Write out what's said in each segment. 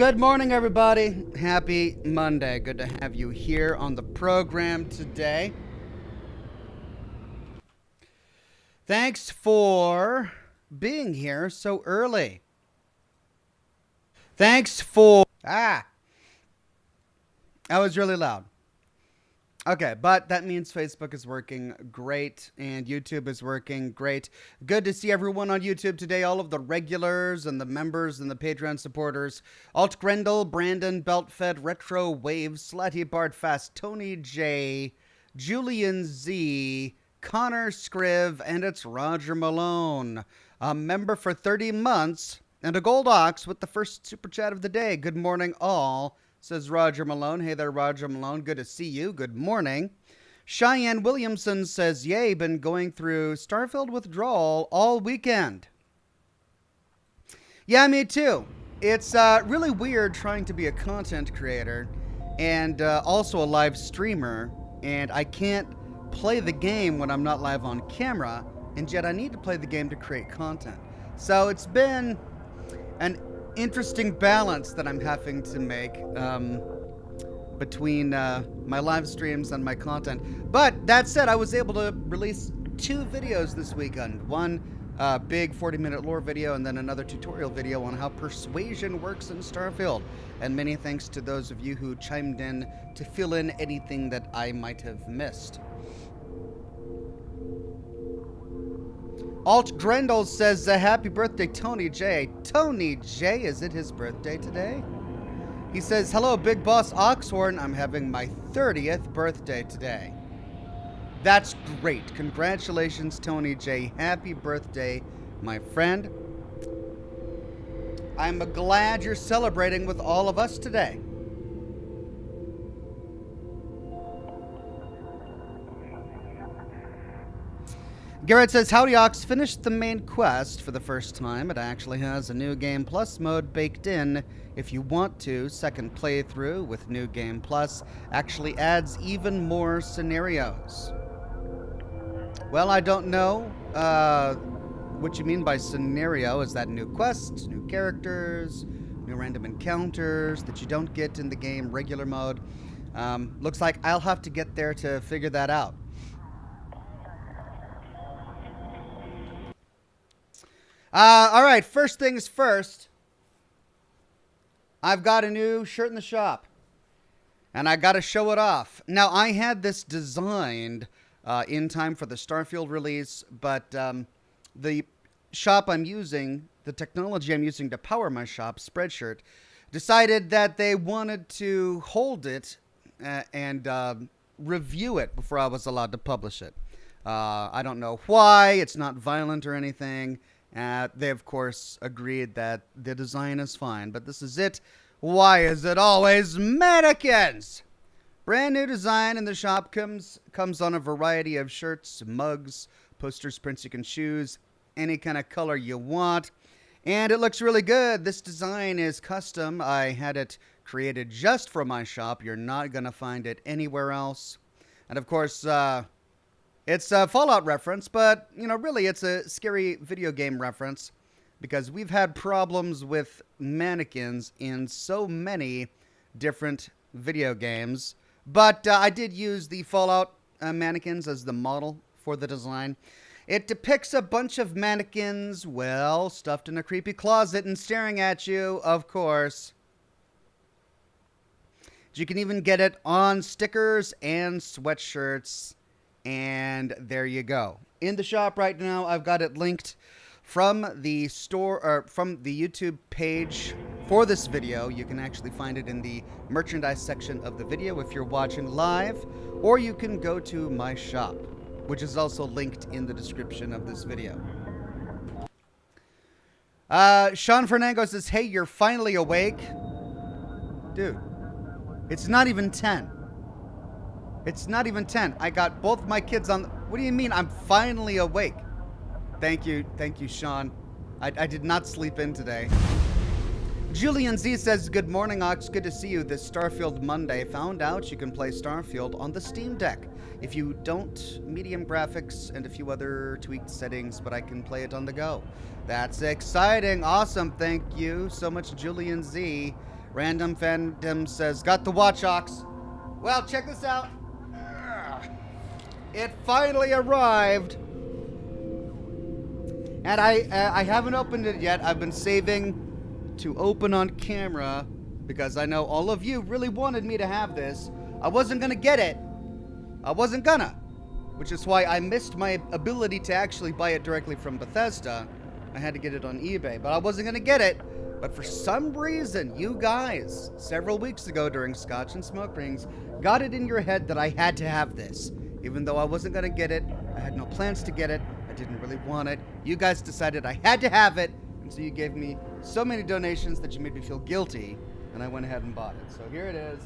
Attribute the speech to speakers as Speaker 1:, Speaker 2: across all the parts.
Speaker 1: Good morning, everybody. Happy Monday. Good to have you here on the program today. Thanks for being here so early. Thanks for... that was really loud. Okay, but that means Facebook is working great and YouTube is working great. Good to see everyone on YouTube today, all of the regulars and the members and the Patreon supporters. Alt Grendel, Brandon, Beltfed, Retro Wave, Slatty Bardfast, Tony J, Julian Z, Connor Scriv, and it's Roger Malone. A member for 30 months and a gold ox with the first super chat of the day. Good morning, all. Says Roger Malone. Hey there, Roger Malone. Good to see you. Good morning. Cheyenne Williamson says, yay, been going through Starfield withdrawal all weekend. Yeah, me too. It's really weird trying to be a content creator and also a live streamer, and I can't play the game when I'm not live on camera, and yet I need to play the game to create content. So it's been an interesting balance that I'm having to make between my live streams and my content. But that said, I was able to release 2 videos this weekend. One big 40-minute lore video and then another tutorial video on how persuasion works in Starfield. And many thanks to those of you who chimed in to fill in anything that I might have missed. Alt Grendel says, happy birthday, Tony J. Tony J, is it his birthday today? He says, hello, Big Boss Oxhorn. I'm having my 30th birthday today. That's great. Congratulations, Tony J. Happy birthday, my friend. I'm glad you're celebrating with all of us today. Garrett says, howdy Ox, finished the main quest for the first time. It actually has a New Game Plus mode baked in if you want to. Second playthrough with New Game Plus actually adds even more scenarios. Well, I don't know what you mean by scenario. Is that new quests, new characters, new random encounters that you don't get in the game regular mode? Looks like I'll have to get there to figure that out. All right, first things first. I've got a new shirt in the shop, and I got to show it off. Now, I had this designed in time for the Starfield release, but the shop I'm using, the technology I'm using to power my shop, Spreadshirt, decided that they wanted to hold it and review it before I was allowed to publish it. I don't know why. It's not violent or anything. They, of course, agreed that the design is fine, but this is it. Why is it always mannequins? Brand new design in the shop comes on a variety of shirts, mugs, posters, prints you can choose, any kind of color you want, and it looks really good. This design is custom. I had it created just for my shop. You're not going to find it anywhere else. And, of course, it's a Fallout reference, but, you know, really it's a scary video game reference because we've had problems with mannequins in so many different video games. But I did use the Fallout mannequins as the model for the design. It depicts a bunch of mannequins, well, stuffed in a creepy closet and staring at you, of course. You can even get it on stickers and sweatshirts. And there you go. In the shop right now, I've got it linked from the store, or from the YouTube page for this video. You can actually find it in the merchandise section of the video if you're watching live, or you can go to my shop, which is also linked in the description of this video. Sean Fernango says, hey, you're finally awake. Dude, it's not even 10. It's not even 10. I got both my kids on. What do you mean I'm finally awake? Thank you, Sean. I did not sleep in today. Julian Z says, good morning, Ox. Good to see you this Starfield Monday. Found out you can play Starfield on the Steam Deck. If you don't, medium graphics and a few other tweaked settings, but I can play it on the go. That's exciting. Awesome. Thank you so much, Julian Z. Random Fandom says, got the watch, Ox. Well, check this out. It finally arrived. And I haven't opened it yet. I've been saving to open on camera because I know all of you really wanted me to have this. I wasn't going to get it. I wasn't gonna. Which is why I missed my ability to actually buy it directly from Bethesda. I had to get it on eBay, but I wasn't going to get it. But for some reason, you guys, several weeks ago during Scotch and Smoke Rings, got it in your head that I had to have this. Even though I wasn't going to get it, I had no plans to get it, I didn't really want it. You guys decided I had to have it, and so you gave me so many donations that you made me feel guilty, and I went ahead and bought it. So here it is.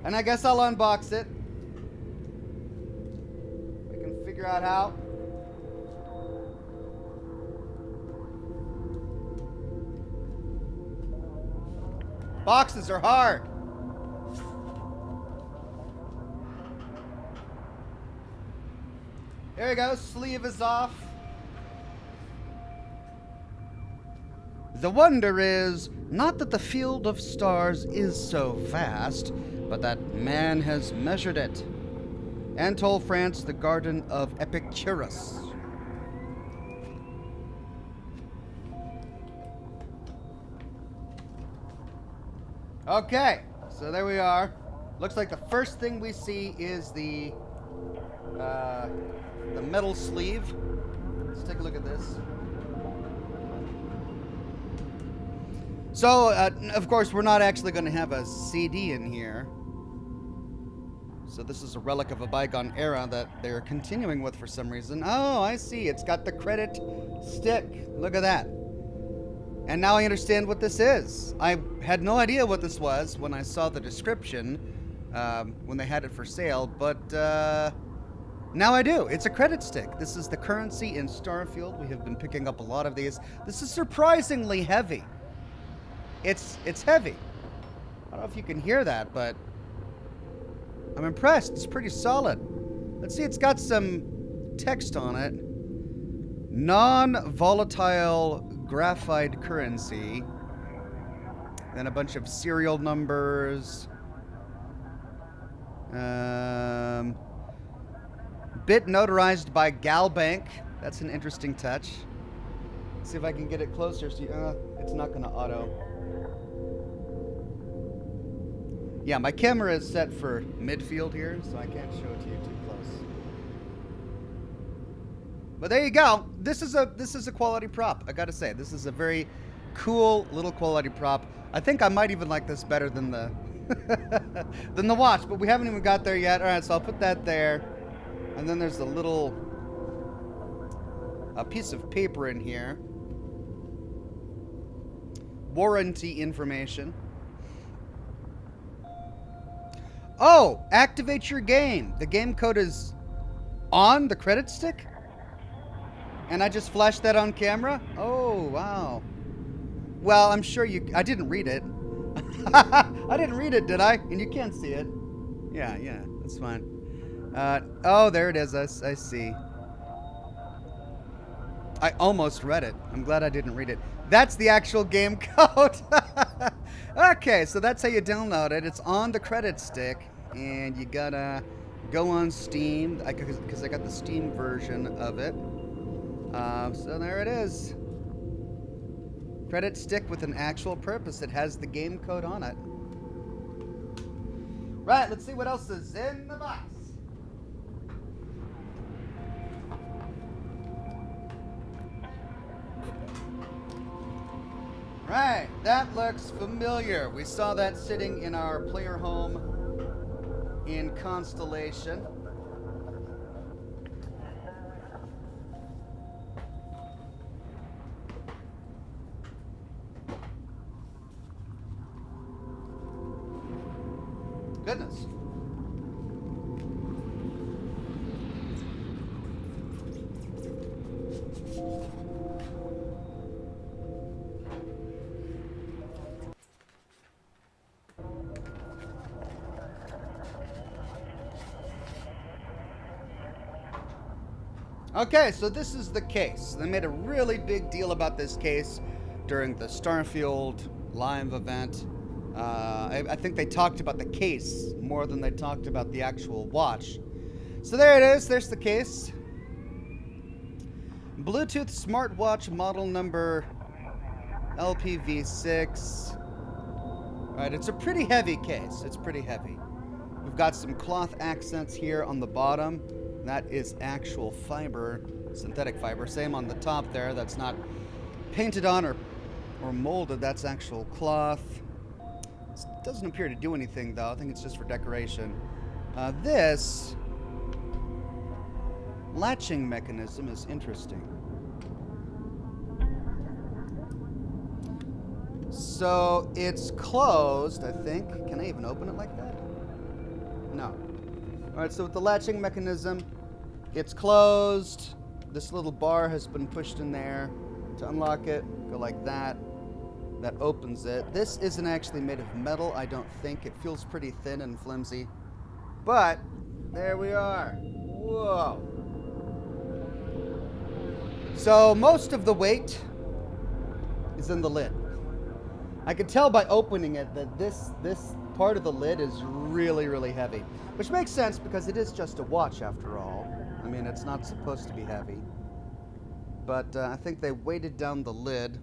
Speaker 1: And I guess I'll unbox it. We can figure out how. Boxes are hard. There you go, sleeve is off. The wonder is not that the field of stars is so vast, but that man has measured it. Anatole, France, the Garden of Epicurus. Okay, so there we are. Looks like the first thing we see is the metal sleeve. Let's take a look at this. So, of course, we're not actually going to have a CD in here. So this is a relic of a bygone era that they're continuing with for some reason. Oh, I see. It's got the credit stick. Look at that. And now I understand what this is. I had no idea what this was when I saw the description when they had it for sale, but now I do. It's a credit stick. This is the currency in Starfield. We have been picking up a lot of these. This is surprisingly heavy. It's heavy. I don't know if you can hear that, but I'm impressed. It's pretty solid. Let's see, it's got some text on it. Non-volatile graphite currency. Then a bunch of serial numbers. Bit notarized by Galbank. That's an interesting touch. Let's see if I can get it closer. So it's not going to auto. Yeah, my camera is set for midfield here, so I can't show it to you too close. But there you go. This is a quality prop. I got to say, this is a very cool little quality prop. I think I might even like this better than the than the watch, but we haven't even got there yet. All right, so I'll put that there. And then there's a piece of paper in here. Warranty information. Oh, activate your game. The game code is on the credit stick? And I just flashed that on camera? Oh, wow. Well, I'm sure I didn't read it. I didn't read it, did I? And you can't see it. Yeah, that's fine. Oh, there it is. I see. I almost read it. I'm glad I didn't read it. That's the actual game code. Okay, so that's how you download it. It's on the credit stick, and you gotta go on Steam, because I got the Steam version of it. So there it is. Credit stick with an actual purpose. It has the game code on it. Right, let's see what else is in the box. Right, that looks familiar. We saw that sitting in our player home in Constellation. Goodness. Okay, so this is the case. They made a really big deal about this case during the Starfield live event. I think they talked about the case more than they talked about the actual watch. So there it is. There's the case. Bluetooth smartwatch model number LPV6. All right, it's a pretty heavy case. It's pretty heavy. We've got some cloth accents here on the bottom. That is actual fiber, synthetic fiber. Same on the top there. That's not painted on or molded. That's actual cloth. This doesn't appear to do anything, though. I think it's just for decoration. This latching mechanism is interesting. So it's closed, I think. Can I even open it like that? No. All right, so with the latching mechanism, it's closed. This little bar has been pushed in there to unlock it. Go like that. That opens it. This isn't actually made of metal, I don't think. It feels pretty thin and flimsy. But there we are. Whoa. So most of the weight is in the lid. I could tell by opening it that this part of the lid is really, really heavy. Which makes sense because it is just a watch after all. I mean, it's not supposed to be heavy. But I think they weighted down the lid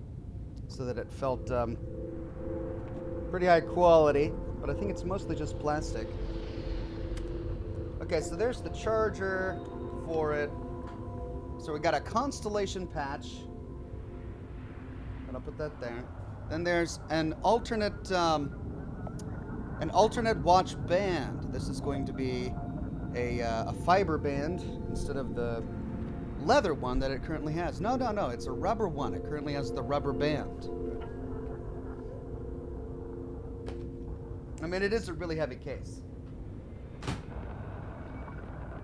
Speaker 1: so that it felt pretty high quality. But I think it's mostly just plastic. Okay, so there's the charger for it. So we got a Constellation patch. And I'll put that there. Then there's an alternate watch band. This is going to be a fiber band instead of the leather one that it currently has. No, it's a rubber one. It currently has the rubber band. I mean, it is a really heavy case.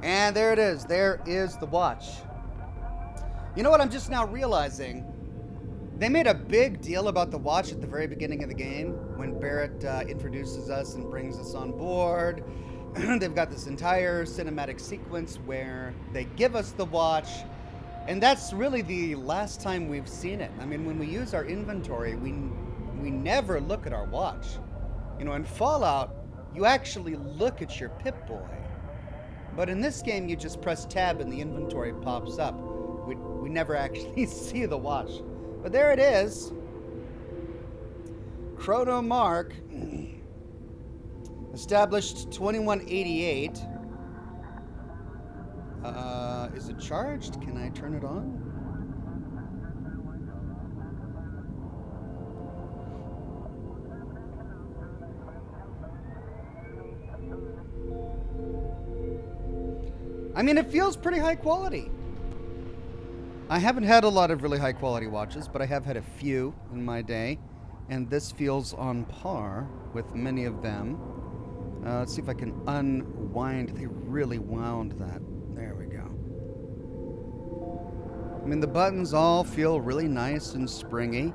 Speaker 1: And there it is. There is the watch. You know what I'm just now realizing? They made a big deal about the watch at the very beginning of the game when Barrett introduces us and brings us on board. They've got this entire cinematic sequence where they give us the watch, and that's really the last time we've seen it. I mean, when we use our inventory, we never look at our watch. You know, in Fallout, you actually look at your Pip-Boy. But in this game, you just press tab and the inventory pops up. We never actually see the watch. But there it is. Chrono Mark. Established 2188. Is it charged? Can I turn it on? I mean, it feels pretty high quality. I haven't had a lot of really high quality watches, but I have had a few in my day, and this feels on par with many of them. Let's see if I can unwind. They really wound that. There we go. I mean, the buttons all feel really nice and springy.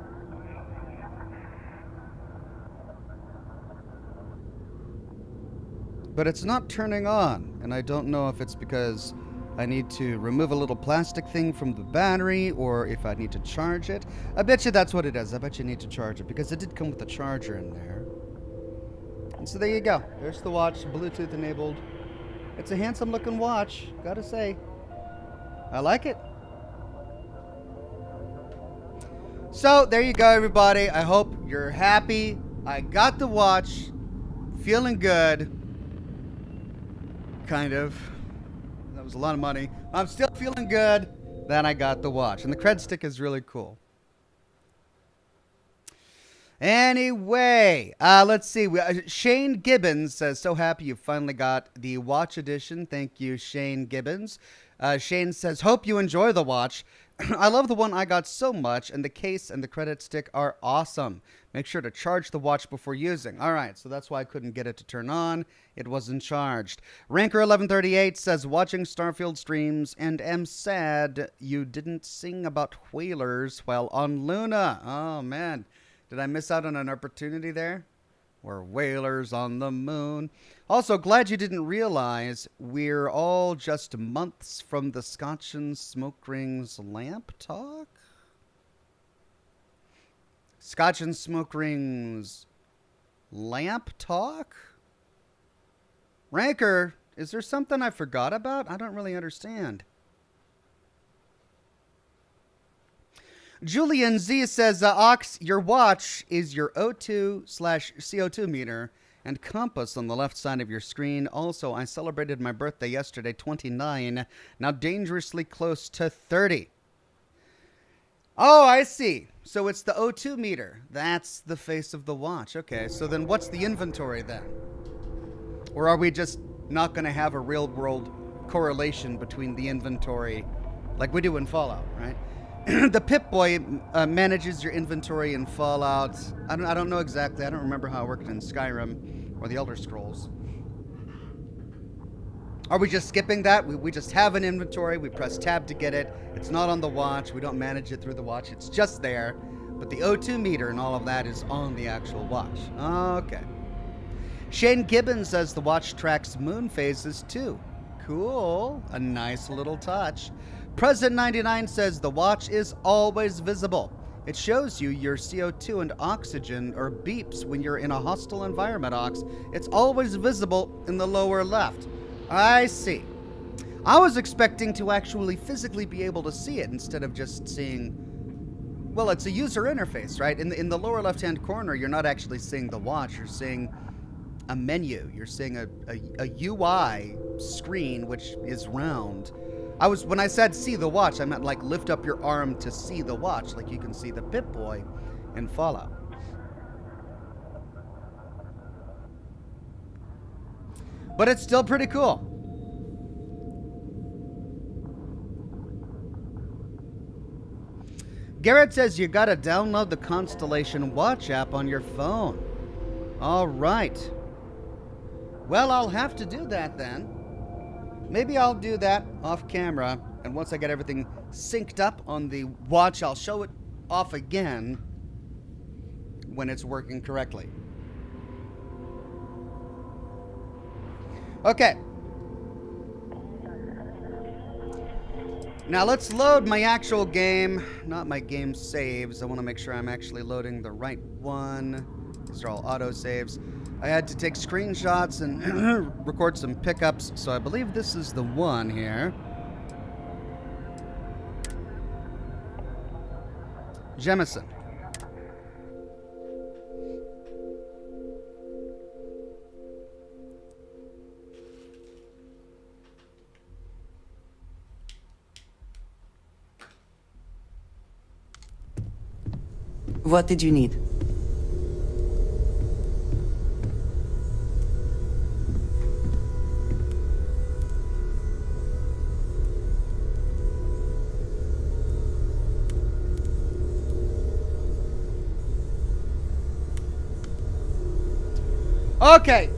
Speaker 1: But it's not turning on, and I don't know if it's because I need to remove a little plastic thing from the battery, or if I need to charge it. I bet you that's what it is. I bet you need to charge it, because it did come with a charger in there. And so there you go. There's the watch, Bluetooth enabled. It's a handsome looking watch, gotta say. I like it. So there you go, everybody. I hope you're happy. I got the watch. Feeling good. Kind of. That was a lot of money. I'm still feeling good that I got the watch. And the cred stick is really cool. Anyway, let's see. Shane Gibbons says, so happy you finally got the watch edition. Thank you, Shane Gibbons. Shane says, hope you enjoy the watch. I love the one I got so much, and the case and the credit stick are awesome. Make sure to charge the watch before using. All right, so that's why I couldn't get it to turn on. It wasn't charged. Ranker1138 says, watching Starfield streams and am sad you didn't sing about whalers while on Luna. Oh, man. Did I miss out on an opportunity there? We're whalers on the moon. Also, glad you didn't realize we're all just months from the Scotch and Smoke Rings lamp talk. Scotch and Smoke Rings Lamp talk? Ranker, is there something I forgot about? I don't really understand. Julian Z says, Ox, your watch is your O2/CO2 meter and compass on the left side of your screen. Also, I celebrated my birthday yesterday, 29, now dangerously close to 30. Oh, I see. So it's the O2 meter. That's the face of the watch. Okay, so then what's the inventory then? Or are we just not going to have a real-world correlation between the inventory like we do in Fallout, right? The Pip-Boy manages your inventory in Fallout. I don't know exactly. I don't remember how it worked in Skyrim or the Elder Scrolls. Are we just skipping that? We just have an inventory. We press tab to get it. It's not on the watch. We don't manage it through the watch. It's just there. But the O2 meter and all of that is on the actual watch. Okay. Shane Gibbons says the watch tracks moon phases too. Cool. A nice little touch. President 99 says the watch is always visible. It shows you your CO2 and oxygen or beeps when you're in a hostile environment, Ox. It's always visible in the lower left. I see. I was expecting to actually physically be able to see it instead of just seeing... Well, it's a user interface, right? In the lower left-hand corner, you're not actually seeing the watch. You're seeing a menu. You're seeing a UI screen, which is round. When I said see the watch, I meant like lift up your arm to see the watch, like you can see the Pip-Boy in Fallout. But it's still pretty cool. Garrett says you gotta download the Constellation Watch app on your phone. All right. Well, I'll have to do that then. Maybe I'll do that off camera, and once I get everything synced up on the watch, I'll show it off again when it's working correctly. Okay. Now let's load my actual game, not my game saves. I want to make sure I'm actually loading the right one. These are all auto saves. I had to take screenshots and record some pickups, so I believe this is the one here. Jemison.
Speaker 2: What did you need?
Speaker 1: Okay,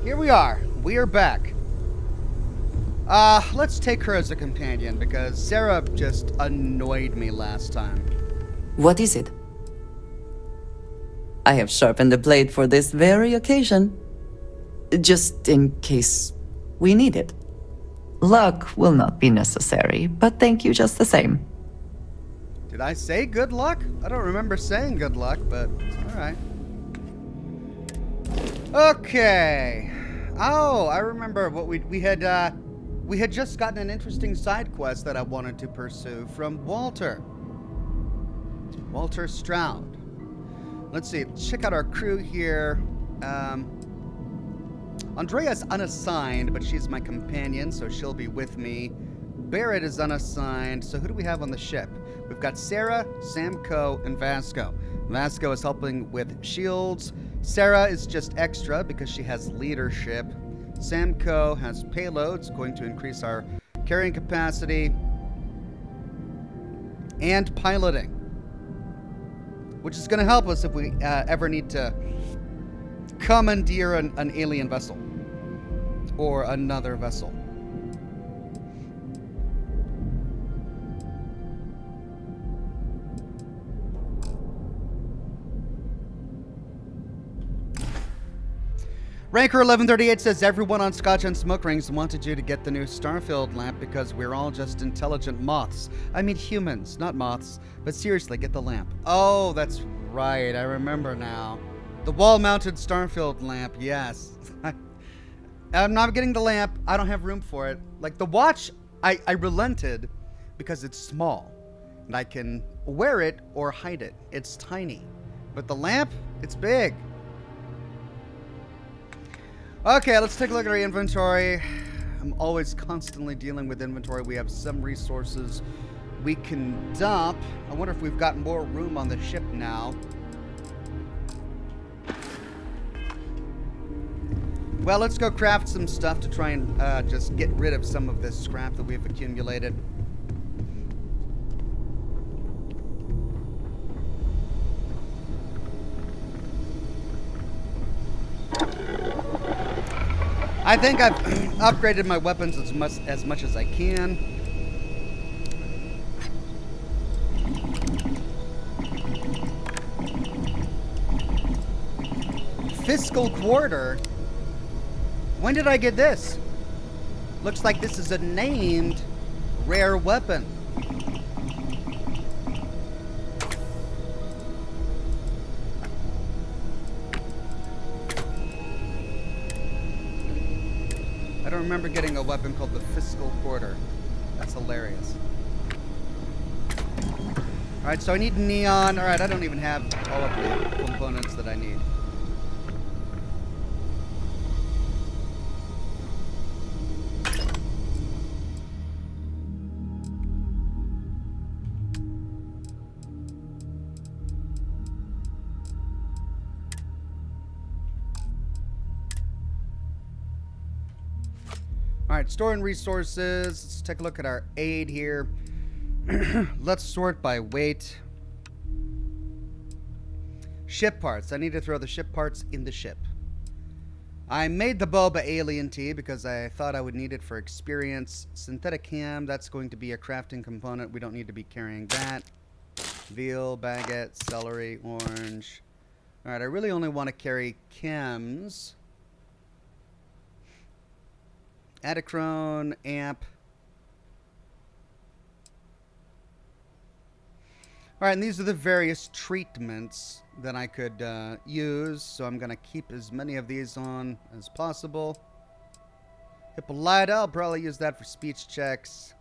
Speaker 1: here we are. We are back. Let's take her as a companion because Sarah just annoyed me last time.
Speaker 2: What is it? I have sharpened the blade for this very occasion. Just in case we need it. Luck will not be necessary, but thank you just the same.
Speaker 1: Did I say good luck? I don't remember saying good luck, but alright. Okay. Oh, I remember what we had just gotten an interesting side quest that I wanted to pursue from Walter Stroud. Let's see. Check out our crew here. Andrea's unassigned, but she's my companion, so she'll be with me. Barrett is unassigned. So who do we have on the ship? We've got Sarah, Samco, and Vasco. Vasco is helping with shields. Sarah is just extra because she has leadership. Samco has payloads, going to increase our carrying capacity. And piloting, which is going to help us if we ever need to commandeer an alien vessel or another vessel. Ranker 1138 says everyone on Scotch and Smoke Rings wanted you to get the new Starfield lamp because we're all just intelligent moths. I mean humans, not moths. But seriously, get the lamp. Oh, that's right. I remember now. The wall-mounted Starfield lamp, yes. I'm not getting the lamp. I don't have room for it. Like the watch, I relented because it's small. And I can wear it or hide it. It's tiny. But the lamp, it's big. Okay, let's take a look at our inventory. I'm always constantly dealing with inventory. We have some resources we can dump. I wonder if we've got more room on the ship now. Well, let's go craft some stuff to try and just get rid of some of this scrap that we've accumulated. I think I've upgraded my weapons as much as I can. Fiscal quarter? When did I get this? Looks like this is a named rare weapon. I don't remember getting a weapon called the Fiscal Quarter. That's hilarious. Alright, so I need neon. Alright, I don't even have all of the components that I need. Alright, store and resources. Let's take a look at our aid here. Let's sort by weight. Ship parts. I need to throw the ship parts in the ship. I made the boba alien tea because I thought I would need it for experience. Synthetic ham, that's going to be a crafting component. We don't need to be carrying that. Veal, baguette, celery, orange. Alright, I really only want to carry chems. Adachrone, amp. Alright, and these are the various treatments that I could use, so I'm going to keep as many of these on as possible. Hippolyta, I'll probably use that for speech checks.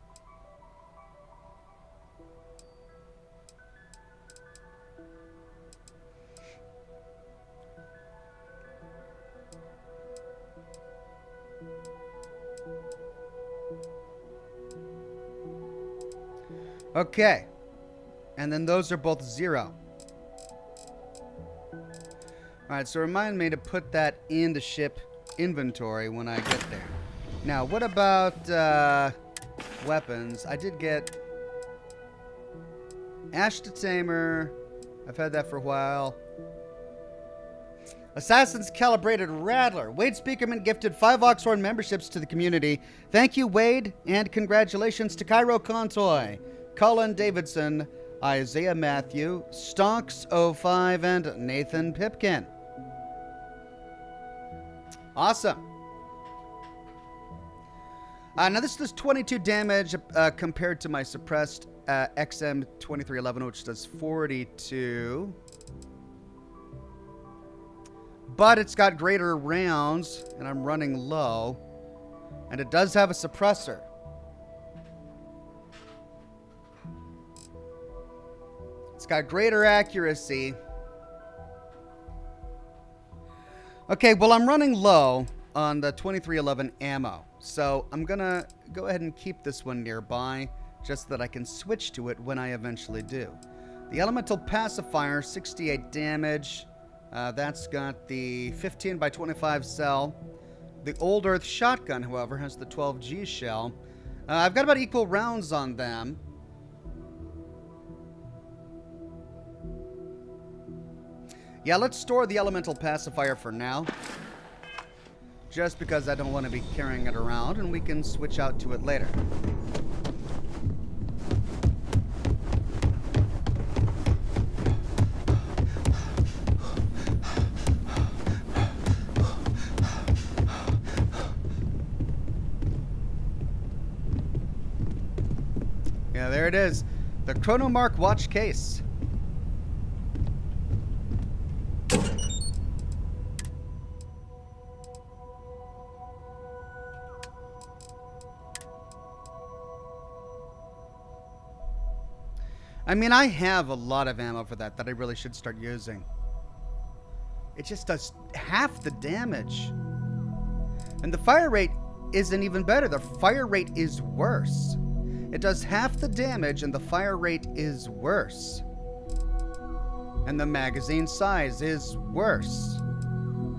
Speaker 1: Okay. And then those are both 0. Alright, so remind me to put that in the ship inventory when I get there. Now, what about weapons? I did get Ash to Tamer. I've had that for a while. Assassin's Calibrated Rattler. Wade Speakerman gifted 5 Oxhorn memberships to the community. Thank you, Wade, and congratulations to Cairo Contoy, Colin Davidson, Isaiah Matthew, Stonks05, and Nathan Pipkin. Awesome. Now this does 22 damage compared to my suppressed XM2311, which does 42. But it's got greater rounds, and I'm running low. And it does have a suppressor. It's got greater accuracy. Okay, well, I'm running low on the 2311 ammo. So I'm going to go ahead and keep this one nearby, just so that I can switch to it when I eventually do. The Elemental Pacifier, 68 damage. That's got the 15 by 25 cell. The Old Earth Shotgun, however, has the 12G shell. I've got about equal rounds on them. Yeah, let's store the Elemental Pacifier for now. Just because I don't want to be carrying it around, and we can switch out to it later. Yeah, there it is. The Chronomark watch case. I mean, I have a lot of ammo for that I really should start using. It just does half the damage. And the fire rate isn't even better. The fire rate is worse. It does half the damage and the fire rate is worse. And the magazine size is worse.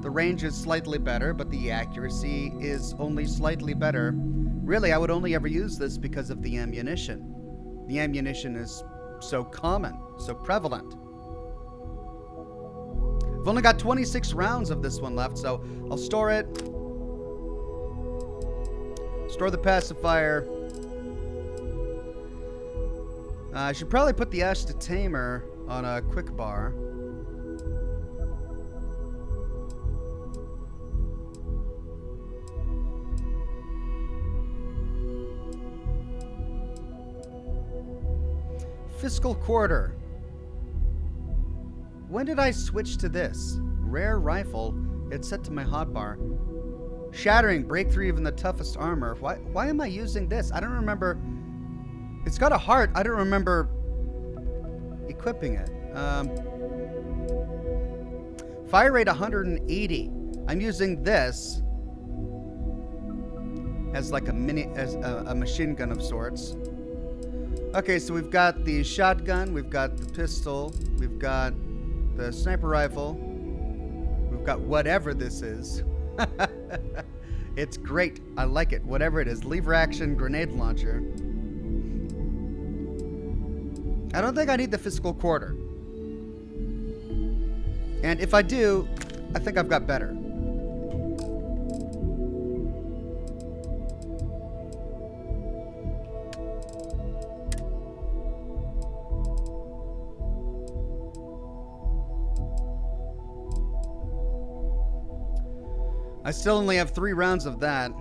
Speaker 1: The range is slightly better, but the accuracy is only slightly better. Really, I would only ever use this because of the ammunition. The ammunition is so common, so prevalent. I've only got 26 rounds of this one left, so I'll store it. Store the pacifier. I should probably put the Ash to Tamer on a quick bar. Fiscal quarter. When did I switch to this? Rare rifle. It's set to my hotbar. Shattering, breakthrough even the toughest armor. Why am I using this? I don't remember. It's got a heart. I don't remember equipping it. Fire rate 180. I'm using this as like a machine gun of sorts. Okay, so we've got the shotgun, we've got the pistol, we've got the sniper rifle, we've got whatever this is. It's great. I like it. Whatever it is. Lever action grenade launcher. I don't think I need the fiscal quarter. And if I do, I think I've got better. I still only have 3 rounds of that.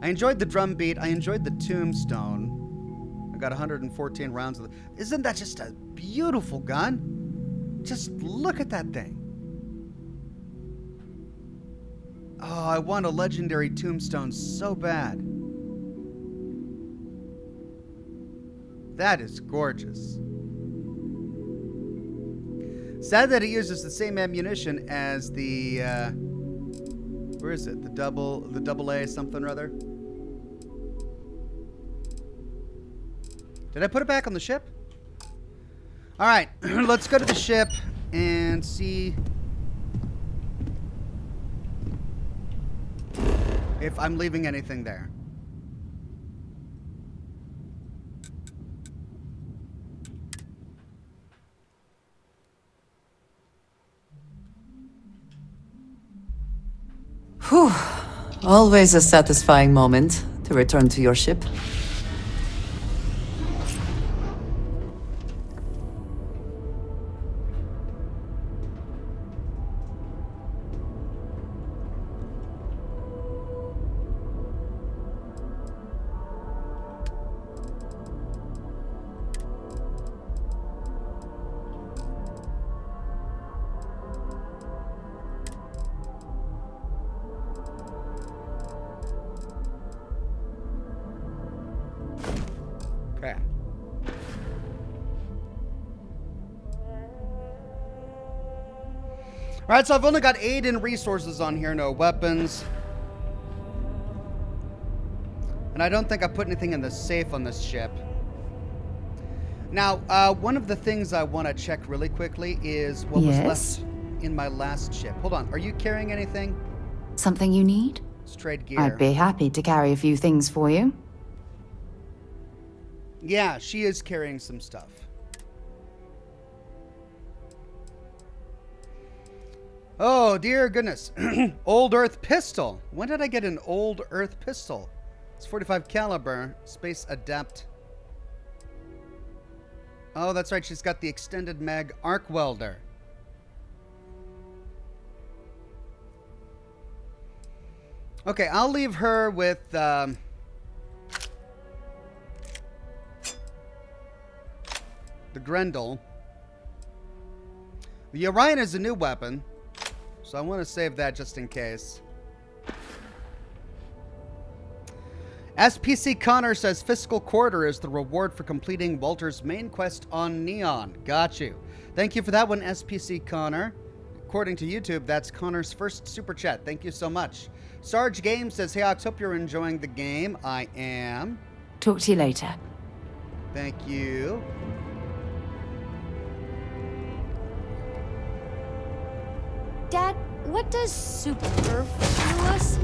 Speaker 1: I enjoyed the drum beat. I enjoyed the tombstone. I got 114 rounds of it. Isn't that just a beautiful gun? Just look at that thing. Oh, I want a legendary tombstone so bad. That is gorgeous. Sad that it uses the same ammunition as the, where is it? The double A something or other. Did I put it back on the ship? All right, let's go to the ship and see if I'm leaving anything there.
Speaker 2: Whew. Always a satisfying moment to return to your ship.
Speaker 1: Okay. Alright, so I've only got 8 in resources on here, no weapons. And I don't think I put anything in the safe on this ship. Now, one of the things I want to check really quickly is what was left in my last ship. Hold on, are you carrying anything?
Speaker 3: Something you need?
Speaker 1: It's trade gear.
Speaker 3: I'd be happy to carry a few things for you.
Speaker 1: Yeah, she is carrying some stuff. Oh, dear goodness. Old Earth pistol. When did I get an Old Earth pistol? It's 45 caliber. Space adept. Oh, that's right. She's got the extended mag arc welder. Okay, I'll leave her with... the Grendel. The Orion is a new weapon, so I want to save that just in case. SPC Connor says fiscal quarter is the reward for completing Walter's main quest on Neon. Got you. Thank you for that one, SPC Connor. According to YouTube, that's Connor's first super chat. Thank you so much. Sarge Game says, hey, Ox, hope you're enjoying the game. I am.
Speaker 3: Talk to you later.
Speaker 1: Thank you.
Speaker 4: Dad, what does superfluous?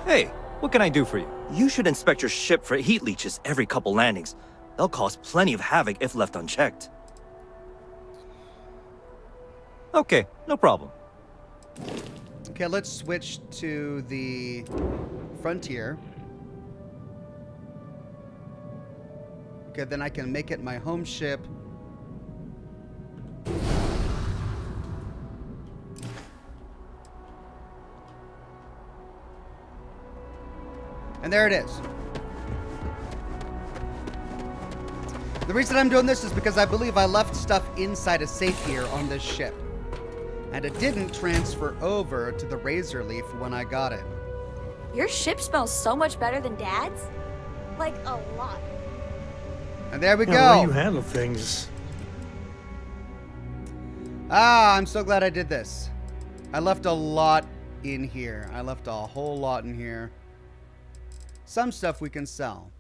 Speaker 5: Hey, what can I do for you? You should inspect your ship for heat leeches every couple landings. They'll cause plenty of havoc if left unchecked. Okay, no problem.
Speaker 1: Okay, let's switch to the Frontier. Okay, then I can make it my home ship. And there it is. The reason I'm doing this is because I believe I left stuff inside a safe here on this ship. And it didn't transfer over to the Razor Leaf when I got it.
Speaker 4: Your ship smells so much better than Dad's. Like, a lot.
Speaker 1: And there we
Speaker 6: Yeah, the way
Speaker 1: go.
Speaker 6: you handle things.
Speaker 1: Ah, I'm so glad I did this. I left a lot in here. I left a whole lot in here. Some stuff we can sell.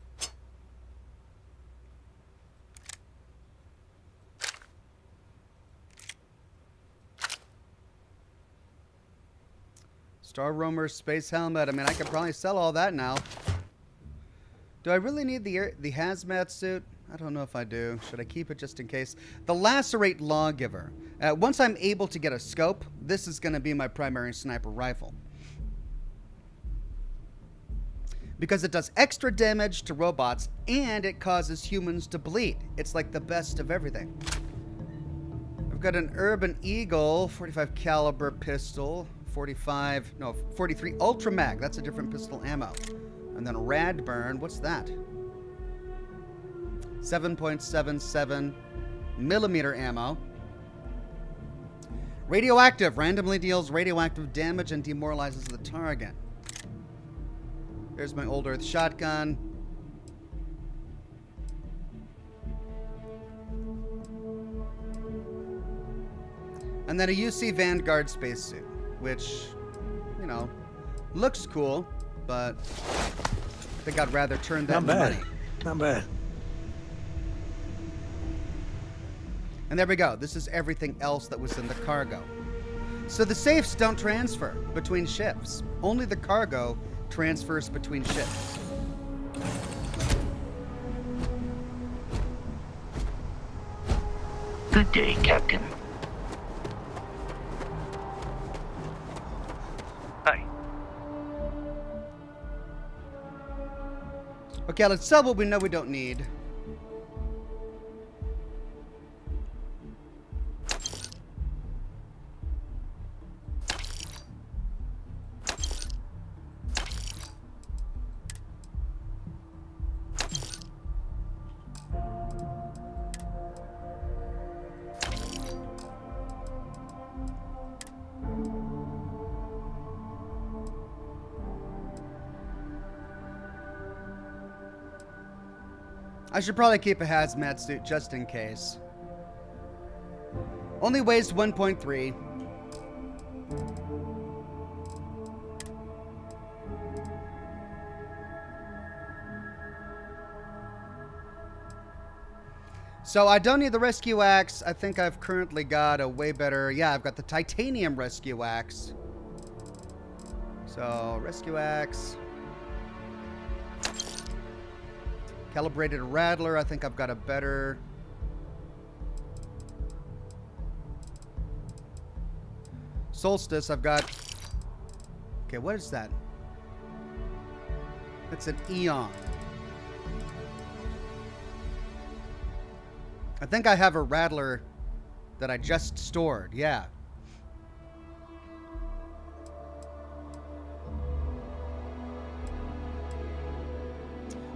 Speaker 1: Star Roamer Space Helmet. I mean, I could probably sell all that now. Do I really need the hazmat suit? I don't know if I do. Should I keep it just in case? The Lacerate Lawgiver. Once I'm able to get a scope, this is going to be my primary sniper rifle. Because it does extra damage to robots and it causes humans to bleed. It's like the best of everything. I've got an Urban Eagle 45 caliber pistol, 43 Ultra Mag. That's a different pistol ammo. And then Radburn, what's that? 7.77 millimeter ammo. Radioactive, randomly deals radioactive damage and demoralizes the target. There's my Old Earth shotgun. And then a UC Vanguard spacesuit, which, you know, looks cool, but I think I'd rather turn that into money.
Speaker 6: Not bad.
Speaker 1: And there we go. This is everything else that was in the cargo. So the safes don't transfer between ships. Only the cargo transfers between ships.
Speaker 7: Good day, Captain. Hi.
Speaker 1: Okay, let's sell what we know we don't need. I should probably keep a hazmat suit just in case. Only weighs 1.3. So I don't need the rescue axe. I think I've currently got a way better... Yeah, I've got the titanium rescue axe. So, rescue axe. Calibrated Rattler, I think I've got a better... Solstice, I've got... Okay, what is that? That's an Eon. I think I have a Rattler that I just stored, yeah.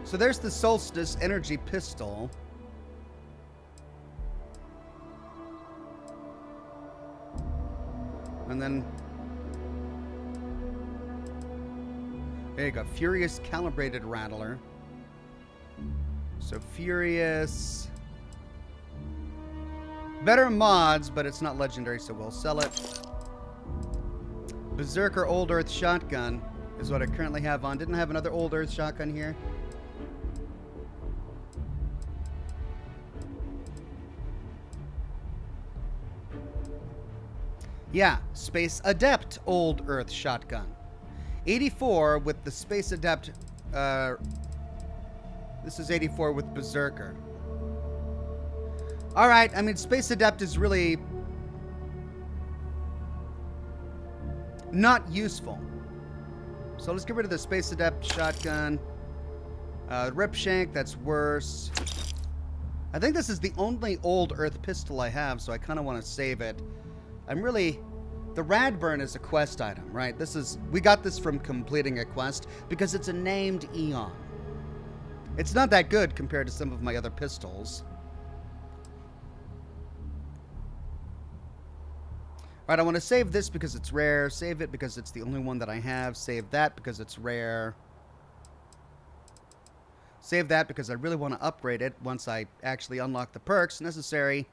Speaker 1: So there's the Solstice energy pistol. And then there you go, Furious Calibrated Rattler. So Furious. Better mods, but it's not legendary, so we'll sell it. Berserker Old Earth Shotgun is what I currently have on. Didn't I have another Old Earth Shotgun here? Yeah, Space Adept Old Earth Shotgun. 84 with the Space Adept. This is 84 with Berserker. Alright, I mean, Space Adept is really not useful. So let's get rid of the Space Adept Shotgun. Rip Shank, that's worse. I think this is the only Old Earth pistol I have, so I kind of want to save it. I'm really... The Radburn is a quest item, right? We got this from completing a quest because it's a named Eon. It's not that good compared to some of my other pistols. Alright, I want to save this because it's rare. Save it because it's the only one that I have. Save that because it's rare. Save that because I really want to upgrade it once I actually unlock the perks necessary.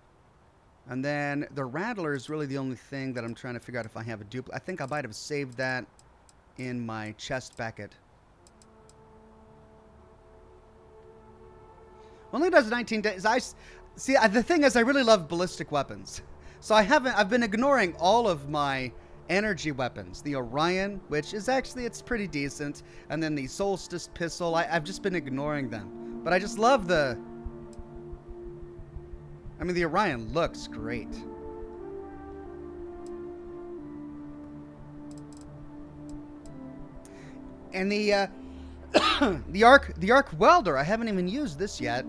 Speaker 1: And then the Rattler is really the only thing that I'm trying to figure out if I have a duplicate. I think I might have saved that in my chest packet. Only does 19 days. The thing is, I really love ballistic weapons. So I've been ignoring all of my energy weapons. The Orion, which is actually, it's pretty decent. And then the Solstice pistol. I've just been ignoring them. But I just love the... I mean, the Orion looks great. And the the arc welder, I haven't even used this yet.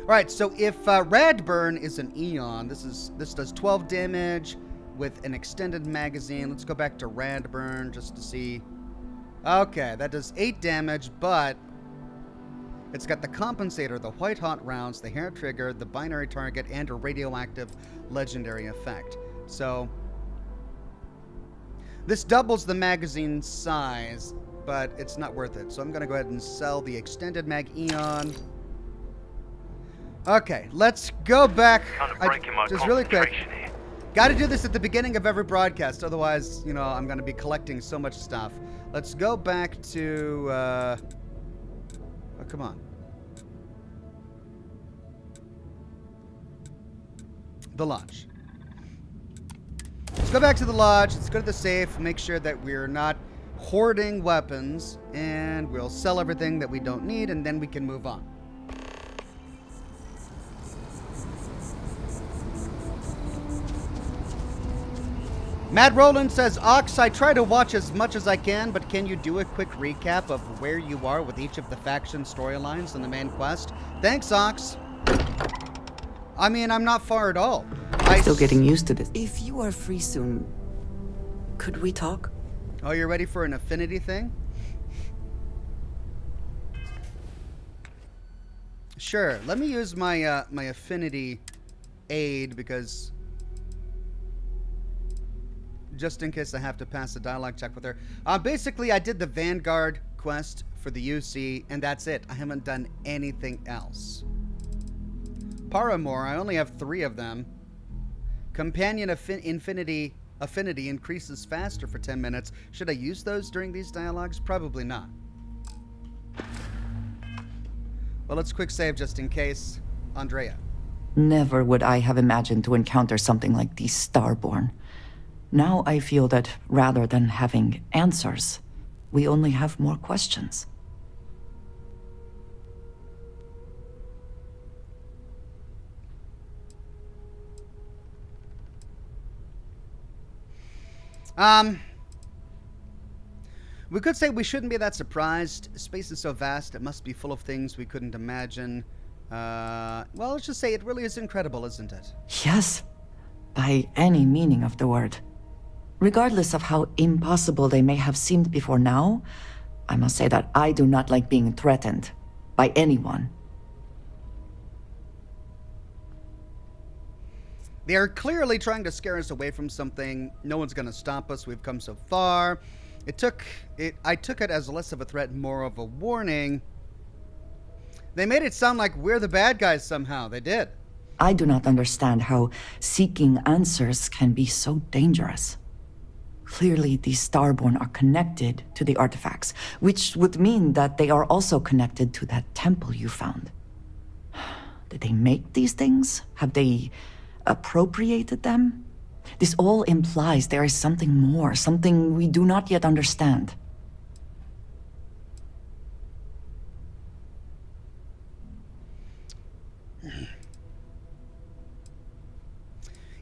Speaker 1: All right, so if Radburn is an Eon, this does 12 damage with an extended magazine. Let's go back to Radburn just to see. Okay, that does 8 damage, but it's got the compensator, the white hot rounds, the hair trigger, the binary target, and a radioactive legendary effect. So this doubles the magazine size, but it's not worth it. So I'm going to go ahead and sell the extended mag Eon. Okay, let's go back. Just really quick. Got to do this at the beginning of every broadcast, otherwise, you know, I'm going to be collecting so much stuff. Let's go back to... oh, come on. The lodge. Let's go back to the lodge. Let's go to the safe. Make sure that we're not hoarding weapons. And we'll sell everything that we don't need, and then we can move on. Matt Rowland says, Ox, I try to watch as much as I can, but can you do a quick recap of where you are with each of the faction storylines in the main quest? Thanks, Ox. I mean, I'm not far at all.
Speaker 2: Still getting used to this. If you are free soon, could we talk?
Speaker 1: Oh, you're ready for an affinity thing? Sure. Let me use my my affinity aid because... just in case I have to pass a dialogue check with her. Basically, I did the Vanguard quest for the UC, and that's it. I haven't done anything else. Paramore, I only have 3 of them. Companion Affinity increases faster for 10 minutes. Should I use those during these dialogues? Probably not. Well, let's quick save just in case. Andrea.
Speaker 2: Never would I have imagined to encounter something like these Starborn. Now I feel that rather than having answers, we only have more questions.
Speaker 1: We could say we shouldn't be that surprised. Space is so vast, it must be full of things we couldn't imagine. Well, let's just say it really is incredible, isn't it?
Speaker 2: Yes, by any meaning of the word. Regardless of how impossible they may have seemed before now, I must say that I do not like being threatened by anyone.
Speaker 1: They are clearly trying to scare us away from something. No one's going to stop us. We've come so far. I took it as less of a threat, more of a warning. They made it sound like we're the bad guys somehow. They did.
Speaker 2: I do not understand how seeking answers can be so dangerous. Clearly, these Starborn are connected to the artifacts, which would mean that they are also connected to that temple you found. Did they make these things? Have they appropriated them? This all implies there is something more, something we do not yet understand.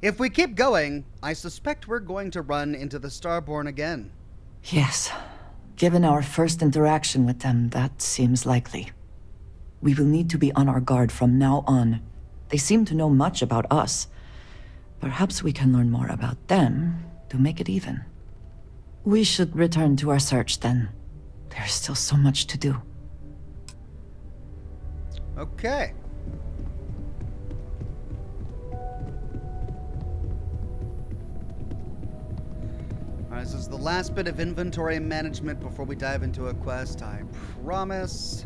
Speaker 1: If we keep going, I suspect we're going to run into the Starborn again.
Speaker 2: Yes. Given our first interaction with them, that seems likely. We will need to be on our guard from now on. They seem to know much about us. Perhaps we can learn more about them to make it even. We should return to our search then. There's still so much to do.
Speaker 1: Okay. Alright, this is the last bit of inventory management before we dive into a quest, I promise.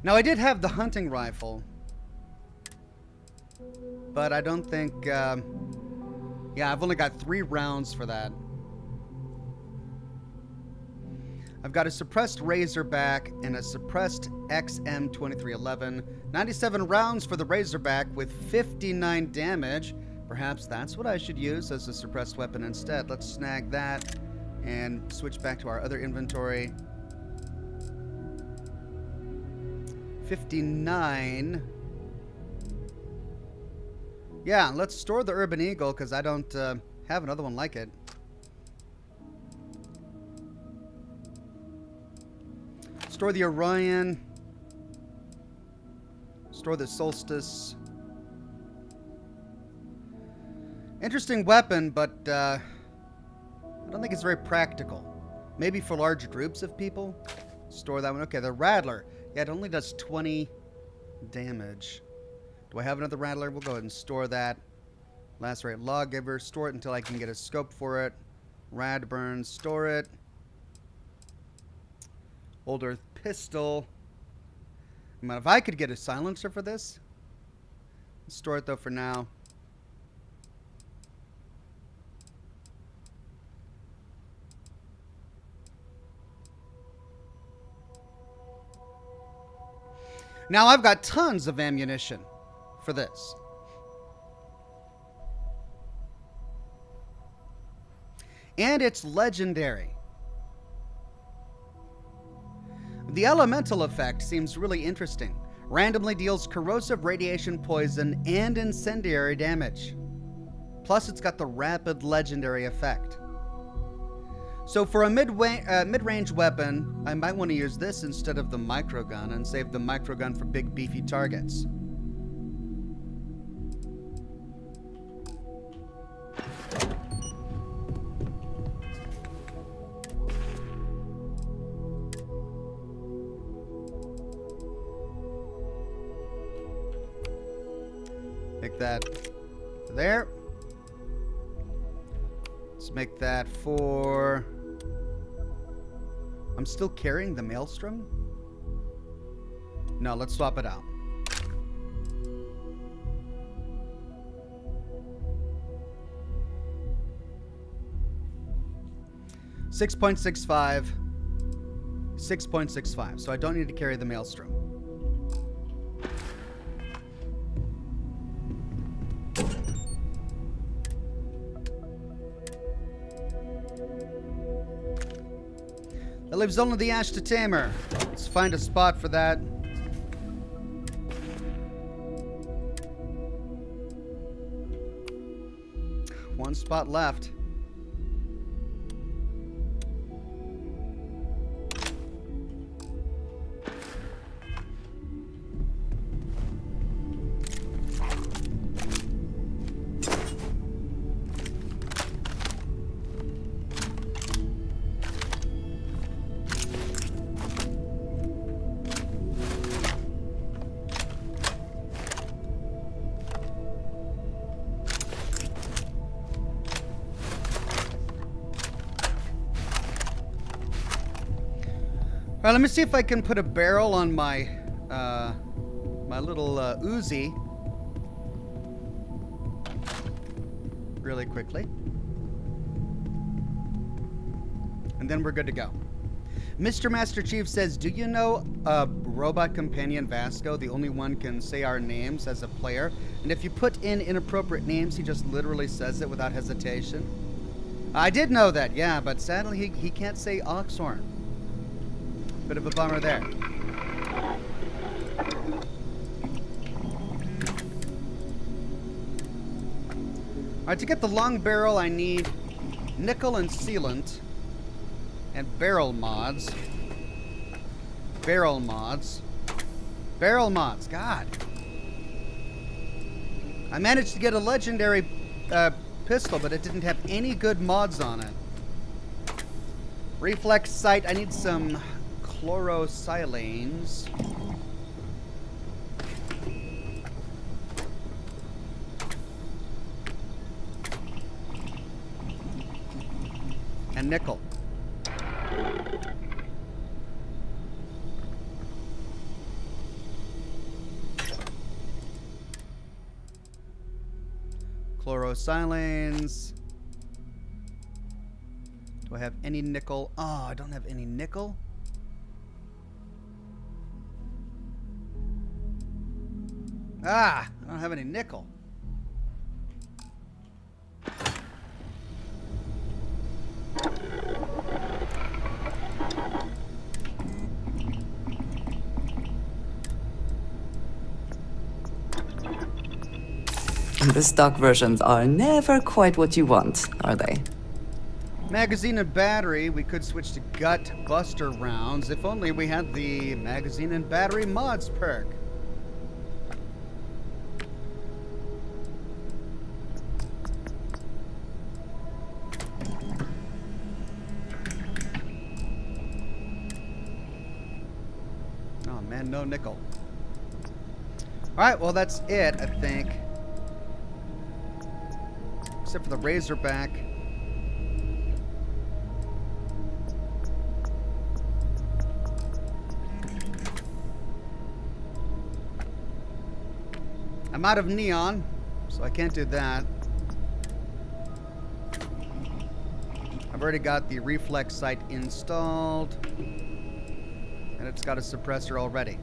Speaker 1: Now, I did have the hunting rifle, but I don't think, yeah, I've only got 3 rounds for that. I've got a suppressed Razorback and a suppressed XM2311. 97 rounds for the Razorback with 59 damage. Perhaps that's what I should use as a suppressed weapon instead. Let's snag that and switch back to our other inventory. 59. Yeah, let's store the Urban Eagle because I don't have another one like it. Store the Orion. Store the Solstice. Interesting weapon, but I don't think it's very practical. Maybe for large groups of people. Store that one. Okay, the Rattler. Yeah, it only does 20 damage. Do I have another Rattler? We'll go ahead and store that. Lacerate Lawgiver. Store it until I can get a scope for it. Radburn. Store it. Old Earth Pistol. I mean, if I could get a silencer for this. Store it though for now. Now I've got tons of ammunition for this. And it's legendary. The elemental effect seems really interesting. Randomly deals corrosive radiation poison and incendiary damage. Plus it's got the rapid legendary effect. So for a mid-range weapon, I might want to use this instead of the microgun and save the microgun for big beefy targets. Make that there. Let's make that for... I'm still carrying the Maelstrom? No, let's swap it out. .65. 6.65. So I don't need to carry the Maelstrom. That leaves only the Ash to Tamer. Let's find a spot for that. One spot left. right, let me see if I can put a barrel on my my little Uzi really quickly. And then we're good to go. Mr. Master Chief says, do you know robot companion Vasco? The only one can say our names as a player. And if you put in inappropriate names, he just literally says it without hesitation. I did know that, yeah, but sadly he can't say Oxhorn. Bit of a bummer there. Alright, to get the long barrel, I need nickel and sealant. And barrel mods. Barrel mods. Barrel mods. God. I managed to get a legendary pistol, but it didn't have any good mods on it. Reflex sight. I need some chlorosilanes. And nickel. Chlorosilanes. Do I have any nickel? Oh, I don't have any nickel. Ah, I don't have any nickel.
Speaker 2: The stock versions are never quite what you want, are they?
Speaker 1: Magazine and battery. We could switch to gut buster rounds. If only we had the magazine and battery mods perk. Oh man, no nickel. Alright, well that's it, I think. Except for the Razorback. I'm out of neon, so I can't do that. I've already got the reflex sight installed. And it's got a suppressor already.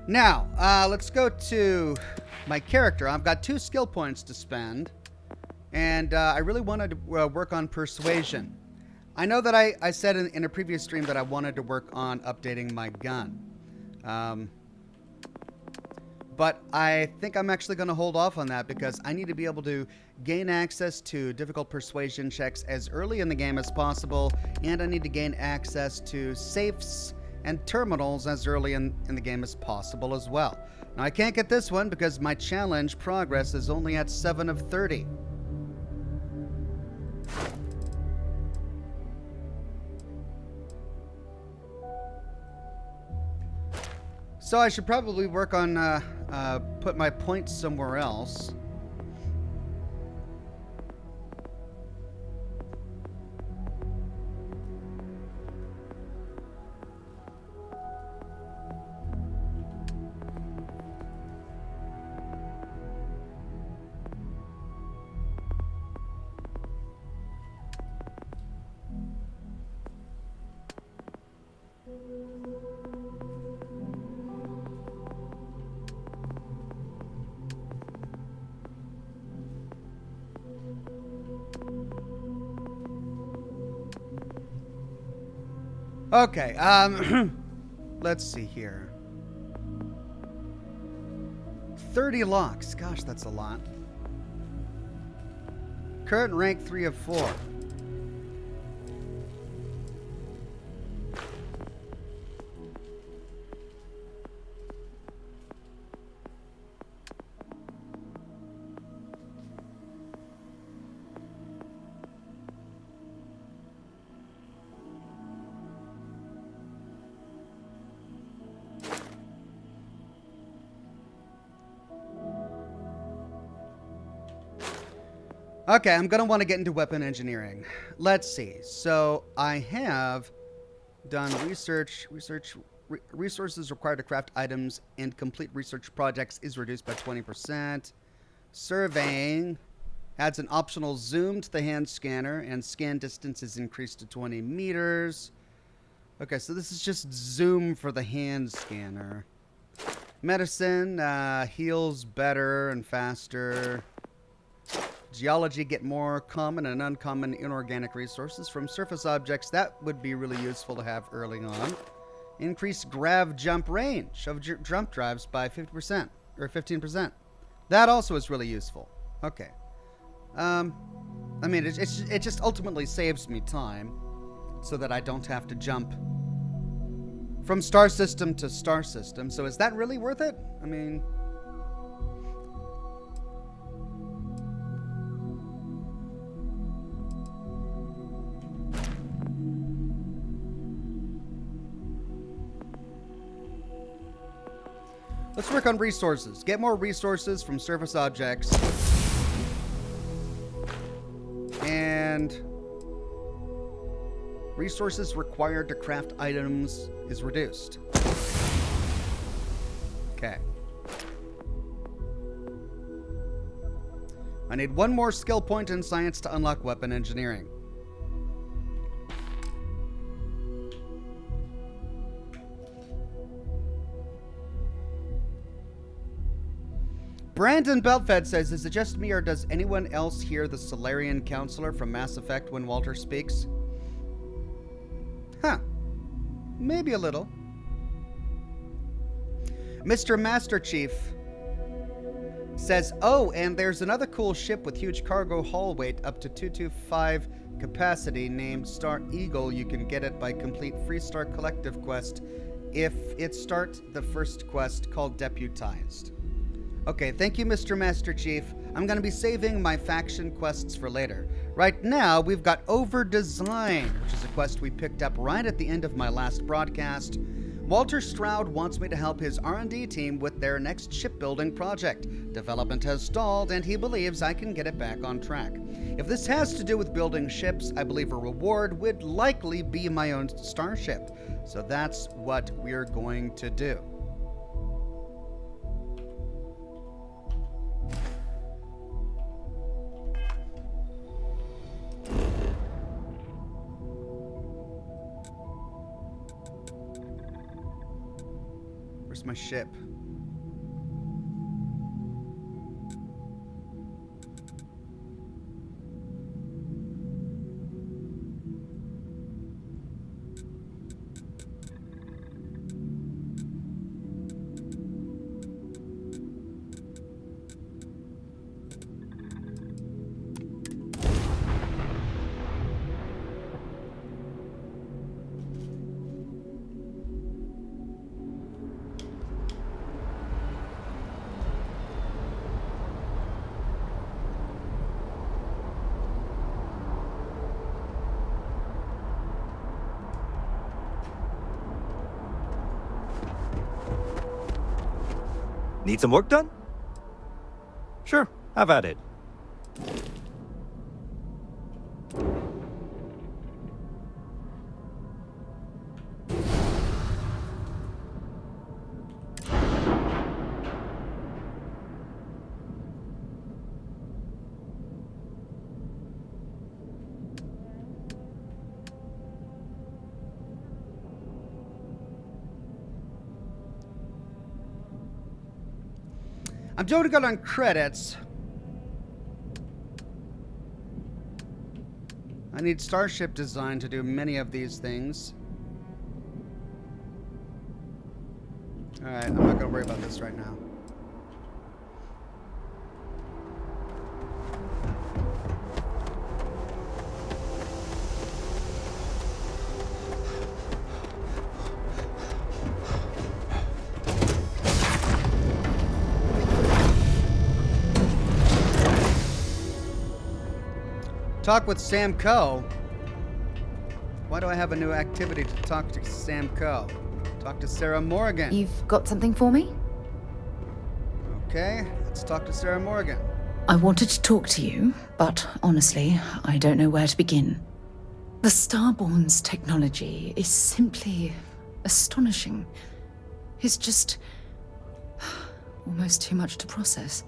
Speaker 1: Now, let's go to my character. I've got 2 skill points to spend, and I really wanted to work on persuasion. I know that I said in a previous stream that I wanted to work on updating my gun. But I think I'm actually going to hold off on that because I need to be able to gain access to difficult persuasion checks as early in the game as possible, and I need to gain access to safes and terminals as early in the game as possible as well. Now I can't get this one because my challenge progress is only at 7 of 30. So I should probably work on put my points somewhere else. Okay, let's see here. 30 locks. Gosh, that's a lot. Current rank 3 of 4. Okay, I'm gonna want to get into weapon engineering. Let's see. So I have done resources required to craft items and complete research projects is reduced by 20%. Surveying adds an optional zoom to the hand scanner and scan distance is increased to 20 meters. Okay, so this is just zoom for the hand scanner. Medicine heals better and faster. Geology, get more common and uncommon inorganic resources from surface objects. That would be really useful to have early on. Increase grav jump range of jump drives by 50% or 15%. That also is really useful. Okay. I mean, it just ultimately saves me time so that I don't have to jump from star system to star system. So is that really worth it? I mean... Let's work on resources. Get more resources from surface objects. And resources required to craft items is reduced. Okay. I need one more skill point in science to unlock weapon engineering. Brandon Beltfed says, is it just me or does anyone else hear the Solarian counselor from Mass Effect when Walter speaks? Huh. Maybe a little. Mr. Master Chief says, oh, and there's another cool ship with huge cargo hull weight up to 225 capacity named Star Eagle. You can get it by complete Freestar Collective quest if it starts the first quest called Deputized. Okay, thank you, Mr. Master Chief. I'm going to be saving my faction quests for later. Right now, we've got Over-Design, which is a quest we picked up right at the end of my last broadcast. Walter Stroud wants me to help his R&D team with their next shipbuilding project. Development has stalled, and he believes I can get it back on track. If this has to do with building ships, I believe a reward would likely be my own starship. So that's what we're going to do. Where's my ship?
Speaker 5: Need some work done? Sure, have at it.
Speaker 1: I'm doing good on credits. I need starship design to do many of these things. Alright, I'm not going to worry about this right now. Talk with Sam Coe. Why do I have a new activity to talk to Sam Coe? Talk to Sarah Morgan.
Speaker 3: You've got something for me?
Speaker 1: Okay, let's talk to Sarah Morgan.
Speaker 3: I wanted to talk to you, but honestly, I don't know where to begin. The Starborn's technology is simply astonishing. It's just almost too much to process.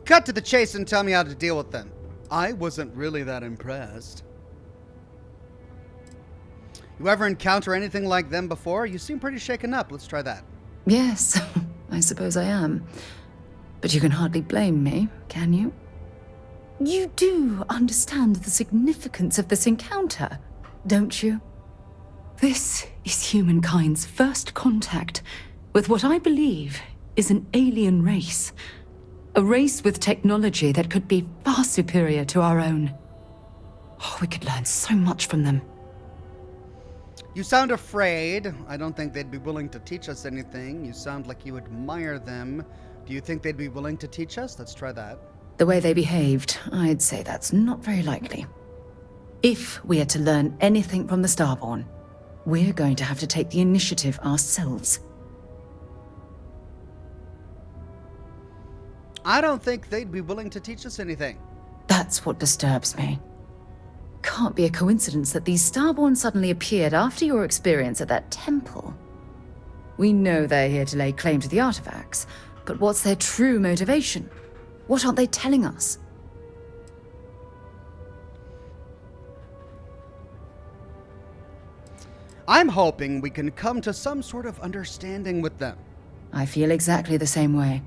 Speaker 1: Cut to the chase and tell me how to deal with them. I wasn't really that impressed. You ever encounter anything like them before? You seem pretty shaken up. Let's try that.
Speaker 3: Yes, I suppose I am. But you can hardly blame me, can you? You do understand the significance of this encounter, don't you? This is humankind's first contact with what I believe is an alien race. A race with technology that could be far superior to our own. Oh, we could learn so much from them.
Speaker 1: You sound afraid. I don't think they'd be willing to teach us anything. You sound like you admire them. Do you think they'd be willing to teach us? Let's try that.
Speaker 3: The way they behaved, I'd say that's not very likely. If we are to learn anything from the Starborn, we're going to have to take the initiative ourselves.
Speaker 1: I don't think they'd be willing to teach us anything.
Speaker 3: That's what disturbs me. Can't be a coincidence that these Starborn suddenly appeared after your experience at that temple. We know they're here to lay claim to the artifacts, but what's their true motivation? What aren't they telling us?
Speaker 1: I'm hoping we can come to some sort of understanding with them.
Speaker 3: I feel exactly the same way.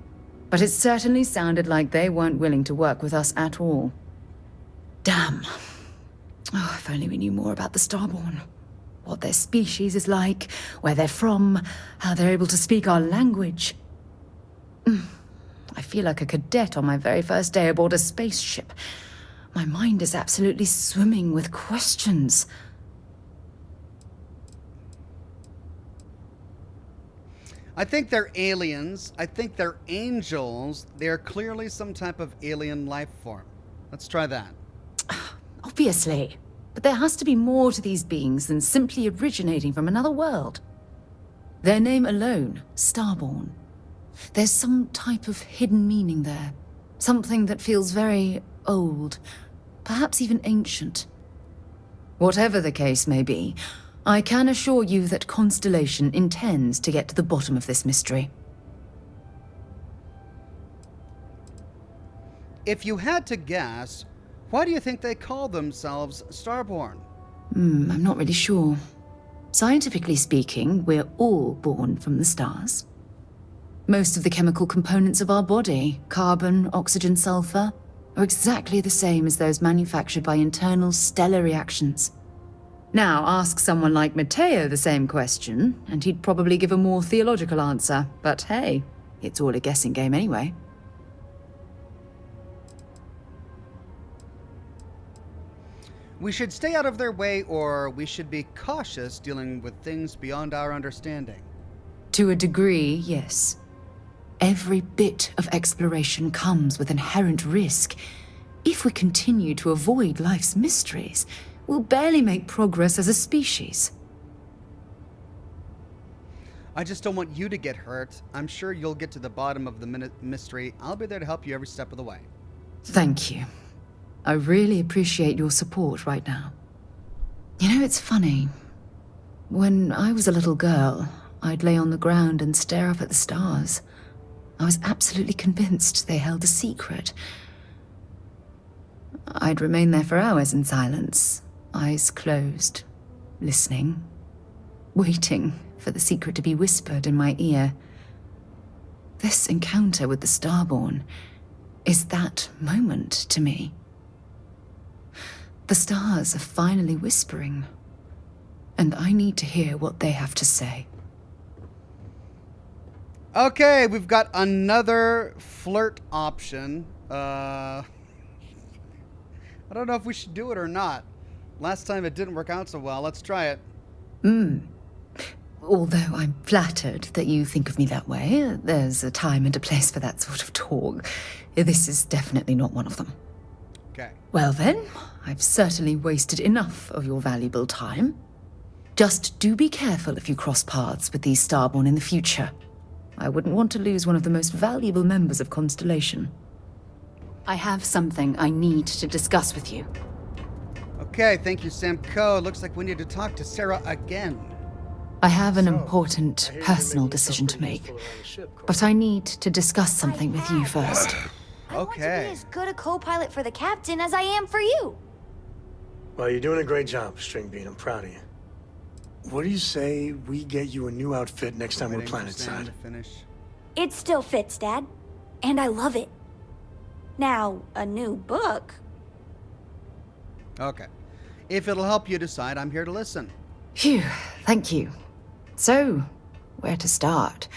Speaker 3: But it certainly sounded like they weren't willing to work with us at all. Damn. Oh, if only we knew more about the Starborn. What their species is like, where they're from, how they're able to speak our language. I feel like a cadet on my very first day aboard a spaceship. My mind is absolutely swimming with questions.
Speaker 1: I think they're aliens. I think they're angels. They're clearly some type of alien life form. Let's try that.
Speaker 3: Obviously. But there has to be more to these beings than simply originating from another world. Their name alone, Starborn. There's some type of hidden meaning there. Something that feels very old, perhaps even ancient. Whatever the case may be, I can assure you that Constellation intends to get to the bottom of this mystery.
Speaker 1: If you had to guess, why do you think they call themselves Starborn?
Speaker 3: I'm not really sure. Scientifically speaking, we're all born from the stars. Most of the chemical components of our body, carbon, oxygen, sulfur, are exactly the same as those manufactured by internal stellar reactions. Now, ask someone like Matteo the same question, and he'd probably give a more theological answer. But hey, it's all a guessing game anyway.
Speaker 1: We should stay out of their way, or we should be cautious dealing with things beyond our understanding.
Speaker 3: To a degree, yes. Every bit of exploration comes with inherent risk. If we continue to avoid life's mysteries, we'll barely make progress as a species.
Speaker 1: I just don't want you to get hurt. I'm sure you'll get to the bottom of the mystery. I'll be there to help you every step of the way.
Speaker 3: Thank you. I really appreciate your support right now. You know, it's funny. When I was a little girl, I'd lay on the ground and stare up at the stars. I was absolutely convinced they held a secret. I'd remain there for hours in silence, eyes closed, listening, waiting for the secret to be whispered in my ear. This encounter with the Starborn is that moment to me. The stars are finally whispering, and I need to hear what they have to say.
Speaker 1: Okay, we've got another flirt option. I don't know if we should do it or not. Last time it didn't work out so well. Let's try it.
Speaker 3: Although I'm flattered that you think of me that way, there's a time and a place for that sort of talk. This is definitely not one of them.
Speaker 1: Okay.
Speaker 3: Well then, I've certainly wasted enough of your valuable time. Just do be careful if you cross paths with these Starborn in the future. I wouldn't want to lose one of the most valuable members of Constellation. I have something I need to discuss with you.
Speaker 1: Okay, thank you, Sam Coe. Looks like we need to talk to Sarah again.
Speaker 3: I have an important personal decision to make, but I need to discuss something with you first.
Speaker 4: I want to be
Speaker 1: Okay.
Speaker 4: as good a co-pilot for the captain as I am for you.
Speaker 6: Well, you're doing a great job, Stringbean. I'm proud of you. What do you say we get you a new outfit next time we're
Speaker 1: Waiting for Sam
Speaker 6: planetside?
Speaker 1: to finish.
Speaker 4: It still fits, Dad. And I love it. Now, a new book.
Speaker 1: Okay. If it'll help you decide, I'm here to listen.
Speaker 3: Phew, thank you. So, where to start?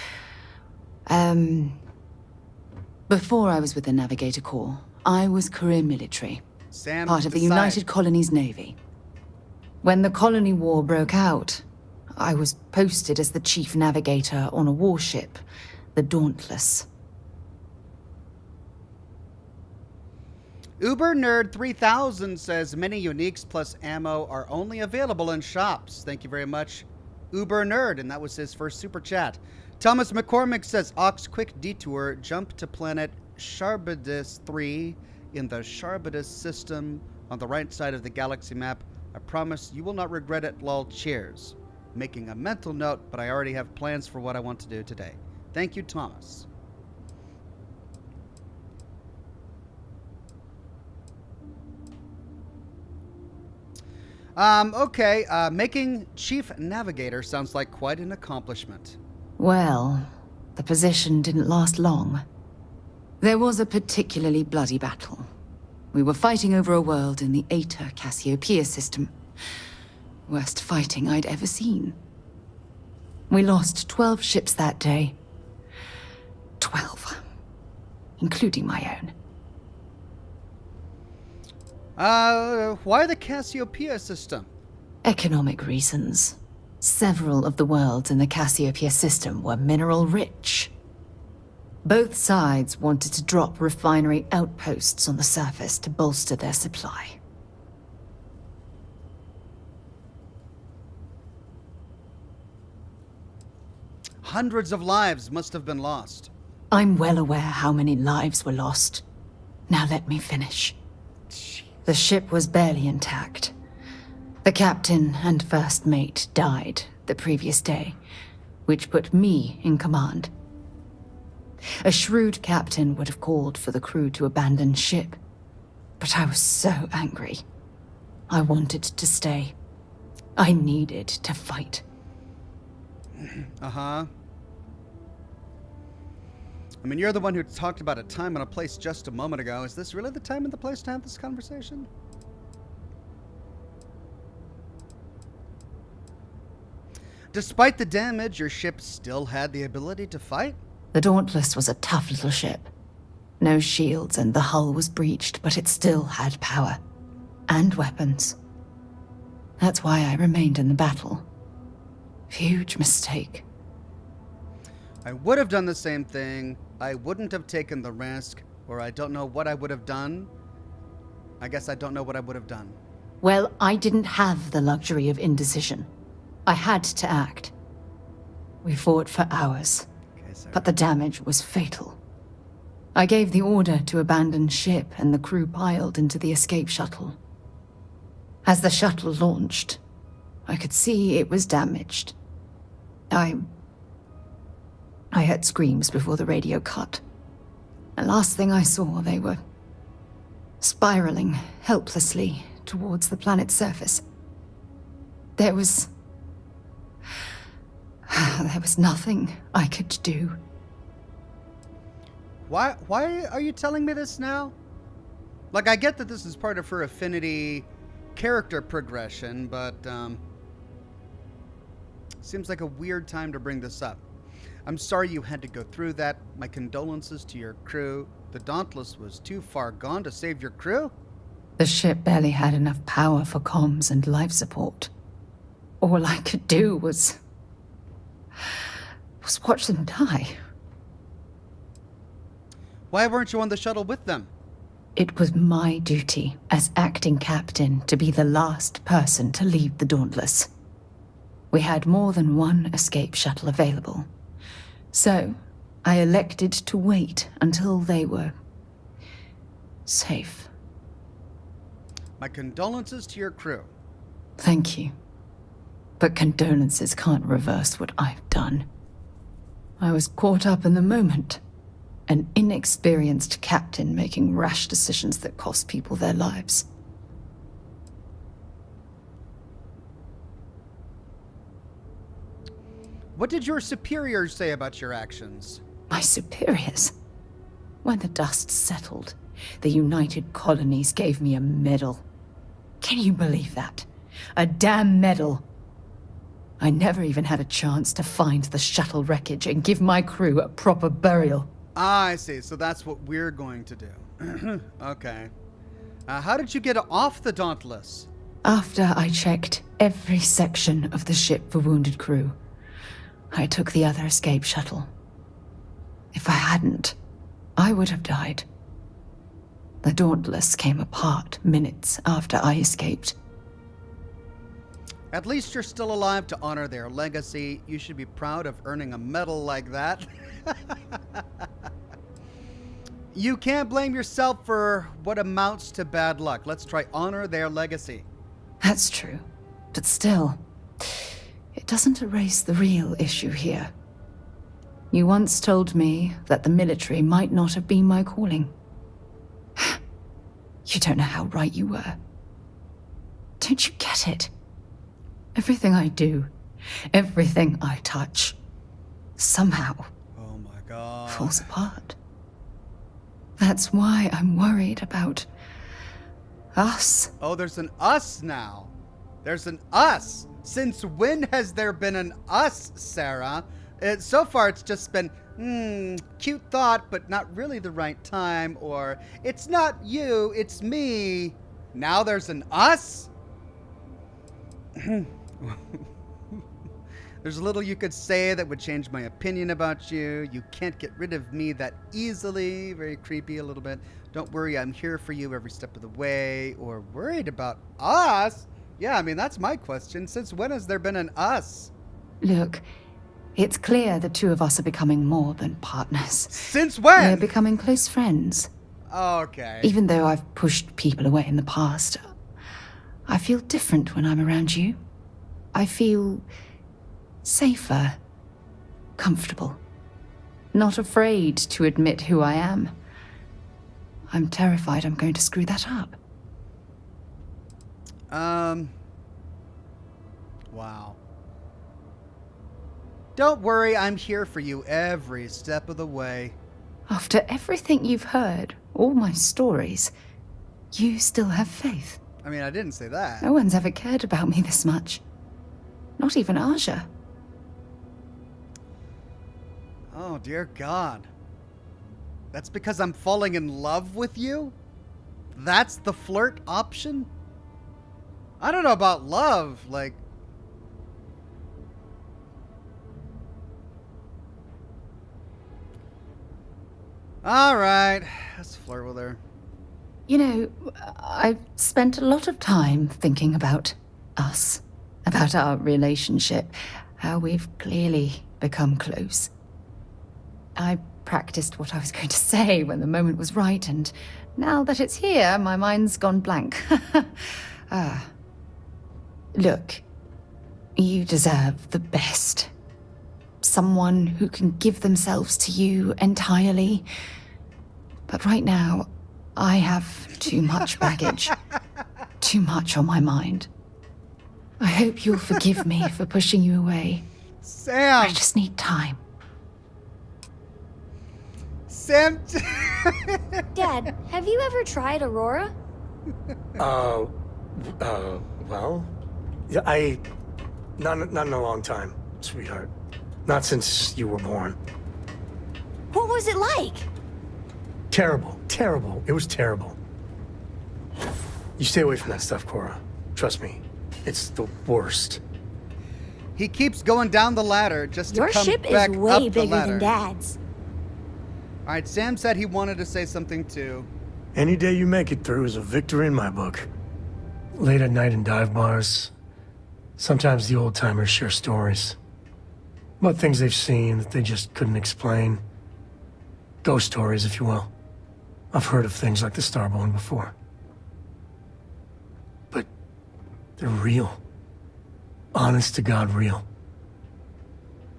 Speaker 3: Before I was with the Navigator Corps, I was career military,
Speaker 1: Sam,
Speaker 3: part of the
Speaker 1: decide.
Speaker 3: United Colonies Navy. When the Colony War broke out, I was posted as the chief navigator on a warship, the Dauntless.
Speaker 1: Uber Nerd 3000 says many uniques plus ammo are only available in shops. Thank you very much, Uber Nerd, and that was his first super chat. Thomas McCormick says Ox quick detour, jump to planet Sharbidus 3 in the Sharbidus system on the right side of the galaxy map. I promise you will not regret it. Lol, cheers. Making a mental note, but I already have plans for what I want to do today. Thank you, Thomas. Okay, making Chief Navigator sounds like quite an accomplishment.
Speaker 3: Well, the position didn't last long. There was a particularly bloody battle. We were fighting over a world in the Eta Cassiopeia system. Worst fighting I'd ever seen. We lost 12 ships that day. 12. Including my own.
Speaker 1: Why the Cassiopeia system?
Speaker 3: Economic reasons. Several of the worlds in the Cassiopeia system were mineral rich. Both sides wanted to drop refinery outposts on the surface to bolster their supply.
Speaker 1: Hundreds of lives must have been lost.
Speaker 3: I'm well aware how many lives were lost. Now let me finish. The ship was barely intact. The captain and first mate died the previous day, which put me in command. A shrewd captain would have called for the crew to abandon ship, but I was so angry. I wanted to stay. I needed to fight.
Speaker 1: Uh-huh. I mean, you're the one who talked about a time and a place just a moment ago. Is this really the time and the place to have this conversation? Despite the damage, your ship still had the ability to fight?
Speaker 3: The Dauntless was a tough little ship. No shields and the hull was breached, but it still had power. And weapons. That's why I remained in the battle. Huge mistake.
Speaker 1: I would have done the same thing. I wouldn't have taken the risk, or I don't know what I would have done. I guess I don't know what I would have done.
Speaker 3: Well, I didn't have the luxury of indecision. I had to act. We fought for hours,
Speaker 1: Okay, sorry.
Speaker 3: but the damage was fatal. I gave the order to abandon ship and the crew piled into the escape shuttle. As the shuttle launched, I could see it was damaged. I heard screams before the radio cut. The last thing I saw, they were spiraling helplessly towards the planet's surface. There was nothing I could do.
Speaker 1: Why are you telling me this now? Like, I get that this is part of her Affinity character progression, but, seems like a weird time to bring this up. I'm sorry you had to go through that. My condolences to your crew. The Dauntless was too far gone to save your crew?
Speaker 3: The ship barely had enough power for comms and life support. All I could do was watch them die.
Speaker 1: Why weren't you on the shuttle with them?
Speaker 3: It was my duty as acting captain to be the last person to leave the Dauntless. We had more than one escape shuttle available. So, I elected to wait until they were safe.
Speaker 1: My condolences to your crew.
Speaker 3: Thank you. But condolences can't reverse what I've done. I was caught up in the moment. An inexperienced captain making rash decisions that cost people their lives.
Speaker 1: What did your superiors say about your actions?
Speaker 3: My superiors? When the dust settled, the United Colonies gave me a medal. Can you believe that? A damn medal. I never even had a chance to find the shuttle wreckage and give my crew a proper burial.
Speaker 1: Ah, I see. So that's what we're going to do. Okay. How did you get off the Dauntless?
Speaker 3: After I checked every section of the ship for wounded crew, I took the other escape shuttle. If I hadn't, I would have died. The Dauntless came apart minutes after I escaped.
Speaker 1: At least you're still alive to honor their legacy. You should be proud of earning a medal like that. You can't blame yourself for what amounts to bad luck. Let's try honor their legacy.
Speaker 3: That's true. But still, it doesn't erase the real issue here. You once told me that the military might not have been my calling. You don't know how right you were. Don't you get it? Everything I do, everything I touch, somehow
Speaker 1: Oh my god.
Speaker 3: falls apart. That's why I'm worried about us.
Speaker 1: Oh, there's an us now. There's an us. Since when has there been an us, Sarah? So far, it's just been, cute thought, but not really the right time, or it's not you, it's me. Now there's an us? There's little you could say that would change my opinion about you. You can't get rid of me that easily. Very creepy a little bit. Don't worry, I'm here for you every step of the way. Or worried about us? Yeah, I mean, that's my question. Since when has there been an us?
Speaker 3: Look, it's clear the two of us are becoming more than partners.
Speaker 1: Since
Speaker 3: We're
Speaker 1: when?
Speaker 3: becoming close friends.
Speaker 1: Okay.
Speaker 3: Even though I've pushed people away in the past, I feel different when I'm around you. I feel safer, comfortable, not afraid to admit who I am. I'm terrified I'm going to screw that up.
Speaker 1: Wow. Don't worry, I'm here for you every step of the way.
Speaker 3: After everything you've heard, all my stories, you still have faith.
Speaker 1: I mean, I didn't say that.
Speaker 3: No one's ever cared about me this much. Not even Aja.
Speaker 1: Oh, dear God. That's because I'm falling in love with you? That's the flirt option? I don't know about love, like... Alright, let's flirt with her.
Speaker 3: You know, I've spent a lot of time thinking about us, about our relationship, how we've clearly become close. I practiced what I was going to say when the moment was right, and now that it's here, my mind's gone blank. Look, you deserve the best. Someone who can give themselves to you entirely. But right now, I have too much baggage. Too much on my mind. I hope you'll forgive me for pushing you away.
Speaker 1: Sam!
Speaker 3: I just need time.
Speaker 1: Sam!
Speaker 4: Dad, have you ever tried Aurora?
Speaker 6: Well? Yeah, not in a long time, sweetheart. Not since you were born.
Speaker 4: What was it like?
Speaker 6: Terrible. Terrible. It was terrible. You stay away from that stuff, Cora. Trust me. It's the worst.
Speaker 1: He keeps going down the ladder just to
Speaker 4: Your
Speaker 1: come
Speaker 4: ship
Speaker 1: back
Speaker 4: is
Speaker 1: up
Speaker 4: way
Speaker 1: the
Speaker 4: bigger
Speaker 1: ladder.
Speaker 4: than Dad's.
Speaker 1: All right, Sam said he wanted to say something too.
Speaker 6: Any day you make it through is a victory in my book. Late at night in dive bars, Sometimes the old-timers share stories about things they've seen that they just couldn't explain. Ghost stories, if you will. I've heard of things like the Starborn before. But they're real. Honest to God, real.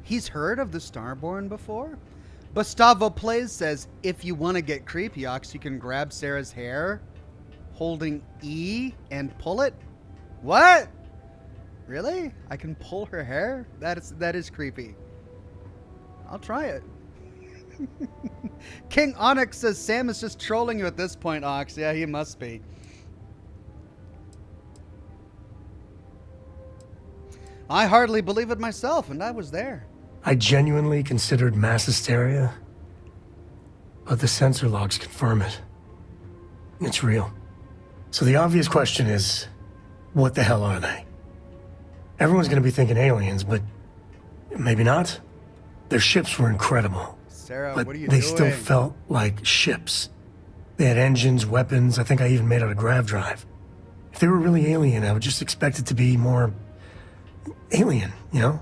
Speaker 1: He's heard of the Starborn before? Gustavo Plays says, if you want to get creepy, Ox, you can grab Sarah's hair, holding E, and pull it. What? Really? I can pull her hair? That is creepy. I'll try it. King Onyx says Sam is just trolling you at this point, Ox. Yeah, he must be. I hardly believe it myself, and I was there.
Speaker 6: I genuinely considered mass hysteria, but the sensor logs confirm it. It's real. So the obvious question is, what the hell are they? Everyone's gonna be thinking aliens, but maybe not. Their ships were incredible,
Speaker 1: Sarah,
Speaker 6: but
Speaker 1: what are you
Speaker 6: they
Speaker 1: doing?
Speaker 6: still felt like ships. They had engines, weapons, I think I even made out a grav drive. If they were really alien, I would just expect it to be more alien, you know?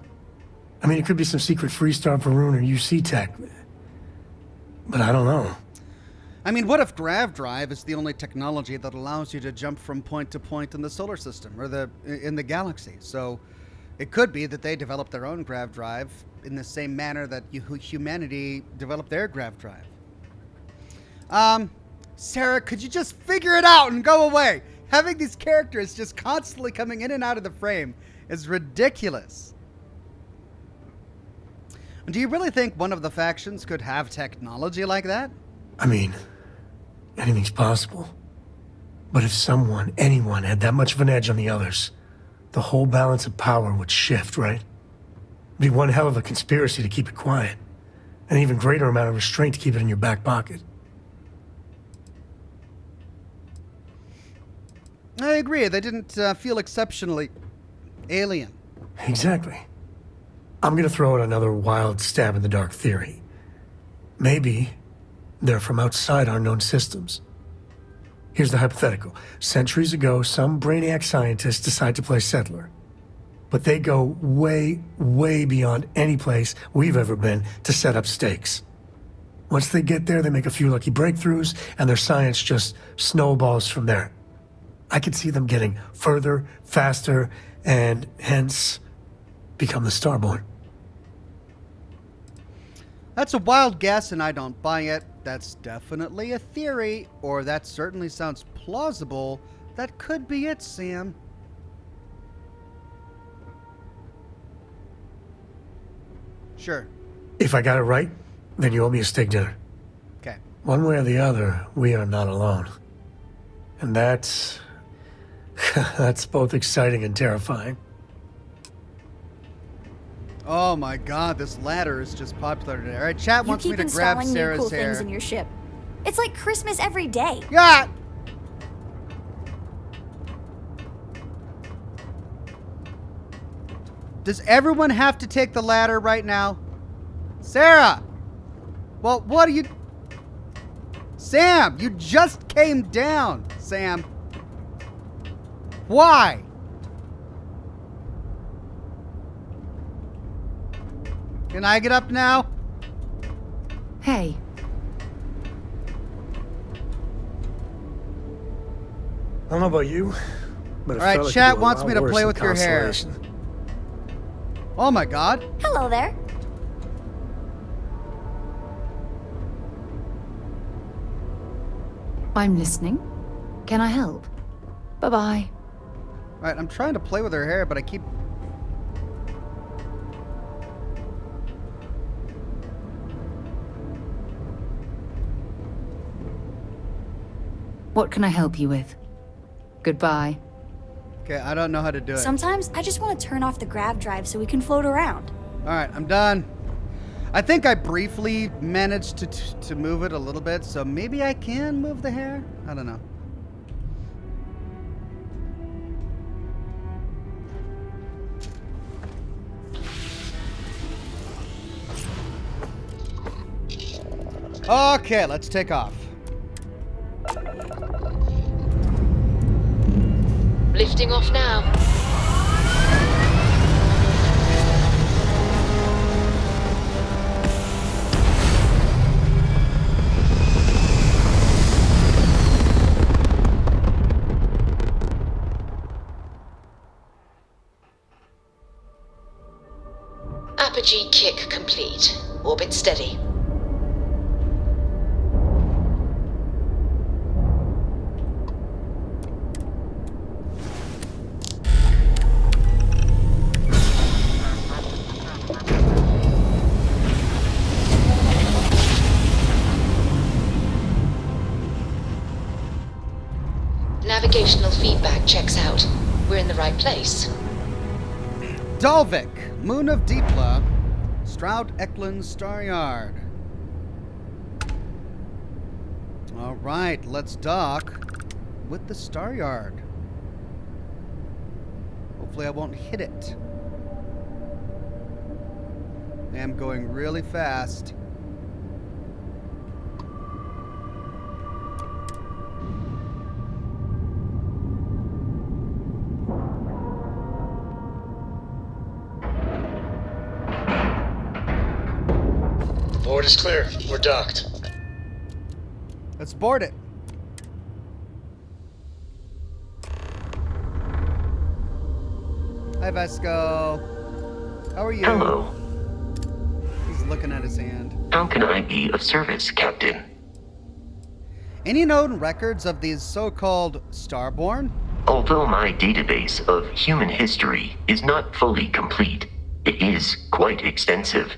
Speaker 6: I mean, it could be some secret Freestar Varun or UC tech, but I don't know.
Speaker 1: I mean, what if grav drive is the only technology that allows you to jump from point to point in the solar system or in the galaxy? So it could be that they developed their own grav drive in the same manner that humanity developed their grav drive. Sarah, could you just figure it out and go away? Having these characters just constantly coming in and out of the frame is ridiculous. Do you really think one of the factions could have technology like that?
Speaker 6: I mean, anything's possible. But if anyone had that much of an edge on the others, the whole balance of power would shift, right? It'd be one hell of a conspiracy to keep it quiet. An even greater amount of restraint to keep it in your back pocket.
Speaker 1: I agree. They didn't feel exceptionally alien.
Speaker 6: Exactly. I'm gonna throw out another wild stab-in-the-dark theory. Maybe they're from outside our known systems. Here's the hypothetical. Centuries ago, some brainiac scientists decide to play settler. But they go way, way beyond any place we've ever been to set up stakes. Once they get there, they make a few lucky breakthroughs, and their science just snowballs from there. I could see them getting further, faster, and hence become the Starborn.
Speaker 1: That's a wild guess, and I don't buy it. That's definitely a theory, or that certainly sounds plausible. That could be it, Sam. Sure.
Speaker 6: If I got it right, then you owe me a steak dinner.
Speaker 1: Okay.
Speaker 6: One way or the other, we are not alone. And that's... that's both exciting and terrifying.
Speaker 1: Oh my god, this ladder is just popular today. Alright, chat wants me to grab
Speaker 4: installing new
Speaker 1: Sarah's
Speaker 4: cool
Speaker 1: hair.
Speaker 4: things in your ship. It's like Christmas every day.
Speaker 1: Yeah! Does everyone have to take the ladder right now? Sarah! Well, what are you... Sam, you just came down, Sam. Why? Can I get up now?
Speaker 3: Hey,
Speaker 6: I don't know about you, but
Speaker 1: All right, chat wants me to play with your hair. Oh my god.
Speaker 4: Hello there.
Speaker 3: I'm listening. Can I help? Bye-bye.
Speaker 1: Alright, I'm trying to play with her hair, but I keep...
Speaker 3: What can I help you with? Goodbye.
Speaker 1: Okay, I don't know how to do it.
Speaker 4: Sometimes I just want to turn off the grav drive so we can float around.
Speaker 1: Alright, I'm done. I think I briefly managed to move it a little bit, so maybe I can move the hair? I don't know. Okay, let's take off.
Speaker 7: Lifting off now. Apogee kick complete. Orbit steady. Navigational feedback checks out. We're in the right place.
Speaker 1: Dalvik, Moon of Deepla, Stroud-Eklund Staryard. All right, let's dock with the Staryard. Hopefully I won't hit it. I am going really fast.
Speaker 6: Board is clear. We're docked.
Speaker 1: Let's board it. Hi, Vasco. How are you?
Speaker 8: Hello.
Speaker 1: He's looking at his hand.
Speaker 8: How can I be of service, Captain?
Speaker 1: Any known records of these so-called Starborn?
Speaker 8: Although my database of human history is not fully complete, it is quite extensive.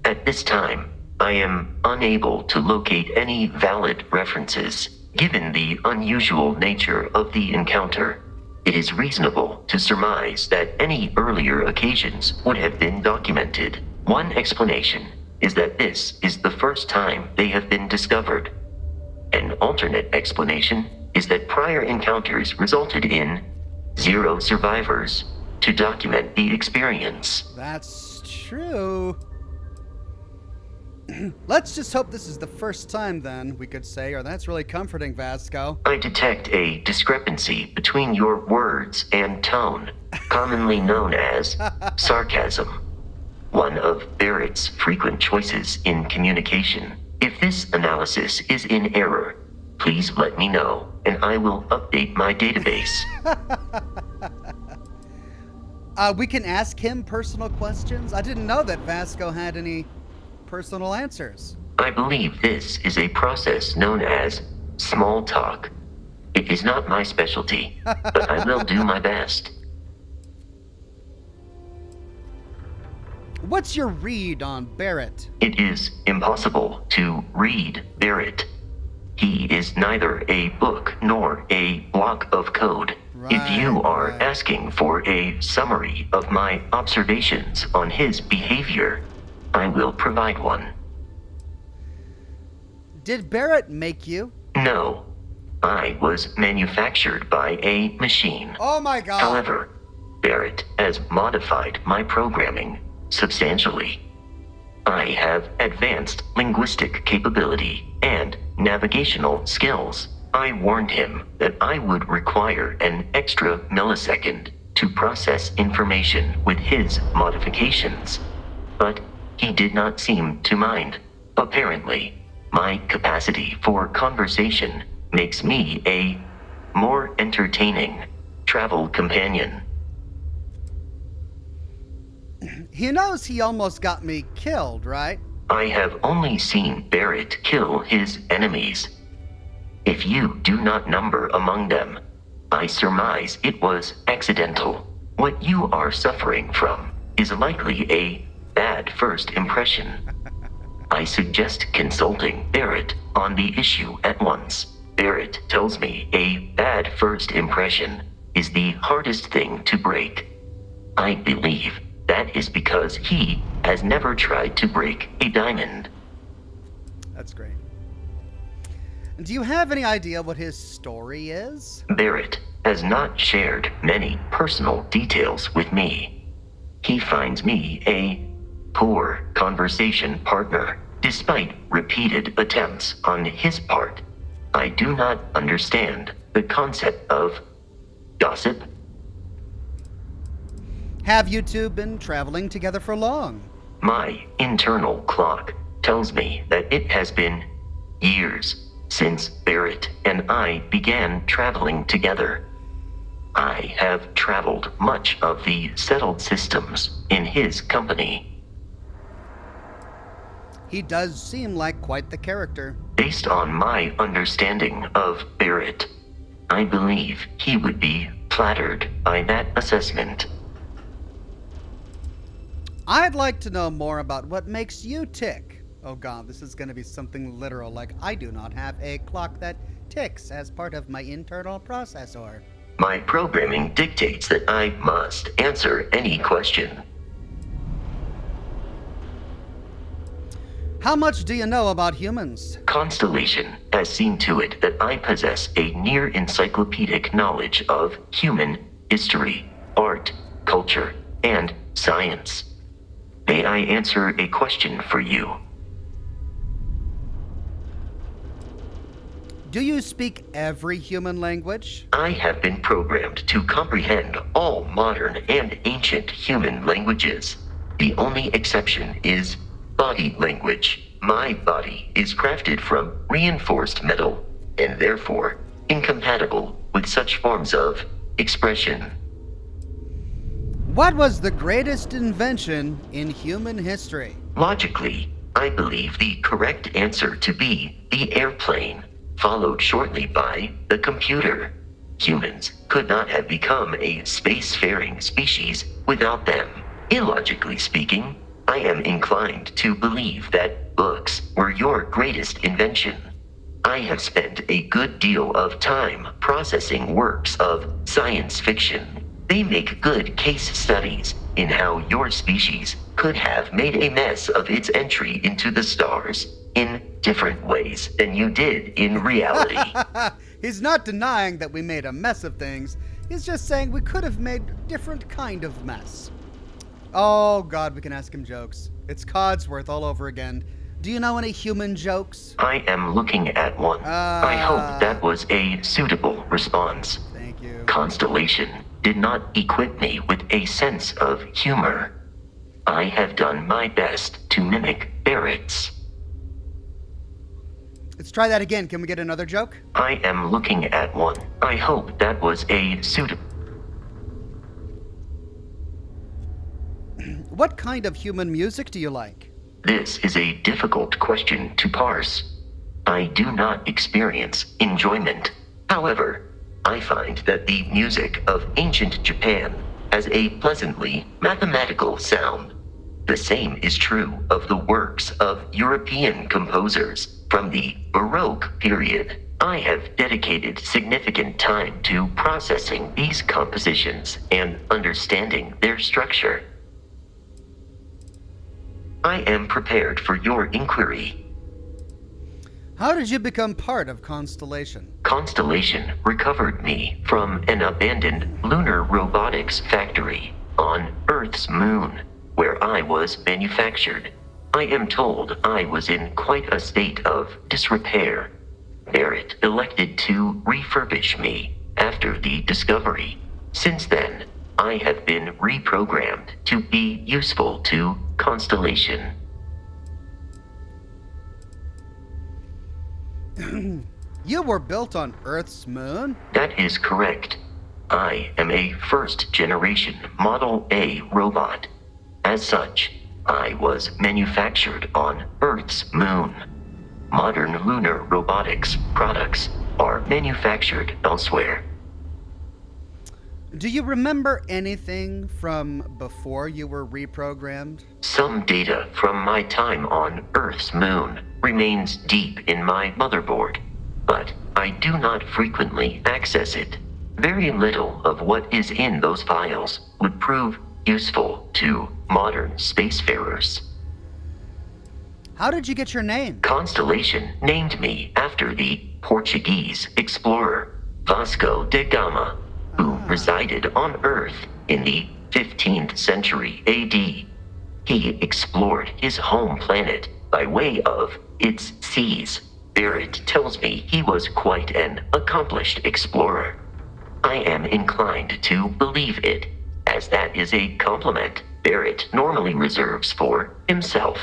Speaker 8: At this time, I am unable to locate any valid references. Given the unusual nature of the encounter, it is reasonable to surmise that any earlier occasions would have been documented. One explanation is that this is the first time they have been discovered. An alternate explanation is that prior encounters resulted in 0 survivors to document the experience.
Speaker 1: That's true. Let's just hope this is the first time, then, we could say, or that's really comforting, Vasco.
Speaker 8: I detect a discrepancy between your words and tone, commonly known as sarcasm, one of Barrett's frequent choices in communication. If this analysis is in error, please let me know, and I will update my database.
Speaker 1: We can ask him personal questions? I didn't know that Vasco had any personal answers.
Speaker 8: I believe this is a process known as small talk. It is not my specialty, but I will do my best.
Speaker 1: What's your read on Barrett?
Speaker 8: It is impossible to read Barrett. He is neither a book nor a block of code. If you are asking for a summary of my observations on his behavior, I will provide one.
Speaker 1: Did Barrett make you?
Speaker 8: No. I was manufactured by a machine.
Speaker 1: Oh my god.
Speaker 8: However, Barrett has modified my programming substantially. I have advanced linguistic capability and navigational skills. I warned him that I would require an extra millisecond to process information with his modifications, but he did not seem to mind. Apparently, my capacity for conversation makes me a more entertaining travel companion.
Speaker 1: He knows he almost got me killed, right?
Speaker 8: I have only seen Barrett kill his enemies. If you do not number among them, I surmise it was accidental. What you are suffering from is likely a bad first impression. I suggest consulting Barrett on the issue at once. Barrett tells me a bad first impression is the hardest thing to break. I believe that is because he has never tried to break a diamond.
Speaker 1: That's great. And do you have any idea what his story is?
Speaker 8: Barrett has not shared many personal details with me. He finds me a poor conversation partner, despite repeated attempts on his part. I do not understand the concept of gossip.
Speaker 1: Have you two been traveling together for long?
Speaker 8: My internal clock tells me that it has been years since Barrett and I began traveling together. I have traveled much of the settled systems in his company.
Speaker 1: He does seem like quite the character.
Speaker 8: Based on my understanding of Barrett, I believe he would be flattered by that assessment.
Speaker 1: I'd like to know more about what makes you tick. Oh god, this is going to be something literal, like I do not have a clock that ticks as part of my internal processor.
Speaker 8: My programming dictates that I must answer any question.
Speaker 1: How much do you know about humans?
Speaker 8: Constellation has seen to it that I possess a near encyclopedic knowledge of human history, art, culture, and science. May I answer a question for you?
Speaker 1: Do you speak every human language?
Speaker 8: I have been programmed to comprehend all modern and ancient human languages. The only exception is body language. My body is crafted from reinforced metal and therefore incompatible with such forms of expression.
Speaker 1: What was the greatest invention in human history?
Speaker 8: Logically, I believe the correct answer to be the airplane, followed shortly by the computer. Humans could not have become a spacefaring species without them. Illogically speaking, I am inclined to believe that books were your greatest invention. I have spent a good deal of time processing works of science fiction. They make good case studies in how your species could have made a mess of its entry into the stars in different ways than you did in reality.
Speaker 1: He's not denying that we made a mess of things. He's just saying we could have made a different kind of mess. Oh god, we can ask him jokes. It's Codsworth all over again. Do you know any human jokes?
Speaker 8: I am looking at one. I hope that was a suitable response.
Speaker 1: Thank you.
Speaker 8: Constellation did not equip me with a sense of humor. I have done my best to mimic Barrett's.
Speaker 1: Let's try that again. Can we get another joke?
Speaker 8: I am looking at one. I hope that was a suitable...
Speaker 1: What kind of human music do you like?
Speaker 8: This is a difficult question to parse. I do not experience enjoyment. However, I find that the music of ancient Japan has a pleasantly mathematical sound. The same is true of the works of European composers from the Baroque period. I have dedicated significant time to processing these compositions and understanding their structure. I am prepared for your inquiry.
Speaker 1: How did you become part of Constellation?
Speaker 8: Constellation recovered me from an abandoned lunar robotics factory on Earth's moon, where I was manufactured. I am told I was in quite a state of disrepair. Barrett elected to refurbish me after the discovery. Since then, I have been reprogrammed to be useful to Constellation.
Speaker 1: You were built on Earth's moon?
Speaker 8: That is correct. I am a first-generation Model A robot. As such, I was manufactured on Earth's moon. Modern lunar robotics products are manufactured elsewhere.
Speaker 1: Do you remember anything from before you were reprogrammed?
Speaker 8: Some data from my time on Earth's moon remains deep in my motherboard, but I do not frequently access it. Very little of what is in those files would prove useful to modern spacefarers.
Speaker 1: How did you get your name?
Speaker 8: Constellation named me after the Portuguese explorer Vasco da Gama, who resided on Earth in the 15th century AD. He explored his home planet by way of its seas. Barrett tells me he was quite an accomplished explorer. I am inclined to believe it, as that is a compliment Barrett normally reserves for himself.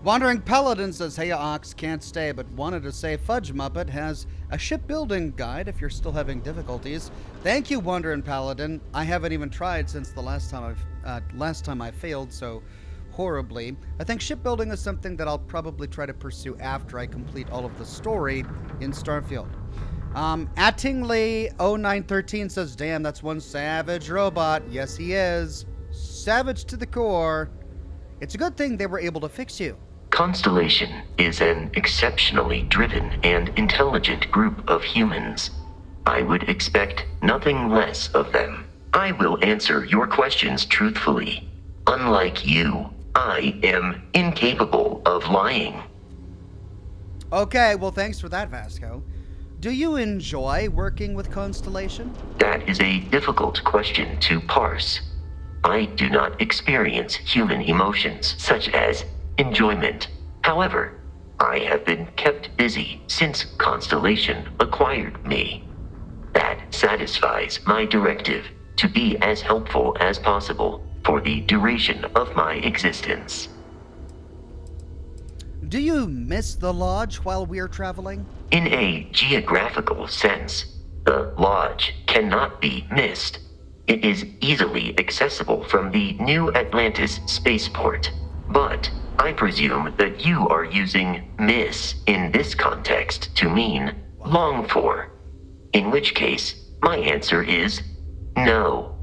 Speaker 1: Wandering Paladin says, hey, Ox, can't stay, but wanted to say Fudge Muppet has a shipbuilding guide if you're still having difficulties. Thank you, Wandering Paladin. I haven't even tried since the last time I failed, so horribly. I think shipbuilding is something that I'll probably try to pursue after I complete all of the story in Starfield. Attingley0913 says, damn, that's one savage robot. Yes, he is. Savage to the core. It's a good thing they were able to fix you.
Speaker 8: Constellation is an exceptionally driven and intelligent group of humans. I would expect nothing less of them. I will answer your questions truthfully. Unlike you, I am incapable of lying.
Speaker 1: Okay, well, thanks for that, Vasco. Do you enjoy working with Constellation?
Speaker 8: That is a difficult question to parse. I do not experience human emotions such as enjoyment. However, I have been kept busy since Constellation acquired me. That satisfies my directive to be as helpful as possible for the duration of my existence.
Speaker 1: Do you miss the lodge while we're traveling?
Speaker 8: In a geographical sense, the lodge cannot be missed. It is easily accessible from the New Atlantis spaceport. But I presume that you are using miss in this context to mean long for. In which case, my answer is no.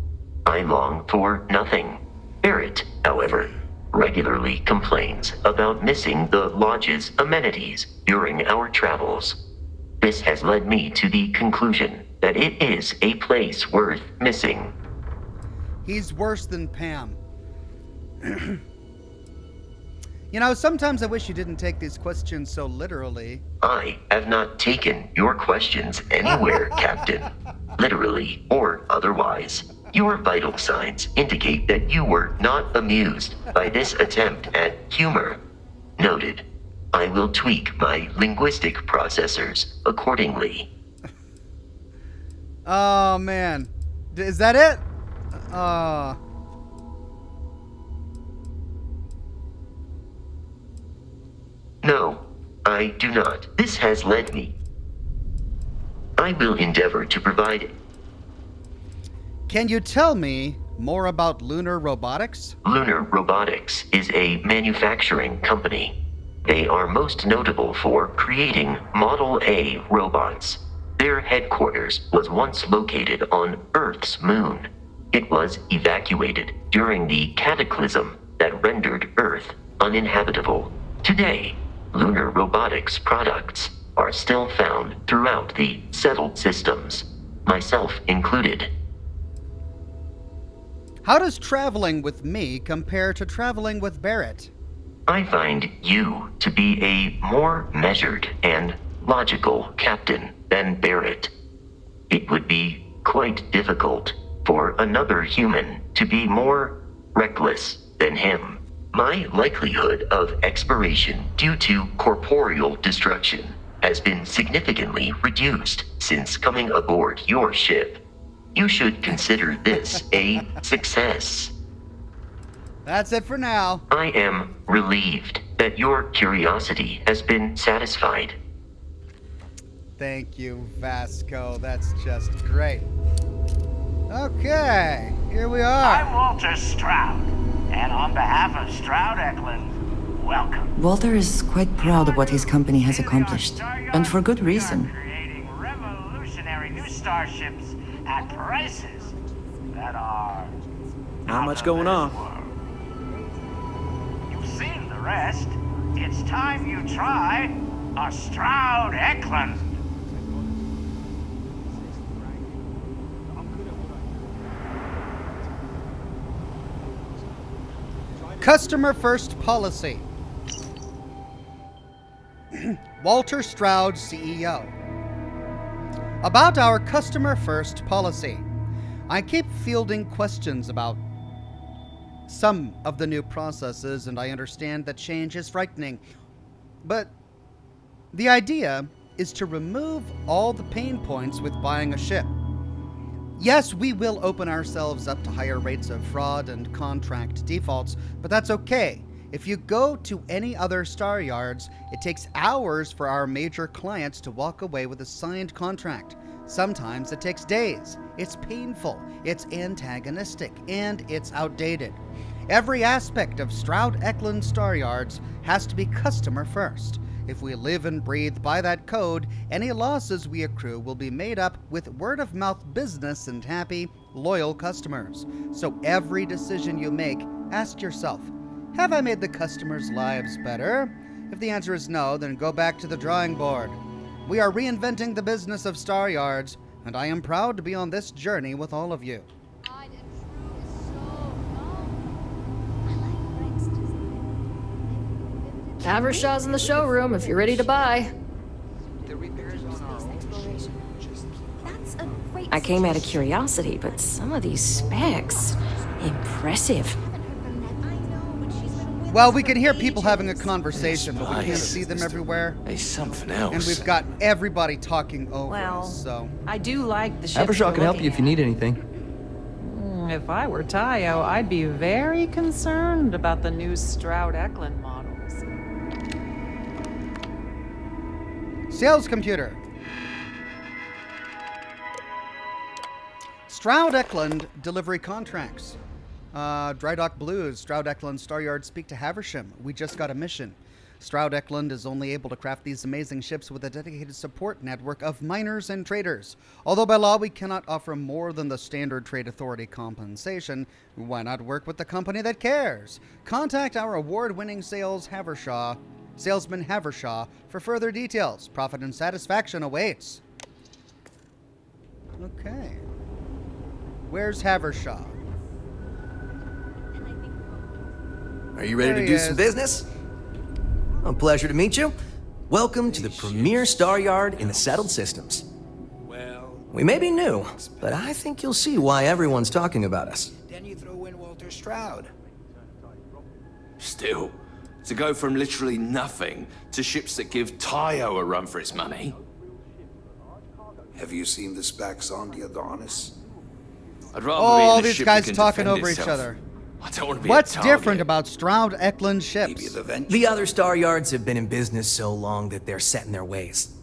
Speaker 8: I long for nothing. Barrett, however, regularly complains about missing the lodge's amenities during our travels. This has led me to the conclusion that it is a place worth missing.
Speaker 1: He's worse than Pam. You know, sometimes I wish you didn't take these questions so literally.
Speaker 8: I have not taken your questions anywhere, Captain. Literally or otherwise. Your vital signs indicate that you were not amused by this attempt at humor. Noted. I will tweak my linguistic processors accordingly.
Speaker 1: Oh, man. Is that it?
Speaker 8: No, I do not. This has led me. I will endeavor to provide.
Speaker 1: Can you tell me more about Lunar Robotics?
Speaker 8: Lunar Robotics is a manufacturing company. They are most notable for creating Model A robots. Their headquarters was once located on Earth's moon. It was evacuated during the cataclysm that rendered Earth uninhabitable. Today, Lunar Robotics products are still found throughout the settled systems, myself included.
Speaker 1: How does traveling with me compare to traveling with Barrett?
Speaker 8: I find you to be a more measured and logical captain than Barrett. It would be quite difficult for another human to be more reckless than him. My likelihood of expiration due to corporeal destruction has been significantly reduced since coming aboard your ship. You should consider this a success.
Speaker 1: That's it for now.
Speaker 8: I am relieved that your curiosity has been satisfied.
Speaker 1: Thank you, Vasco. That's just great. Okay, here we are.
Speaker 9: I'm Walter Stroud, and on behalf of Stroud-Eklund, welcome.
Speaker 2: Walter is quite proud of what his company has accomplished, and for good reason.
Speaker 9: Creating revolutionary new starships at prices that are
Speaker 5: Not much going on.
Speaker 9: You've seen the rest. It's time you try a Stroud-Eklund.
Speaker 1: Customer first policy. Walter Stroud, CEO. About our customer first policy. I keep fielding questions about some of the new processes, and I understand that change is frightening. But the idea is to remove all the pain points with buying a ship. Yes, we will open ourselves up to higher rates of fraud and contract defaults, but that's okay. If you go to any other Staryards, it takes hours for our major clients to walk away with a signed contract. Sometimes it takes days. It's painful, it's antagonistic, and it's outdated. Every aspect of Stroud-Eklund Staryards has to be customer first. If we live and breathe by that code, any losses we accrue will be made up with word-of-mouth business and happy, loyal customers. So every decision you make, ask yourself, have I made the customers' lives better? If the answer is no, then go back to the drawing board. We are reinventing the business of Staryards, and I am proud to be on this journey with all of you.
Speaker 10: Havershaw's in the showroom if you're ready to buy.
Speaker 4: That's a great
Speaker 10: I came out of
Speaker 4: suggestion.
Speaker 10: curiosity, but some of these specs, impressive.
Speaker 1: Well, we can hear people having a conversation, but we can't see them everywhere.
Speaker 11: It's something else.
Speaker 1: And we've got everybody talking over
Speaker 12: Well,
Speaker 1: us, so...
Speaker 12: I do like the ship.
Speaker 5: Havershaw can help you if you need anything.
Speaker 12: If I were Tayo, I'd be very concerned about the new Stroud-Eklund models.
Speaker 1: Sales computer. Stroud-Eklund delivery contracts. Dry Dock Blues, Stroud-Eklund Staryard, speak to Haversham. We just got a mission. Stroud-Eklund is only able to craft these amazing ships with a dedicated support network of miners and traders. Although by law we cannot offer more than the standard trade authority compensation, why not work with the company that cares? Contact our award-winning salesman Havershaw for further details. Profit and satisfaction awaits. Okay. Where's Havershaw?
Speaker 13: Are you ready
Speaker 1: There
Speaker 13: to
Speaker 1: he
Speaker 13: do
Speaker 1: is.
Speaker 13: some business? A pleasure to meet you. Welcome to the premier Staryard in the settled systems. We may be new, but I think you'll see why everyone's talking about us.
Speaker 11: Then you throw in Walter Stroud. Still, to go from literally nothing to ships that give Tayo a run for its money.
Speaker 14: Have you seen the specs on the Adonis?
Speaker 11: I'd rather
Speaker 1: Oh,
Speaker 11: be in
Speaker 1: all
Speaker 11: a
Speaker 1: these
Speaker 11: ship
Speaker 1: guys
Speaker 11: that can
Speaker 1: talking
Speaker 11: defend
Speaker 1: over each
Speaker 11: itself.
Speaker 1: other.
Speaker 11: I don't want to be
Speaker 1: What's
Speaker 11: a target.
Speaker 1: different about Stroud-Eklund ships?
Speaker 14: Maybe the Venture?
Speaker 13: The other Staryards have been in business so long that they're set in their ways.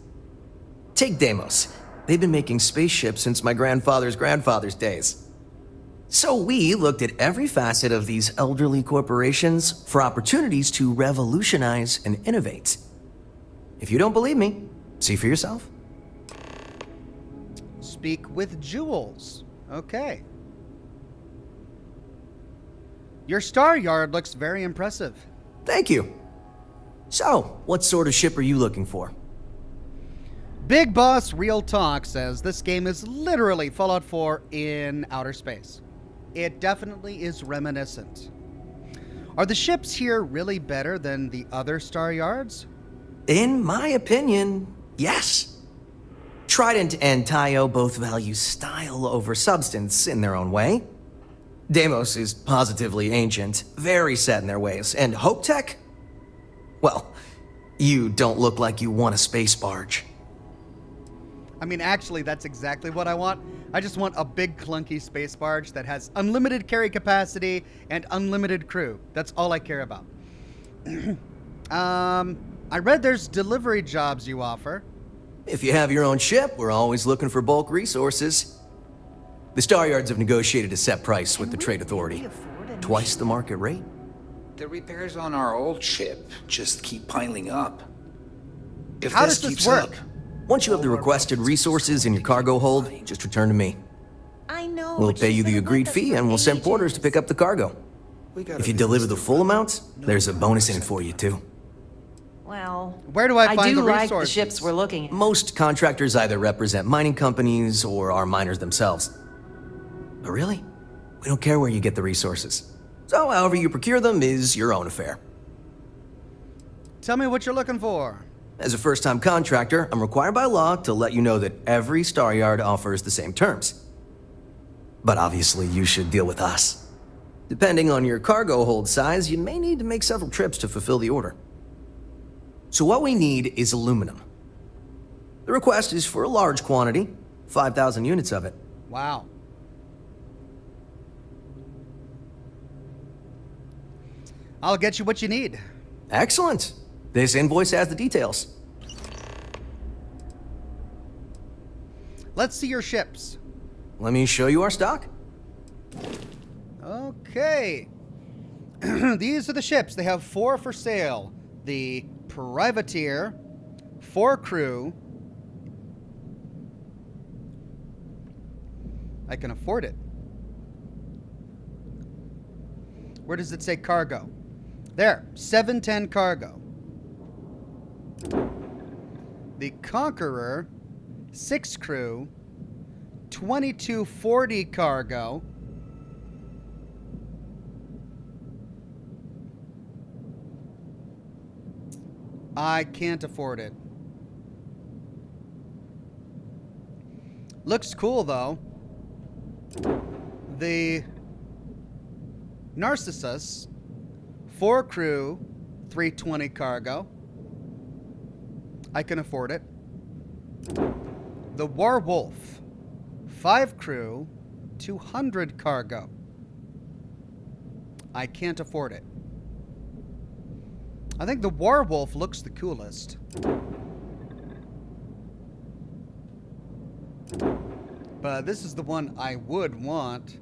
Speaker 13: Take Deimos. They've been making spaceships since my grandfather's grandfather's days. So we looked at every facet of these elderly corporations for opportunities to revolutionize and innovate. If you don't believe me, see for yourself.
Speaker 1: Speak with Jules. Okay. Your Staryard looks very impressive.
Speaker 13: Thank you. So, what sort of ship are you looking for?
Speaker 1: Big Boss Real Talk says this game is literally Fallout 4 in outer space. It definitely is reminiscent. Are the ships here really better than the other Staryards?
Speaker 13: In my opinion, yes. Trident and Tayo both value style over substance in their own way. Deimos is positively ancient, very set in their ways, and Hope Tech? Well, you don't look like you want a space barge.
Speaker 1: I mean, actually, that's exactly what I want. I just want a big clunky space barge that has unlimited carry capacity and unlimited crew. That's all I care about. I read there's delivery jobs you offer.
Speaker 13: If you have your own ship, we're always looking for bulk resources. The Staryards have negotiated a set price with the Trade Authority. Twice the market rate.
Speaker 14: The repairs on our old ship just keep piling up. If
Speaker 1: How
Speaker 14: this
Speaker 1: does this
Speaker 14: keeps
Speaker 1: work?
Speaker 14: up,
Speaker 13: Once you have the requested resources in your cargo hold, just return to me.
Speaker 4: I know.
Speaker 13: We'll
Speaker 4: but
Speaker 13: pay
Speaker 4: she's
Speaker 13: you the
Speaker 4: been
Speaker 13: agreed
Speaker 4: with us
Speaker 13: fee
Speaker 4: for
Speaker 13: and we'll send porters to
Speaker 4: ages.
Speaker 13: pick up the cargo.
Speaker 14: we got
Speaker 13: If you deliver the full amount, there's a bonus in it for you too.
Speaker 12: Well,
Speaker 1: Where do I find
Speaker 12: do
Speaker 1: the
Speaker 12: like
Speaker 1: resources?
Speaker 12: the ships we're looking at.
Speaker 13: Most contractors either represent mining companies or are miners themselves. But really, we don't care where you get the resources. So however you procure them is your own affair.
Speaker 1: Tell me what you're looking for.
Speaker 13: As a first-time contractor, I'm required by law to let you know that every Staryard offers the same terms. But obviously, you should deal with us. Depending on your cargo hold size, you may need to make several trips to fulfill the order. So what we need is aluminum. The request is for a large quantity, 5,000 units of it.
Speaker 1: Wow. I'll get you what you need.
Speaker 13: Excellent. This invoice has the details.
Speaker 1: Let's see your ships.
Speaker 13: Let me show you our stock.
Speaker 1: Okay. These are the ships. They have 4 for sale. The Privateer, 4 crew. I can afford it. Where does it say cargo? There, 710 cargo. The Conqueror, 6 crew, 2240 cargo. I can't afford it. Looks cool though. The Narcissus, 4 crew, 320 cargo. I can afford it. The Warwolf, 5 crew, 200 cargo. I can't afford it. I think the Warwolf looks the coolest. But this is the one I would want.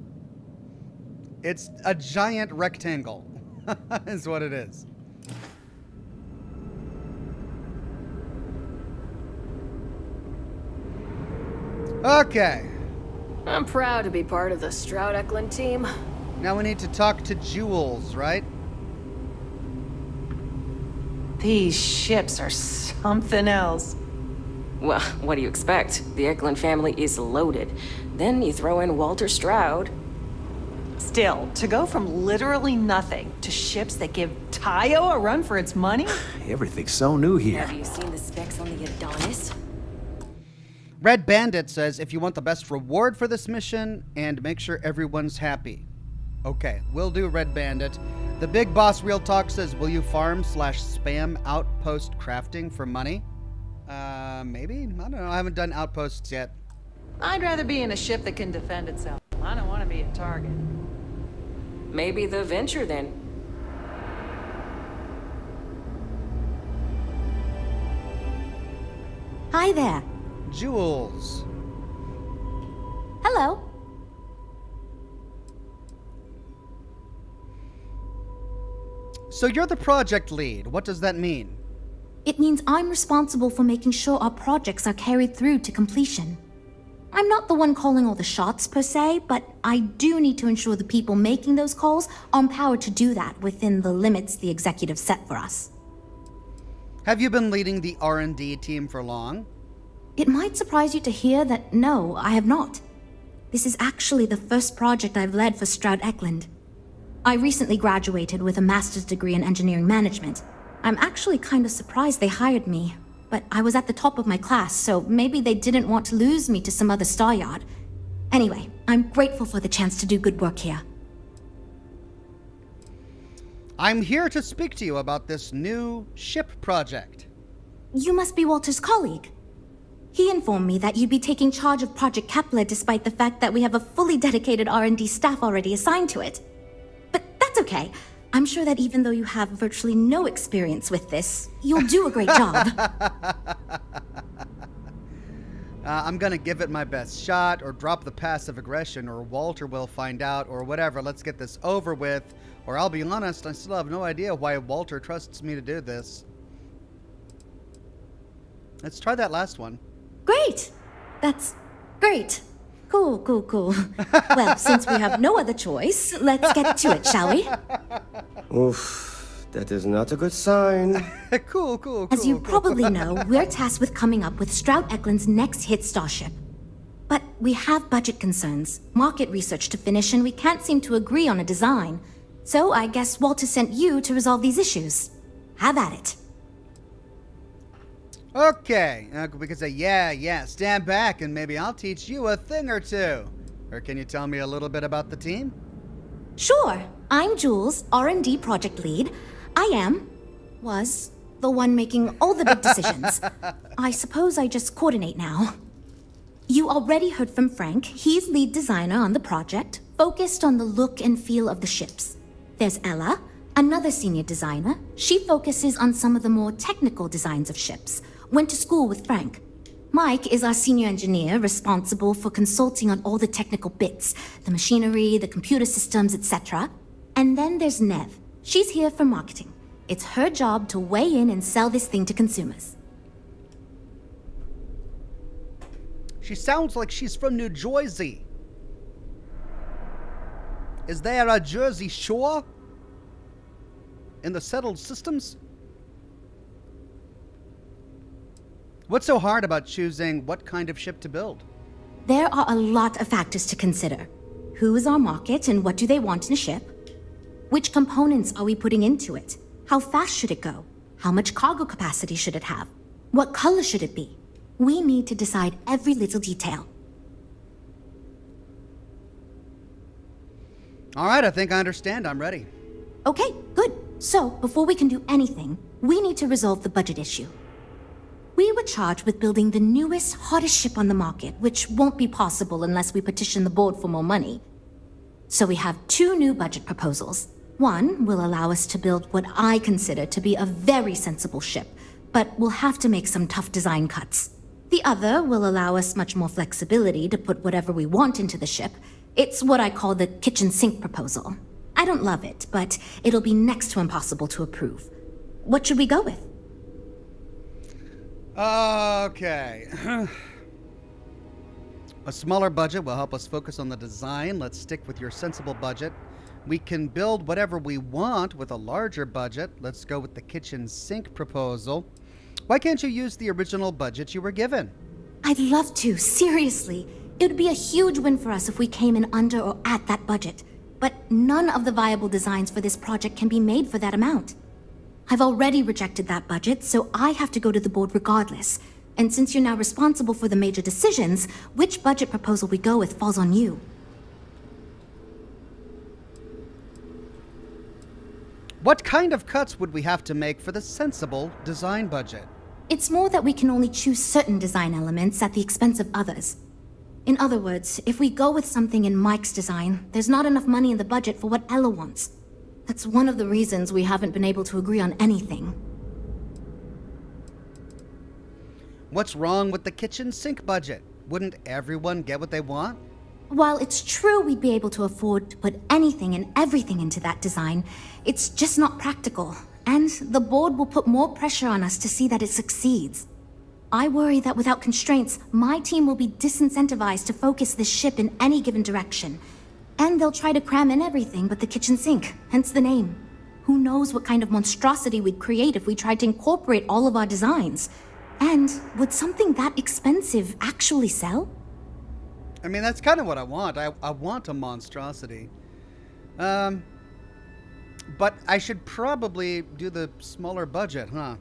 Speaker 1: It's a giant rectangle, is what it is. Okay.
Speaker 10: I'm proud to be part of the Stroud-Eklund team.
Speaker 1: Now we need to talk to Jules, right?
Speaker 12: These ships are something else.
Speaker 10: Well, what do you expect? The Eklund family is loaded. Then you throw in Walter Stroud.
Speaker 12: Still, to go from literally nothing to ships that give Tayo a run for its money?
Speaker 15: Everything's so new here.
Speaker 10: Have you seen the specs on the Adonis?
Speaker 1: Red Bandit says, if you want the best reward for this mission and make sure everyone's happy. Okay, we'll do Red Bandit. The Big Boss Real Talk says, will you farm/spam outpost crafting for money? Maybe? I don't know. I haven't done outposts yet.
Speaker 12: I'd rather be in a ship that can defend itself. I don't want to be a target.
Speaker 10: Maybe the Venture then.
Speaker 16: Hi there.
Speaker 1: Jules.
Speaker 16: Hello.
Speaker 1: So you're the project lead. What does that mean?
Speaker 16: It means I'm responsible for making sure our projects are carried through to completion. I'm not the one calling all the shots per se, but I do need to ensure the people making those calls are empowered to do that within the limits the executive set for us.
Speaker 1: Have you been leading the R&D team for long?
Speaker 16: It might surprise you to hear that no, I have not. This is actually the first project I've led for Stroud-Eklund. I recently graduated with a master's degree in engineering management. I'm actually kind of surprised they hired me, but I was at the top of my class, so maybe they didn't want to lose me to some other Staryard. Anyway, I'm grateful for the chance to do good work here.
Speaker 1: I'm here to speak to you about this new ship project.
Speaker 16: You must be Walter's colleague. He informed me that you'd be taking charge of Project Kepler despite the fact that we have a fully dedicated R&D staff already assigned to it. But that's okay. I'm sure that even though you have virtually no experience with this, you'll do a great job.
Speaker 1: I'm gonna give it my best shot, or drop the passive aggression, or Walter will find out, or whatever. Let's get this over with. Or I'll be honest, I still have no idea why Walter trusts me to do this. Let's try that last one.
Speaker 16: Great! That's great. Cool. Well, since we have no other choice, let's get to it, shall we?
Speaker 17: Oof, that is not a good sign.
Speaker 1: Cool.
Speaker 16: As you probably know, we're tasked with coming up with Stroud-Eklund's next hit starship. But we have budget concerns, market research to finish, and we can't seem to agree on a design. So I guess Walter sent you to resolve these issues. Have at it.
Speaker 1: Okay, we could say, yeah, stand back and maybe I'll teach you a thing or two. Or can you tell me a little bit about the team?
Speaker 16: Sure. I'm Jules, R&D project lead. Was the one making all the big decisions. I suppose I just coordinate now. You already heard from Frank. He's lead designer on the project, focused on the look and feel of the ships. There's Ella, another senior designer. She focuses on some of the more technical designs of ships. Went to school with Frank. Mike is our senior engineer, responsible for consulting on all the technical bits, the machinery, the computer systems, etc. And then there's Nev. She's here for marketing. It's her job to weigh in and sell this thing to consumers.
Speaker 1: She sounds like she's from New Jersey. Is there a Jersey Shore in the settled systems? What's so hard about choosing what kind of ship to build?
Speaker 16: There are a lot of factors to consider. Who is our market and what do they want in a ship? Which components are we putting into it? How fast should it go? How much cargo capacity should it have? What color should it be? We need to decide every little detail.
Speaker 1: All right, I think I understand. I'm ready.
Speaker 16: Okay, good. So, before we can do anything, we need to resolve the budget issue. We were charged with building the newest, hottest ship on the market, which won't be possible unless we petition the board for more money. So we have 2 new budget proposals. One will allow us to build what I consider to be a very sensible ship, but we'll have to make some tough design cuts. The other will allow us much more flexibility to put whatever we want into the ship. It's what I call the kitchen sink proposal. I don't love it, but it'll be next to impossible to approve. What should we go with?
Speaker 1: Okay. A smaller budget will help us focus on the design. Let's stick with your sensible budget. We can build whatever we want with a larger budget. Let's go with the kitchen sink proposal. Why can't you use the original budget you were given?
Speaker 16: I'd love to, seriously. It would be a huge win for us if we came in under or at that budget. But none of the viable designs for this project can be made for that amount. I've already rejected that budget, so I have to go to the board regardless. And since you're now responsible for the major decisions, which budget proposal we go with falls on you.
Speaker 1: What kind of cuts would we have to make for the sensible design budget?
Speaker 16: It's more that we can only choose certain design elements at the expense of others. In other words, if we go with something in Mike's design, there's not enough money in the budget for what Ella wants. That's one of the reasons we haven't been able to agree on anything.
Speaker 1: What's wrong with the kitchen sink budget? Wouldn't everyone get what they want?
Speaker 16: While it's true we'd be able to afford to put anything and everything into that design, it's just not practical, and the board will put more pressure on us to see that it succeeds. I worry that without constraints, my team will be disincentivized to focus this ship in any given direction, and they'll try to cram in everything but the kitchen sink, hence the name. Who knows what kind of monstrosity we'd create if we tried to incorporate all of our designs? And would something that expensive actually sell?
Speaker 1: I mean, that's kind of what I want. I want a monstrosity. But I should probably do the smaller budget, huh?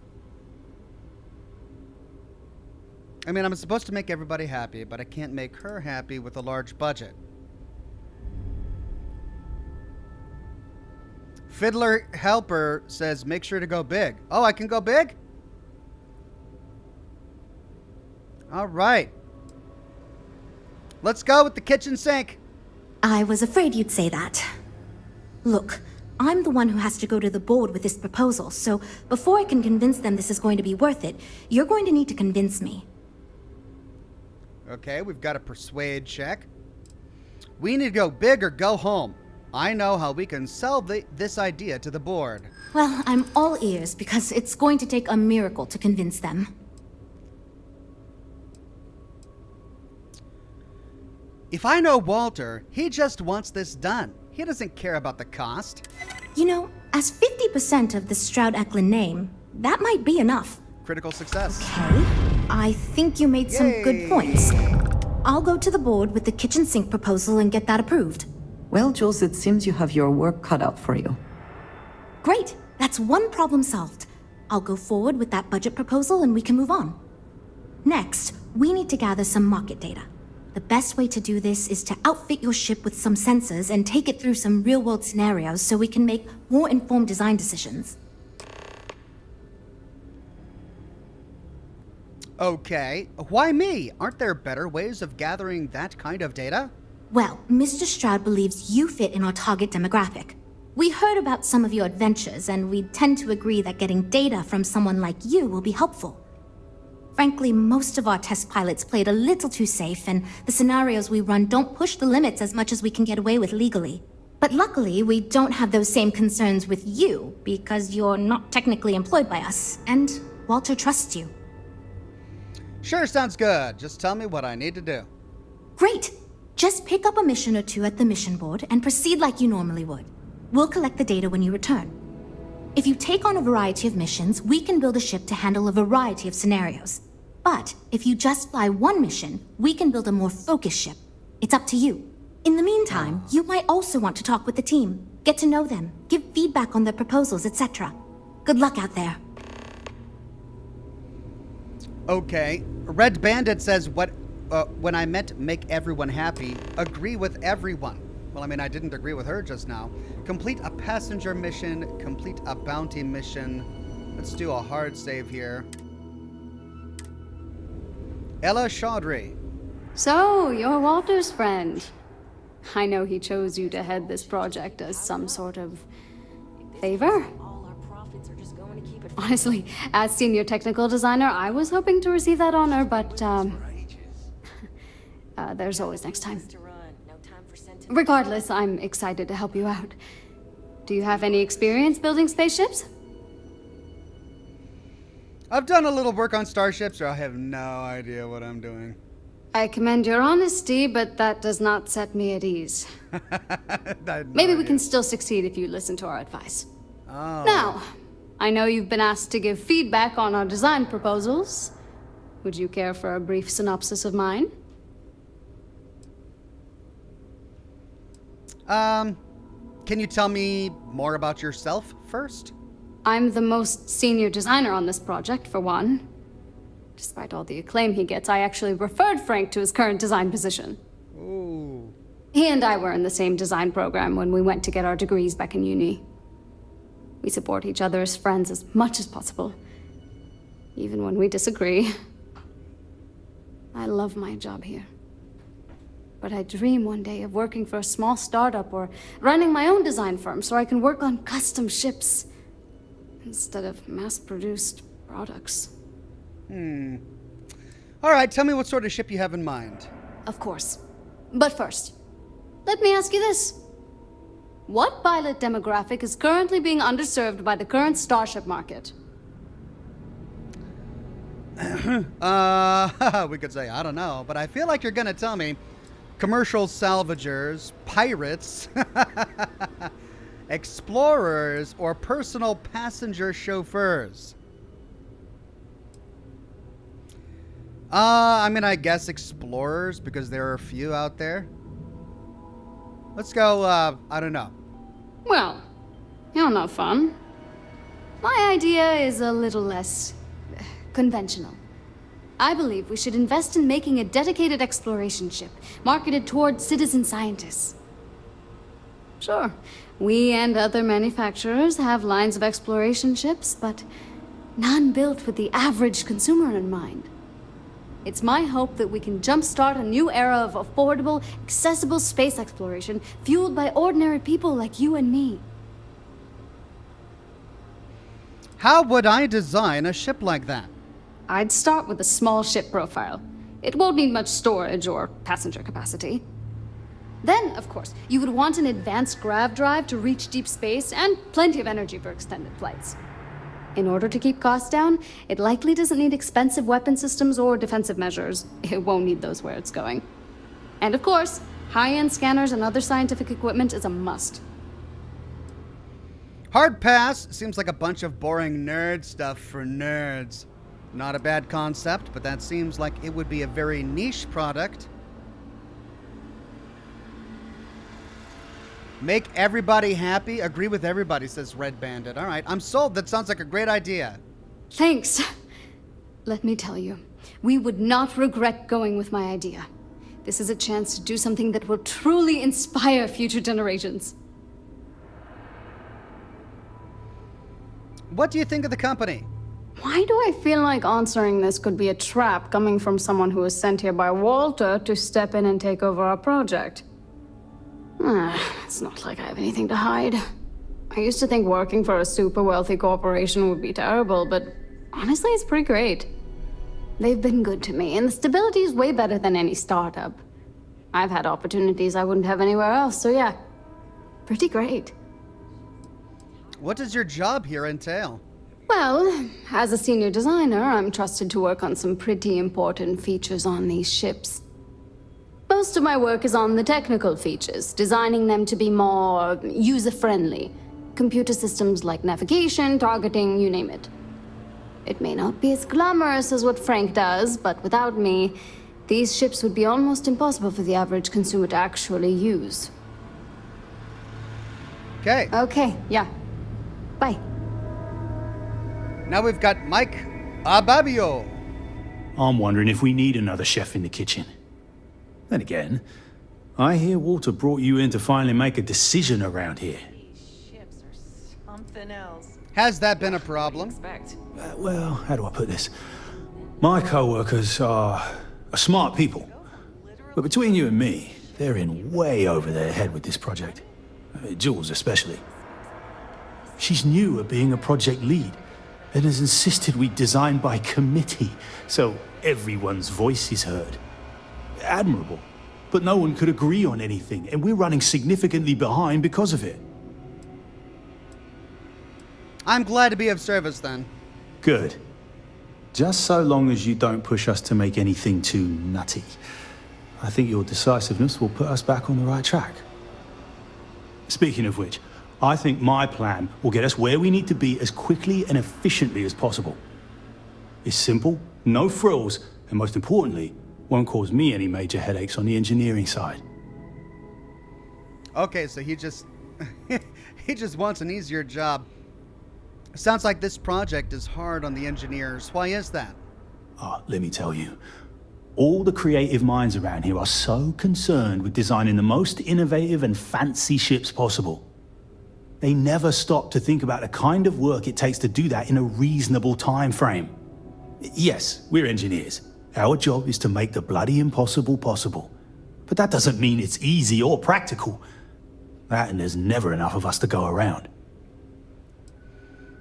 Speaker 1: I mean, I'm supposed to make everybody happy, but I can't make her happy with a large budget. Fiddler Helper says, make sure to go big. Oh, I can go big? All right. Let's go with the kitchen sink.
Speaker 16: I was afraid you'd say that. Look, I'm the one who has to go to the board with this proposal, so before I can convince them this is going to be worth it, you're going to need to convince me.
Speaker 1: Okay, we've got a persuade check. We need to go big or go home. I know how we can sell this idea to the board.
Speaker 16: Well, I'm all ears because it's going to take a miracle to convince them.
Speaker 1: If I know Walter, he just wants this done. He doesn't care about the cost.
Speaker 16: You know, as 50% of the Stroud-Eklund name, that might be enough.
Speaker 1: Critical success.
Speaker 16: Okay, I think you made some good points. I'll go to the board with the kitchen sink proposal and get that approved.
Speaker 2: Well, Jules, it seems you have your work cut out for you.
Speaker 16: Great, that's one problem solved. I'll go forward with that budget proposal and we can move on. Next, we need to gather some market data. The best way to do this is to outfit your ship with some sensors and take it through some real-world scenarios so we can make more informed design decisions.
Speaker 1: Okay, why me? Aren't there better ways of gathering that kind of data?
Speaker 16: Well, Mr. Stroud believes you fit in our target demographic. We heard about some of your adventures, and we tend to agree that getting data from someone like you will be helpful. Frankly, most of our test pilots played a little too safe, and the scenarios we run don't push the limits as much as we can get away with legally. But luckily, we don't have those same concerns with you, because you're not technically employed by us, and Walter trusts you.
Speaker 1: Sure, sounds good. Just tell me what I need to do.
Speaker 16: Great! Just pick up a mission or two at the mission board and proceed like you normally would. We'll collect the data when you return. If you take on a variety of missions, we can build a ship to handle a variety of scenarios. But if you just fly one mission, we can build a more focused ship. It's up to you. In the meantime, you might also want to talk with the team, get to know them, give feedback on their proposals, etc. Good luck out there.
Speaker 1: Okay. Red Bandit says, when I meant make everyone happy, agree with everyone. Well, I mean, I didn't agree with her just now. Complete a passenger mission, complete a bounty mission. Let's do a hard save here. Ella Chaudhry.
Speaker 18: So, you're Walter's friend. I know he chose you to head this project as some sort of favor. Honestly, as senior technical designer, I was hoping to receive that honor, but there's always next time. Regardless, I'm excited to help you out. Do you have any experience building spaceships?
Speaker 1: I've done a little work on starships, or I have no idea what I'm doing.
Speaker 18: I commend your honesty, but that does not set me at ease. Maybe we can still succeed if you listen to our advice.
Speaker 1: Oh.
Speaker 18: Now, I know you've been asked to give feedback on our design proposals. Would you care for a brief synopsis of mine?
Speaker 1: Can you tell me more about yourself first?
Speaker 18: I'm the most senior designer on this project, for one. Despite all the acclaim he gets, I actually referred Frank to his current design position.
Speaker 1: Ooh.
Speaker 18: He and I were in the same design program when we went to get our degrees back in uni. We support each other as friends as much as possible, even when we disagree. I love my job here. But I dream one day of working for a small startup or running my own design firm so I can work on custom ships instead of mass-produced products.
Speaker 1: All right, tell me what sort of ship you have in mind.
Speaker 18: Of course. But first, let me ask you this. What pilot demographic is currently being underserved by the current starship market?
Speaker 1: We could say, I don't know, but I feel like you're gonna tell me commercial salvagers, pirates, explorers, or personal passenger chauffeurs. I mean, I guess explorers, because there are a few out there. Let's go, I don't know.
Speaker 18: Well, you're not fun. My idea is a little less conventional. I believe we should invest in making a dedicated exploration ship, marketed towards citizen scientists. Sure, we and other manufacturers have lines of exploration ships, but none built with the average consumer in mind. It's my hope that we can jumpstart a new era of affordable, accessible space exploration, fueled by ordinary people like you and me.
Speaker 1: How would I design a ship like that?
Speaker 18: I'd start with a small ship profile. It won't need much storage or passenger capacity. Then, of course, you would want an advanced grav drive to reach deep space and plenty of energy for extended flights. In order to keep costs down, it likely doesn't need expensive weapon systems or defensive measures. It won't need those where it's going. And of course, high-end scanners and other scientific equipment is a must.
Speaker 1: Hard pass. Seems like a bunch of boring nerd stuff for nerds. Not a bad concept, but that seems like it would be a very niche product. Make everybody happy. Agree with everybody, says Red Bandit. All right, I'm sold. That sounds like a great idea.
Speaker 18: Thanks. Let me tell you, we would not regret going with my idea. This is a chance to do something that will truly inspire future generations.
Speaker 1: What do you think of the company?
Speaker 18: Why do I feel like answering this could be a trap coming from someone who was sent here by Walter to step in and take over our project? It's not like I have anything to hide. I used to think working for a super wealthy corporation would be terrible, but honestly, it's pretty great. They've been good to me, and the stability is way better than any startup. I've had opportunities I wouldn't have anywhere else, so yeah. Pretty great.
Speaker 1: What does your job here entail?
Speaker 18: Well, as a senior designer, I'm trusted to work on some pretty important features on these ships. Most of my work is on the technical features, designing them to be more user-friendly. Computer systems like navigation, targeting, you name it. It may not be as glamorous as what Frank does, but without me, these ships would be almost impossible for the average consumer to actually use.
Speaker 1: Okay.
Speaker 18: Okay, yeah. Bye.
Speaker 1: Now we've got Mike Ababio.
Speaker 19: I'm wondering if we need another chef in the kitchen. Then again, I hear Walter brought you in to finally make a decision around here.
Speaker 12: Ships are something else.
Speaker 1: Has that been a problem?
Speaker 19: Well, how do I put this? My co-workers are smart people. But between you and me, they're in way over their head with this project. Jules especially. She's new at being a project lead and has insisted we design by committee, so everyone's voice is heard. Admirable, but no one could agree on anything, and we're running significantly behind because of it.
Speaker 1: I'm glad to be of service then.
Speaker 19: Good. Just so long as you don't push us to make anything too nutty. I think your decisiveness will put us back on the right track. Speaking of which, I think my plan will get us where we need to be as quickly and efficiently as possible. It's simple, no frills, and most importantly, won't cause me any major headaches on the engineering side.
Speaker 1: Okay, so he just wants an easier job. Sounds like this project is hard on the engineers. Why is that?
Speaker 19: Let me tell you. All the creative minds around here are so concerned with designing the most innovative and fancy ships possible. They never stop to think about the kind of work it takes to do that in a reasonable time frame. Yes, we're engineers. Our job is to make the bloody impossible possible. But that doesn't mean it's easy or practical. That and there's never enough of us to go around.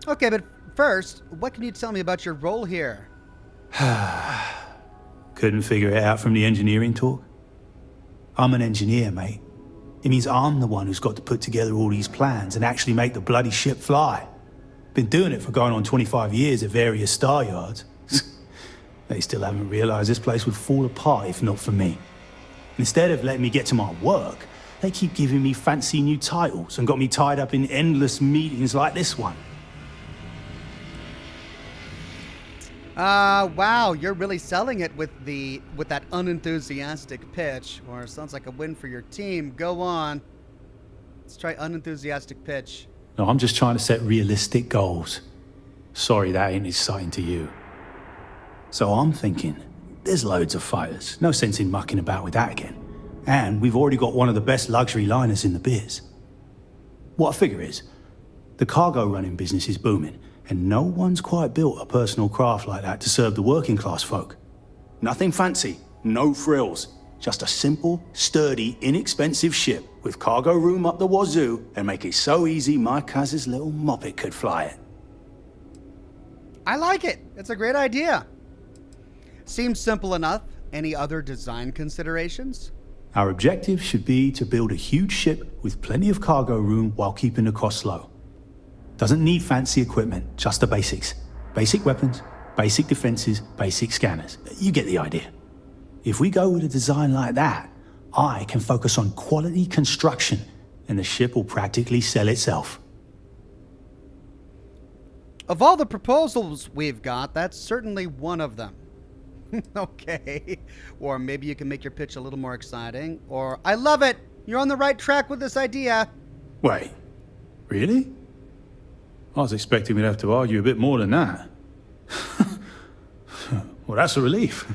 Speaker 1: Okay, but first, what can you tell me about your role here?
Speaker 19: Couldn't figure it out from the engineering talk? I'm an engineer, mate. It means I'm the one who's got to put together all these plans and actually make the bloody ship fly. Been doing it for going on 25 years at various star yards. They still haven't realized this place would fall apart if not for me. Instead of letting me get to my work, they keep giving me fancy new titles and got me tied up in endless meetings like this one.
Speaker 1: Wow, you're really selling it with that unenthusiastic pitch. Or sounds like a win for your team. Go on. Let's try unenthusiastic pitch.
Speaker 19: No, I'm just trying to set realistic goals. Sorry that ain't exciting to you. So I'm thinking, there's loads of fighters. No sense in mucking about with that again. And we've already got one of the best luxury liners in the biz. What I figure is, the cargo running business is booming, and no one's quite built a personal craft like that to serve the working class folk. Nothing fancy, no frills, just a simple, sturdy, inexpensive ship with cargo room up the wazoo and make it so easy my cousin's little moppet could fly it.
Speaker 1: I like it. It's a great idea. Seems simple enough. Any other design considerations?
Speaker 19: Our objective should be to build a huge ship with plenty of cargo room while keeping the costs low. Doesn't need fancy equipment, just the basics. Basic weapons, basic defenses, basic scanners. You get the idea. If we go with a design like that, I can focus on quality construction and the ship will practically sell itself.
Speaker 1: Of all the proposals we've got, that's certainly one of them. Okay. Or maybe you can make your pitch a little more exciting. Or, I love it! You're on the right track with this idea.
Speaker 19: Wait, really? I was expecting we'd have to argue a bit more than that. Well, that's a relief.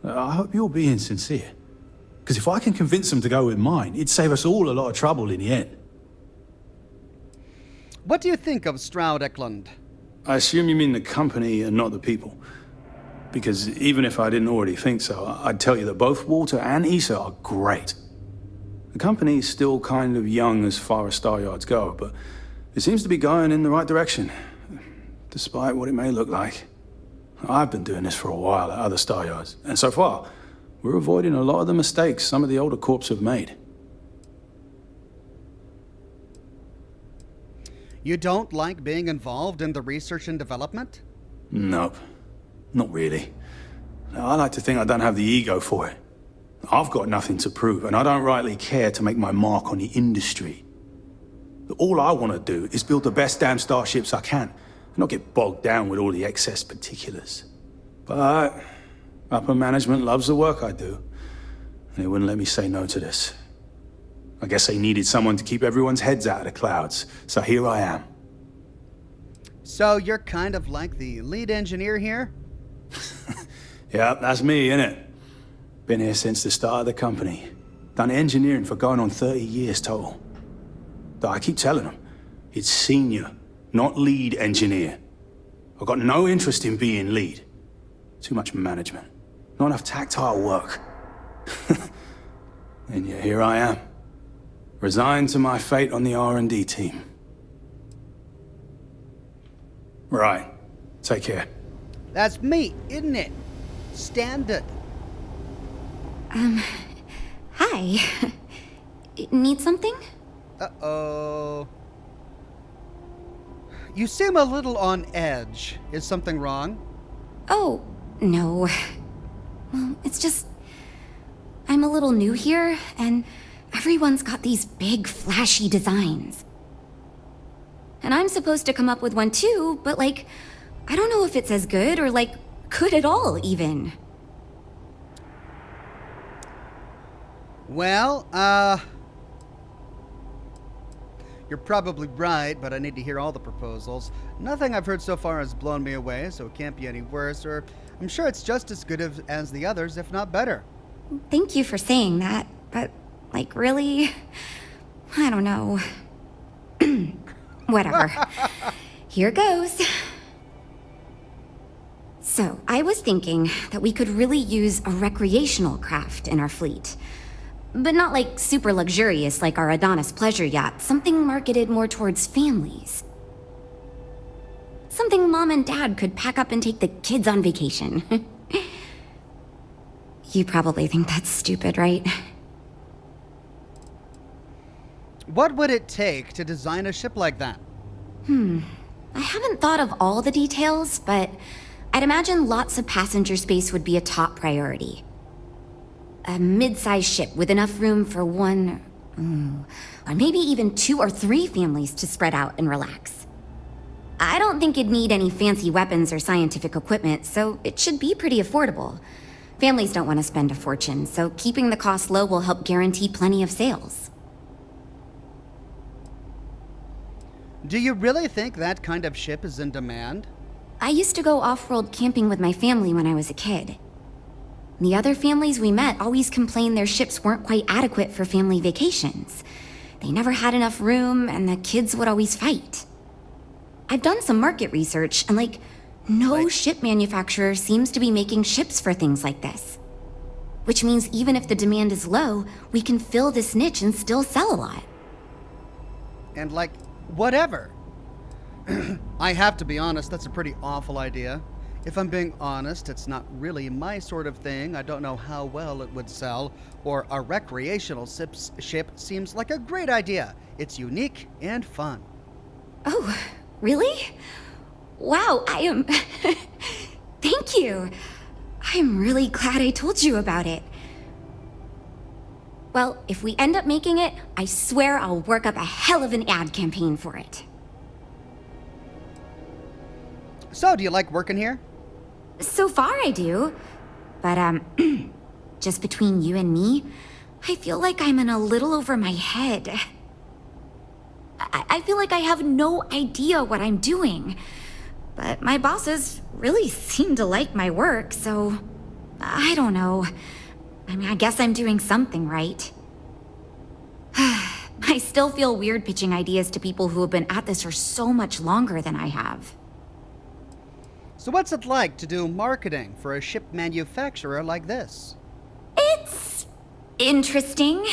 Speaker 19: I hope you're being sincere. Because if I can convince them to go with mine, it'd save us all a lot of trouble in the end.
Speaker 1: What do you think of Stroud-Eklund?
Speaker 19: I assume you mean the company and not the people. Because even if I didn't already think so, I'd tell you that both Walter and Issa are great. The company's still kind of young as far as star yards go, but it seems to be going in the right direction, despite what it may look like. I've been doing this for a while at other star yards, and so far, we're avoiding a lot of the mistakes some of the older corps have made.
Speaker 1: You don't like being involved in the research and development?
Speaker 19: Nope. Not really. I like to think I don't have the ego for it. I've got nothing to prove, and I don't rightly care to make my mark on the industry. All I want to do is build the best damn starships I can, and not get bogged down with all the excess particulars. But upper management loves the work I do, and they wouldn't let me say no to this. I guess they needed someone to keep everyone's heads out of the clouds, so here I am.
Speaker 1: So you're kind of like the lead engineer here?
Speaker 19: Yeah, that's me, innit? Been here since the start of the company. Done engineering for going on 30 years total. Though I keep telling them, it's senior, not lead engineer. I've got no interest in being lead. Too much management. Not enough tactile work. And yet here I am. Resigned to my fate on the R&D team. Right. Take care.
Speaker 1: That's me, isn't it? Standard.
Speaker 16: Hi. Need something?
Speaker 1: Uh-oh. You seem a little on edge. Is something wrong?
Speaker 16: Oh, no. Well, it's just... I'm a little new here, and everyone's got these big, flashy designs. And I'm supposed to come up with one too, but like, I don't know if it's as good or like, good at all, even.
Speaker 1: Well, you're probably right, but I need to hear all the proposals. Nothing I've heard so far has blown me away, so it can't be any worse, or I'm sure it's just as good as the others, if not better.
Speaker 16: Thank you for saying that, but, like, really? I don't know. Whatever. Here goes. So, I was thinking that we could really use a recreational craft in our fleet. But not like super luxurious like our Adonis pleasure yacht, something marketed more towards families. Something Mom and Dad could pack up and take the kids on vacation. You probably think that's stupid, right?
Speaker 1: What would it take to design a ship like that?
Speaker 16: I haven't thought of all the details, but I'd imagine lots of passenger space would be a top priority. A mid-sized ship with enough room for one, or maybe even 2 or 3 families to spread out and relax. I don't think it'd need any fancy weapons or scientific equipment, so it should be pretty affordable. Families don't want to spend a fortune, so keeping the cost low will help guarantee plenty of sales.
Speaker 1: Do you really think that kind of ship is in demand?
Speaker 16: I used to go off-world camping with my family when I was a kid. The other families we met always complained their ships weren't quite adequate for family vacations. They never had enough room, and the kids would always fight. I've done some market research, and no ship manufacturer seems to be making ships for things like this. Which means even if the demand is low, we can fill this niche and still sell a lot.
Speaker 1: And whatever. I have to be honest, that's a pretty awful idea. If I'm being honest, it's not really my sort of thing. I don't know how well it would sell, or a recreational ship seems like a great idea. It's unique and fun.
Speaker 16: Oh, really? Wow, I am... Thank you. I'm really glad I told you about it. Well, if we end up making it, I swear I'll work up a hell of an ad campaign for it.
Speaker 1: So, do you like working here?
Speaker 16: So far I do. But, just between you and me, I feel like I'm in a little over my head. I feel like I have no idea what I'm doing. But my bosses really seem to like my work, so... I don't know. I mean, I guess I'm doing something right. I still feel weird pitching ideas to people who have been at this for so much longer than I have.
Speaker 1: So what's it like to do marketing for a ship manufacturer like this?
Speaker 16: It's interesting.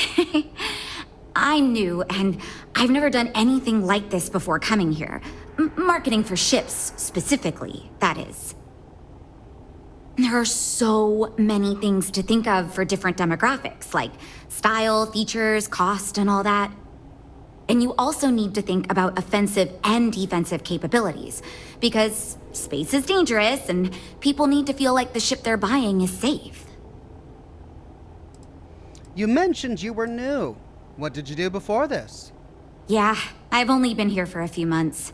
Speaker 16: I'm new, and I've never done anything like this before coming here. Marketing for ships, specifically, that is. There are so many things to think of for different demographics, like style, features, cost, and all that. And you also need to think about offensive and defensive capabilities, because space is dangerous and people need to feel like the ship they're buying is safe.
Speaker 1: You mentioned you were new. What did you do before this?
Speaker 16: Yeah, I've only been here for a few months.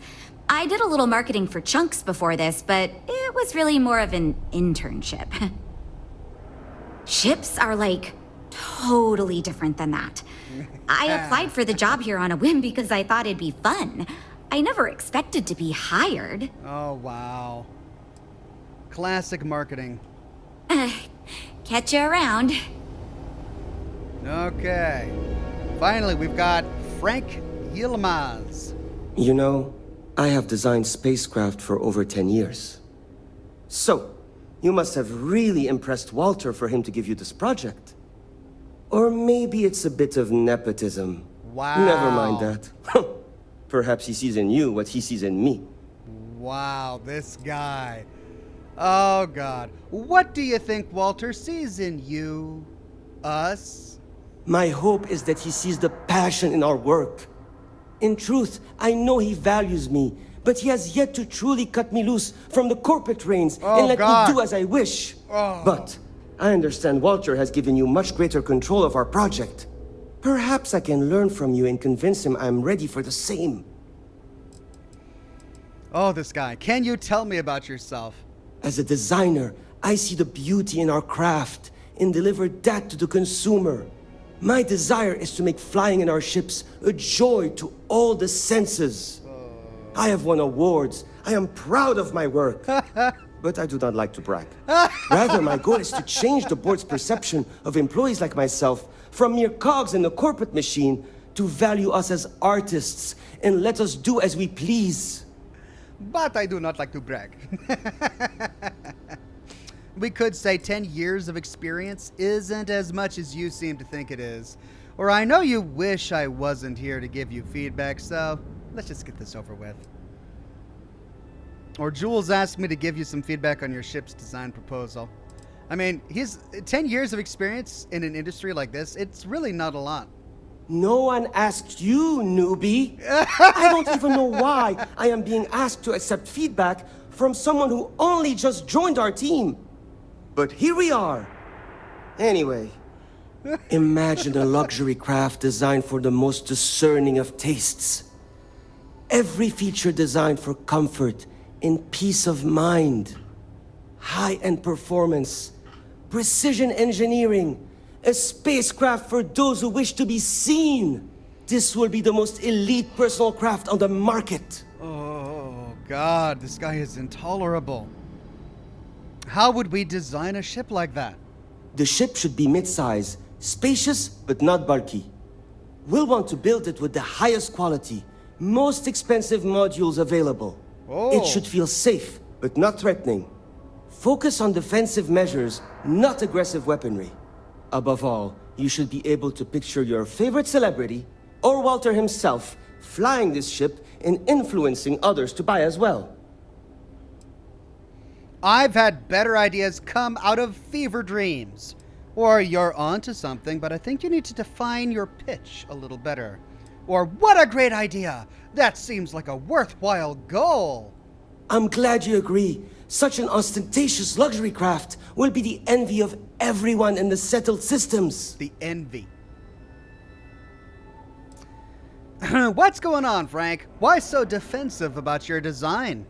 Speaker 16: I did a little marketing for Chunks before this, but it was really more of an internship. Ships are like totally different than that. I applied for the job here on a whim because I thought it'd be fun. I never expected to be hired.
Speaker 1: Oh, wow. Classic marketing.
Speaker 16: Catch you around.
Speaker 1: Okay. Finally, we've got Frank Yilmaz.
Speaker 17: You know, I have designed spacecraft for over 10 years. So, you must have really impressed Walter for him to give you this project. Or maybe it's a bit of nepotism.
Speaker 1: Wow.
Speaker 17: Never mind that. Perhaps he sees in you what he sees in me.
Speaker 1: Wow, this guy. Oh, God. What do you think Walter sees in you? Us?
Speaker 17: My hope is that he sees the passion in our work. In truth, I know he values me, but he has yet to truly cut me loose from the corporate reins and let me do as I wish. But I understand Walter has given you much greater control of our project. Perhaps I can learn from you and convince him I'm ready for the same.
Speaker 1: Oh, this guy. Can you tell me about yourself?
Speaker 17: As a designer, I see the beauty in our craft and deliver that to the consumer. My desire is to make flying in our ships a joy to all the senses. I have won awards. I am proud of my work. But I do not like to brag. Rather, my goal is to change the board's perception of employees like myself from mere cogs in the corporate machine to value us as artists and let us do as we please.
Speaker 1: But I do not like to brag. We could say 10 years of experience isn't as much as you seem to think it is. Or I know you wish I wasn't here to give you feedback, so let's just get this over with. Or Jules asked me to give you some feedback on your ship's design proposal. I mean, he's 10 years of experience in an industry like this. It's really not a lot.
Speaker 17: No one asked you, newbie. I don't even know why I am being asked to accept feedback from someone who only just joined our team. But here we are. Anyway, imagine a luxury craft designed for the most discerning of tastes. Every feature designed for comfort and peace of mind. High-end performance, precision engineering, a spacecraft for those who wish to be seen. This will be the most elite personal craft on the market.
Speaker 1: Oh, God, this guy is intolerable. How would we design a ship like that?
Speaker 17: The ship should be mid-size, spacious but not bulky. We'll want to build it with the highest quality, most expensive modules available. It should feel safe but not threatening. Focus on defensive measures, not aggressive weaponry. Above all, you should be able to picture your favorite celebrity, or Walter himself, flying this ship and influencing others to buy as well.
Speaker 1: I've had better ideas come out of fever dreams. Or you're onto something, but I think you need to define your pitch a little better. Or what a great idea! That seems like a worthwhile goal.
Speaker 17: I'm glad you agree. Such an ostentatious luxury craft will be the envy of everyone in the settled systems.
Speaker 1: The envy. What's going on, Frank? Why so defensive about your design?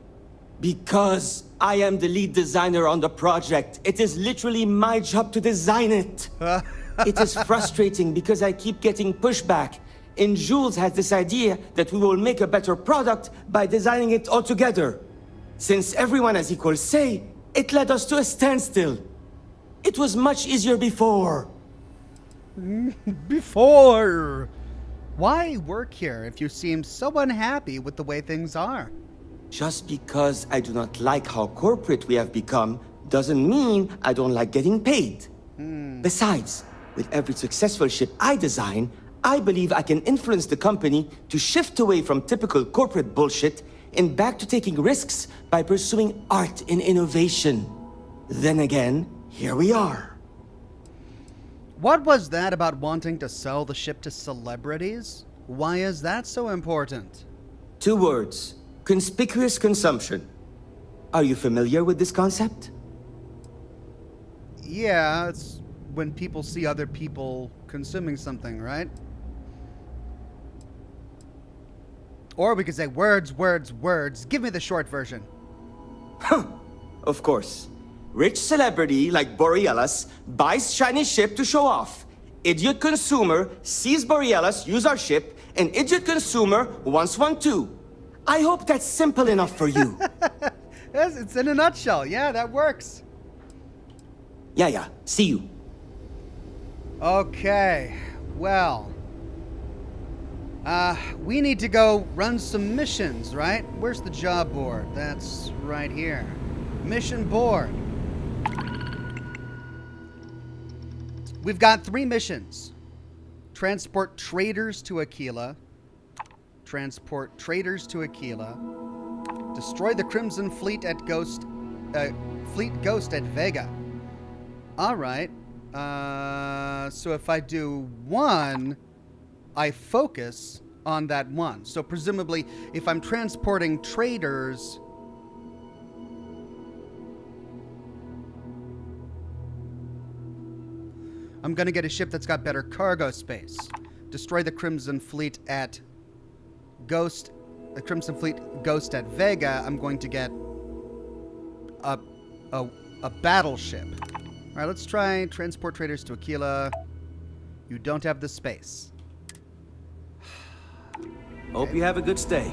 Speaker 17: Because I am the lead designer on the project. It is literally my job to design it. It is frustrating because I keep getting pushback. And Jules has this idea that we will make a better product by designing it all together. Since everyone has equal say, it led us to a standstill. It was much easier before.
Speaker 1: Before? Why work here if you seem so unhappy with the way things are?
Speaker 17: Just because I do not like how corporate we have become doesn't mean I don't like getting paid. Besides, with every successful ship I design, I believe I can influence the company to shift away from typical corporate bullshit and back to taking risks by pursuing art and innovation. Then again, here we are.
Speaker 1: What was that about wanting to sell the ship to celebrities? Why is that so important?
Speaker 17: 2 words. Conspicuous consumption. Are you familiar with this concept?
Speaker 1: Yeah, it's when people see other people consuming something, right? Or we could say words, words, words. Give me the short version.
Speaker 17: Of course. Rich celebrity like Borealis buys shiny ship to show off. Idiot consumer sees Borealis use our ship, and idiot consumer wants one too. I hope that's simple enough for you.
Speaker 1: Yes, it's in a nutshell. Yeah, that works.
Speaker 17: Yeah. See you.
Speaker 1: Okay, well. We need to go run some missions, right? Where's the job board? That's right here. Mission board. We've got 3 missions. Transport traders to Aquila. Transport traders to Aquila. Destroy the Crimson Fleet at Fleet Ghost at Vega. Alright. So if I do 1, I focus on that 1. So presumably, if I'm transporting traders... I'm going to get a ship that's got better cargo space. Destroy the Crimson Fleet at Crimson Fleet Ghost at Vega. I'm going to get a battleship. All right, let's try transport traders to Aquila. You don't have the space.
Speaker 15: Hope you have a good stay.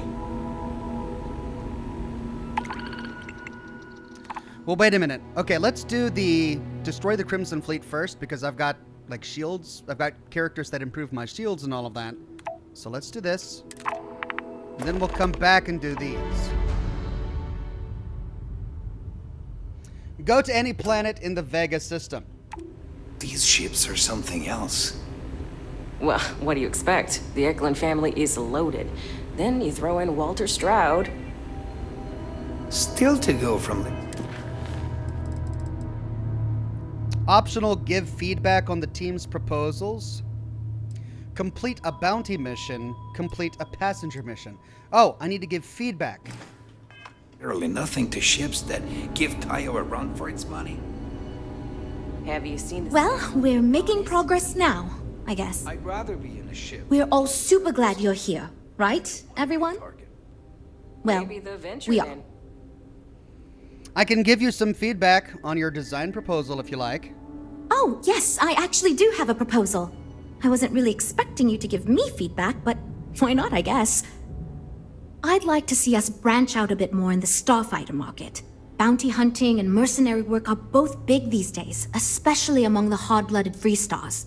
Speaker 1: Well, wait a minute. Okay, let's do the destroy the Crimson Fleet first, because I've got, like, shields. I've got characters that improve my shields and all of that. So let's do this. And then we'll come back and do these. Go to any planet in the Vega system.
Speaker 14: These ships are something else.
Speaker 10: Well, what do you expect? The Eklund family is loaded. Then you throw in Walter Stroud.
Speaker 14: Still to go from the...
Speaker 1: Optional, give feedback on the team's proposals. Complete a bounty mission. Complete a passenger mission. Oh, I need to give feedback.
Speaker 14: Literally nothing to ships that give Tayo a run for its money.
Speaker 10: Have you seen this?
Speaker 16: Well, we're making progress now, I guess.
Speaker 14: I'd rather be in a ship.
Speaker 16: We're all super glad you're here, right, everyone? Well,
Speaker 10: Maybe the venture
Speaker 16: we are.
Speaker 10: then.
Speaker 1: I can give you some feedback on your design proposal if you like.
Speaker 16: Oh, yes, I actually do have a proposal. I wasn't really expecting you to give me feedback, but why not, I guess? I'd like to see us branch out a bit more in the starfighter market. Bounty hunting and mercenary work are both big these days, especially among the hard-blooded free stars.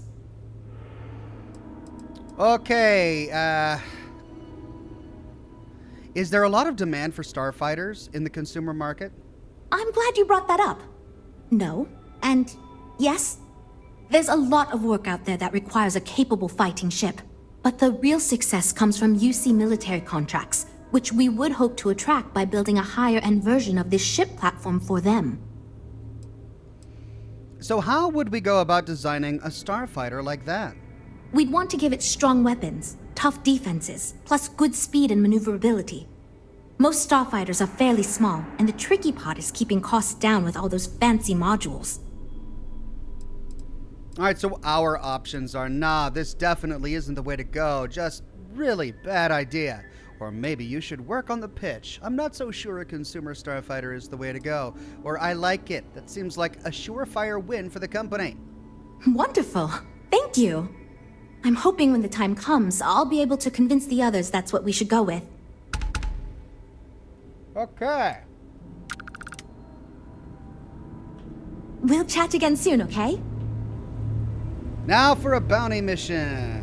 Speaker 1: Okay, is there a lot of demand for starfighters in the consumer market?
Speaker 16: I'm glad you brought that up. No, and yes, there's a lot of work out there that requires a capable fighting ship. But the real success comes from UC military contracts, which we would hope to attract by building a higher-end version of this ship platform for them.
Speaker 1: So how would we go about designing a starfighter like that?
Speaker 16: We'd want to give it strong weapons, tough defenses, plus good speed and maneuverability. Most starfighters are fairly small, and the tricky part is keeping costs down with all those fancy modules.
Speaker 1: Alright, so our options are, nah, this definitely isn't the way to go, just really bad idea. Or maybe you should work on the pitch. I'm not so sure a consumer starfighter is the way to go. Or I like it. That seems like a surefire win for the company.
Speaker 16: Wonderful. Thank you. I'm hoping when the time comes, I'll be able to convince the others that's what we should go with.
Speaker 1: Okay.
Speaker 16: We'll chat again soon, okay?
Speaker 1: Now for a bounty mission.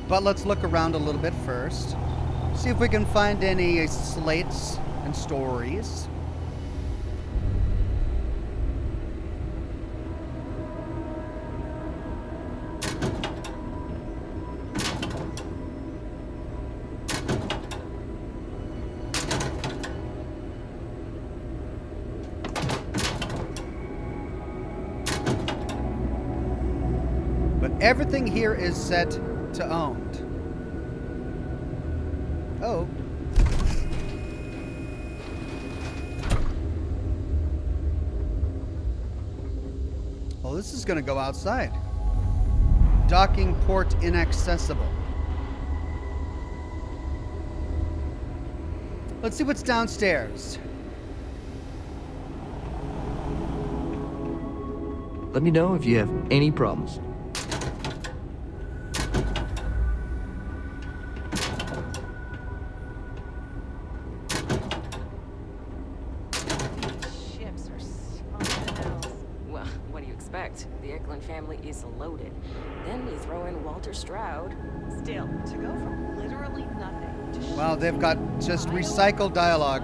Speaker 1: But let's look around a little bit first. See if we can find any slates and stories. Everything here is set to owned. Oh. Well, this is going to go outside. Docking port inaccessible. Let's see what's downstairs.
Speaker 20: Let me know if you have any problems.
Speaker 10: Ships are something else. Well, what do you expect? The Eklund family is loaded. Then you throw in Walter Stroud.
Speaker 12: Still, to go from literally nothing to
Speaker 1: Wow, they've got just recycled dialogue.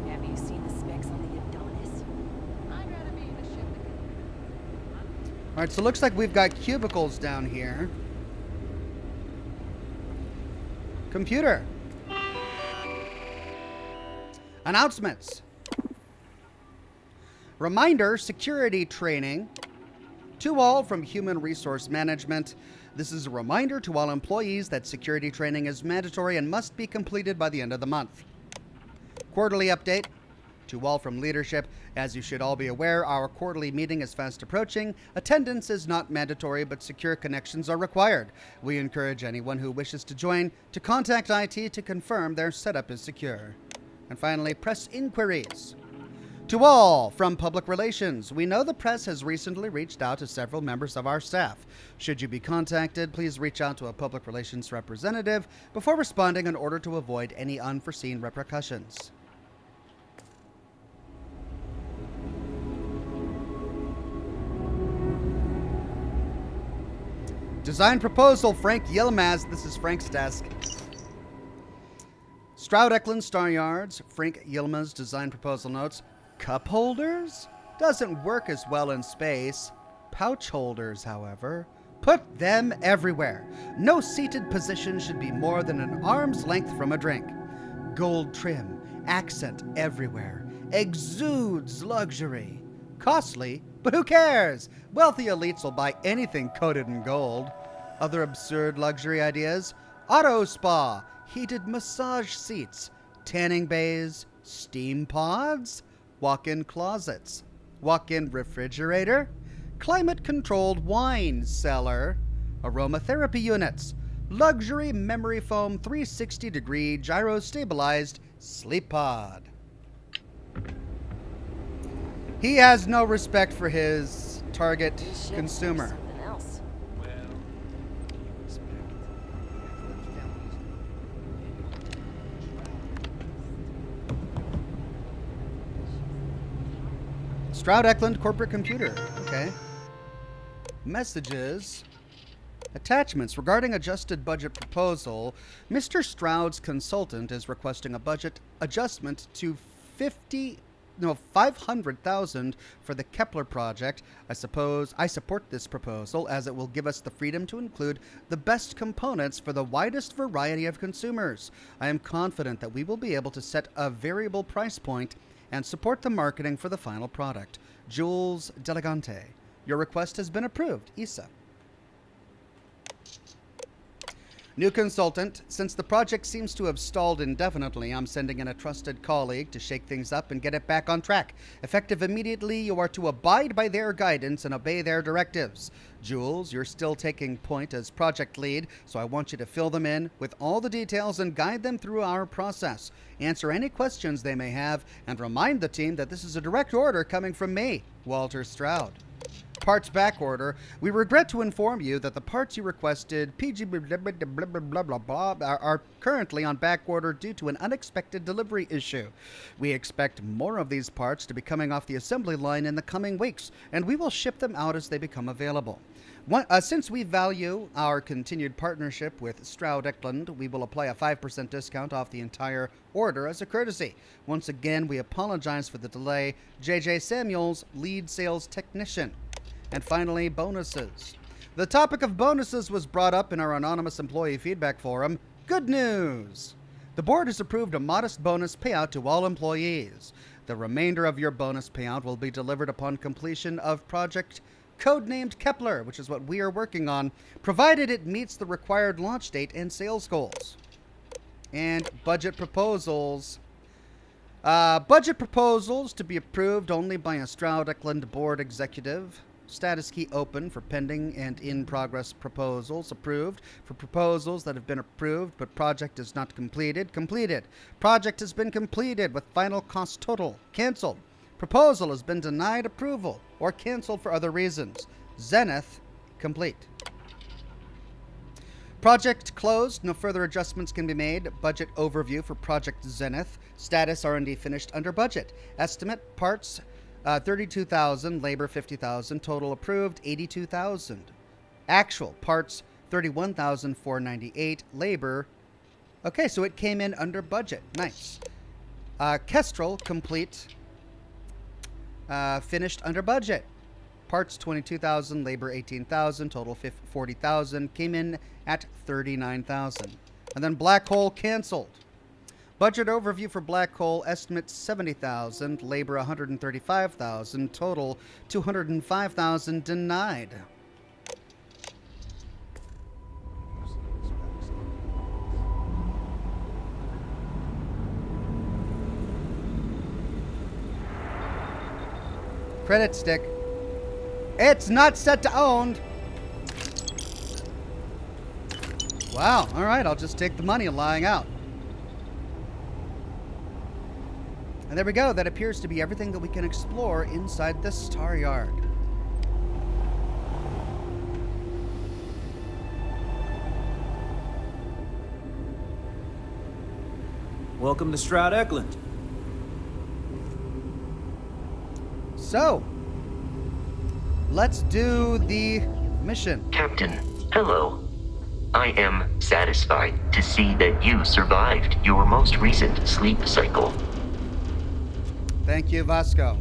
Speaker 10: Have you seen the specs on the Adonis?
Speaker 12: I'd rather be in a ship.
Speaker 1: All right, so it looks like we've got cubicles down here. Computer. Announcements. Reminder, security training. To all from Human Resource Management. This is a reminder to all employees that security training is mandatory and must be completed by the end of the month. Quarterly update. To all from leadership, as you should all be aware, our quarterly meeting is fast approaching. Attendance is not mandatory, but secure connections are required. We encourage anyone who wishes to join to contact IT to confirm their setup is secure. And finally, press inquiries. To all from Public Relations, we know the press has recently reached out to several members of our staff. Should you be contacted, please reach out to a Public Relations representative before responding in order to avoid any unforeseen repercussions. Design proposal, Frank Yilmaz. This is Frank's desk. Stroud-Eklund Staryards, Frank Yilmaz design proposal notes. Cup holders? Doesn't work as well in space. Pouch holders, however. Put them everywhere. No seated position should be more than an arm's length from a drink. Gold trim, accent everywhere. Exudes luxury. Costly, but who cares? Wealthy elites will buy anything coated in gold. Other absurd luxury ideas? Auto spa, heated massage seats, tanning bays, steam pods, walk-in closets, walk-in refrigerator, climate-controlled wine cellar, aromatherapy units, luxury memory foam 360-degree gyro-stabilized sleep pod. He has no respect for his target consumer. Stroud-Eklund corporate computer. Okay. Messages. Attachments. Regarding adjusted budget proposal, Mr. Stroud's consultant is requesting a budget adjustment to 500,000 for the Kepler project. I support this proposal as it will give us the freedom to include the best components for the widest variety of consumers. I am confident that we will be able to set a variable price point and support the marketing for the final product. Jules Delegante. Your request has been approved. Isa. New consultant. Since the project seems to have stalled indefinitely, I'm sending in a trusted colleague to shake things up and get it back on track. Effective immediately, you are to abide by their guidance and obey their directives. Jules, you're still taking point as project lead, so I want you to fill them in with all the details and guide them through our process. Answer any questions they may have and remind the team that this is a direct order coming from me, Walter Stroud. Parts back order. We regret to inform you that the parts you requested are currently on back order due to an unexpected delivery issue. We expect more of these parts to be coming off the assembly line in the coming weeks, and we will ship them out as they become available. Since we value our continued partnership with Stroud-Eklund, we will apply a 5% discount off the entire order as a courtesy. Once again, we apologize for the delay. JJ Samuels, lead sales technician. And finally, bonuses. The topic of bonuses was brought up in our anonymous employee feedback forum. Good news! The board has approved a modest bonus payout to all employees. The remainder of your bonus payout will be delivered upon completion of project codenamed Kepler, which is what we are working on, provided it meets the required launch date and sales goals. And budget proposals. Budget proposals to be approved only by a Stroud-Eklund board executive. Status key open for pending and in-progress proposals. Approved for proposals that have been approved but project is not completed. Completed. Project has been completed with final cost total. Cancelled. Proposal has been denied approval or canceled for other reasons. Zenith complete. Project closed. No further adjustments can be made. Budget overview for Project Zenith. Status R&D finished under budget. Estimate parts 32,000, labor 50,000, total approved 82,000. Actual parts 31,498, labor. Okay, so it came in under budget. Nice. Kestrel complete. Finished under budget. Parts 22,000, labor 18,000, total 40,000, came in at 39,000. And then Black Hole canceled. Budget overview for Black Hole, estimate 70,000, labor 135,000, total 205,000, denied. Credit stick. It's not set to owned. Wow, all right, I'll just take the money lying out. And there we go. That appears to be everything that we can explore inside the Staryard.
Speaker 15: Welcome to Stroud-Eklund.
Speaker 1: So, let's do the mission.
Speaker 8: Captain, hello. I am satisfied to see that you survived your most recent sleep cycle.
Speaker 1: Thank you, Vasco.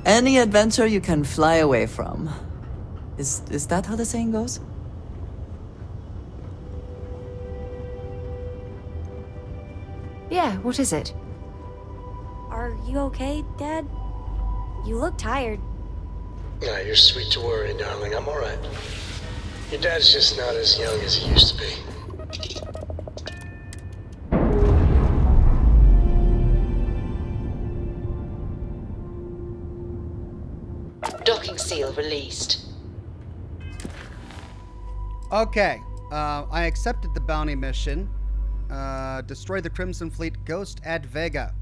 Speaker 2: Any adventure you can fly away from. Is that how the saying goes?
Speaker 3: Yeah, what is it?
Speaker 4: Are you okay, Dad? You look tired.
Speaker 6: Nah, you're sweet to worry, darling. I'm alright. Your dad's just not as young as he used to be.
Speaker 7: Docking seal released.
Speaker 1: Okay, I accepted the bounty mission. Destroy the Crimson Fleet Ghost at Vega.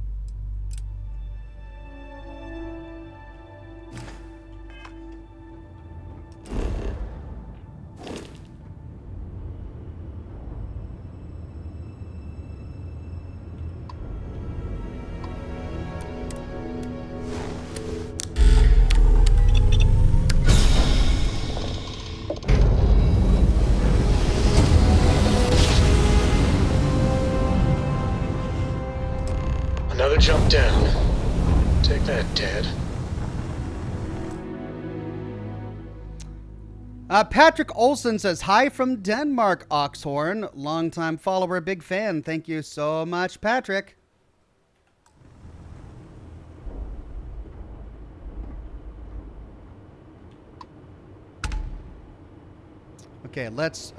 Speaker 6: Another jump down. Take that, Dad.
Speaker 1: Patrick Olson says, hi from Denmark, Oxhorn. Longtime follower, big fan. Thank you so much, Patrick. Okay, let's...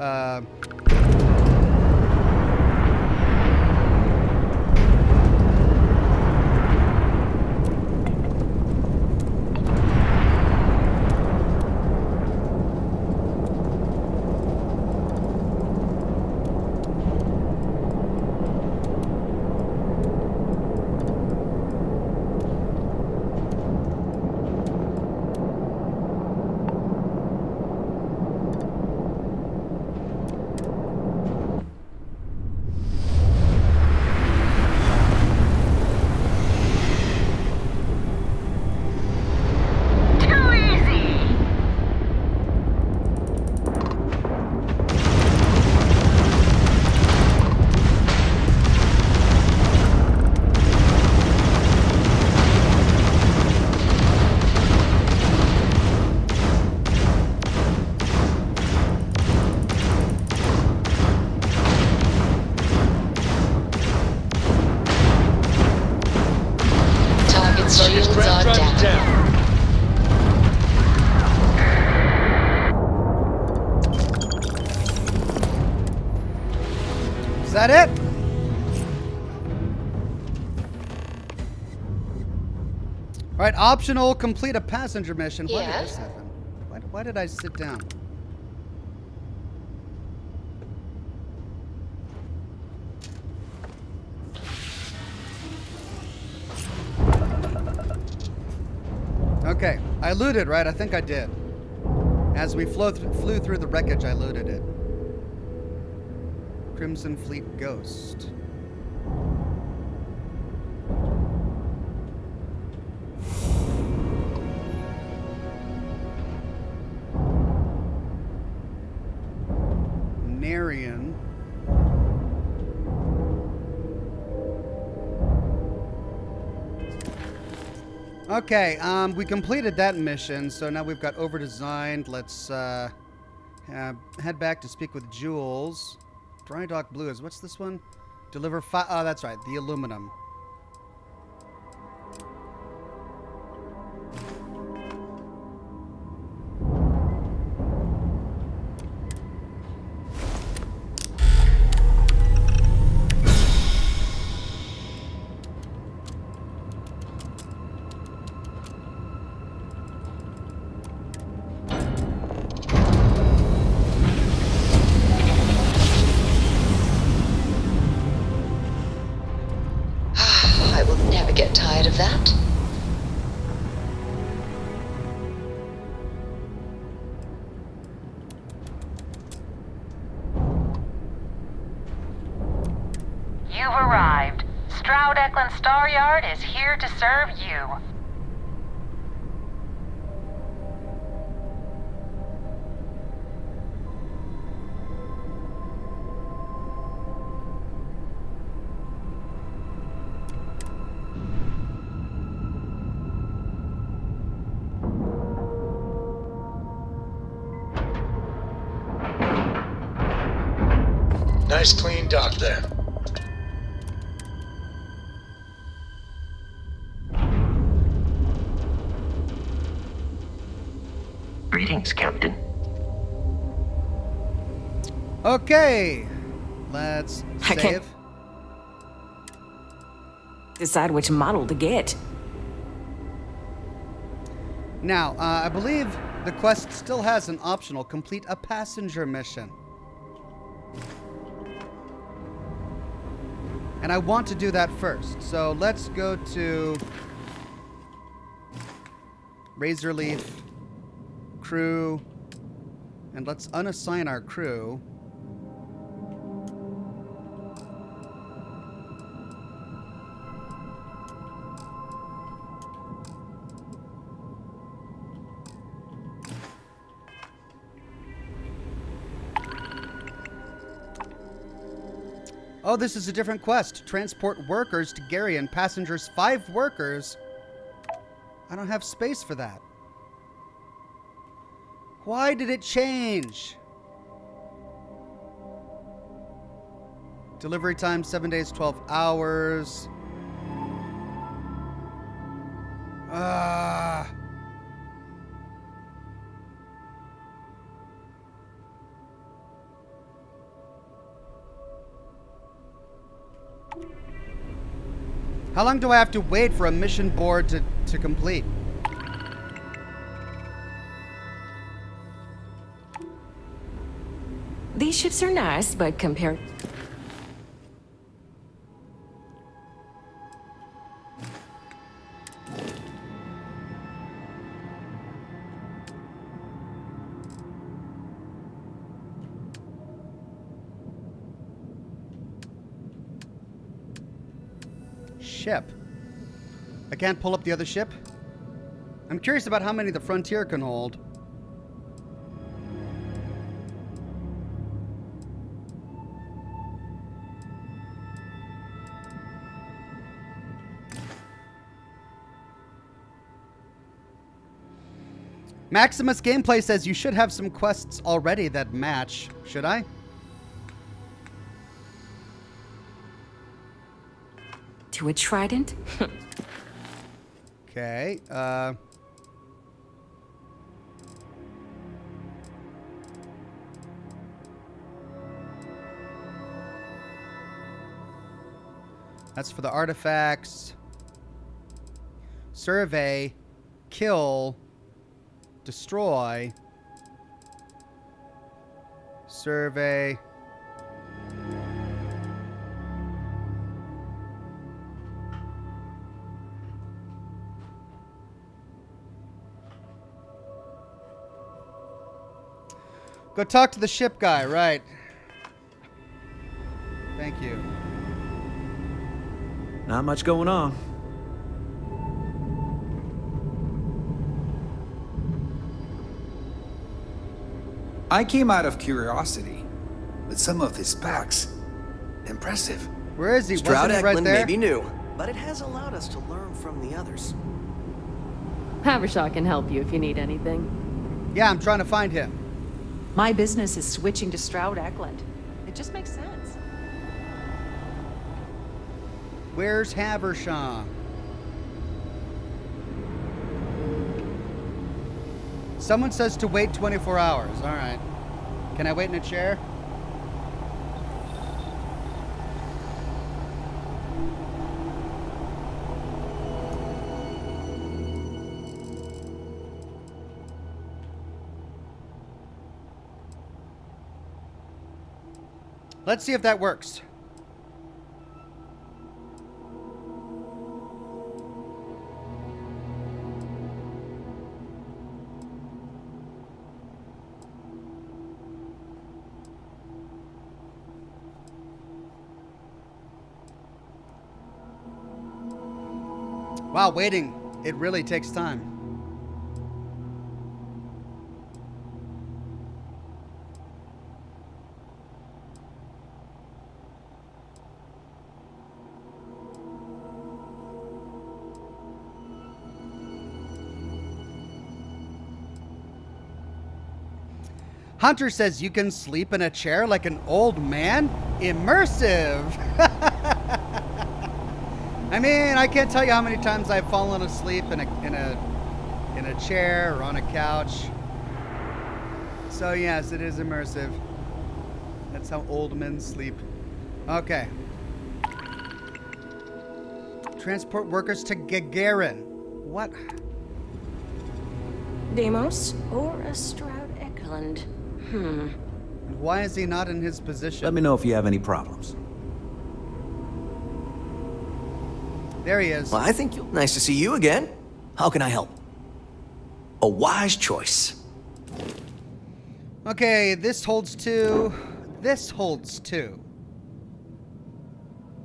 Speaker 1: that it? All right, optional, complete a passenger mission. Why did this happen? Why did I sit down? Okay, I looted, right? I think I did. As we flew through the wreckage, I looted it. Crimson Fleet Ghost. Narian. Okay, we completed that mission, so now we've got overdesigned. Let's head back to speak with Jules. Dry Dock Blue is, what's this one? Deliver oh, that's right, the aluminum.
Speaker 7: That?
Speaker 21: You've arrived. Stroud-Eklund Staryard is here to serve you.
Speaker 6: Nice clean dock there.
Speaker 8: Greetings, Captain.
Speaker 1: Okay, let's
Speaker 10: I
Speaker 1: save.
Speaker 10: can't decide which model to get.
Speaker 1: Now, I believe the quest still has an optional complete a passenger mission. And I want to do that first. So let's go to Razorleaf, crew, and let's unassign our crew. Oh, this is a different quest. Transport workers to Gary and passengers 5 workers. I don't have space for that. Why did it change? Delivery time 7 days, 12 hours. How long do I have to wait for a mission board to complete?
Speaker 10: These ships are nice, but compared...
Speaker 1: Ship. I can't pull up the other ship? I'm curious about how many the Frontier can hold. Maximus Gameplay says you should have some quests already that match. Should I?
Speaker 10: To a trident?
Speaker 1: Okay, That's for the artifacts. Survey, kill, destroy, survey. Go talk to the ship guy, right. Thank you.
Speaker 15: Not much going on.
Speaker 14: I came out of curiosity, but some of his packs, impressive.
Speaker 1: Where is he? Wasn't he
Speaker 13: Stroud-Eklund
Speaker 1: right there?
Speaker 13: may be new, but it has allowed us to learn from the others.
Speaker 10: Havershaw can help you if you need anything.
Speaker 1: Yeah, I'm trying to find him.
Speaker 12: My business is switching to Stroud-Eklund. It just makes sense.
Speaker 1: Where's Havershaw? Someone says to wait 24 hours. All right. Can I wait in a chair? Let's see if that works. Wow, waiting. It really takes time. Hunter says you can sleep in a chair like an old man? Immersive! I mean, I can't tell you how many times I've fallen asleep in a chair or on a couch. So yes, it is immersive. That's how old men sleep. Okay. Transport workers to Gagarin. What?
Speaker 10: Deimos or a Stroud-Eklund?
Speaker 1: Why is he not in his position?
Speaker 15: Let me know if you have any problems.
Speaker 1: There he is.
Speaker 13: Well, I think nice to see you again. How can I help? A wise choice.
Speaker 1: Okay, this holds 2. This holds 2.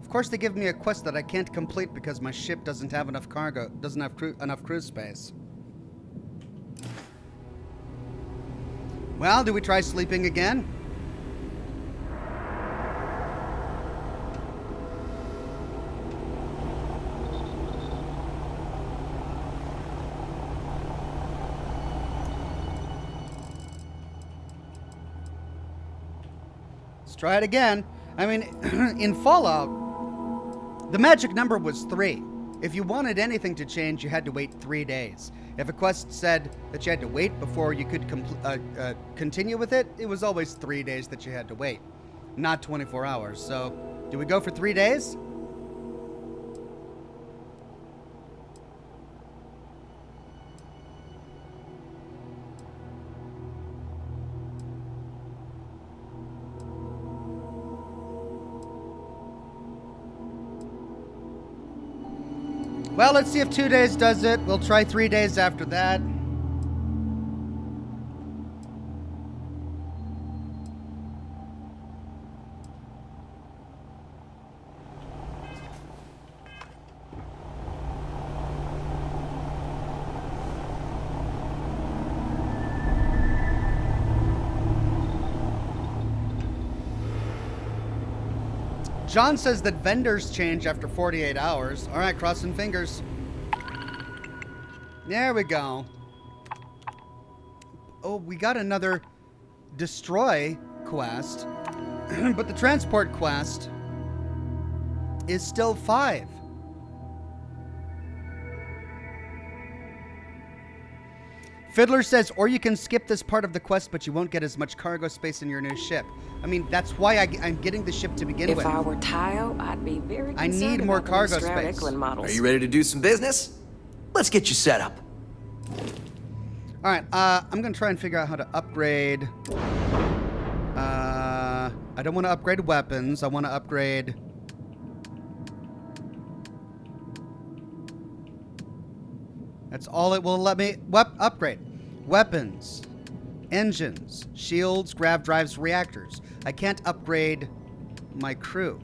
Speaker 1: Of course, they give me a quest that I can't complete because my ship doesn't have enough cargo, doesn't have enough cruise space. Well, do we try sleeping again? Let's try it again. I mean, in Fallout, the magic number was 3. If you wanted anything to change, you had to wait 3 days. If a quest said that you had to wait before you could continue with it, it was always 3 days that you had to wait, not 24 hours. So, do we go for 3 days? Well, let's see if 2 days does it. We'll try 3 days after that. John says that vendors change after 48 hours. All right, crossing fingers. There we go. Oh, we got another destroy quest. But the transport quest is still 5. Fiddler says, or you can skip this part of the quest, but you won't get as much cargo space in your new ship. I mean, that's why I'm getting the ship to begin with.
Speaker 10: If I were Tayo, I'd be very concerned
Speaker 1: I need more
Speaker 10: about the
Speaker 1: cargo
Speaker 10: new
Speaker 1: space.
Speaker 10: Stroud-Eklund models.
Speaker 13: Are you ready to do some business? Let's get you set up.
Speaker 1: All right, I'm going to try and figure out how to upgrade. I don't want to upgrade weapons. I want to upgrade... That's all it will let me upgrade. Weapons, engines, shields, grav drives, reactors. I can't upgrade my crew.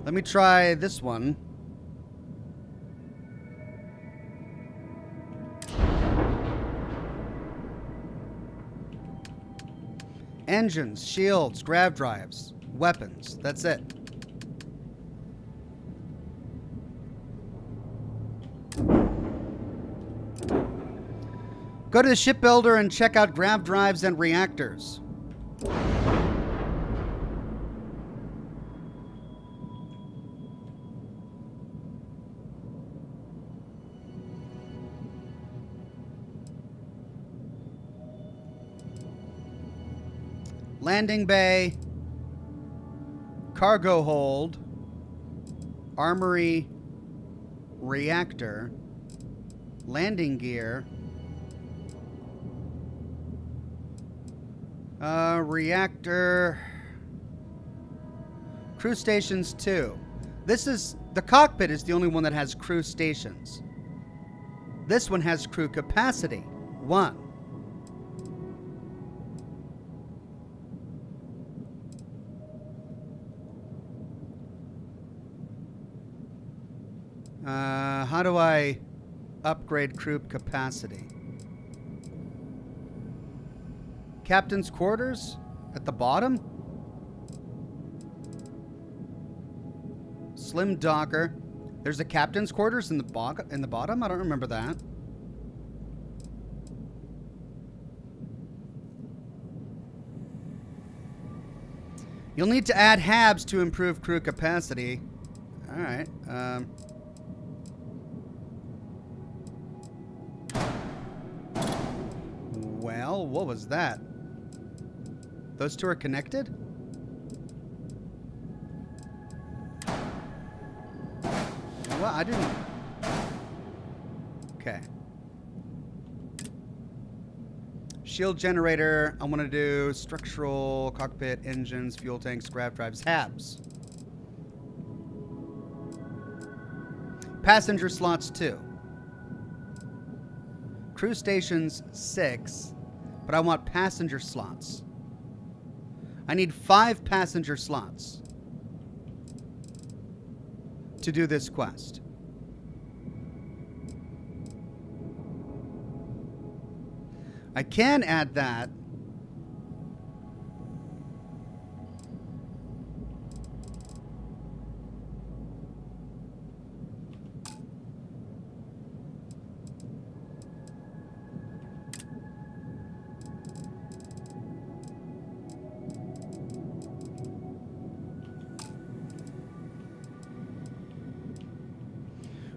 Speaker 1: Let me try this one. Engines, shields, grav drives, weapons. That's it. Go to the shipbuilder and check out grav drives and reactors. Landing bay, cargo hold, armory, reactor, landing gear, reactor, crew stations 2. The cockpit is the only one that has crew stations. This one has crew capacity 1. How do I upgrade crew capacity? Captain's quarters at the bottom? Slim docker. There's a captain's quarters in the bottom? I don't remember that. You'll need to add habs to improve crew capacity. All right. Well, what was that? Those two are connected? Well, I didn't... Okay. Shield generator. I want to do structural, cockpit, engines, fuel tanks, grav drives, habs. Passenger slots 2. Crew stations 6, but I want passenger slots. I need 5 passenger slots to do this quest. I can add that.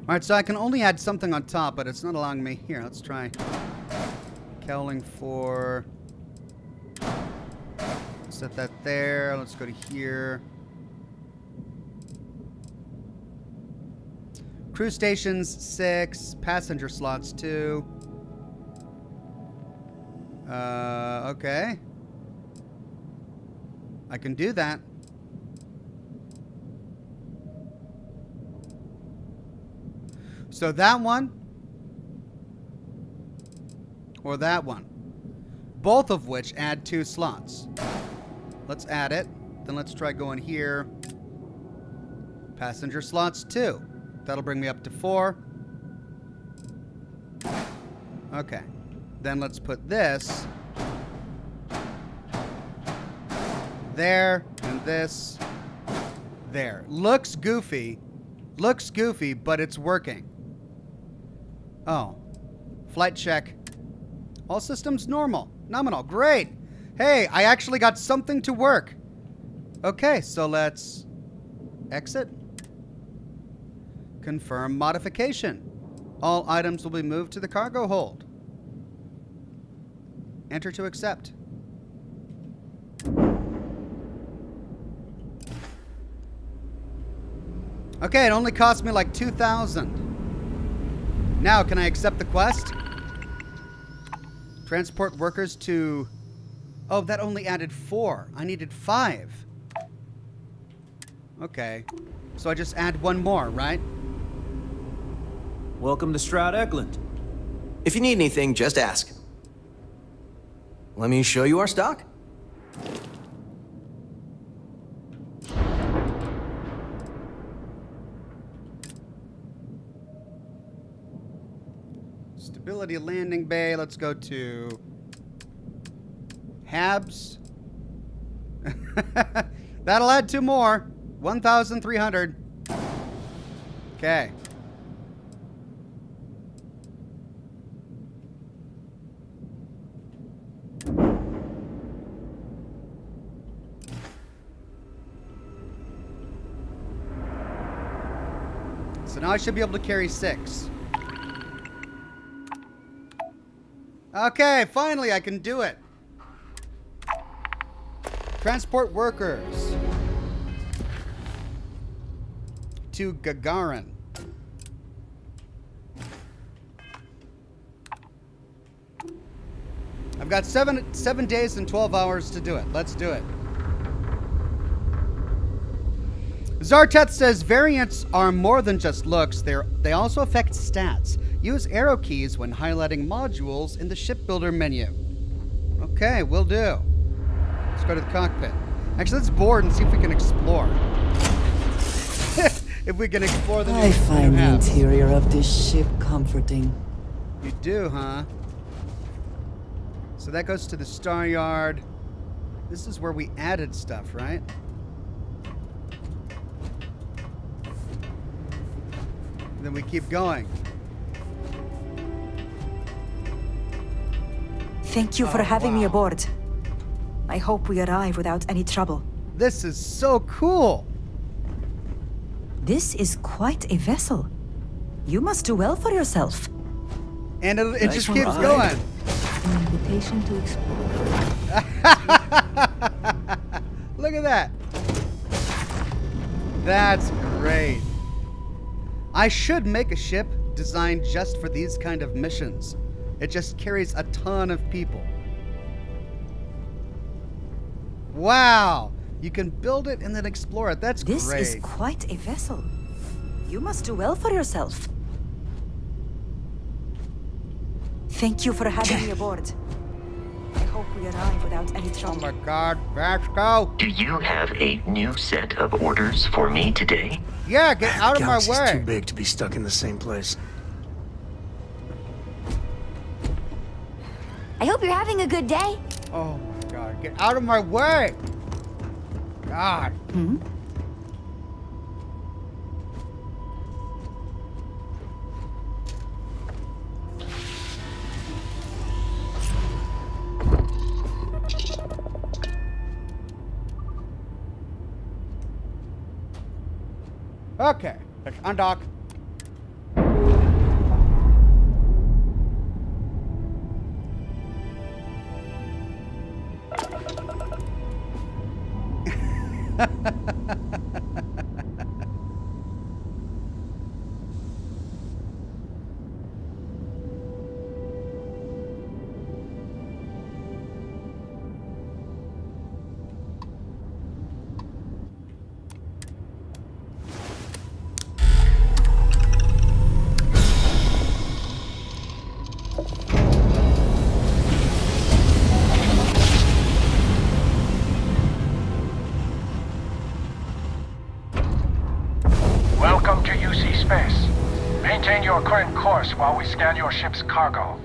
Speaker 1: All right, so I can only add something on top, but it's not allowing me. Here, let's try cowling for... Set that there. Let's go to here. Crew stations 6, passenger slots 2. Okay. I can do that. So that one, or that one, both of which add 2 slots. Let's add it. Then let's try going here. Passenger slots 2. That'll bring me up to 4. Okay. Then let's put this there and this there. Looks goofy, but it's working. Oh, flight check. All systems nominal. Great. Hey, I actually got something to work. Okay, so let's exit. Confirm modification. All items will be moved to the cargo hold. Enter to accept. Okay, it only cost me like 2,000. Now, can I accept the quest? Transport workers to... Oh, that only added 4. I needed 5. Okay. So I just add 1 more, right?
Speaker 15: Welcome to Stroud-Eklund.
Speaker 13: If you need anything, just ask. Let me show you our stock.
Speaker 1: Stability landing bay. Let's go to Habs. That'll add 2 more. 1,300. Okay. So now I should be able to carry 6. Okay, finally I can do it. Transport workers to Gagarin. I've got 7 days and 12 hours to do it. Let's do it. Zarteth says variants are more than just looks. They also affect stats. Use arrow keys when highlighting modules in the shipbuilder menu. Okay, will do. Let's go to the cockpit. Actually, let's board and see if we can explore. If we can explore the new
Speaker 2: I find the
Speaker 1: maps.
Speaker 2: interior of this ship comforting.
Speaker 1: You do, huh? So that goes to the Staryard. This is where we added stuff, right? And then we keep going.
Speaker 9: Thank you for having me aboard. I hope we arrive without any trouble.
Speaker 1: This is so cool.
Speaker 9: This is quite a vessel. You must do well for yourself.
Speaker 1: And it
Speaker 9: Nice
Speaker 1: just keeps
Speaker 9: ride.
Speaker 1: going.
Speaker 9: An invitation to explore.
Speaker 1: Look at that. That's great. I should make a ship designed just for these kind of missions. It just carries a ton of people. Wow. You can build it and then explore it. That's
Speaker 9: This
Speaker 1: great.
Speaker 9: is quite a vessel. You must do well for yourself. Thank you for having me aboard. I hope we arrive without any trouble.
Speaker 1: Oh my god, let's go.
Speaker 8: Do you have a new set of orders for me today?
Speaker 1: Yeah, get out of my
Speaker 6: Galaxy's
Speaker 1: way.
Speaker 6: too big to be stuck in the same place.
Speaker 4: I hope you're having a good day.
Speaker 1: Oh my god, get out of my way. God. Okay, let's undock.
Speaker 22: Welcome to UC Space. Maintain your current course while we scan your ship's cargo.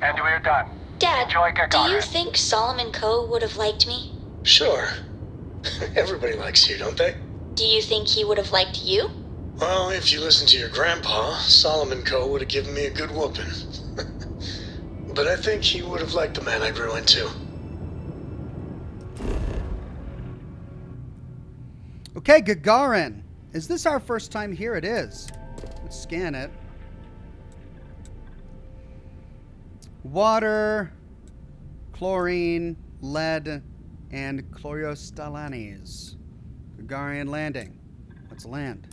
Speaker 22: And we're done.
Speaker 4: Dad,
Speaker 22: Enjoy
Speaker 4: do
Speaker 22: Gagarin.
Speaker 4: you think Solomon Coe would have liked me?
Speaker 6: Sure. Everybody likes you, don't they?
Speaker 4: Do you think he would have liked you?
Speaker 6: Well, if you listen to your grandpa, Solomon Co. would have given me a good whooping. But I think he would have liked the man I grew into.
Speaker 1: Okay, Gagarin. Is this our first time here? It is. Let's scan it. Water, chlorine, lead, and chlorostalanes. Gagarin landing. Let's land.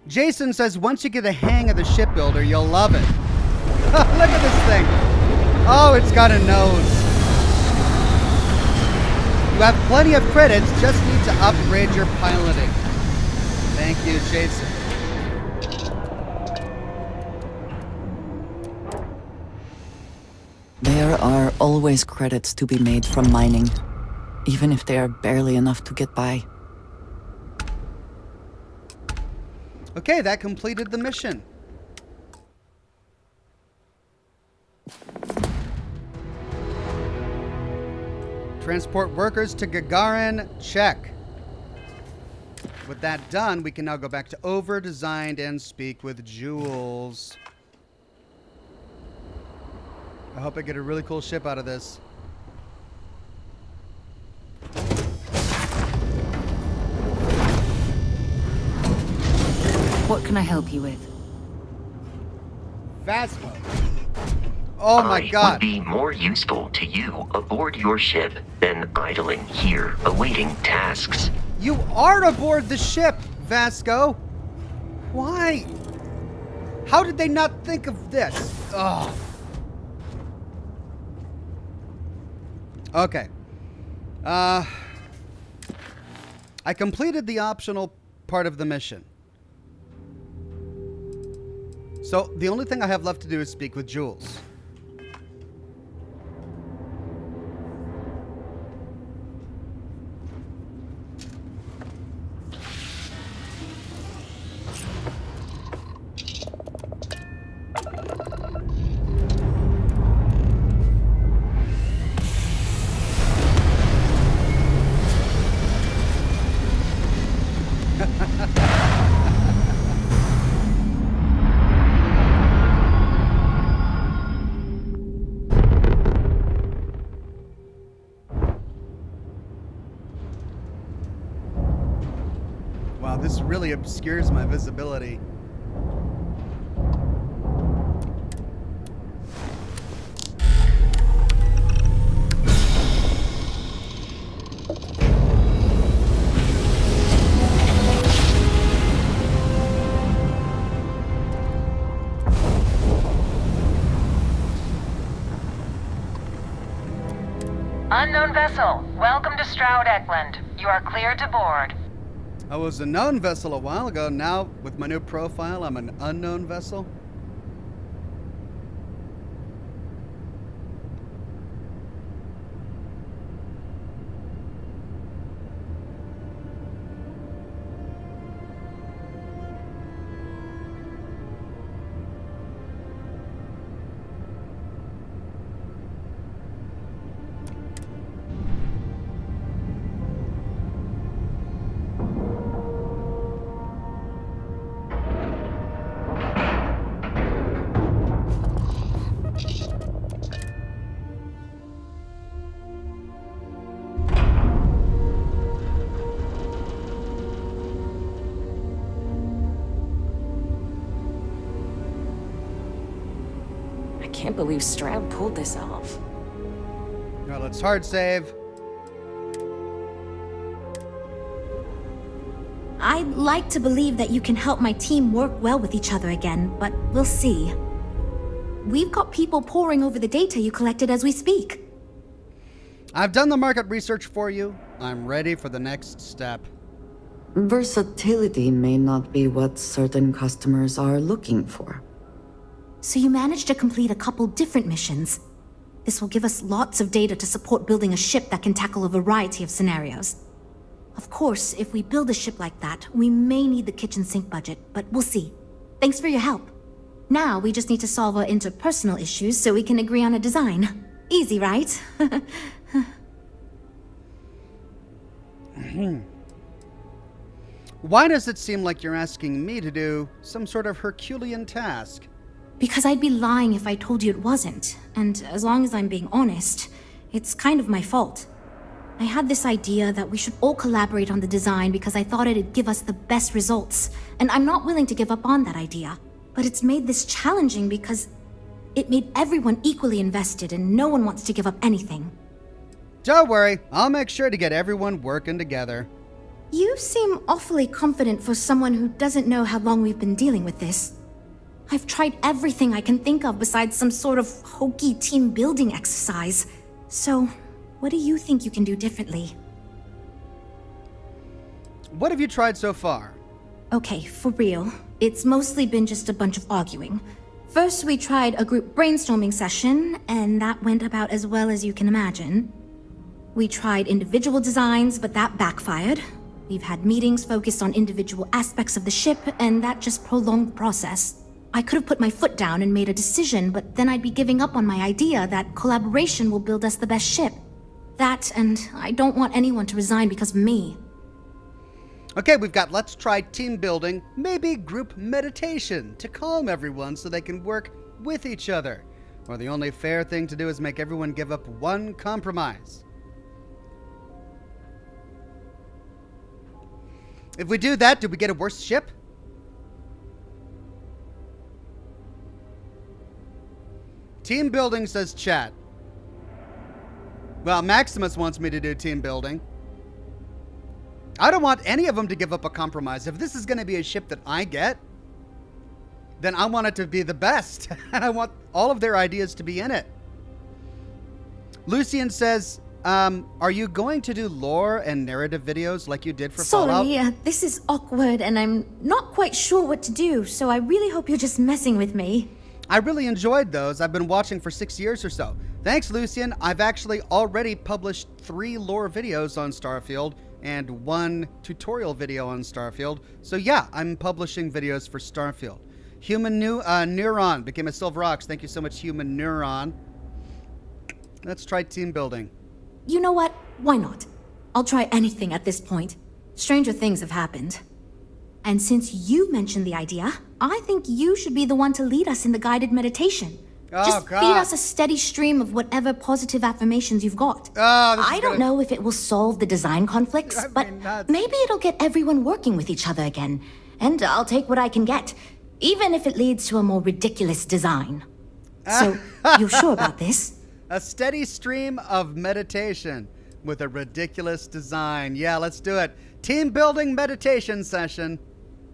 Speaker 1: Jason says once you get the hang of the shipbuilder, you'll love it. Look at this thing. Oh, it's got a nose. You have plenty of credits, just need to upgrade your piloting. Thank you, Jason.
Speaker 2: There are always credits to be made from mining, even if they are barely enough to get by.
Speaker 1: Okay, that completed the mission. Transport workers to Gagarin, check. With that done, we can now go back to over-designed and speak with Jules. I hope I get a really cool ship out of this.
Speaker 3: What can I help you with?
Speaker 1: Vasco. Oh my God.
Speaker 8: I would be more useful to you aboard your ship than idling here, awaiting tasks.
Speaker 1: You are aboard the ship, Vasco. Why? How did they not think of this? Ugh. Okay. I completed the optional part of the mission. So the only thing I have left to do is speak with Jules. Wow, this really obscures my visibility.
Speaker 21: Unknown vessel, welcome to Stroud-Eklund. You are cleared to board.
Speaker 1: I was a known vessel a while ago. Now, with my new profile, I'm an unknown vessel.
Speaker 10: I can't believe Stroud pulled this off.
Speaker 1: Now let's hard save.
Speaker 16: I'd like to believe that you can help my team work well with each other again, but we'll see. We've got people poring over the data you collected as we speak.
Speaker 1: I've done the market research for you. I'm ready for the next step.
Speaker 2: Versatility may not be what certain customers are looking for.
Speaker 16: So you managed to complete a couple different missions. This will give us lots of data to support building a ship that can tackle a variety of scenarios. Of course, if we build a ship like that, we may need the kitchen sink budget, but we'll see. Thanks for your help. Now we just need to solve our interpersonal issues so we can agree on a design. Easy, right?
Speaker 1: Why does it seem like you're asking me to do some sort of Herculean task?
Speaker 16: Because I'd be lying if I told you it wasn't. And as long as I'm being honest, it's kind of my fault. I had this idea that we should all collaborate on the design because I thought it'd give us the best results. And I'm not willing to give up on that idea. But it's made this challenging because it made everyone equally invested and no one wants to give up anything.
Speaker 1: Don't worry, I'll make sure to get everyone working together.
Speaker 16: You seem awfully confident for someone who doesn't know how long we've been dealing with this. I've tried everything I can think of besides some sort of hokey team building exercise. So, what do you think you can do differently?
Speaker 1: What have you tried so far?
Speaker 16: Okay, for real. It's mostly been just a bunch of arguing. First, we tried a group brainstorming session, and that went about as well as you can imagine. We tried individual designs, but that backfired. We've had meetings focused on individual aspects of the ship, and that just prolonged the process. I could have put my foot down and made a decision, but then I'd be giving up on my idea that collaboration will build us the best ship. That, and I don't want anyone to resign because of me.
Speaker 1: Okay, we've got let's try team building, maybe group meditation to calm everyone so they can work with each other. Or the only fair thing to do is make everyone give up one compromise. If we do that, do we get a worse ship? Team building, says chat. Well, Maximus wants me to do team building. I don't want any of them to give up a compromise. If this is going to be a ship that I get, then I want it to be the best. And I want all of their ideas to be in it. Lucian says, are you going to do lore and narrative videos like you did for Fallout?
Speaker 16: Sorry, this is awkward and I'm not quite sure what to do, so I really hope you're just messing with me.
Speaker 1: I really enjoyed those. I've been watching for 6 years or so. Thanks, Lucian. I've actually already published 3 lore videos on Starfield and 1 tutorial video on Starfield. So yeah, I'm publishing videos for Starfield. Human Neuron became a Silver Ox. Thank you so much, Human Neuron. Let's try team building.
Speaker 16: You know what? Why not? I'll try anything at this point. Stranger things have happened. And since you mentioned the idea, I think you should be the one to lead us in the guided meditation. Just feed us a steady stream of whatever positive affirmations you've got. I don't know if it will solve the design conflicts, but maybe it'll get everyone working with each other again. And I'll take what I can get, even if it leads to a more ridiculous design. So, you're sure about this?
Speaker 1: A steady stream of meditation with a ridiculous design. Yeah, let's do it. Team building meditation session.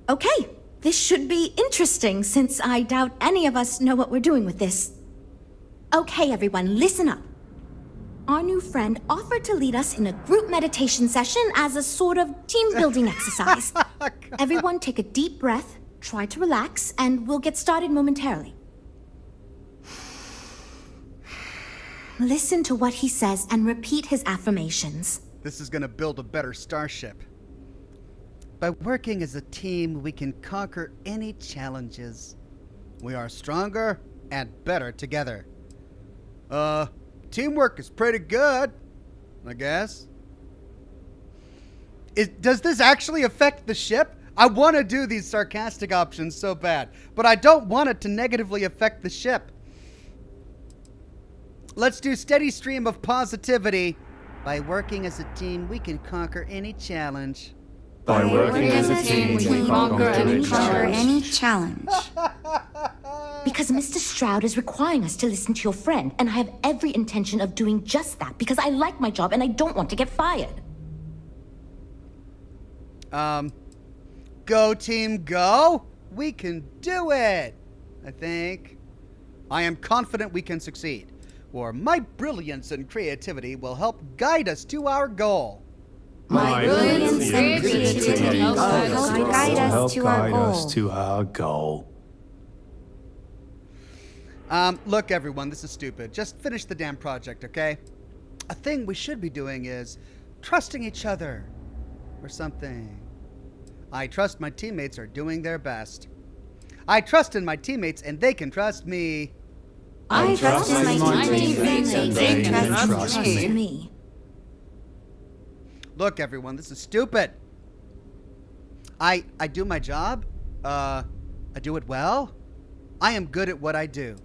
Speaker 16: Okay, this should be interesting since I doubt any of us know what we're doing with this. Okay, everyone, listen up. Our new friend offered to lead us in a group meditation session as a sort of team building exercise. Everyone take a deep breath, try to relax, and we'll get started momentarily. Listen to what he says and repeat his affirmations.
Speaker 1: This is going to build a better starship. By working as a team, we can conquer any challenges. We are stronger and better together. Teamwork is pretty good, I guess. Does this actually affect the ship? I want to do these sarcastic options so bad, but I don't want it to negatively affect the ship. Let's do steady stream of positivity. By working as a team, we can conquer any challenge.
Speaker 2: By working as a team, we can conquer any challenge.
Speaker 16: Because Mr. Stroud is requiring us to listen to your friend, and I have every intention of doing just that because I like my job and I don't want to get fired.
Speaker 1: Go team, go! We can do it! I think. I am confident we can succeed. Or my brilliance and creativity will help guide us to our goal.
Speaker 2: My brilliance and creativity will guide us to our goal.
Speaker 1: Look, everyone, this is stupid. Just finish the damn project, okay? A thing we should be doing is trusting each other or something. I trust my teammates are doing their best. I trust in my teammates, and they can trust me.
Speaker 2: I trust in my
Speaker 3: teammates and they can trust
Speaker 2: me.
Speaker 1: Look, everyone, this is stupid. I do my job. I do it well. I am good at what I do.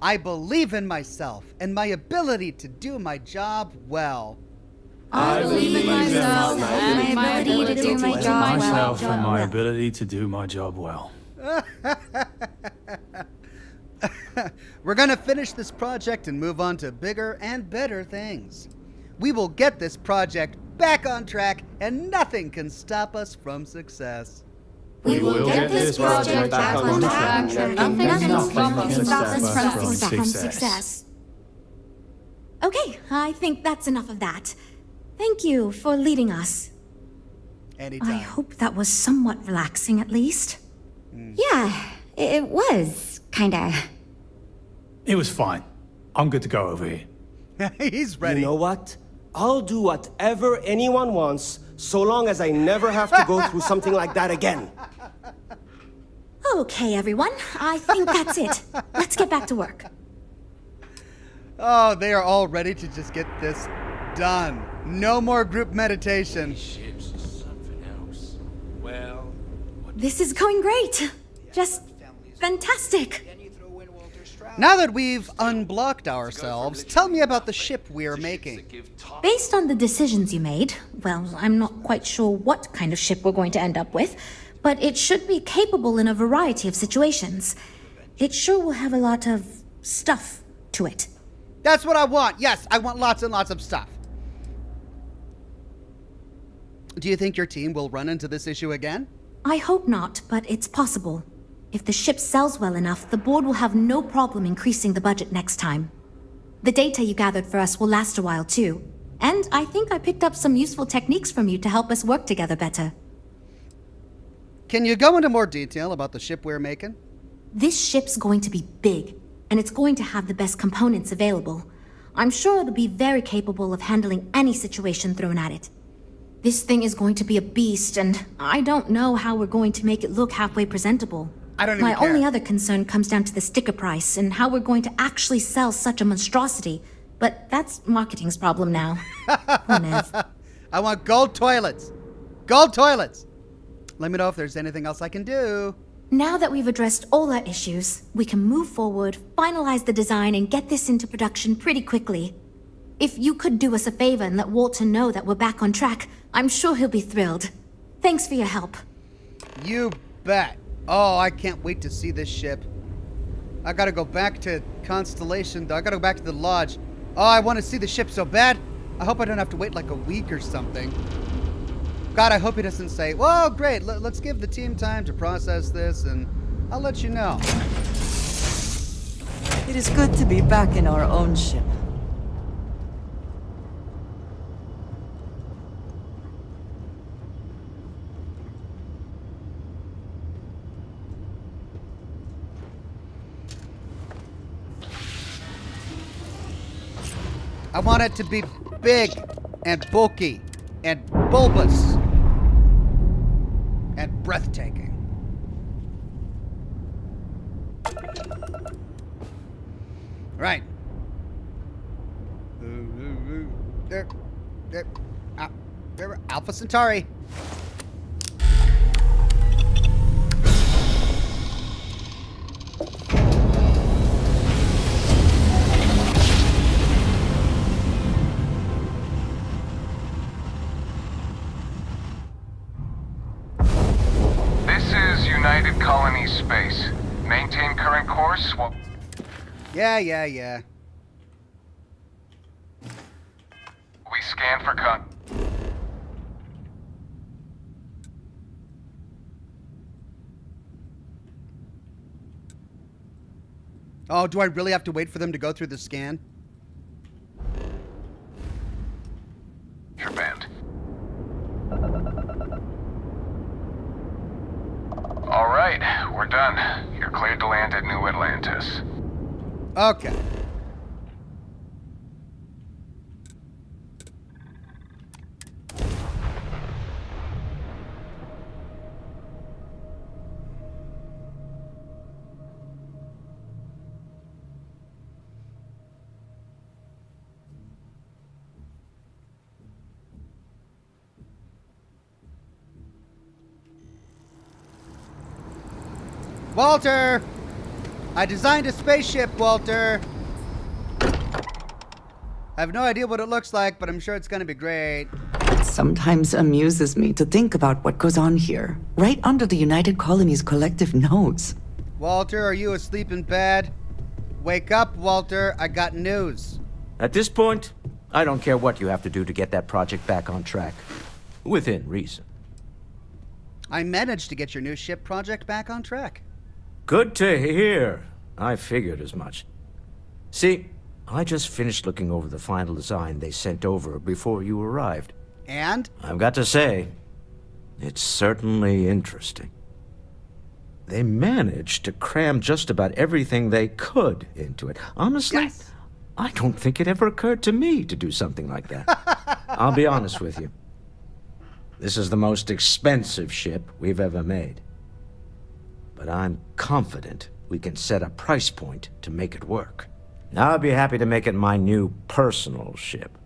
Speaker 1: I believe in myself and my ability to do my job well.
Speaker 3: I believe in myself and my ability to do my job well.
Speaker 19: Myself and my ability to do my job well.
Speaker 1: We're gonna finish this project and move on to bigger and better things. We will get this project back on track, and nothing can stop us from success.
Speaker 3: We will get this project back on track, and nothing can stop us from
Speaker 2: success. Okay, I think that's enough of that. Thank you for leading us.
Speaker 1: Anytime.
Speaker 2: I hope that was somewhat relaxing, at least.
Speaker 16: Yeah, it was, kinda.
Speaker 19: It was fine. I'm good to go over here.
Speaker 1: He's ready.
Speaker 17: You know what? I'll do whatever anyone wants, so long as I never have to go through something like that again.
Speaker 2: Okay, everyone. I think that's it. Let's get back to work.
Speaker 1: Oh, they are all ready to just get this done. No more group meditation.
Speaker 2: This is going great. Just fantastic.
Speaker 1: Now that we've unblocked ourselves, tell me about the ship we're making.
Speaker 16: Based on the decisions you made, well, I'm not quite sure what kind of ship we're going to end up with, but it should be capable in a variety of situations. It sure will have a lot of stuff to it.
Speaker 1: That's what I want. Yes, I want lots and lots of stuff. Do you think your team will run into this issue again?
Speaker 16: I hope not, but it's possible. If the ship sells well enough, the board will have no problem increasing the budget next time. The data you gathered for us will last a while too. And I think I picked up some useful techniques from you to help us work together better.
Speaker 1: Can you go into more detail about the ship we're making?
Speaker 16: This ship's going to be big, and it's going to have the best components available. I'm sure it'll be very capable of handling any situation thrown at it. This thing is going to be a beast, and I don't know how we're going to make it look halfway presentable.
Speaker 1: I don't even
Speaker 16: My
Speaker 1: care.
Speaker 16: only other concern comes down to the sticker price and how we're going to actually sell such a monstrosity. But that's marketing's problem now. Poor Nev.
Speaker 1: I want gold toilets. Gold toilets. Let me know if there's anything else I can do.
Speaker 16: Now that we've addressed all our issues, we can move forward, finalize the design, and get this into production pretty quickly. If you could do us a favor and let Walter know that we're back on track, I'm sure he'll be thrilled. Thanks for your help.
Speaker 1: You bet. Oh, I can't wait to see this ship. I gotta go back to Constellation, though. I gotta go back to the lodge. Oh, I want to see the ship so bad. I hope I don't have to wait like a week or something. God, I hope he doesn't say, well, great, let's give the team time to process this, and I'll let you know.
Speaker 2: It is good to be back in our own ship.
Speaker 1: I want it to be big and bulky and bulbous and breathtaking. Right. There, Alpha Centauri.
Speaker 22: United Colony Space. Maintain current course while...
Speaker 1: Yeah.
Speaker 22: We scan for con...
Speaker 1: Oh, do I really have to wait for them to go through the scan?
Speaker 22: Your band. All right, we're done. You're cleared to land at New Atlantis.
Speaker 1: Okay. Walter! I designed a spaceship, Walter! I have no idea what it looks like, but I'm sure it's gonna be great.
Speaker 2: It sometimes amuses me to think about what goes on here, right under the United Colony's collective nose.
Speaker 1: Walter, are you asleep in bed? Wake up, Walter. I got news.
Speaker 5: At this point, I don't care what you have to do to get that project back on track. Within reason.
Speaker 1: I managed to get your new ship project back on track.
Speaker 5: Good to hear. I figured as much. See, I just finished looking over the final design they sent over before you arrived.
Speaker 1: And?
Speaker 5: I've got to say, it's certainly interesting. They managed to cram just about everything they could into it. Honestly,
Speaker 1: yes.
Speaker 5: I don't think it ever occurred to me to do something like that. I'll be honest with you. This is the most expensive ship we've ever made. But I'm confident we can set a price point to make it work. I'll be happy to make it my new personal ship.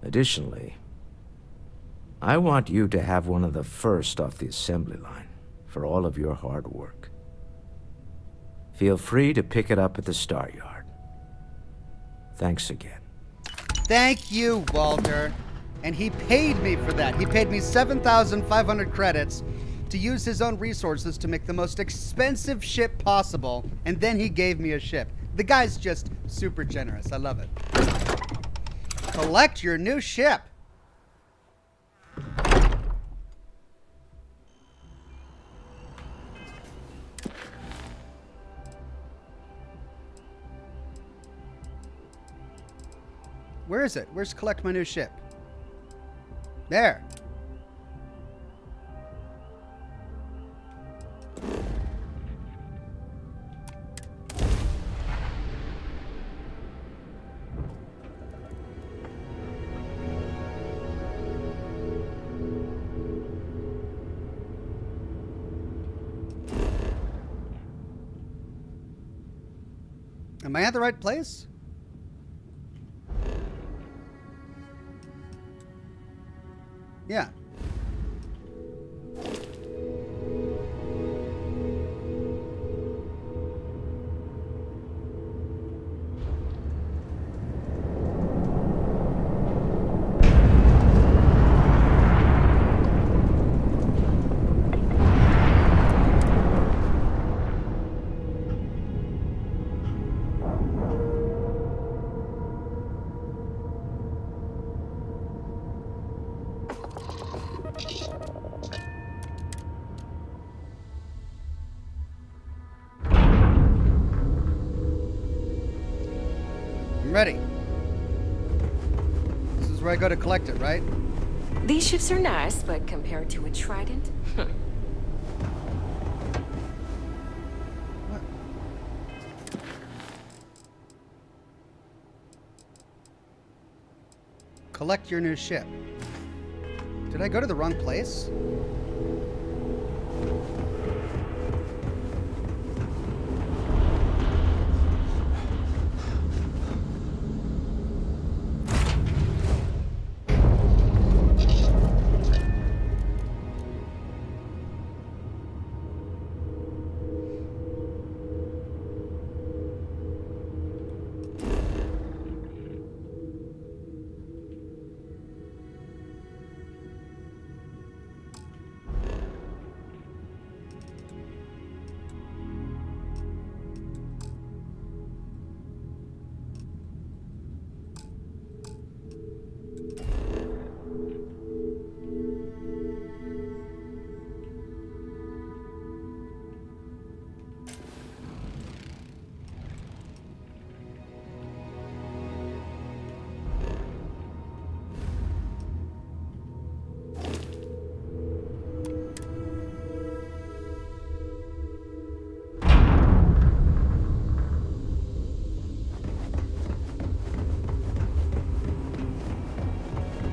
Speaker 5: Additionally, I want you to have one of the first off the assembly line for all of your hard work. Feel free to pick it up at the Staryard. Thanks again.
Speaker 1: Thank you, Walter. And he paid me for that. He paid me 7,500 credits to use his own resources to make the most expensive ship possible, and then he gave me a ship. The guy's just super generous. I love it. Collect your new ship. Where is it? Where's collect my new ship? There. Am I at the right place? Yeah. Ready. This is where I go to collect it, right?
Speaker 10: These ships are nice, but compared to a Trident,
Speaker 1: Collect your new ship. Did I go to the wrong place?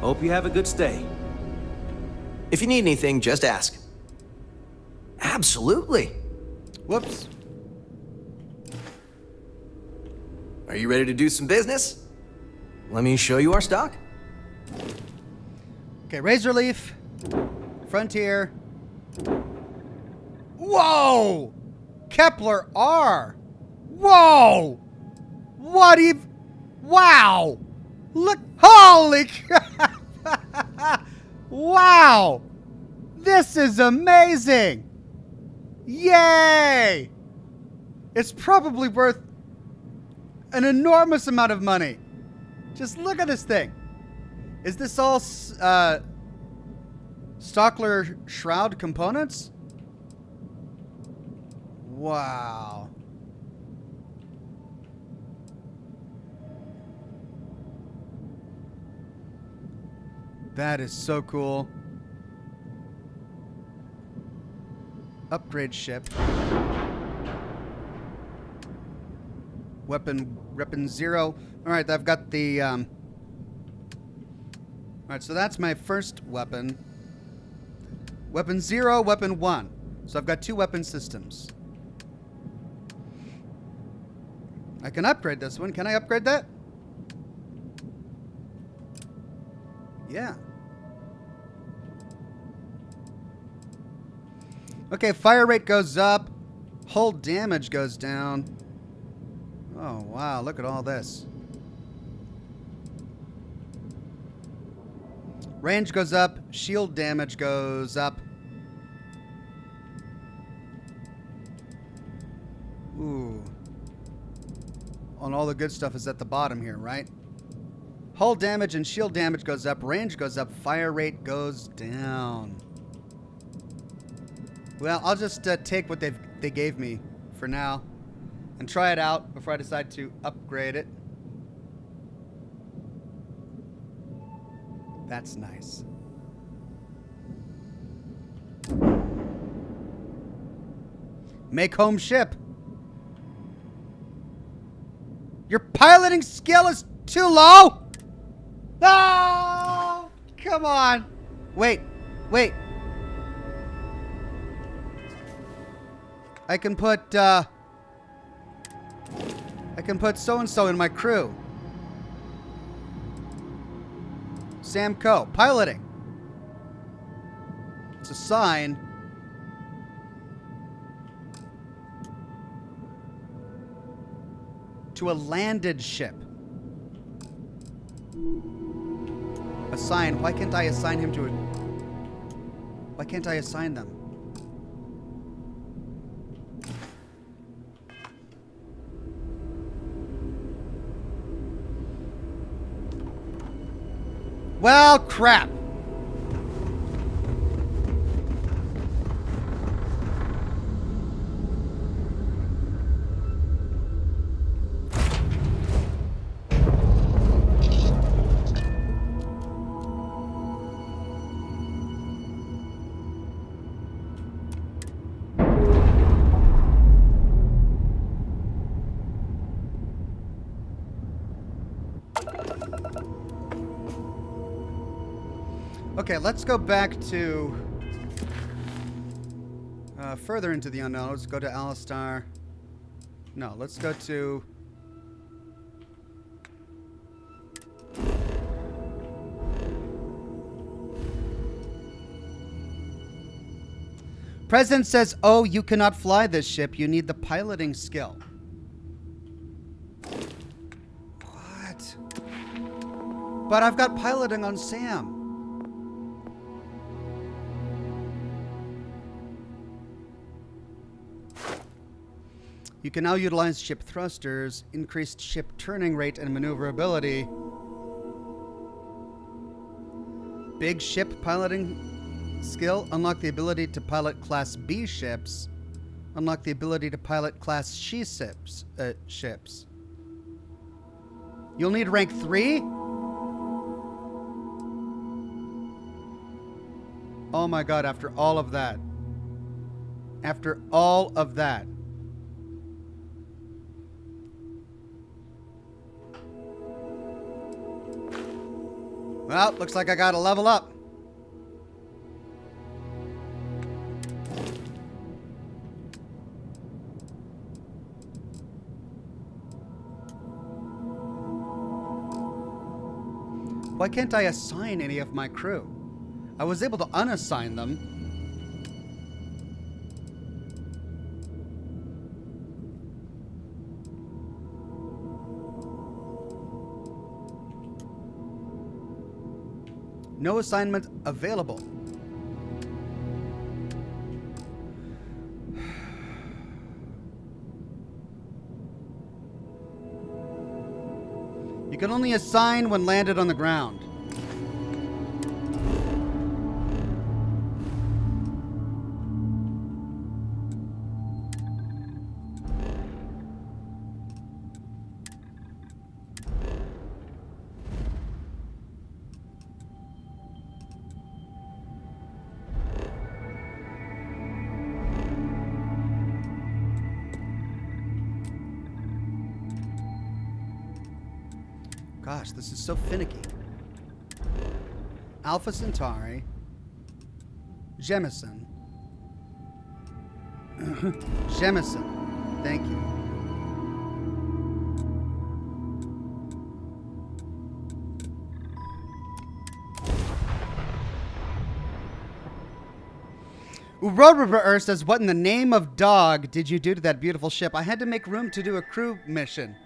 Speaker 15: Hope you have a good stay.
Speaker 13: If you need anything, just ask. Absolutely.
Speaker 1: Whoops.
Speaker 13: Are you ready to do some business? Let me show you our stock.
Speaker 1: Okay, Razor Leaf, Frontier. Whoa! Kepler R. Whoa! What even? Wow! Look! Holy crap! Wow! This is amazing! Yay! It's probably worth an enormous amount of money. Just look at this thing. Is this all Stockler Shroud components? Wow. That is so cool. Upgrade ship. Weapon 0. Alright, I've got the alright, so that's my first weapon. Weapon 0, weapon 1. So I've got 2 weapon systems. I can upgrade this one. Can I upgrade that? Yeah. Okay, fire rate goes up. Hull damage goes down. Oh, wow. Look at all this. Range goes up. Shield damage goes up. Ooh. And all the good stuff is at the bottom here, right? Hull damage and shield damage goes up. Range goes up. Fire rate goes down. Well, I'll just take what they gave me for now and try it out before I decide to upgrade it. That's nice. Make home ship. Your piloting skill is too low? No! Come on. Wait. I can put so-and-so in my crew. Sam Coe, piloting. It's a sign. To a landed ship. Assign. Why can't I assign him to a... Why can't I assign them? Well, crap. Okay, let's go back to further into the unknown. Let's go to Alistar. No, let's go to... President says, oh, you cannot fly this ship. You need the piloting skill. What? But I've got piloting on Sam. You can now utilize ship thrusters, increased ship turning rate and maneuverability. Big ship piloting skill. Unlock the ability to pilot Class B ships. Unlock the ability to pilot Class C ships. You'll need rank 3? Oh my god, after all of that. After all of that. Well, looks like I gotta level up. Why can't I assign any of my crew? I was able to unassign them. No assignment available. You can only assign when landed on the ground. Gosh, this is so finicky. Alpha Centauri. Jemison. Jemison. Thank you. Roadrunner says, what in the name of dog did you do to that beautiful ship? I had to make room to do a crew mission.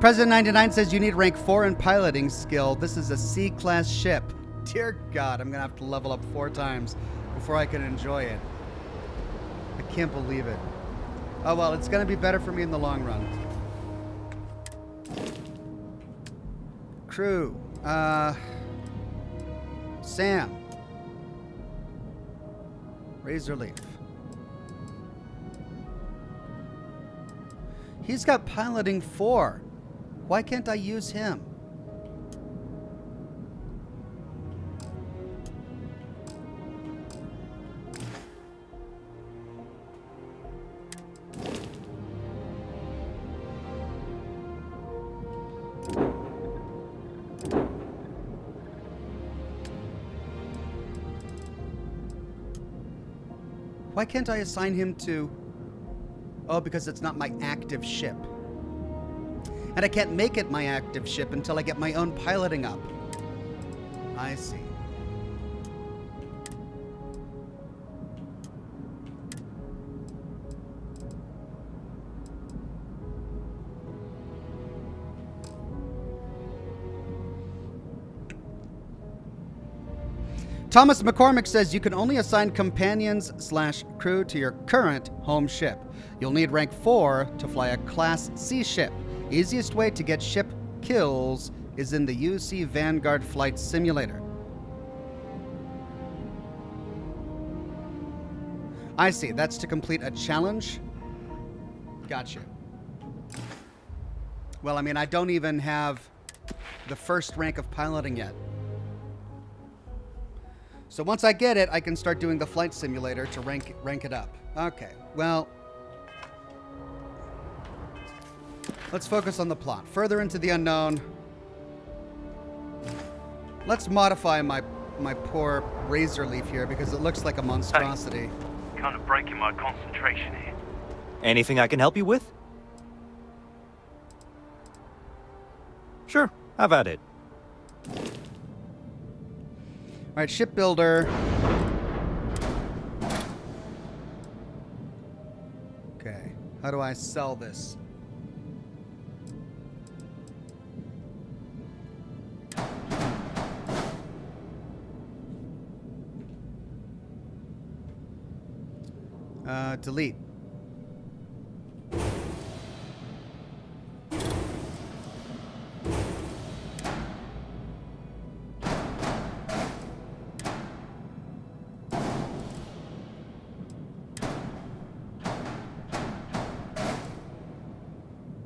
Speaker 1: President 99 says you need rank 4 in piloting skill. This is a C-class ship. Dear God, I'm going to have to level up 4 times before I can enjoy it. I can't believe it. Oh well, it's going to be better for me in the long run. Crew. Sam. Razorleaf. He's got piloting 4. Why can't I use him? Why can't I assign him to... Oh, because it's not my active ship. And I can't make it my active ship until I get my own piloting up. I see. Thomas McCormick says you can only assign companions/crew to your current home ship. You'll need rank 4 to fly a Class C ship. Easiest way to get ship kills is in the UC Vanguard Flight Simulator. I see. That's to complete a challenge? Gotcha. Well, I mean, I don't even have the first rank of piloting yet. So once I get it, I can start doing the flight simulator to rank it up. Okay, well... Let's focus on the plot. Further into the unknown. Let's modify my poor Razorleaf here because it looks like a monstrosity.
Speaker 11: Hey, kind of breaking my concentration here. Anything I can help you with? Sure, have at it.
Speaker 1: All right, shipbuilder. Okay, how do I sell this? Delete.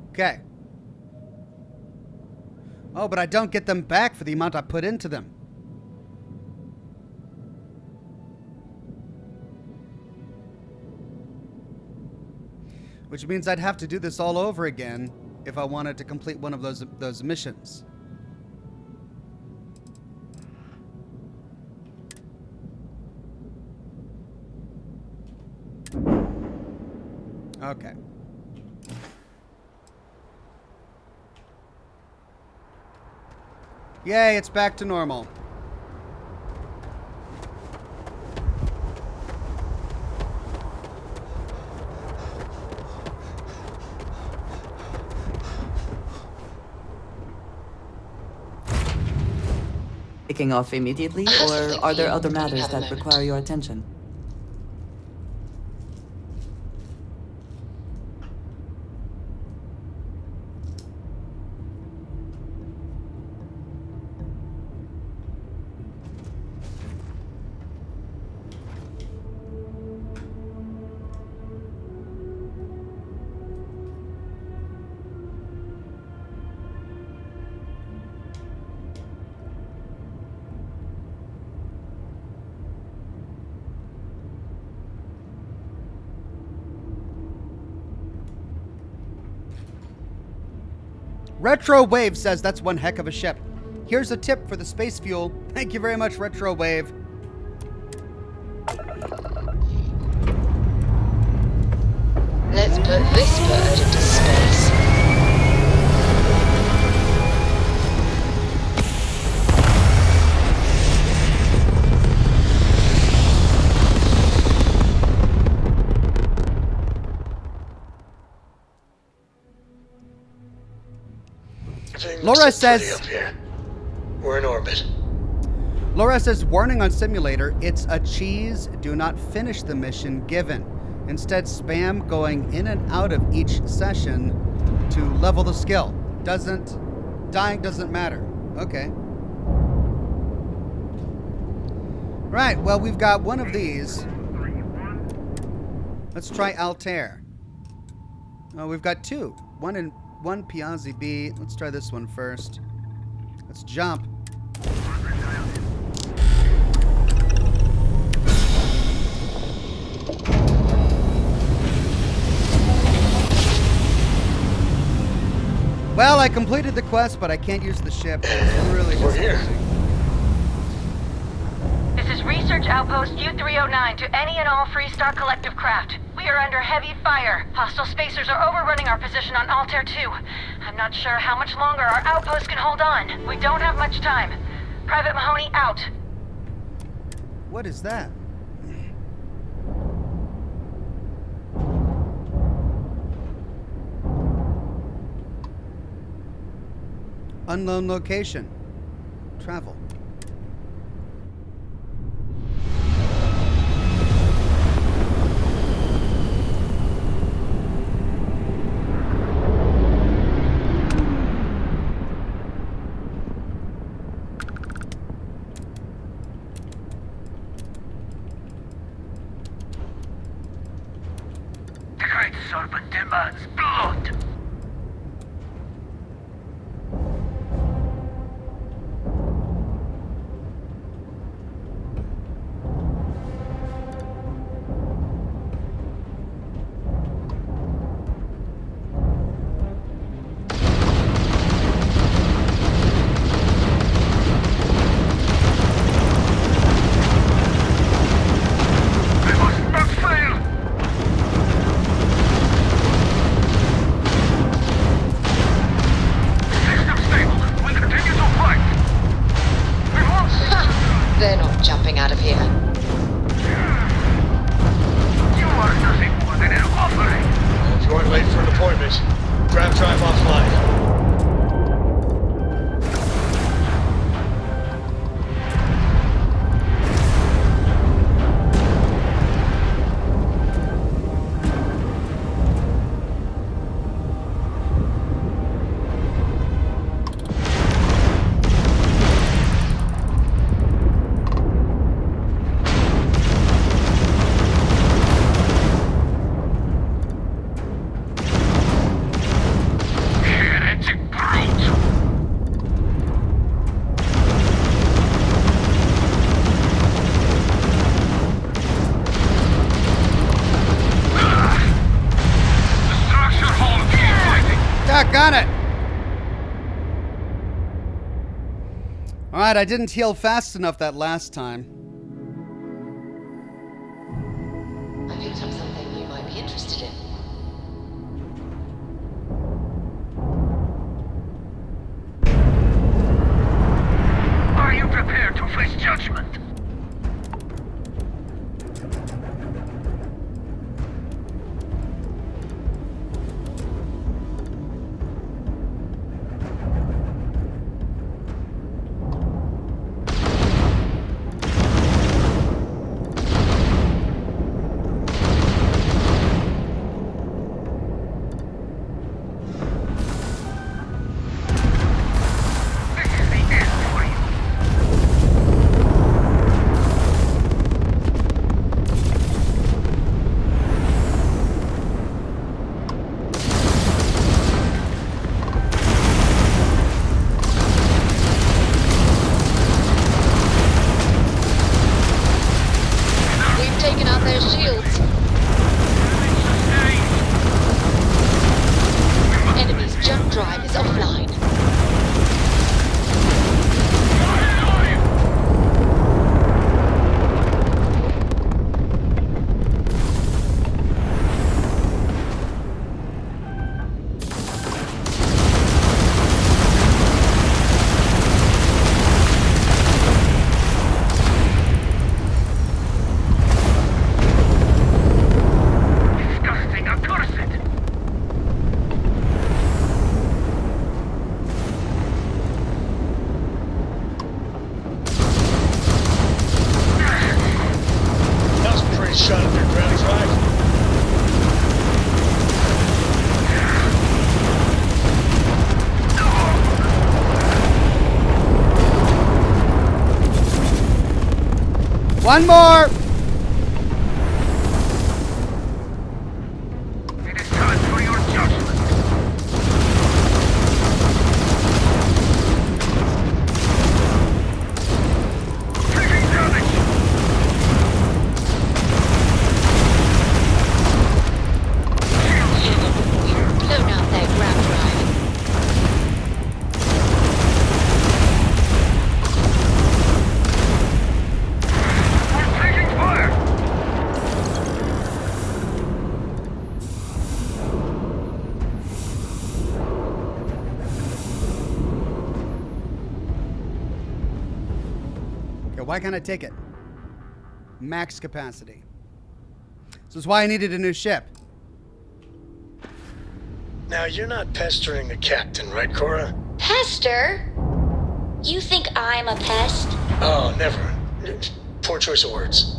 Speaker 1: Okay. Oh, but I don't get them back for the amount I put into them. Which means I'd have to do this all over again if I wanted to complete one of those missions. Okay. Yay, it's back to normal.
Speaker 2: kicking off immediately, or are there other matters that require your attention?
Speaker 1: Retro Wave says that's one heck of a ship. Here's a tip for the space fuel. Thank you very much, Retro Wave.
Speaker 7: Let's put this bird into space.
Speaker 1: Laura says,
Speaker 6: up here. We're in orbit.
Speaker 1: Laura says, warning on simulator, it's a cheese. Do not finish the mission given. Instead, spam going in and out of each session to level the skill. Dying doesn't matter. Okay. Right, well, we've got one of these. Let's try Altair. Oh, we've got two. One Piazzi B. Let's try this one first. Let's jump. Well, I completed the quest, but I can't use the ship. We're here.
Speaker 21: This is Research Outpost U-309 to any and all Freestar Collective craft. We are under heavy fire. Hostile spacers are overrunning our position on Altair 2. I'm not sure how much longer our outpost can hold on. We don't have much time. Private Mahoney out.
Speaker 1: What is that? Unknown location. Travel.
Speaker 22: The Great Serpent demands blood.
Speaker 7: They're not jumping out of here.
Speaker 22: You are nothing more than an offering.
Speaker 6: If you aren't late for an appointment, grab drive offline.
Speaker 1: Got it! Alright, I didn't heal fast enough that last time.
Speaker 7: I picked up something you might be interested in.
Speaker 22: Are you prepared to face judgment?
Speaker 1: One more!
Speaker 22: It is time for your judgment. Taking damage.
Speaker 7: We've blown out their grab drive.
Speaker 22: We're taking fire.
Speaker 1: Okay, why can't I take it? Max capacity. This is why I needed a new ship.
Speaker 6: Now, you're not pestering the captain, right, Cora?
Speaker 4: Pester? You think I'm a pest?
Speaker 6: Oh, never. Poor choice of words.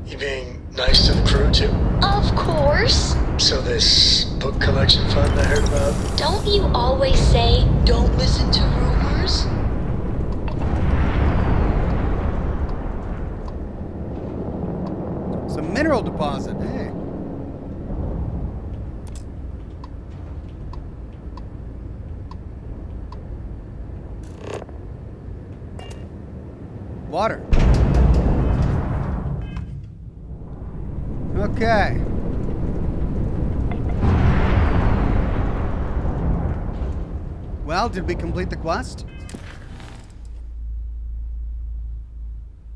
Speaker 6: You being nice to the crew, too?
Speaker 4: Of course.
Speaker 6: So this book collection fund I heard about?
Speaker 4: Don't you always say, don't listen to rumors?
Speaker 1: It's a mineral deposit. Hey. Water. Okay. Well, did we complete the quest?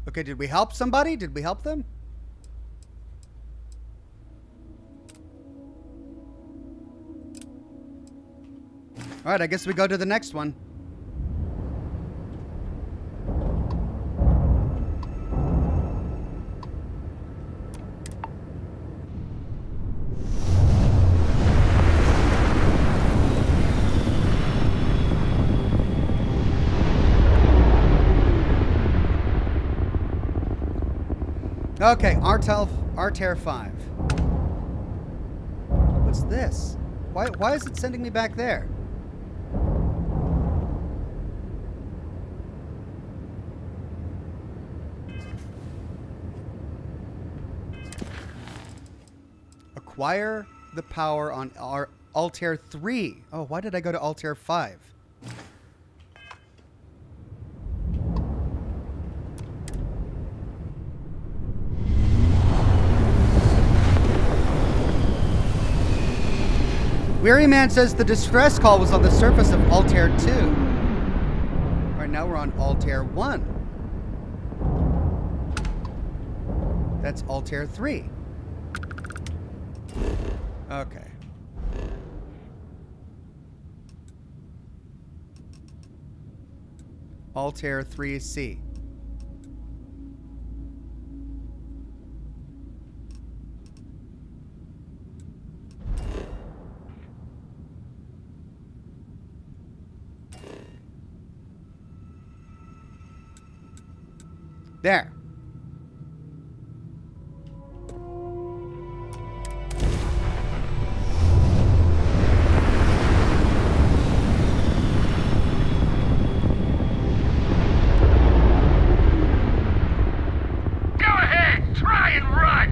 Speaker 1: Okay, did we help somebody? Did we help them? All right, I guess we go to the next one. Okay, Arter 5. What's this? Why is it sending me back there? Acquire the power on our Altair 3. Oh, why did I go to Altair 5? Weary Man says the distress call was on the surface of Altair 2. Right now we're on Altair 1. That's Altair 3. Okay. Altair 3C. There.
Speaker 22: Go ahead, try and run.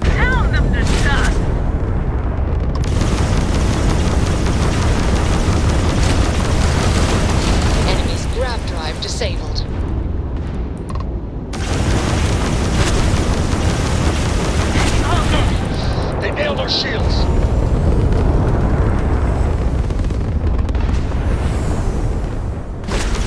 Speaker 22: Pound them to dust.
Speaker 7: Enemy's grab drive disabled.
Speaker 6: They nailed our shields.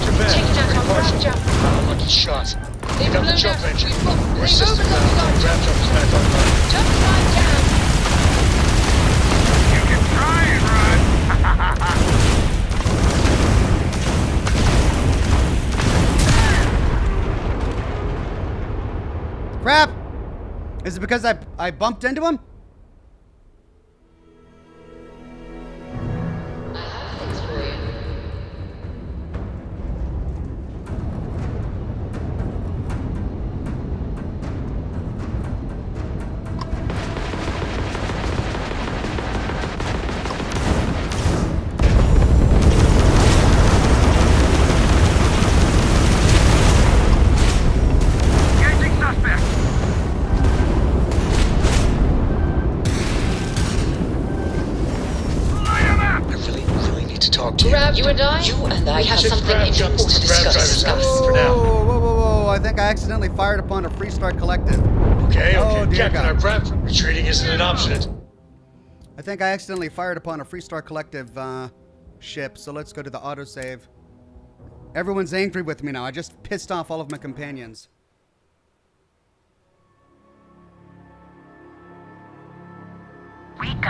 Speaker 6: Too bad.
Speaker 7: Taking out our grab jump.
Speaker 6: Unlucky shot.
Speaker 7: They've
Speaker 6: Got the
Speaker 7: blown
Speaker 6: jump
Speaker 7: out.
Speaker 6: engine.
Speaker 7: They've
Speaker 6: We're system down.
Speaker 7: overloaded our
Speaker 6: Grab jump is back online.
Speaker 7: jump drive down.
Speaker 22: You can try and run.
Speaker 1: Crap! Is it because I bumped into him?
Speaker 7: I You and I have something important to discuss.
Speaker 6: For now.
Speaker 1: Whoa. I think I accidentally fired upon a Freestar Collective.
Speaker 6: Okay,
Speaker 1: Oh, dear
Speaker 6: Captain,
Speaker 1: God.
Speaker 6: our prep. Retreating isn't an option.
Speaker 1: I think I accidentally fired upon a Freestar Collective ship, so let's go to the autosave. Everyone's angry with me now. I just pissed off all of my companions.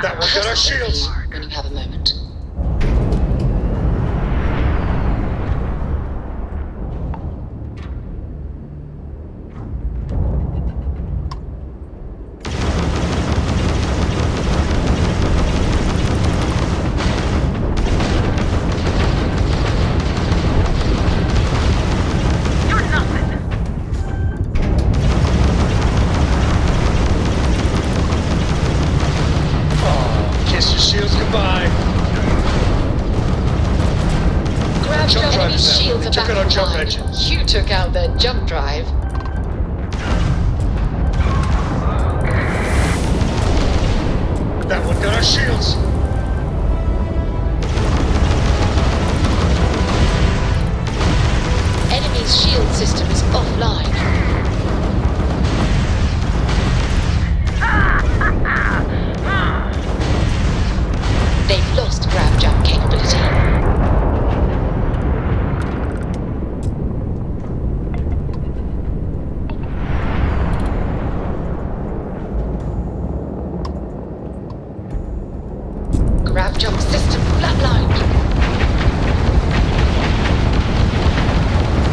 Speaker 6: That will get our shields.
Speaker 7: When you have a moment.
Speaker 6: Kiss your shields goodbye.
Speaker 7: Grab
Speaker 6: Jump
Speaker 7: enemy
Speaker 6: drive is out.
Speaker 7: shields
Speaker 6: They
Speaker 7: are
Speaker 6: took
Speaker 7: back
Speaker 6: out our jump
Speaker 7: online.
Speaker 6: engines.
Speaker 7: You took out their jump drive.
Speaker 6: That one got our shields.
Speaker 7: Enemy's shield system is offline. They've lost grab jump capability. Grab jump system flatlined.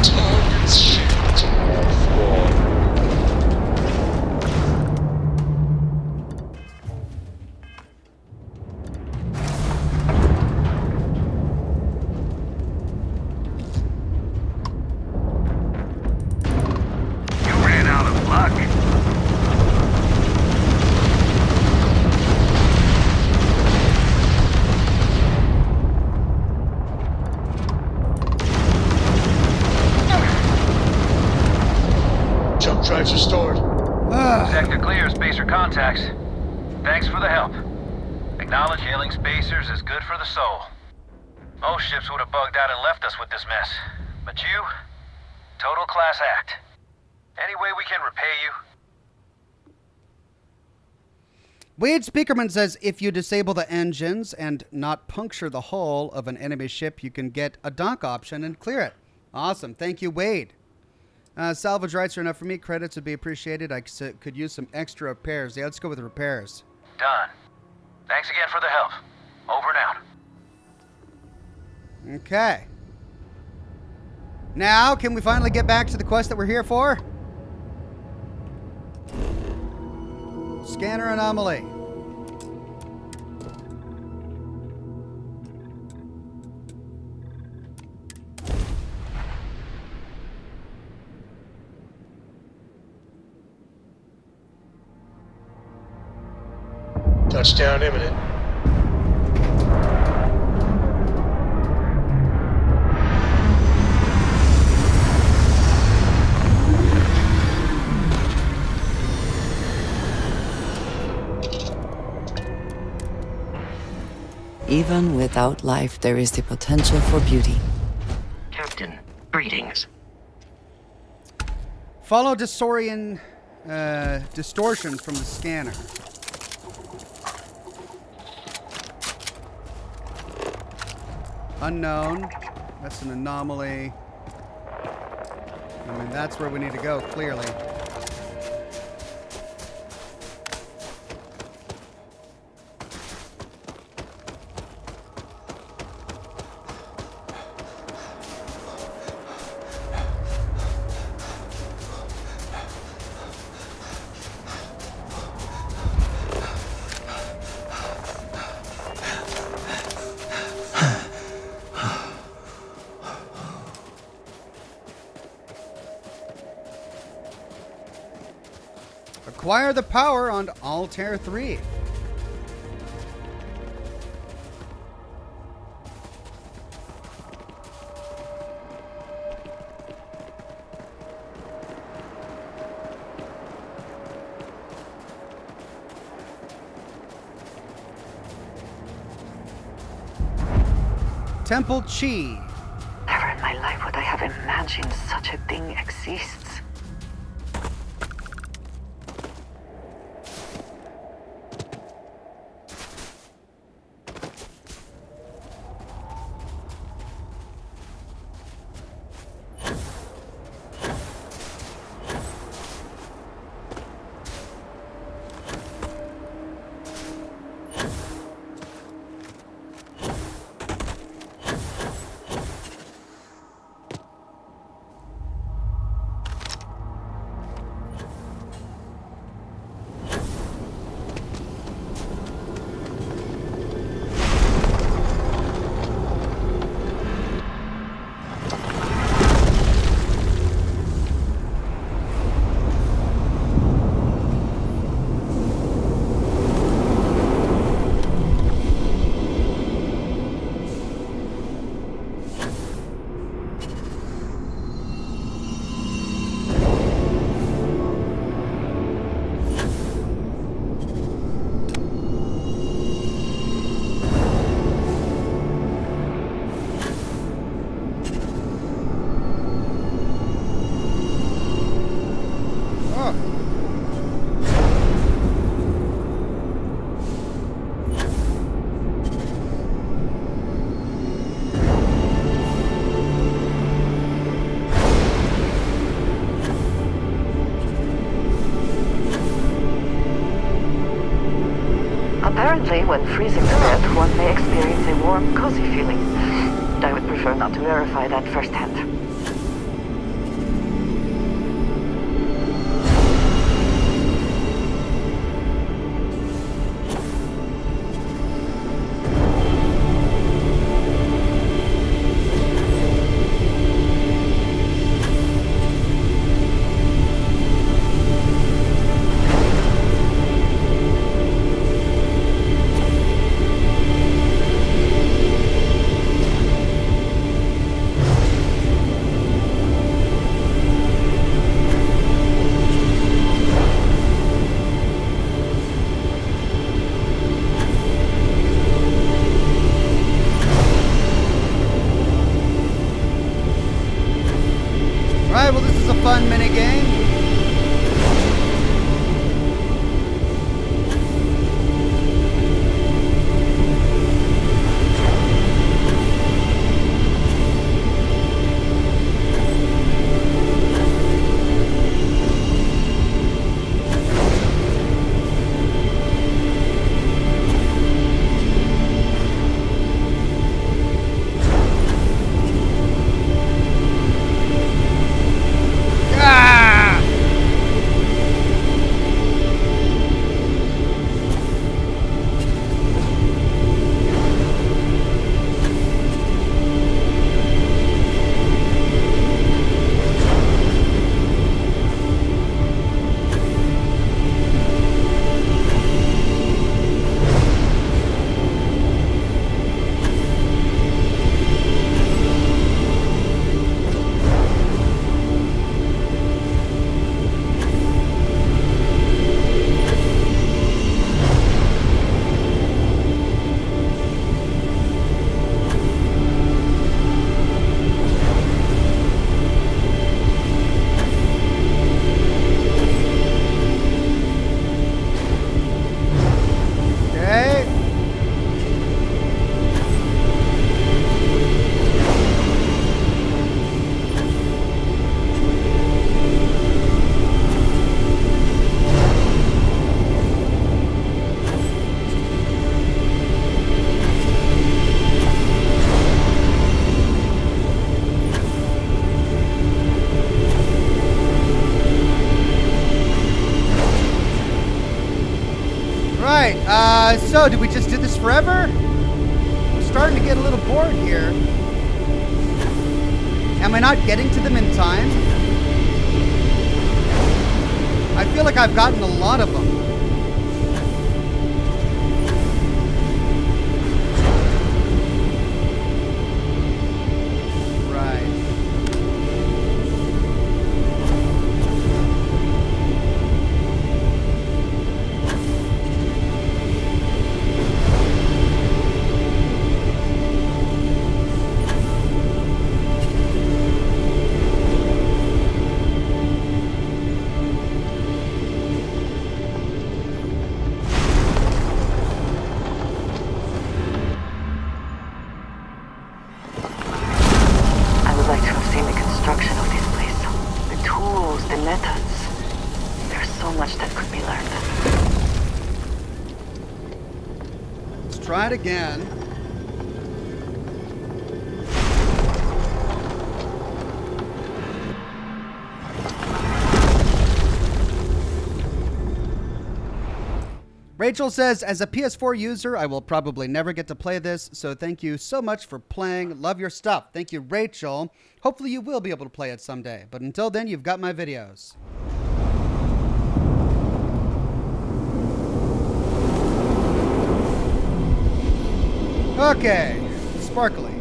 Speaker 7: Target's shield offline.
Speaker 22: You ran out of luck.
Speaker 6: Jump drives restored.
Speaker 22: Sector clear, spacer contacts. Thanks for the help. Acknowledge hailing spacers is good for the soul. Most ships would have bugged out and left us with this mess. But you, total class act. Any way we can repay you?
Speaker 1: Wade Speakerman says if you disable the engines and not puncture the hull of an enemy ship, you can get a dock option and clear it. Awesome. Thank you, Wade. Salvage rights are enough for me. Credits would be appreciated. I could use some extra repairs. Yeah, let's go with repairs.
Speaker 22: Done. Thanks again for the help. Over and out.
Speaker 1: Okay. Now, can we finally get back to the quest that we're here for? Scanner anomaly.
Speaker 6: Touchdown imminent.
Speaker 2: Even without life, there is the potential for beauty.
Speaker 8: Captain, greetings.
Speaker 1: Follow distortions from the scanner. Unknown. That's an anomaly. I mean, that's where we need to go, clearly. Acquire the power on Altair 3. Temple Chi.
Speaker 18: Never in my life would I have imagined such a thing exists. Apparently, when freezing to death, one may experience a warm, cozy feeling. I would prefer not to verify that firsthand.
Speaker 1: Alright, well, this is a fun mini game. So, did we just do this forever? I'm starting to get a little bored here. Am I not getting to them in time? I feel like I've gotten a lot of them.
Speaker 18: knows the methods. There's so much that could be learned.
Speaker 1: Let's try it again. Rachel says, as a PS4 user, I will probably never get to play this, so thank you so much for playing. Love your stuff. Thank you, Rachel. Hopefully you will be able to play it someday, but until then, you've got my videos. Okay, sparkly.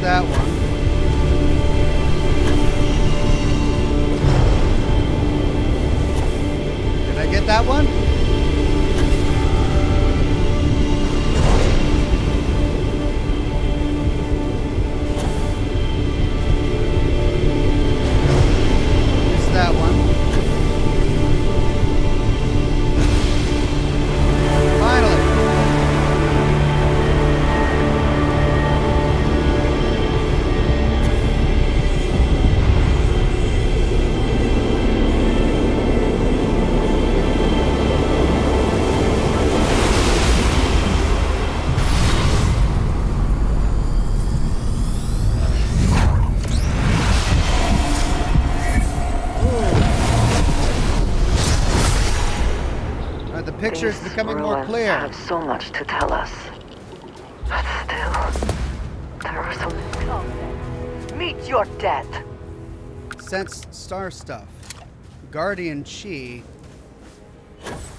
Speaker 1: That one. Did I get that one? Missed that one. Finally. The picture is becoming more clear.
Speaker 18: Have so much to tell us, but still, there are so many. Meet your death.
Speaker 1: Sense star stuff. Guardian Chi.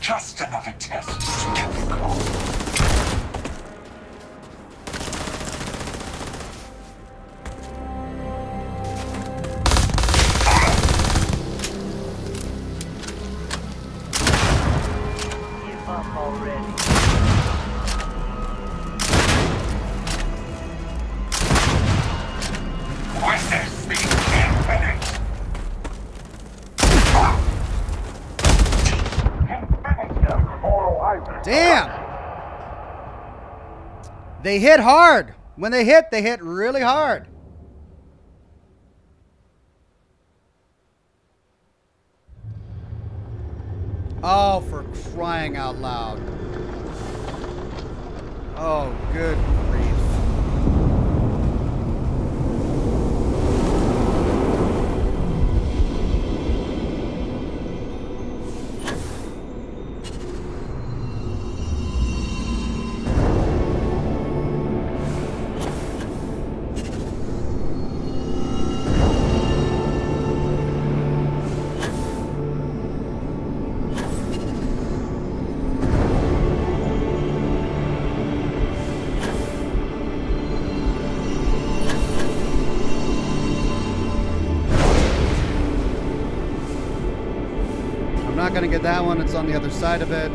Speaker 14: Just another test to get the call.
Speaker 1: Damn! They hit hard. When they hit really hard. Oh, for crying out loud. Oh, good grief. I'm not gonna get that one, it's on the other side of it.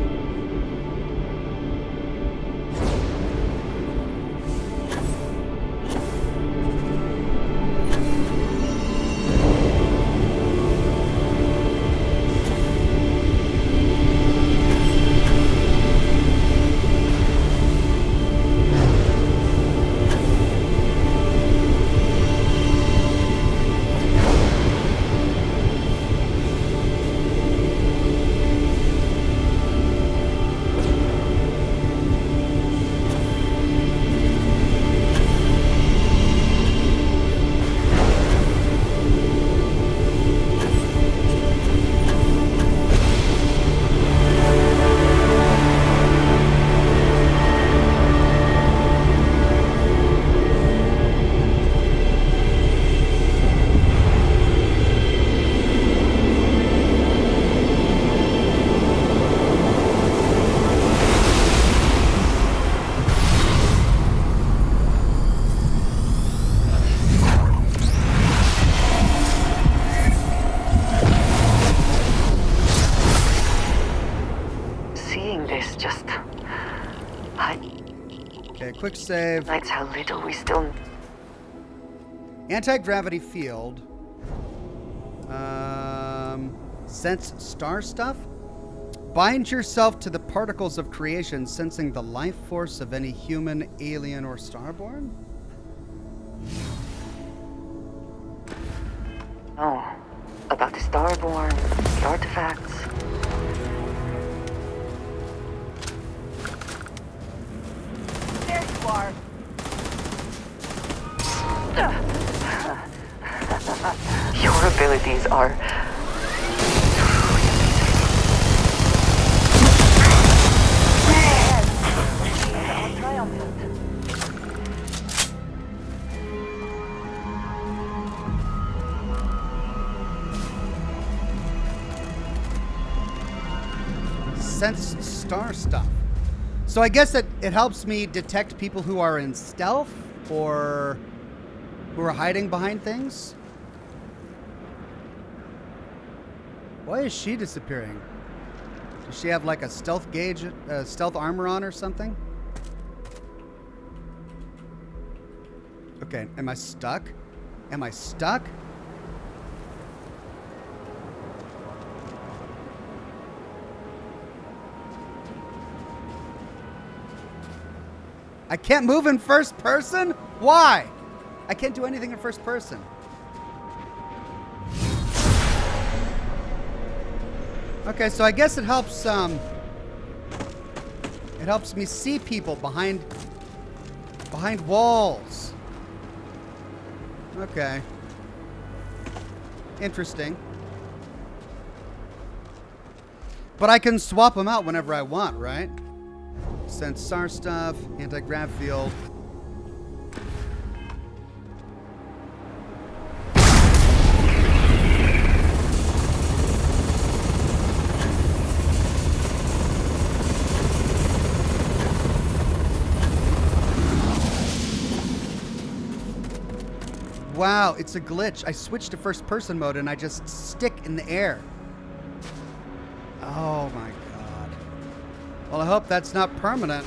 Speaker 1: quick save.
Speaker 18: That's how little we still...
Speaker 1: Anti-gravity field. Sense star stuff? Bind yourself to the particles of creation, sensing the life force of any human, alien, or starborn?
Speaker 18: Oh, about the Starborn, the artifacts.
Speaker 9: There you are.
Speaker 18: Your abilities are...
Speaker 1: Sense star stuff. So I guess it helps me detect people who are in stealth or who are hiding behind things. Why is she disappearing? Does she have like a stealth gauge, stealth armor on or something? Okay, am I stuck? Am I stuck? I can't move in first person? Why? I can't do anything in first person. Okay, so I guess it helps me see people behind walls. Okay. Interesting. But I can swap them out whenever I want, right? Sense SAR stuff, anti-grav field. Wow, it's a glitch. I switched to first person mode and I just stick in the air. Oh my god. Well, I hope that's not permanent.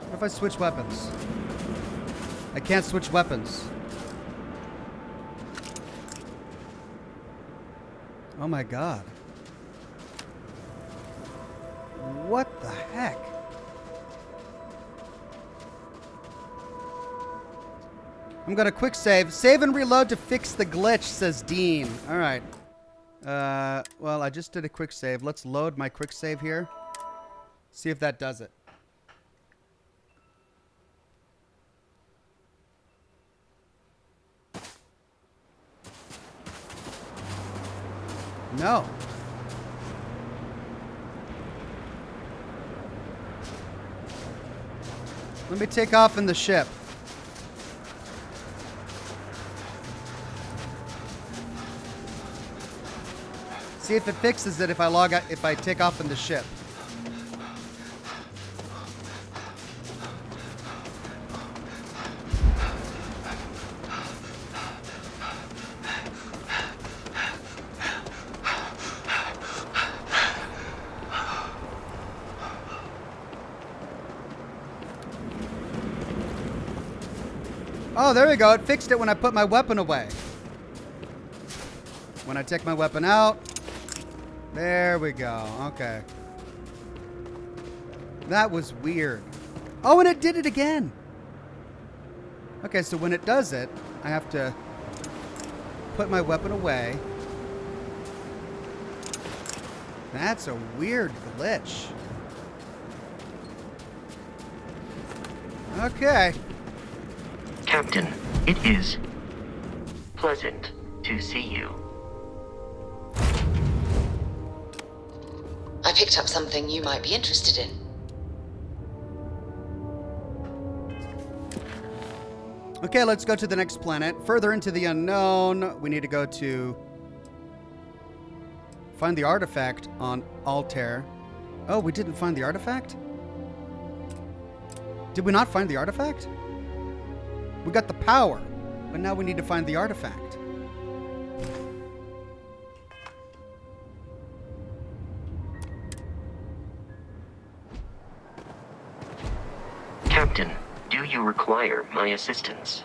Speaker 1: What if I switch weapons? I can't switch weapons. Oh my god. What the heck? I'm gonna quick save. Save and reload to fix the glitch, says Dean. Alright. Well, I just did a quick save. Let's load my quick save here. See if that does it. No. Let me take off in the ship. See if it fixes it if I log out, if I take off in the ship. Oh, there we go. It fixed it when I put my weapon away. When I take my weapon out. There we go. Okay. That was weird. Oh, and it did it again. Okay, so when it does it, I have to put my weapon away. That's a weird glitch. Okay.
Speaker 8: Captain, it is pleasant to see you.
Speaker 7: picked up something you might be interested in.
Speaker 1: Okay, let's go to the next planet. Further into the unknown. We need to go to find the artifact on Altair. Oh, we didn't find the artifact? Did we not find the artifact? We got the power, but now we need to find the artifact.
Speaker 8: Captain, do you require my assistance?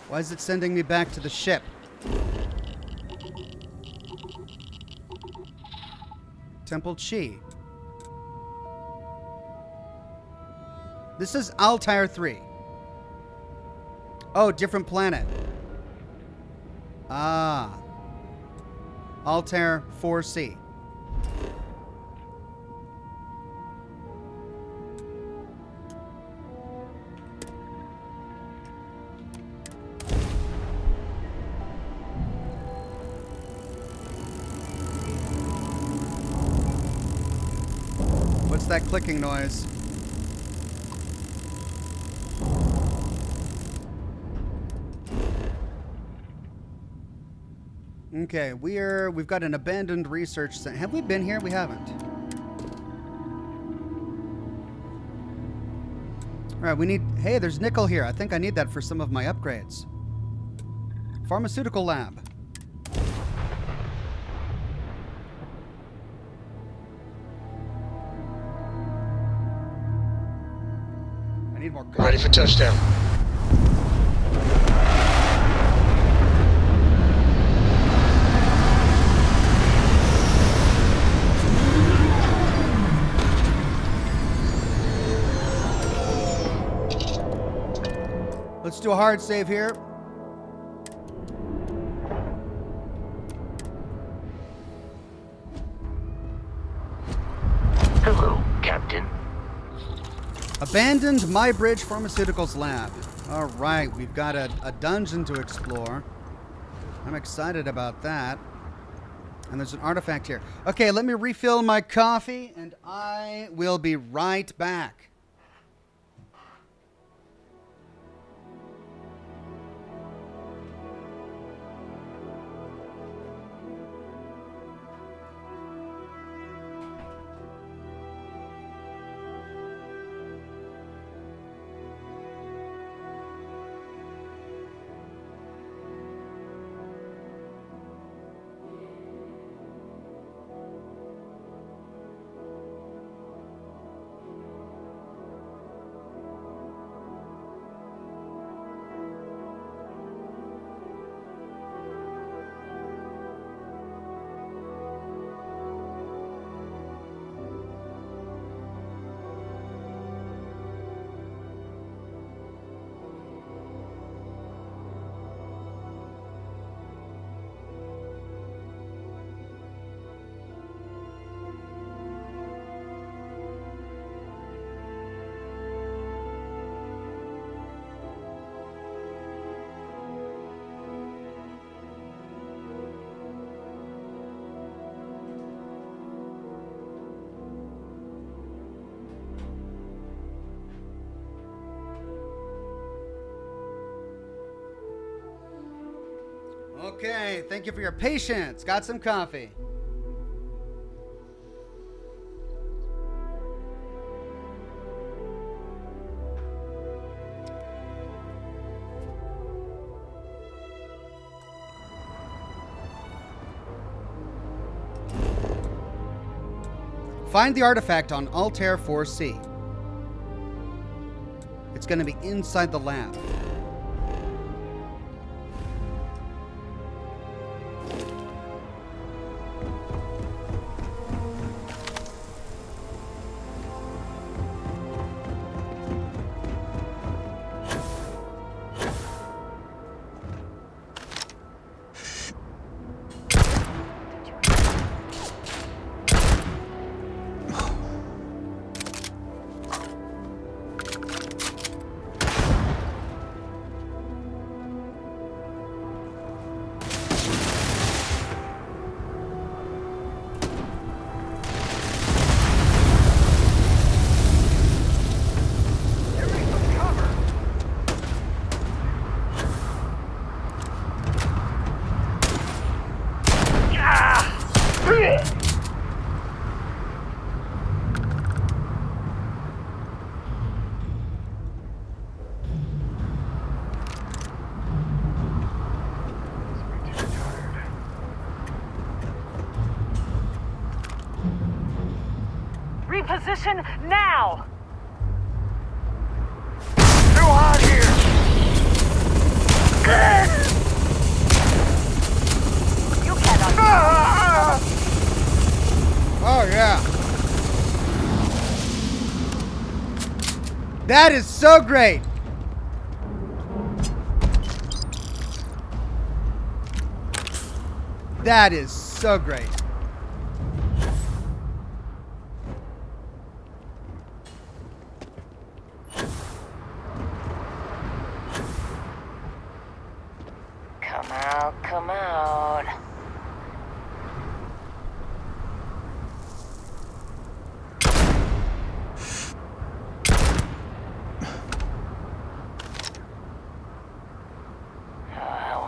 Speaker 1: Why is it sending me back to the ship? Temple Chi. This is Altair 3. Oh, different planet. Ah. Altair 4C. What's that clicking noise? Okay, we've got an abandoned research center. Have we been here? We haven't. All right, we need... Hey, there's nickel here. I think I need that for some of my upgrades. Pharmaceutical lab. I need more...
Speaker 6: Ready for touchdown.
Speaker 1: Let's do a hard save here.
Speaker 8: Hello, Captain.
Speaker 1: Abandoned My Bridge Pharmaceuticals Lab. All right, we've got a dungeon to explore. I'm excited about that. And there's an artifact here. Okay, let me refill my coffee, and I will be right back. Okay, thank you for your patience. Got some coffee. Find the artifact on Altair 4C. It's going to be inside the lab.
Speaker 18: Reposition now!
Speaker 14: Too hot here!
Speaker 18: You cannot...
Speaker 1: Oh, yeah. That is so great. That is so great.
Speaker 18: Come out, come out.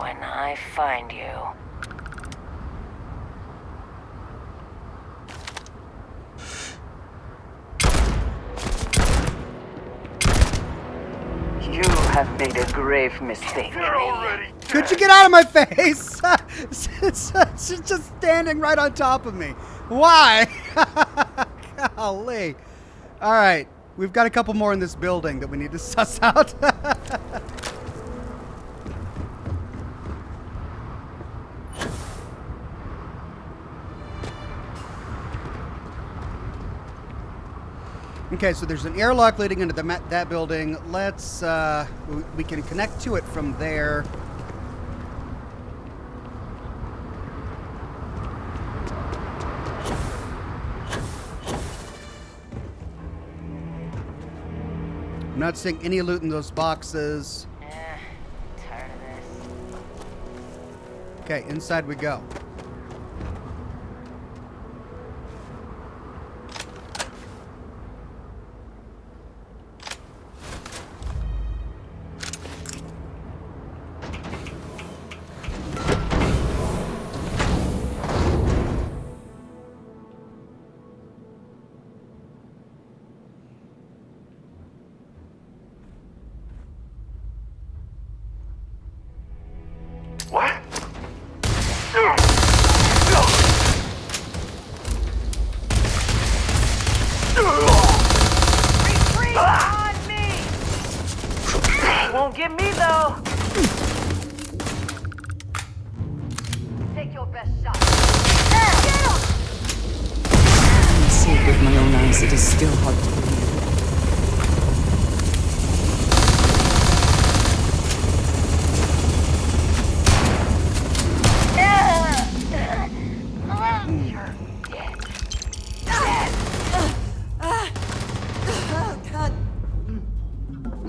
Speaker 18: When I find you... You have made a grave mistake.
Speaker 1: Could you get out of my face? It's just standing right on top of me. Why? Golly. All right. We've got a couple more in this building that we need to suss out. Okay, so there's an airlock leading into that building. Let's, we can connect to it from there. I'm not seeing any loot in those boxes.
Speaker 18: Tired of this.
Speaker 1: Okay, inside we go.
Speaker 14: What?
Speaker 18: Retreat on me! Won't get me though. Take your best shot.
Speaker 2: I see it with my own eyes. It is still hard to believe.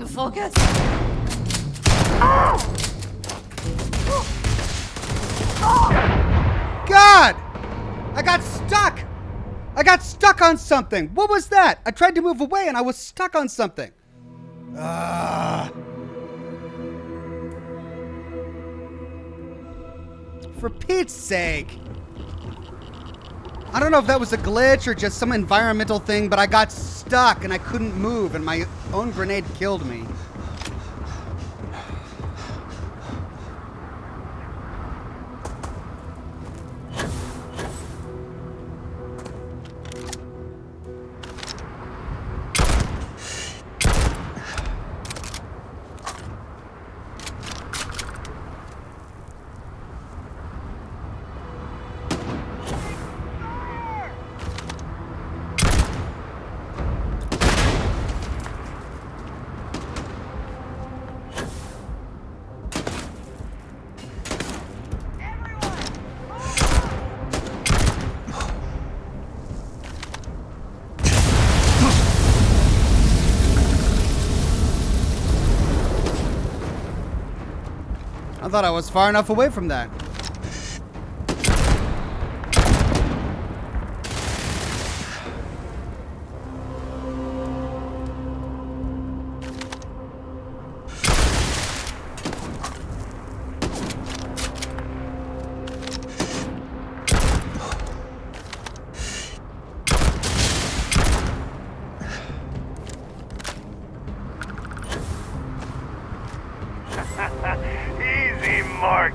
Speaker 3: Focus.
Speaker 1: God! I got stuck! I got stuck on something! What was that? I tried to move away and I was stuck on something. For Pete's sake. I don't know if that was a glitch or just some environmental thing, but I got stuck and I couldn't move and my own grenade killed me. I thought I was far enough away from that.
Speaker 14: Easy, Mark.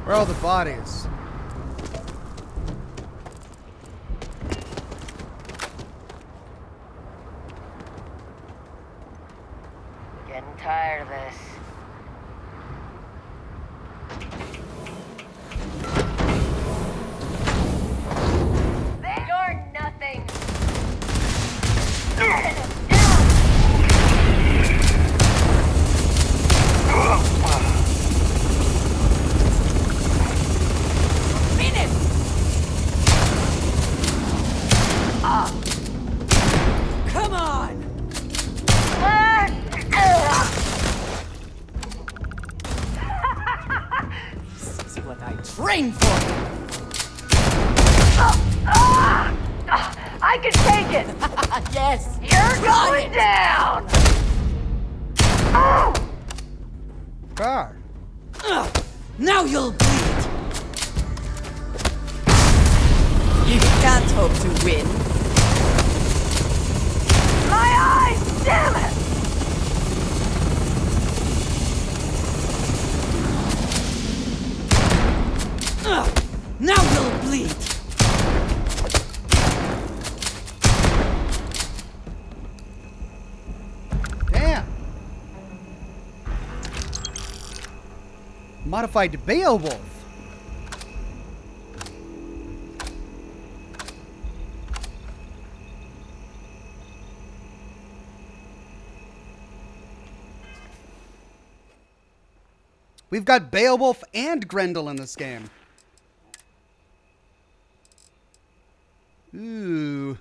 Speaker 1: Where are all the bodies?
Speaker 18: Getting tired of this. You're nothing.
Speaker 9: Come on! This is what I trained for!
Speaker 18: I can take it.
Speaker 9: Yes!
Speaker 18: You're going down. Oh!
Speaker 1: Car.
Speaker 9: Now you'll bleed! You can't hope to win.
Speaker 18: My eyes! Damn it!
Speaker 9: Now you'll bleed!
Speaker 1: Damn. Modified Beowulf. We've got Beowulf and Grendel in this game. Ooh.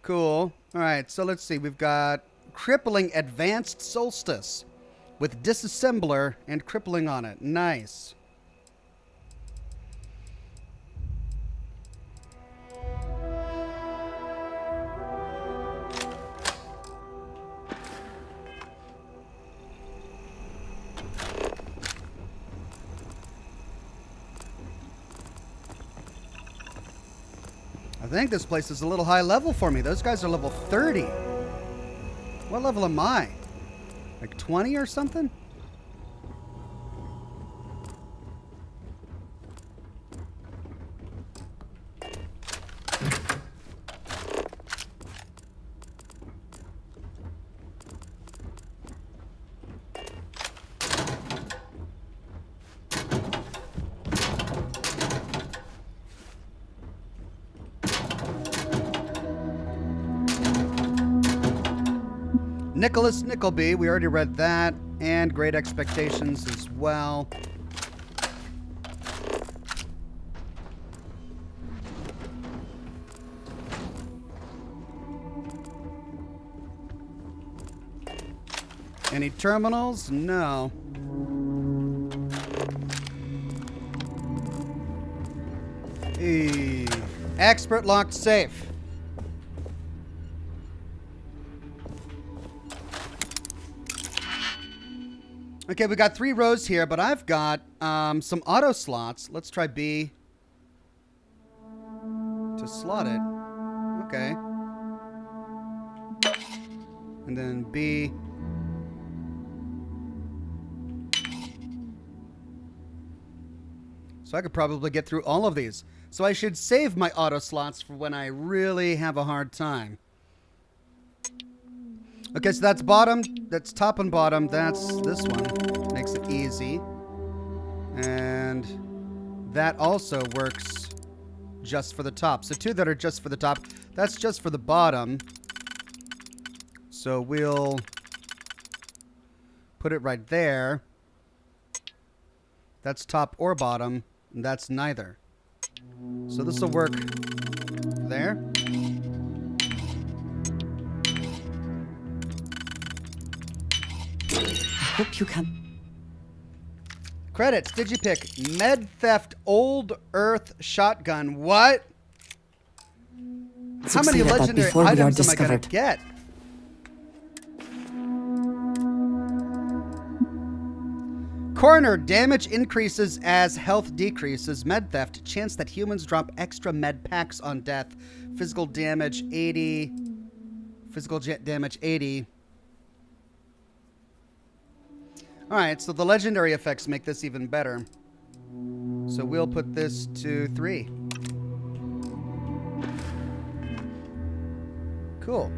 Speaker 1: Cool. All right, so let's see. We've got Crippling Advanced Solstice with Disassembler and Crippling on it. Nice. I think this place is a little high level for me. Those guys are level 30. What level am I? Like 20 or something? Nicholas Nickleby, we already read that, and Great Expectations as well. Any terminals? No. Hey. Expert locked safe. Okay, we got 3 rows here, but I've got some auto slots. Let's try B to slot it. Okay. And then B. So I could probably get through all of these. So I should save my auto slots for when I really have a hard time. Okay, so that's bottom, that's top and bottom, that's this one. Makes it easy. And that also works just for the top. So 2 that are just for the top, that's just for the bottom. So we'll put it right there. That's top or bottom, and that's neither. So this will work there.
Speaker 2: Hope you can.
Speaker 1: Credits, Digipick, Med Theft Old Earth Shotgun. What? How many legendary items am I going to get? Coroner, damage increases as health decreases. Med Theft, chance that humans drop extra med packs on death. Physical damage 80. Physical damage 80. Alright, so the legendary effects make this even better. So we'll put this to 3. Cool.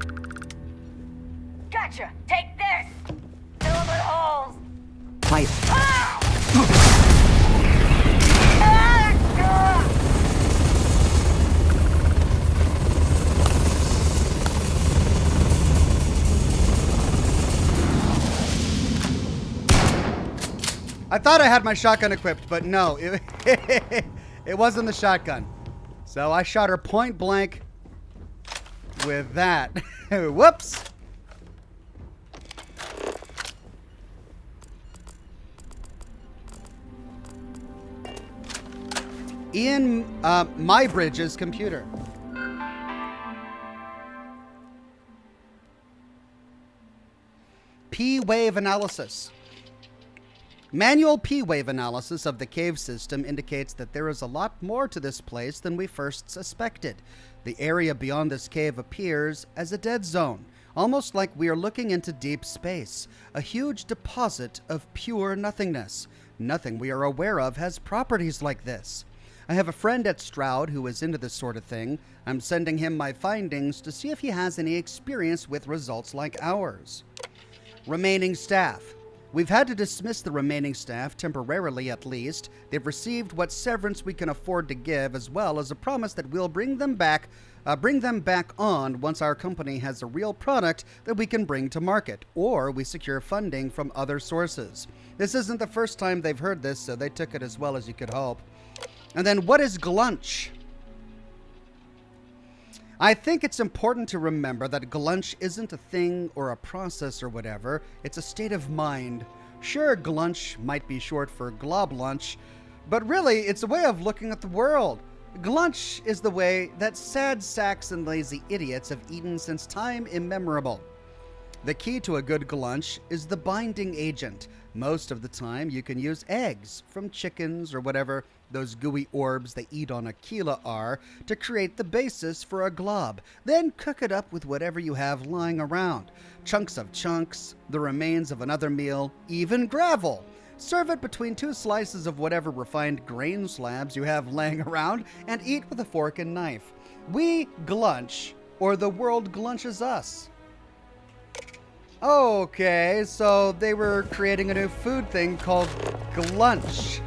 Speaker 21: Gotcha! Take this! Fill them with holes!
Speaker 2: Fire.
Speaker 1: I thought I had my shotgun equipped, but no, it wasn't the shotgun. So I shot her point blank with that. Whoops. Ian Mybridge's computer. P-wave analysis. Manual P-wave analysis of the cave system indicates that there is a lot more to this place than we first suspected. The area beyond this cave appears as a dead zone, almost like we are looking into deep space, a huge deposit of pure nothingness. Nothing we are aware of has properties like this. I have a friend at Stroud who is into this sort of thing. I'm sending him my findings to see if he has any experience with results like ours. Remaining staff. We've had to dismiss the remaining staff, temporarily at least. They've received what severance we can afford to give, as well as a promise that we'll bring them back on once our company has a real product that we can bring to market, or we secure funding from other sources. This isn't the first time they've heard this, so they took it as well as you could hope. And then, what is glunch? I think it's important to remember that glunch isn't a thing or a process or whatever. It's a state of mind. Sure, glunch might be short for globlunch, but really, it's a way of looking at the world. Glunch is the way that sad sacks and lazy idiots have eaten since time immemorable. The key to a good glunch is the binding agent. Most of the time, you can use eggs from chickens or whatever those gooey orbs they eat on Aquila are to create the basis for a glob. Then cook it up with whatever you have lying around. Chunks of chunks, the remains of another meal, even gravel. Serve it between 2 slices of whatever refined grain slabs you have laying around and eat with a fork and knife. We glunch, or the world glunches us. Okay, so they were creating a new food thing called glunch.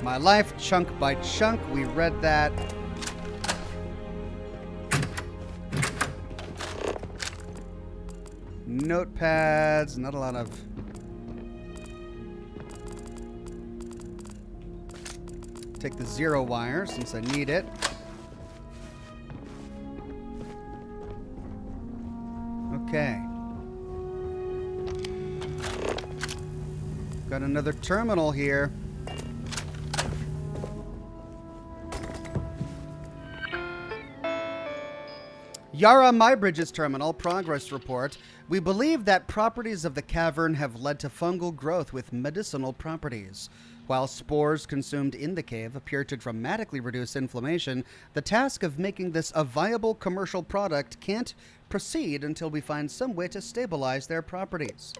Speaker 1: My life, chunk by chunk. We read that. Notepads, not a lot of... Take the 0 wire since I need it. Okay. Got another terminal here. Yara Mybridge's terminal progress report. We believe that properties of the cavern have led to fungal growth with medicinal properties. While spores consumed in the cave appear to dramatically reduce inflammation, the task of making this a viable commercial product can't proceed until we find some way to stabilize their properties.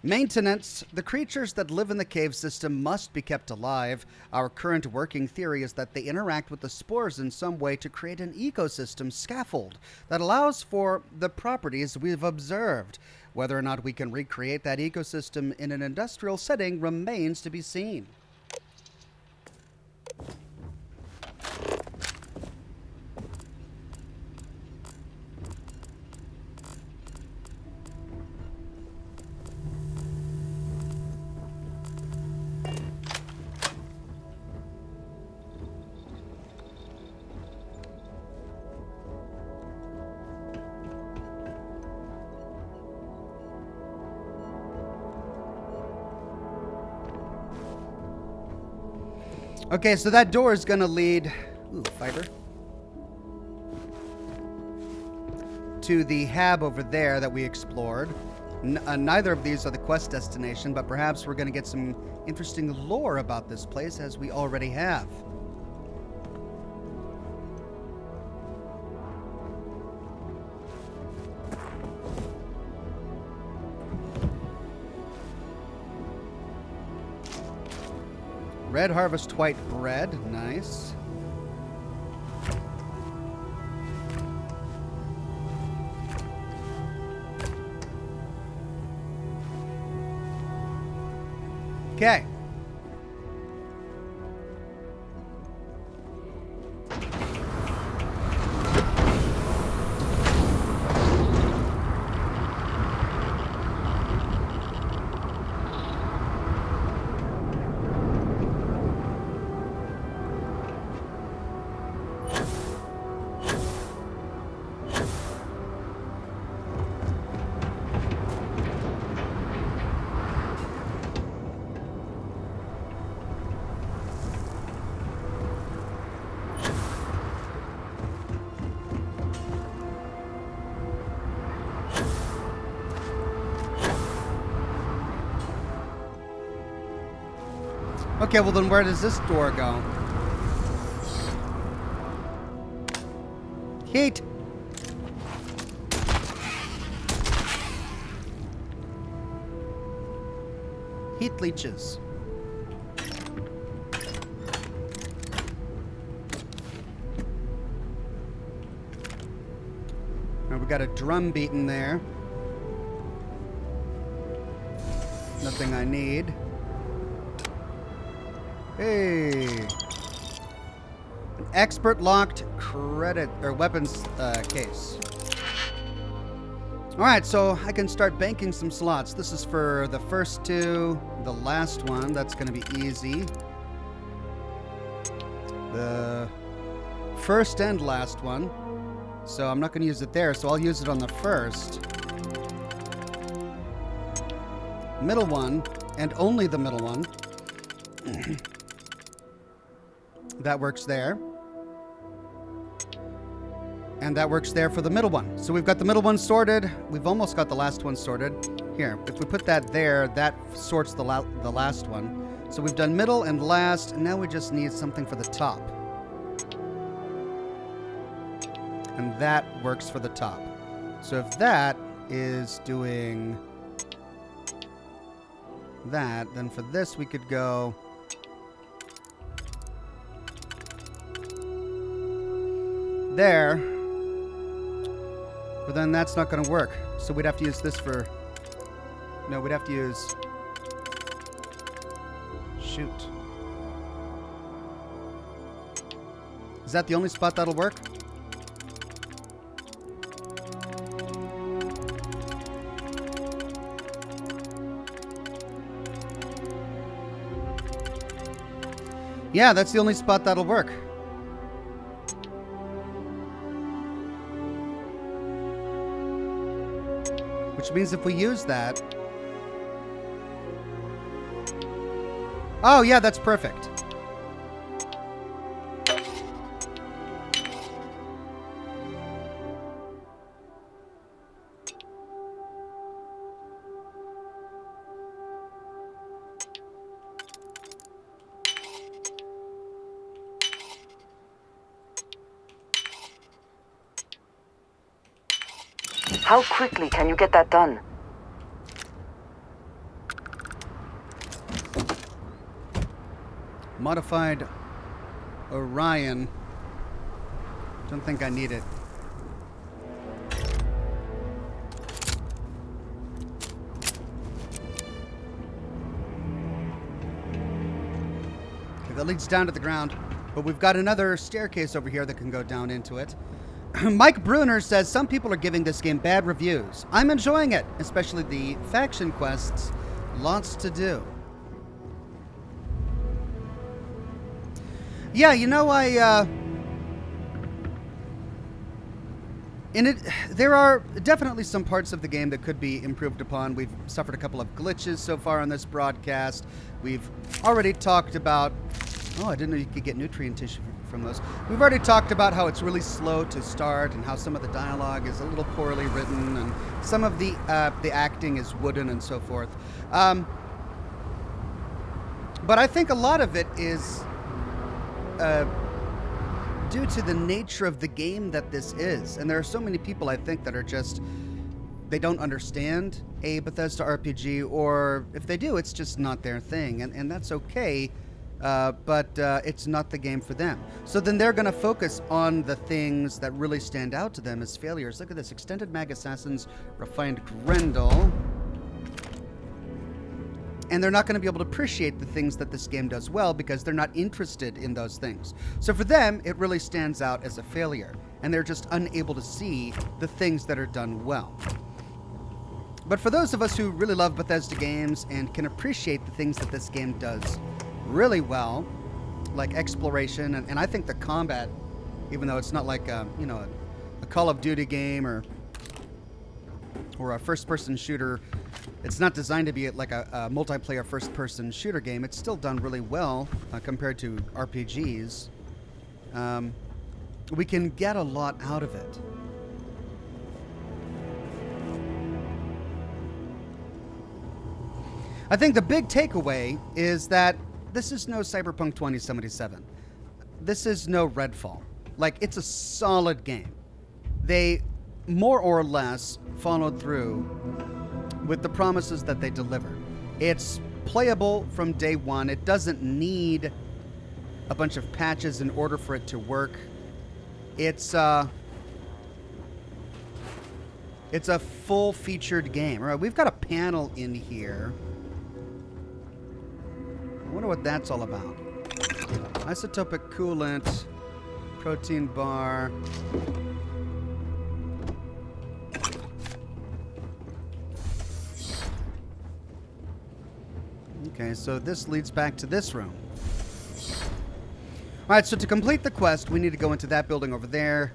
Speaker 1: Maintenance. The creatures that live in the cave system must be kept alive. Our current working theory is that they interact with the spores in some way to create an ecosystem scaffold that allows for the properties we've observed. Whether or not we can recreate that ecosystem in an industrial setting remains to be seen. Okay, so that door is going to lead... Ooh, fiber. To the hab over there that we explored. Neither of these are the quest destination, but perhaps we're going to get some interesting lore about this place, as we already have. Red harvest, white red. Nice. Okay. Okay, well then where does this door go? Heat! Heat leeches. Now we got a drum beating there. Nothing I need. Hey, an expert locked credit or weapons case. All right, so I can start banking some slots. This is for the first two, the last one. That's going to be easy. The first and last one. So I'm not going to use it there. So I'll use it on the first, middle one, and only the middle one. That works there. And that works there for the middle one. So we've got the middle one sorted. We've almost got the last one sorted. Here, if we put that there, that sorts the last one. So we've done middle and last, and now we just need something for the top. And that works for the top. So if that is doing that, then for this we could go there, but then that's not going to work. So we'd have to use this for, no, we'd have to use, shoot. Is that the only spot that'll work? Yeah, that's the only spot that'll work. Which means if we use that... Oh, yeah, that's perfect.
Speaker 18: How quickly can you get that done?
Speaker 1: Modified Orion. Don't think I need it. Okay, that leads down to the ground, but we've got another staircase over here that can go down into it. Mike Bruner says some people are giving this game bad reviews. I'm enjoying it, especially the faction quests. Lots to do. Yeah, you know, there are definitely some parts of the game that could be improved upon. We've suffered a couple of glitches so far on this broadcast. We've already talked about... Oh, I didn't know you could get nutrient tissue from those. We've already talked about how it's really slow to start and how some of the dialogue is a little poorly written and some of the acting is wooden and so forth. But I think a lot of it is due to the nature of the game that this is. And there are so many people, I think, that are just... They don't understand a Bethesda RPG, or if they do, it's just not their thing. And that's okay. but it's not the game for them. So then they're going to focus on the things that really stand out to them as failures. Look at this. Extended Mag Assassins, Refined Grendel. And they're not going to be able to appreciate the things that this game does well because they're not interested in those things. So for them, it really stands out as a failure. And they're just unable to see the things that are done well. But for those of us who really love Bethesda games and can appreciate the things that this game does really well, like exploration, and I think the combat, even though it's not like a Call of Duty game or a first-person shooter, it's not designed to be like a multiplayer first-person shooter game. It's still done really well compared to RPGs. We can get a lot out of it. I think the big takeaway is that this is no Cyberpunk 2077. This is no Redfall. Like, it's a solid game. They more or less followed through with the promises that they delivered. It's playable from day one. It doesn't need a bunch of patches in order for it to work. It's a full-featured game. All right, we've got a panel in here. I wonder what that's all about. Isotopic coolant, protein bar. Okay, so this leads back to this room. All right, so to complete the quest, we need to go into that building over there.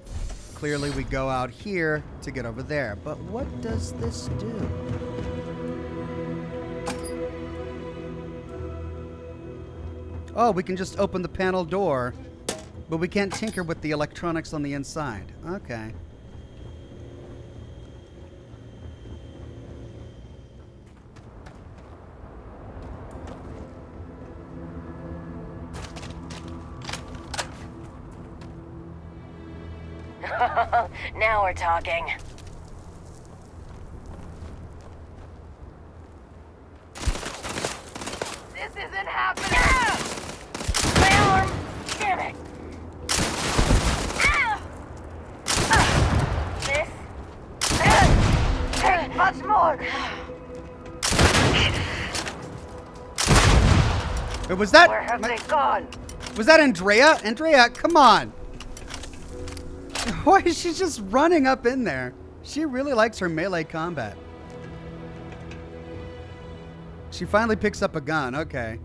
Speaker 1: Clearly, we go out here to get over there. But what does this do? Oh, we can just open the panel door, but we can't tinker with the electronics on the inside. Okay.
Speaker 18: Now we're talking. This isn't happening! My arm! Damn it! This... Take much more!
Speaker 1: Was that...
Speaker 18: Where have they gone?
Speaker 1: Was that Andrea? Andrea, come on! Why is she just running up in there? She really likes her melee combat. She finally picks up a gun. Okay.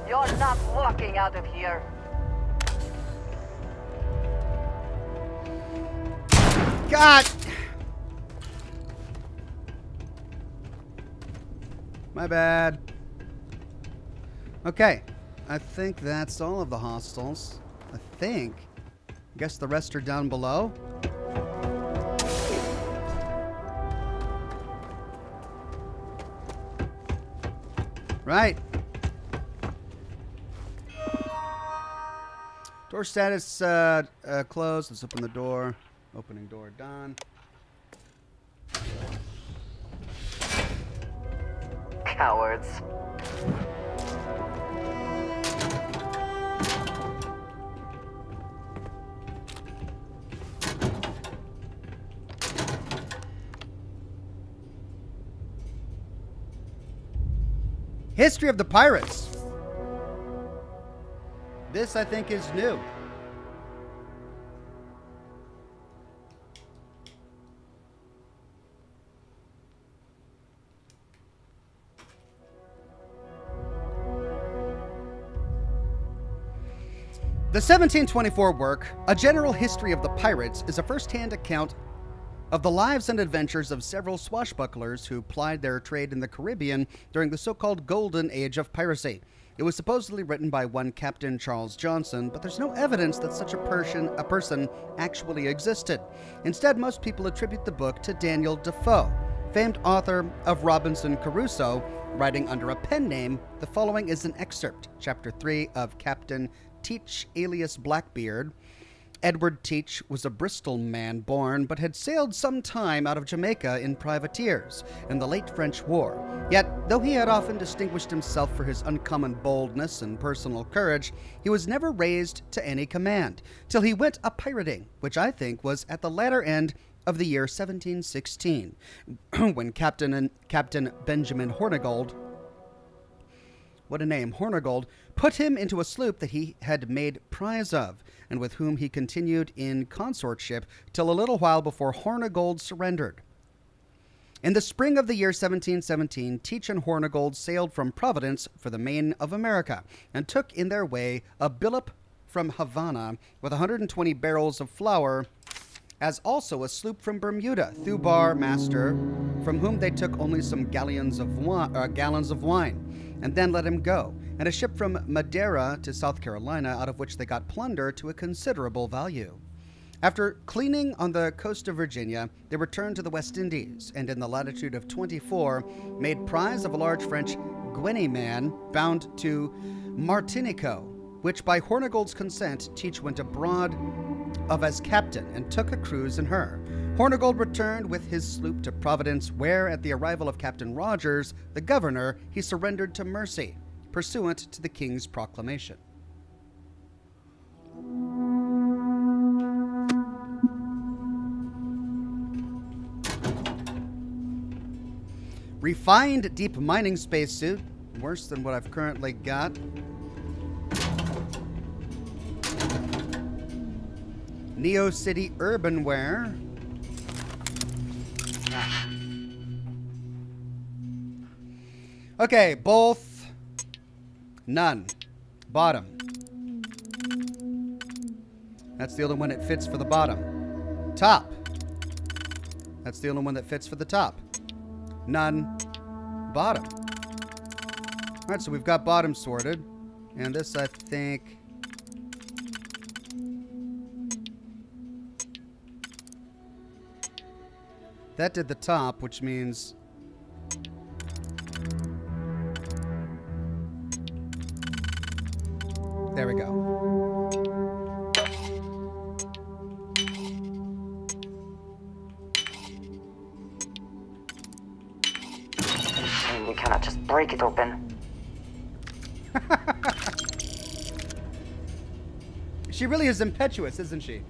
Speaker 18: You're not walking out of here.
Speaker 1: God! My bad. Okay. I think that's all of the hostels. I think. Guess the rest are down below. Right. Door status closed. Let's open the door. Opening door done.
Speaker 18: Cowards.
Speaker 1: History of the Pirates. This, I think, is new. The 1724 work, A General History of the Pirates, is a first-hand account of the lives and adventures of several swashbucklers who plied their trade in the Caribbean during the so-called Golden Age of piracy. It was supposedly written by one Captain Charles Johnson, but there's no evidence that such a person actually existed. Instead, most people attribute the book to Daniel Defoe, famed author of Robinson Crusoe, writing under a pen name. The following is an excerpt, Chapter 3 of Captain Teach alias Blackbeard. Edward Teach was a Bristol man born, but had sailed some time out of Jamaica in privateers in the late French War. Yet, though he had often distinguished himself for his uncommon boldness and personal courage, he was never raised to any command, till he went a-pirating, which I think was at the latter end of the year 1716, when Captain Benjamin Hornigold, what a name, Hornigold, put him into a sloop that he had made prize of, and with whom he continued in consortship till a little while before Hornigold surrendered. In the spring of the year 1717, Teach and Hornigold sailed from Providence for the Main of America, and took in their way a billop from Havana with 120 barrels of flour, as also a sloop from Bermuda, Thubar master, from whom they took only some gallons of wine, and then let him go, and a ship from Madeira to South Carolina, out of which they got plunder to a considerable value. After cleaning on the coast of Virginia, they returned to the West Indies, and in the latitude of 24, made prize of a large French Guineaman bound to Martinico, which by Hornigold's consent Teach went abroad of as captain, and took a cruise in her. Hornigold returned with his sloop to Providence, where, at the arrival of Captain Rogers, the governor, he surrendered to mercy, pursuant to the king's proclamation. Refined deep mining spacesuit, worse than what I've currently got. Neo City Urbanware. Ah. Okay, both. None. Bottom. That's the only one that fits for the bottom. Top. That's the only one that fits for the top. None. Bottom. All right, so we've got bottom sorted. And this, I think... that did the top, which means... there we go.
Speaker 9: You cannot just break it open.
Speaker 1: She really is impetuous, isn't she?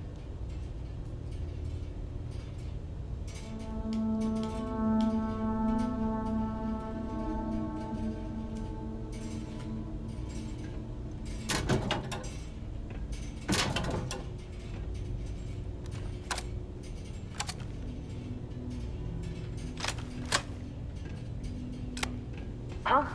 Speaker 9: Huh?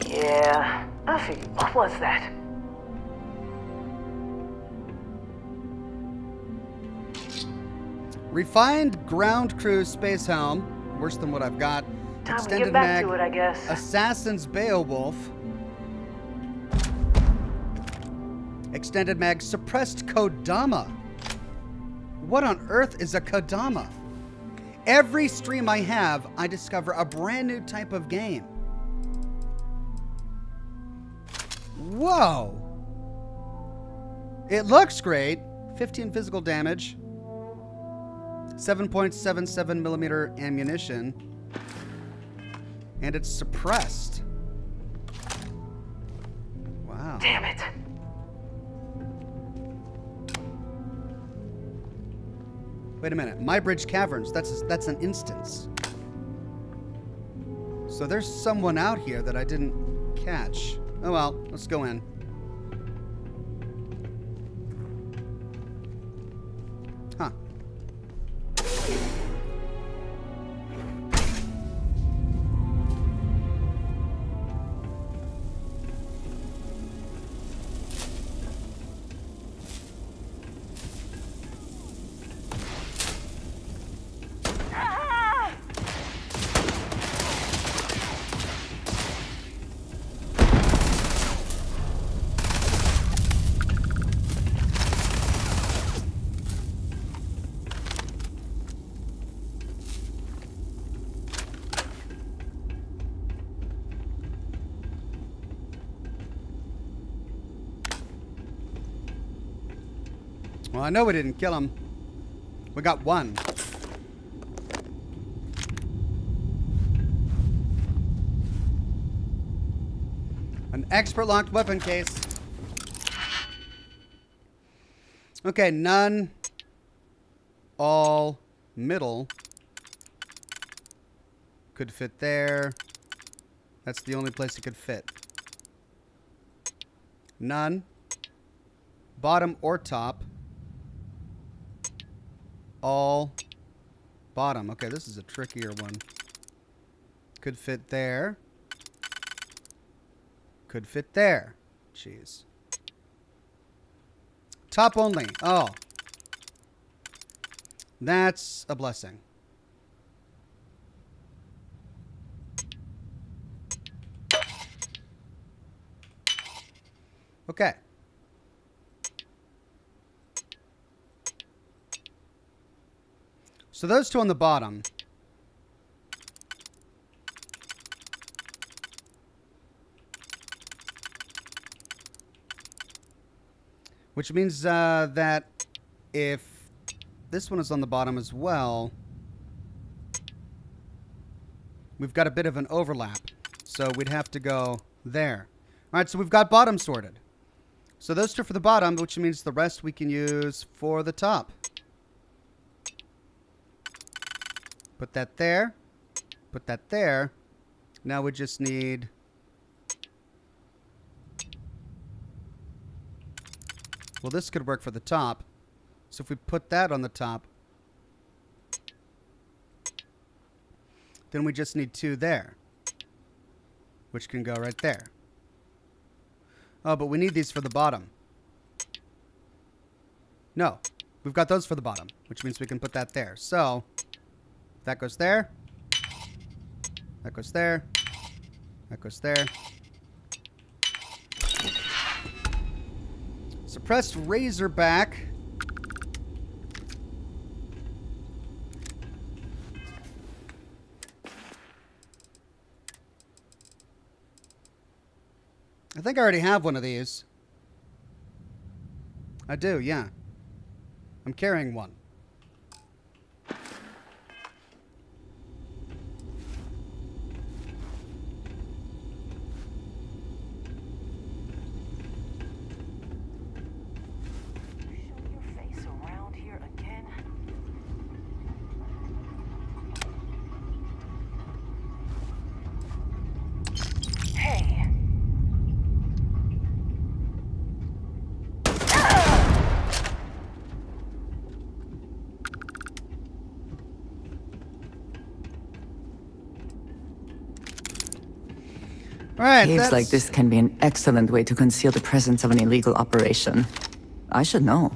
Speaker 9: Yeah, I figured. What was that?
Speaker 1: Refined ground crew space helm, worse than what I've got.
Speaker 9: Time to
Speaker 1: Extended
Speaker 9: get back
Speaker 1: mag
Speaker 9: to it, I guess.
Speaker 1: Assassin's Beowulf. Extended mag suppressed Kodama. What on earth is a Kodama? Every stream I have, I discover a brand new type of game. Whoa. It looks great. 15 physical damage. 7.77 millimeter ammunition. And it's suppressed. Wow.
Speaker 9: Damn it.
Speaker 1: Wait a minute. My Bridge Caverns. That's an instance. So there's someone out here that I didn't catch. Oh well, let's go in. Huh. Well, I know we didn't kill him. We got one. An expert locked weapon case. Okay, none. All. Middle. Could fit there. That's the only place it could fit. None. Bottom or top. All. Bottom. Okay, this is a trickier one. Could fit there. Could fit there. Jeez. Top only. Oh. That's a blessing. Okay. So those two on the bottom. Which means that if this one is on the bottom as well, we've got a bit of an overlap. So we'd have to go there. All right, so we've got bottom sorted. So those two for the bottom, which means the rest we can use for the top. Put that there. Put that there. Now we just need... Well, this could work for the top. So if we put that on the top, then we just need two there, which can go right there. Oh, but we need these for the bottom. No, we've got those for the bottom, which means we can put that there. So that goes there. That goes there. That goes there. Suppressed Razorback. I think I already have one of these. I do, yeah. I'm carrying one. Right,
Speaker 2: Caves like this can be an excellent way to conceal the presence of an illegal operation. I should know.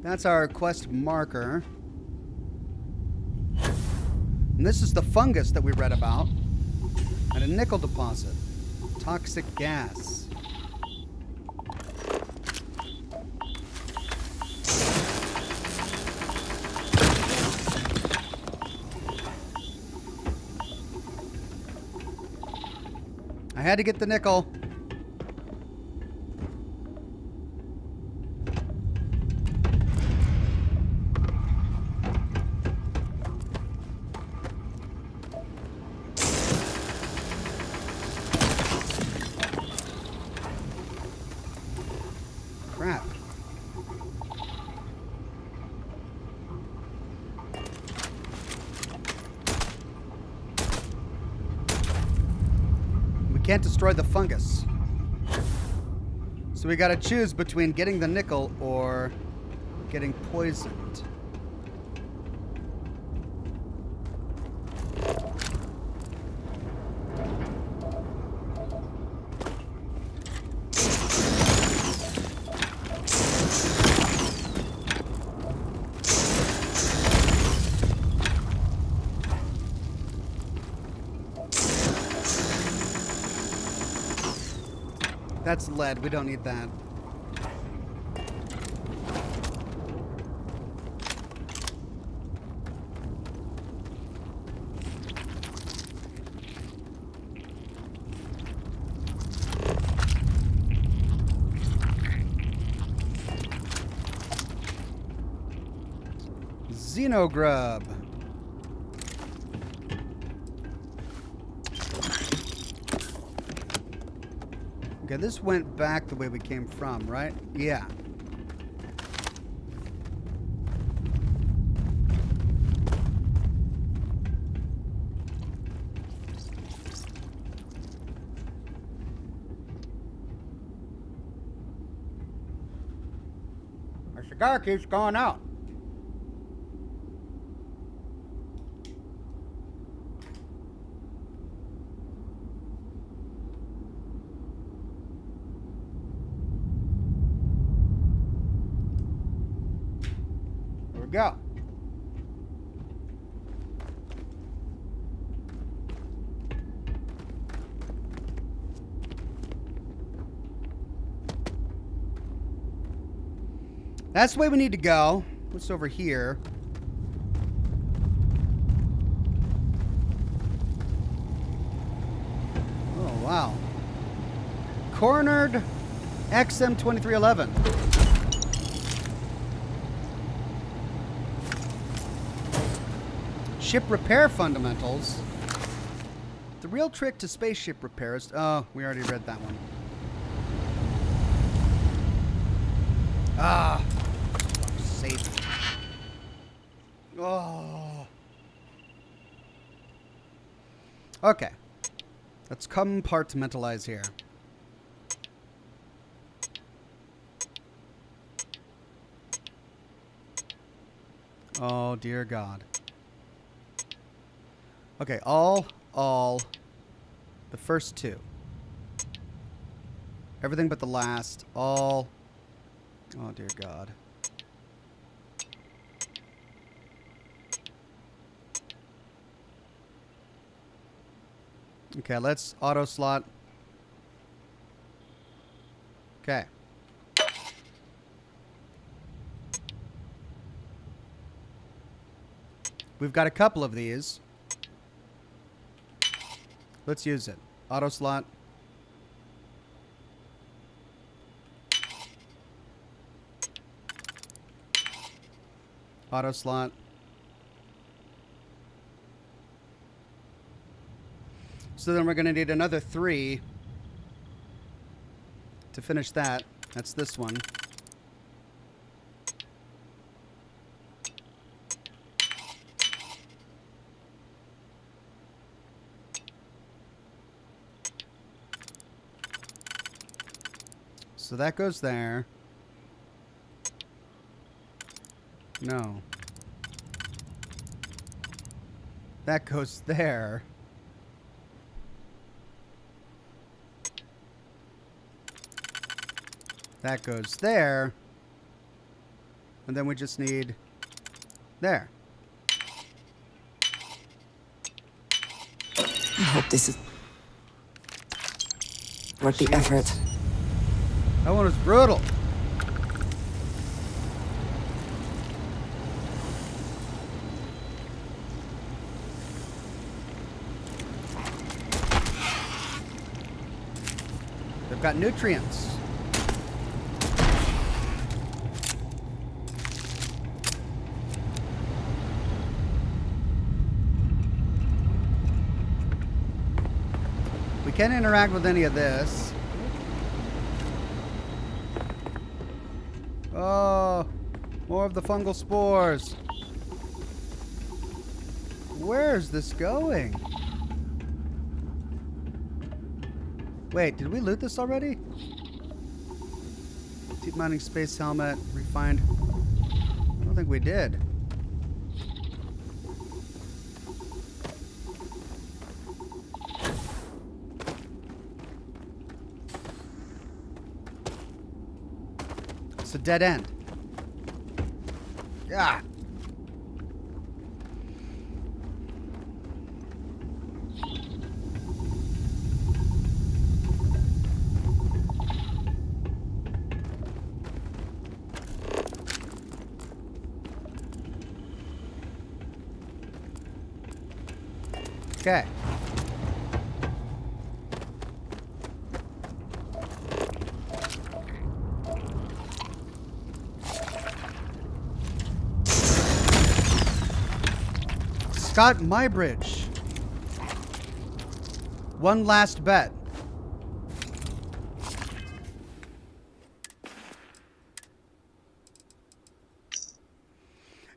Speaker 1: That's our quest marker. And this is the fungus that we read about. And a nickel deposit. Toxic gas. I had to get the nickel. Crap. Can't destroy the fungus. So we gotta choose between getting the nickel or getting poisoned. That's lead. We don't need that. Xenogrub. Okay, this went back the way we came from, right? Yeah. Our cigar keeps going out. There we go. That's the way we need to go. What's over here? Oh, wow. Cornered XM2311. Ship repair fundamentals. The real trick to spaceship repairs. Oh, we already read that one. Ah. Safe. Oh. Okay. Let's compartmentalize here. Oh, dear God. Okay, all, the first two. Everything but the last, all, oh, dear God. Okay, let's auto slot. Okay. We've got a couple of these. Let's use it. Auto slot. Auto slot. So then we're going to need another 3 to finish that. That's this one. So that goes there. No. That goes there. That goes there. And then we just need there.
Speaker 2: I hope this is worth the effort.
Speaker 1: That one was brutal. They've got nutrients. We can't interact with any of this. Oh, more of the fungal spores. Where is this going? Wait, did we loot this already? Deep mining space helmet, refined. I don't think we did. It's a dead end. Yeah. Okay. Scott Mybridge. One last bet.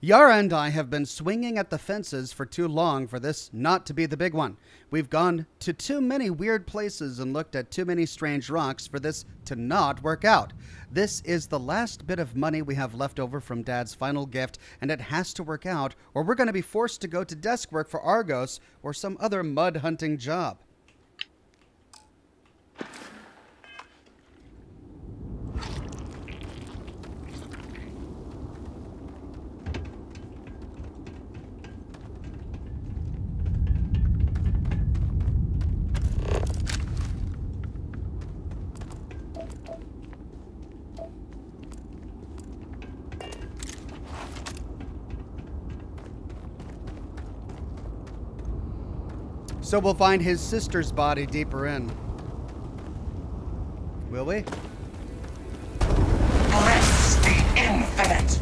Speaker 1: Yara and I have been swinging at the fences for too long for this not to be the big one. We've gone to too many weird places and looked at too many strange rocks for this to not work out. This is the last bit of money we have left over from Dad's final gift, and it has to work out, or we're going to be forced to go to desk work for Argos or some other mud hunting job. So we'll find his sister's body deeper in. Will we?
Speaker 14: Bless the infinite!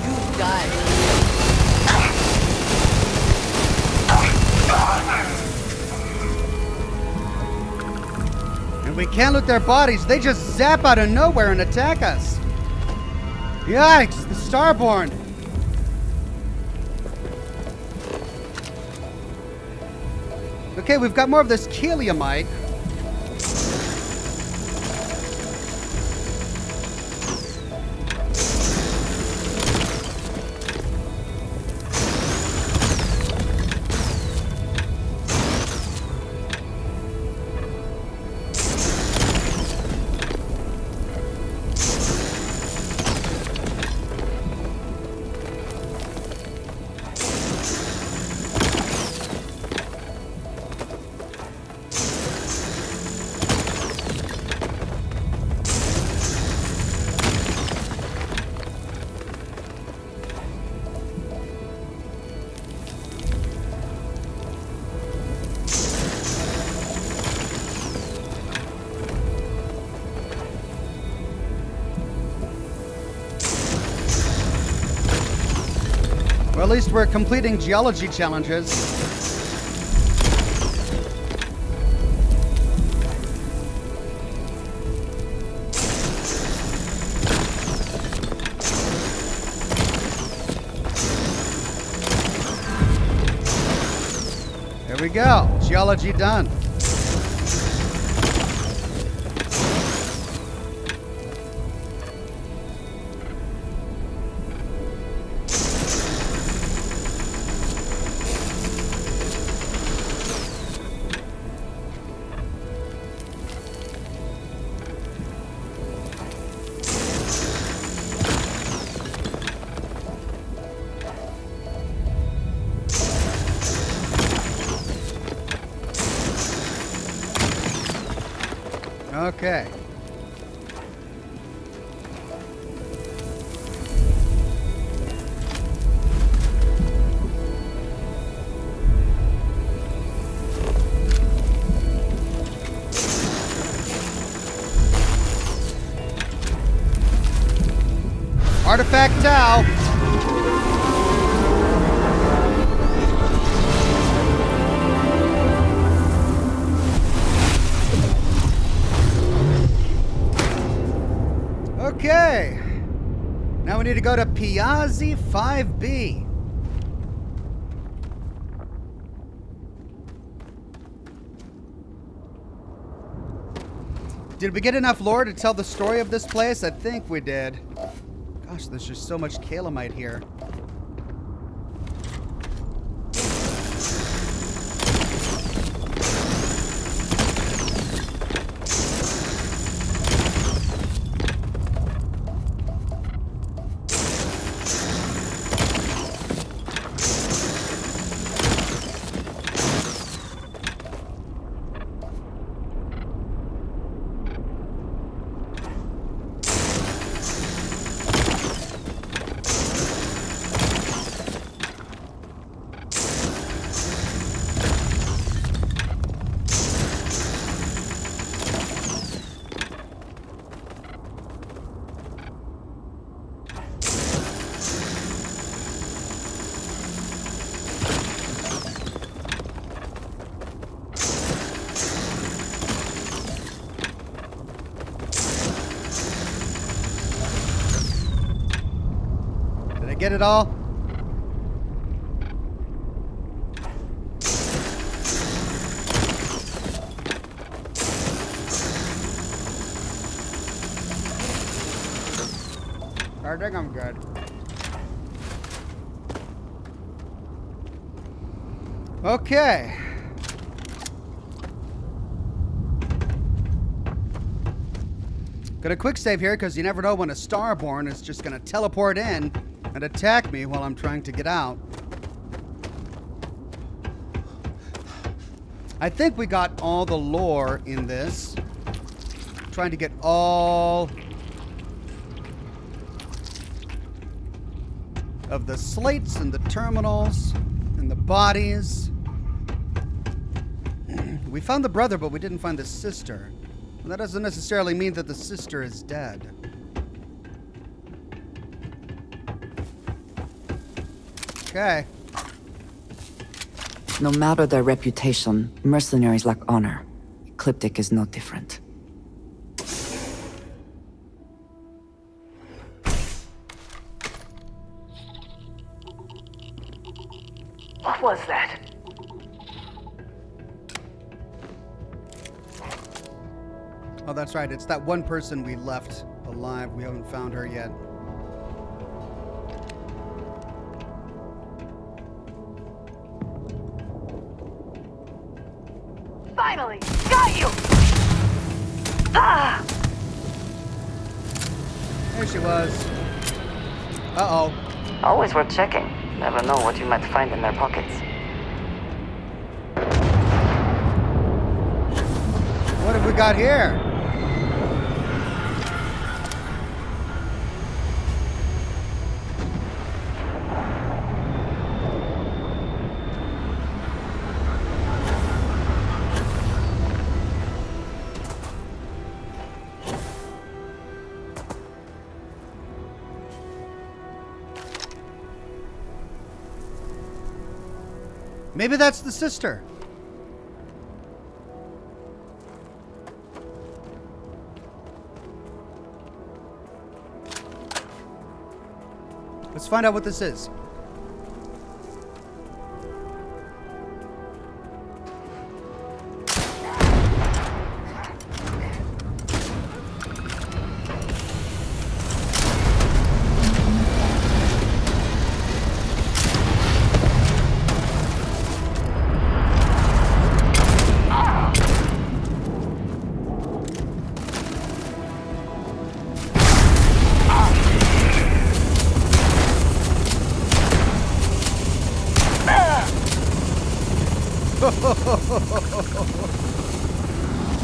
Speaker 10: You died.
Speaker 1: And we can't loot their bodies. They just zap out of nowhere and attack us. Yikes, the Starborn. Okay, we've got more of this Keliamite. Well, at least we're completing geology challenges. There we go. Geology done. Okay. Artifact Tau. Okay. Now we need to go to Piazzi 5B. Did we get enough lore to tell the story of this place? I think we did. Gosh, there's just so much Kalamite here. get it all? I think I'm good. Okay. Got a quick save here because you never know when a Starborn is just going to teleport in and attack me while I'm trying to get out. I think we got all the lore in this. Trying to get all of the slates and the terminals and the bodies. We found the brother, but we didn't find the sister. That doesn't necessarily mean that the sister is dead. Okay.
Speaker 2: No matter their reputation, mercenaries lack honor. Ecliptic is no different.
Speaker 18: What was that?
Speaker 1: Oh, that's right. It's that one person we left alive. We haven't found her yet.
Speaker 18: Finally! Got you! Ah!
Speaker 1: There she was. Uh-oh.
Speaker 12: Always worth checking. Never know what you might find in their pockets.
Speaker 1: What have we got here? Maybe that's the sister. Let's find out what this is.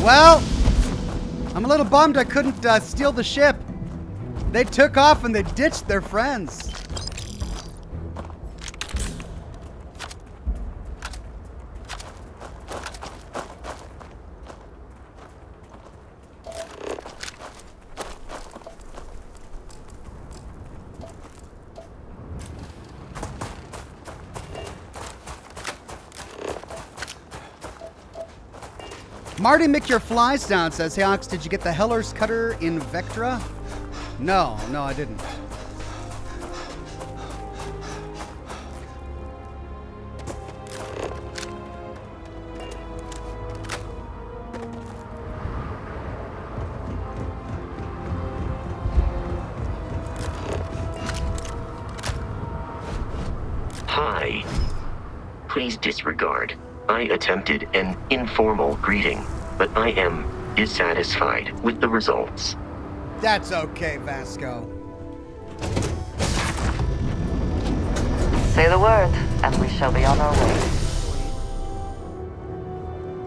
Speaker 1: Well, I'm a little bummed I couldn't steal the ship. They took off and they ditched their friends. Marty Mick Your Flies Down says, hey Ox, did you get the Heller's Cutter in Vectra? No, I didn't.
Speaker 8: Hi. Please disregard. I attempted an informal greeting, but I am dissatisfied with the results.
Speaker 1: That's okay, Vasco.
Speaker 12: Say the word, and we shall be on our way.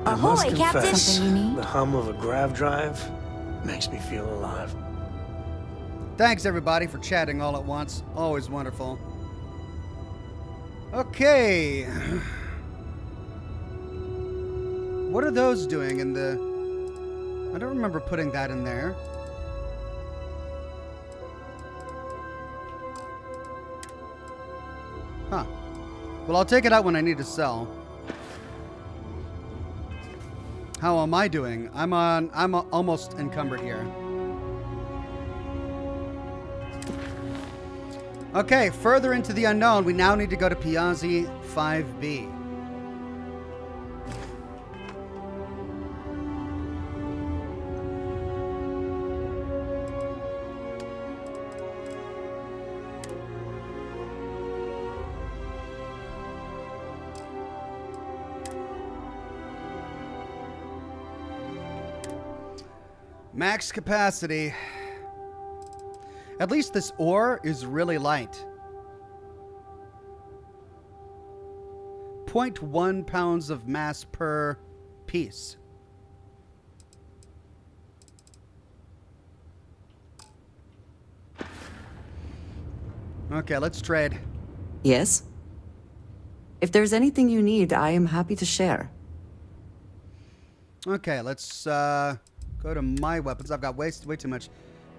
Speaker 6: I must
Speaker 4: Ahoy, Captain.
Speaker 6: confess,
Speaker 3: Something you need?
Speaker 6: the hum of a grav drive makes me feel alive.
Speaker 1: Thanks, everybody, for chatting all at once. Always wonderful. Okay. What are those doing in the... I don't remember putting that in there. Huh. Well, I'll take it out when I need to sell. How am I doing? I'm almost encumbered here. Okay, further into the unknown, we now need to go to Piazzi 5B. Max capacity. At least this ore is really light. 0.1 pounds of mass per piece. Okay, let's trade.
Speaker 2: Yes? If there's anything you need, I am happy to share.
Speaker 1: Okay, let's go to my weapons. I've got way too much.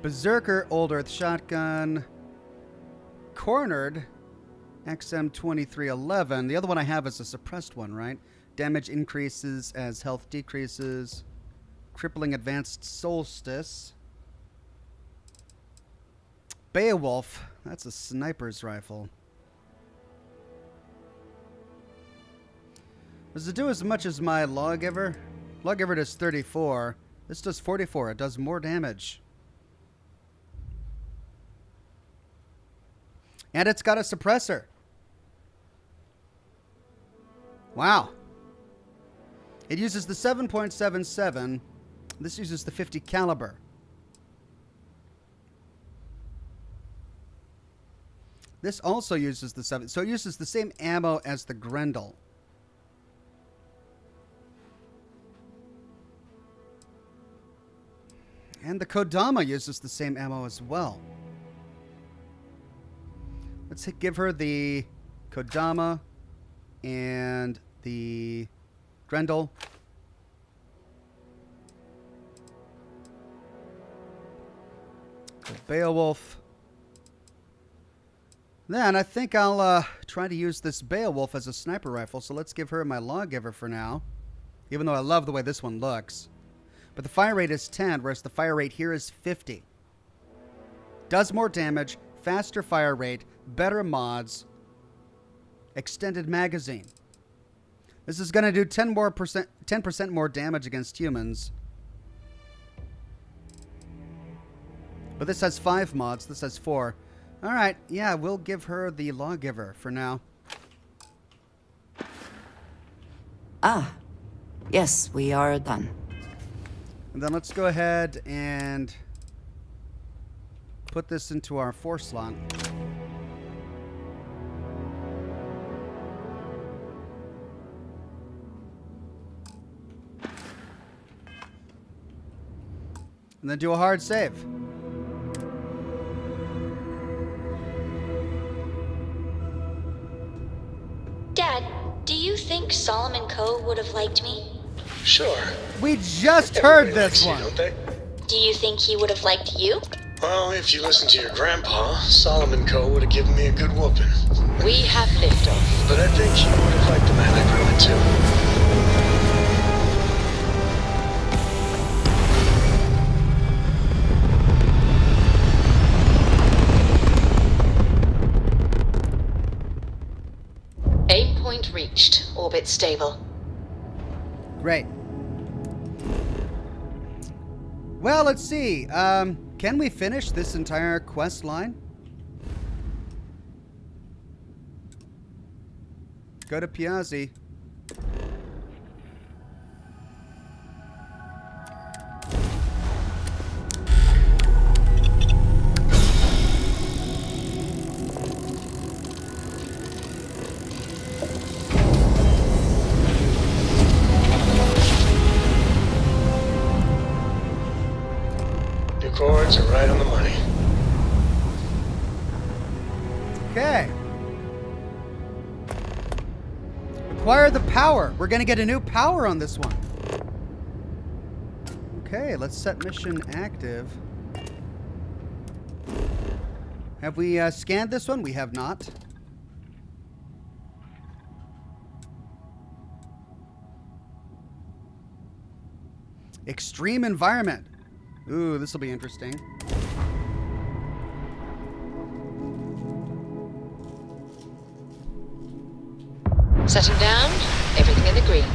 Speaker 1: Berserker, Old Earth Shotgun, Cornered, XM2311. The other one I have is a suppressed one, right? Damage increases as health decreases. Crippling Advanced Solstice. Beowulf. That's a sniper's rifle. Does it do as much as my Lawgiver? Lawgiver does 34. This does 44. It does more damage. And it's got a suppressor. Wow. It uses the 7.77. This uses the 50 caliber. This also uses the 7. So it uses the same ammo as the Grendel. And the Kodama uses the same ammo as well. Let's give her the Kodama and the Grendel. The Beowulf. Then I think I'll try to use this Beowulf as a sniper rifle. So let's give her my Lawgiver for now. Even though I love the way this one looks. But the fire rate is 10, whereas the fire rate here is 50. Does more damage, faster fire rate, better mods, extended magazine. This is going to do 10% more damage against humans. But this has 5 mods, this has 4. Alright, yeah, we'll give her the Lawgiver for now.
Speaker 2: Ah, yes, we are done.
Speaker 1: And then let's go ahead and put this into our 4 slot. And then do a hard save.
Speaker 4: Dad, do you think Solomon Coe would have liked me?
Speaker 6: Sure.
Speaker 1: We just heard this one.
Speaker 6: Don't they?
Speaker 4: Do you think he would have liked you?
Speaker 6: Well, if you listen to your grandpa, Solomon Coe would have given me a good whooping.
Speaker 7: We have liftoff.
Speaker 6: But I think he would have liked the man I grew into.
Speaker 7: Aim point reached. Orbit stable.
Speaker 1: Great. Well, let's see. Can we finish this entire quest line? Go to Piazzi.
Speaker 6: Chords are right on the money.
Speaker 1: Okay. Acquire the power. We're going to get a new power on this one. Okay, let's set mission active. Have we scanned this one? We have not. Extreme environment. Ooh, this will be interesting.
Speaker 7: Setting down, everything in the green.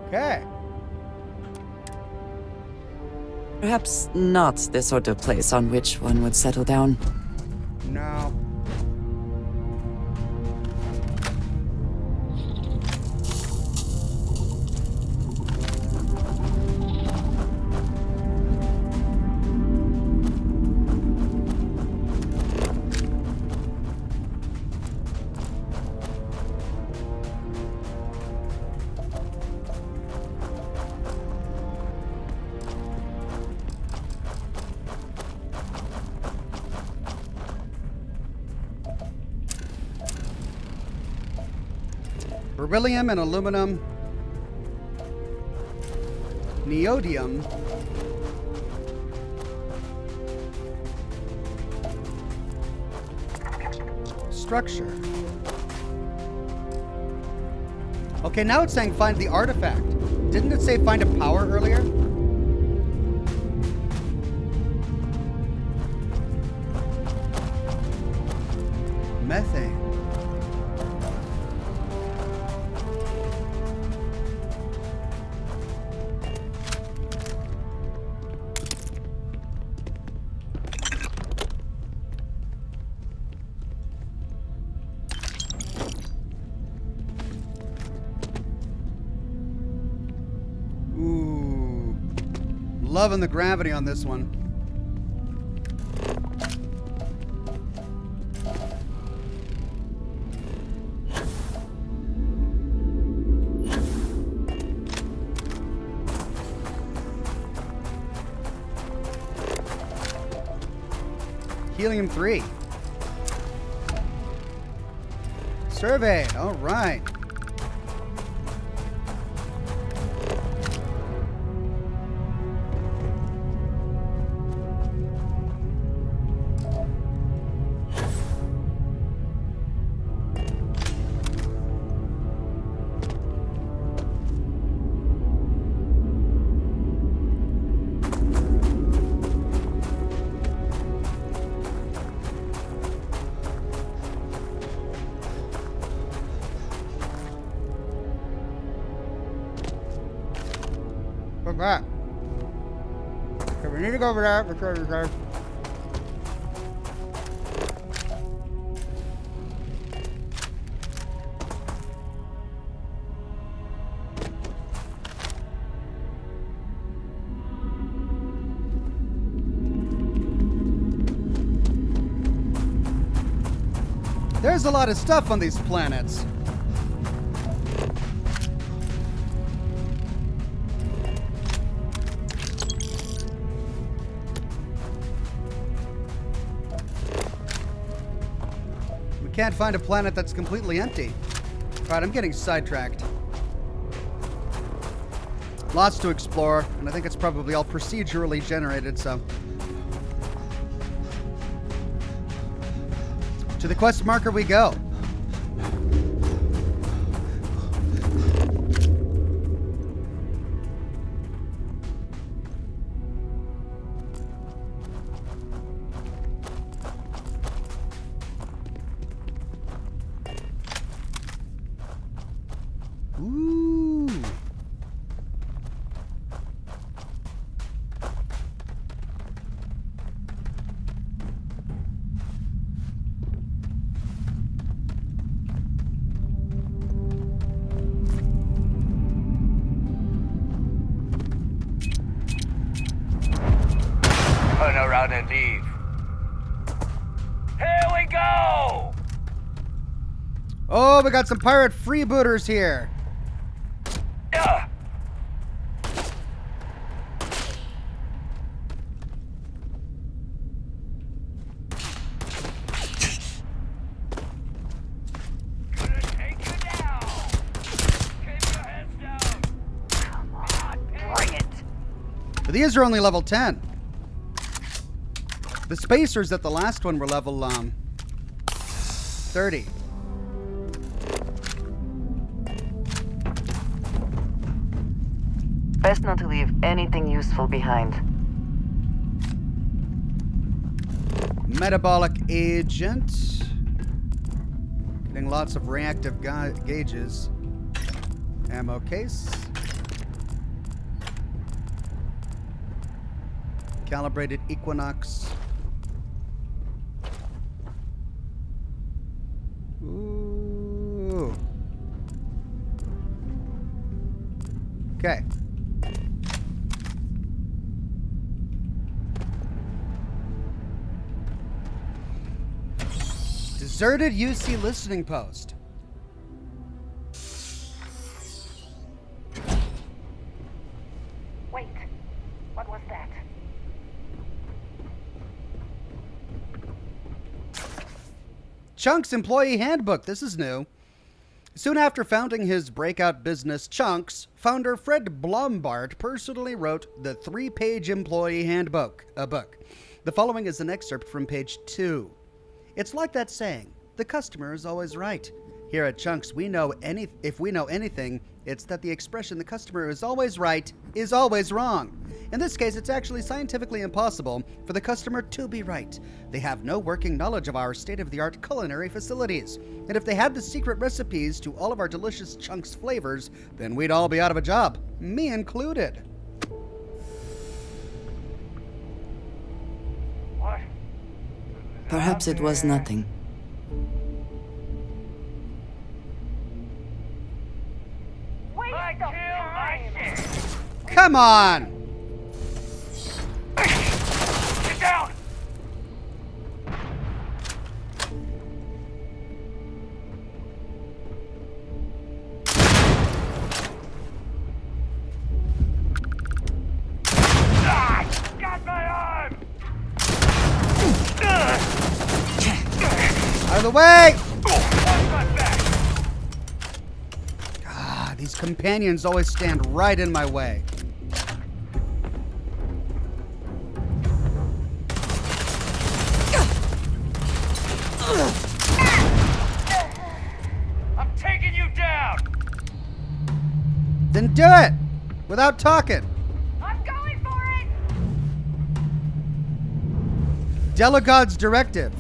Speaker 1: Okay.
Speaker 2: Perhaps not the sort of place on which one would settle down.
Speaker 1: No. Beryllium and aluminum. Neodymium. Structure. Okay, now it's saying find the artifact. Didn't it say find a power earlier? Methane. Ooh. Loving the gravity on this one. Helium-3. Surveyed. All right. What's that? Okay, we need to go over there. For sure. There's a lot of stuff on these planets. Can't find a planet that's completely empty. Alright, I'm getting sidetracked. Lots to explore, and I think it's probably all procedurally generated, so. To the quest marker we go. Ooh.
Speaker 14: Turn around and leave. Here we go!
Speaker 1: Oh, we got some pirate freebooters here. These are only level 10. The spacers at the last one were level 30.
Speaker 12: Best not to leave anything useful behind.
Speaker 1: Metabolic agent. Getting lots of reactive gauges. Ammo case. Calibrated Equinox. Ooh. Okay. Deserted UC listening post.
Speaker 18: Wait, what was that?
Speaker 1: Chunk's employee handbook. This is new. Soon after founding his breakout business, Chunks, founder Fred Blombart personally wrote the 3-page employee handbook, a book. The following is an excerpt from page 2. It's like that saying, the customer is always right. Here at Chunks, if we know anything, it's that the expression the customer is always right is always wrong. In this case, it's actually scientifically impossible for the customer to be right. They have no working knowledge of our state-of-the-art culinary facilities. And if they had the secret recipes to all of our delicious Chunks flavors, then we'd all be out of a job, me included.
Speaker 2: Perhaps it was nothing.
Speaker 1: Come on!
Speaker 14: Get down! Got my arm!
Speaker 1: Out of the way! These companions always stand right in my way.
Speaker 14: I'm taking you down!
Speaker 1: Then do it! Without talking.
Speaker 14: I'm going for it!
Speaker 1: Delegod's directive.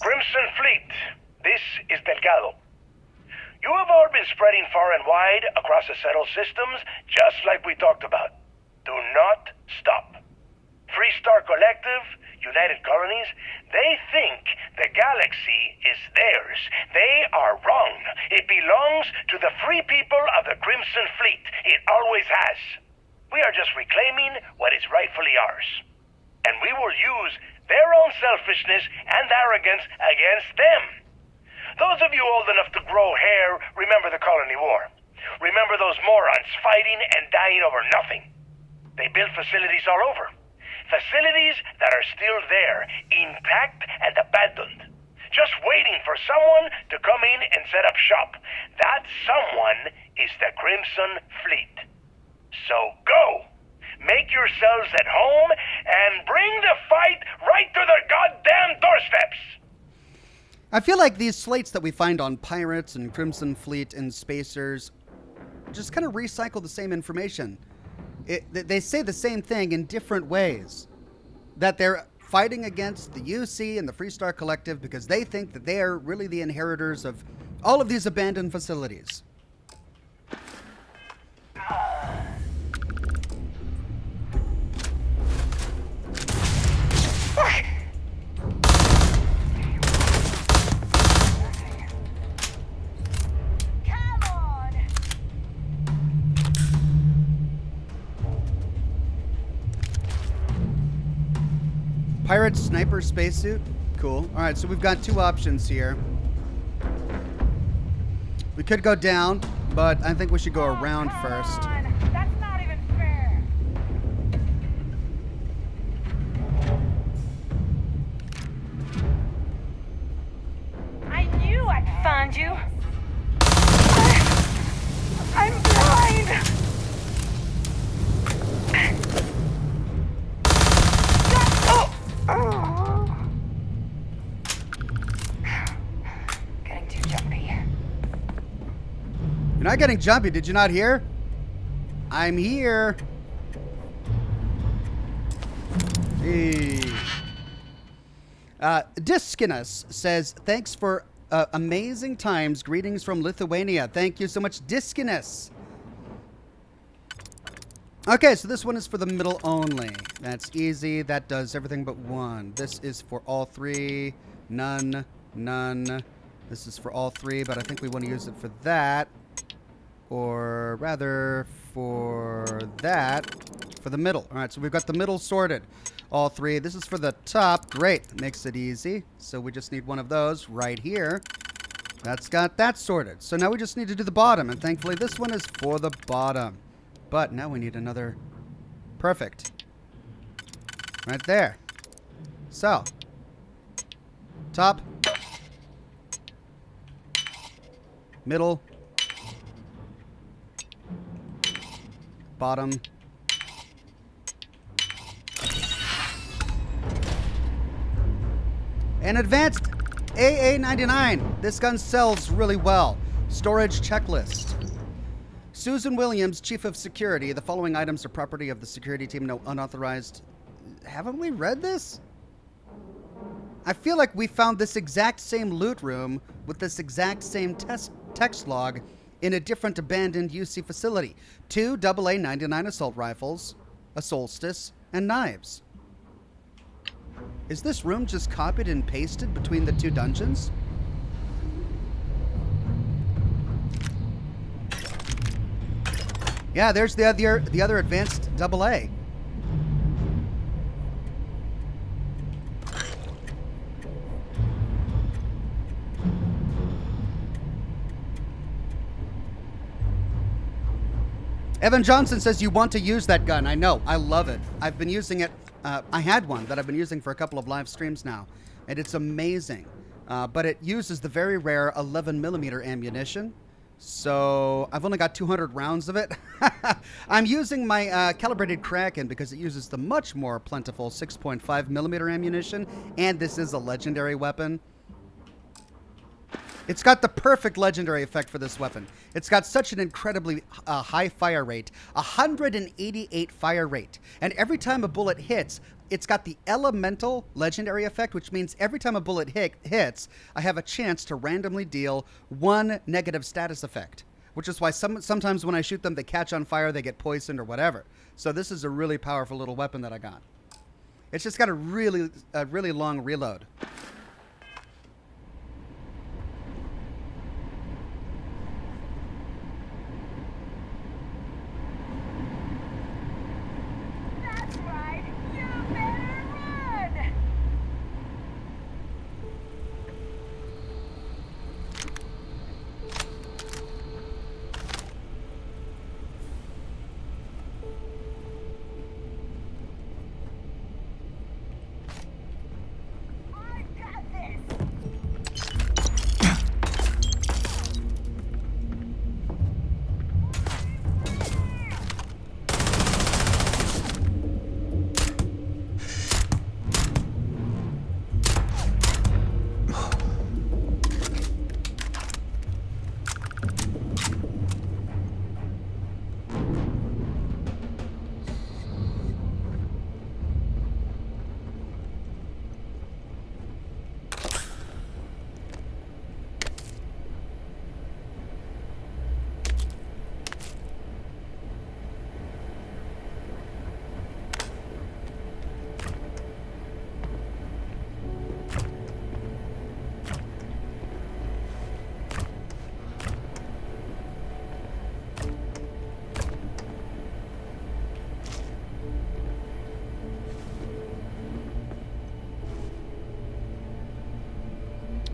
Speaker 19: Crimson Fleet, this is Delgado. You have all been spreading far and wide across the settled systems, just like we talked about. Do not stop. Free Star Collective, United Colonies, they think the galaxy is theirs. They are wrong. It belongs to the free people of the Crimson Fleet. It always has. We are just reclaiming what is rightfully ours. And we will use their own selfishness and arrogance against them. Those of you old enough to grow hair remember the Colony War. Remember those morons fighting and dying over nothing. They built facilities all over. Facilities that are still there, intact and abandoned. Just waiting for someone to come in and set up shop. That someone is the Crimson Fleet. So go! Make yourselves at home and bring the fight right to their goddamn doorsteps!
Speaker 1: I feel like these slates that we find on Pirates and Crimson Fleet and Spacers just kind of recycle the same information. They say the same thing in different ways. That they're fighting against the UC and the Free Star Collective because they think that they are really the inheritors of all of these abandoned facilities. Pirate sniper spacesuit? Cool. Alright, so we've got two options here. We could go down, but I think we should go around first.
Speaker 14: That's not even fair! I knew I'd find you!
Speaker 1: not getting jumpy. Did you not hear? I'm here. Hey. Diskinus says, thanks for amazing times. Greetings from Lithuania. Thank you so much, Diskinus. Okay, so this one is for the middle only. That's easy. That does everything but one. This is for all three. None. None. This is for all three, but I think we want to use it for that. Or rather, for that. For the middle. All right, so we've got the middle sorted. All three. This is for the top. Great. Makes it easy. So we just need one of those right here. That's got that sorted. So now we just need to do the bottom. And thankfully, this one is for the bottom. But now we need another. Perfect. Right there. So. Top. Middle. Bottom. An advanced AA-99. This gun sells really well. Storage checklist. Susan Williams, Chief of Security. The following items are property of the security team. No unauthorized. Haven't we read this? I feel like we found this exact same loot room with this exact same text log in a different abandoned UC facility. 2 AA-99 assault rifles, a solstice, and knives. Is this room just copied and pasted between the two dungeons? Yeah, there's the other advanced AA. Evan Johnson says you want to use that gun. I know. I love it. I've been using it. I had one that I've been using for a couple of live streams now, and it's amazing. But it uses the very rare 11mm ammunition. So I've only got 200 rounds of it. I'm using my calibrated Kraken because it uses the much more plentiful 6.5mm ammunition, and this is a legendary weapon. It's got the perfect legendary effect for this weapon. It's got such an incredibly high fire rate, 188 fire rate. And every time a bullet hits, it's got the elemental legendary effect, which means every time a bullet hits, I have a chance to randomly deal 1 negative status effect, which is why sometimes when I shoot them, they catch on fire, they get poisoned or whatever. So this is a really powerful little weapon that I got. It's just got a really long reload.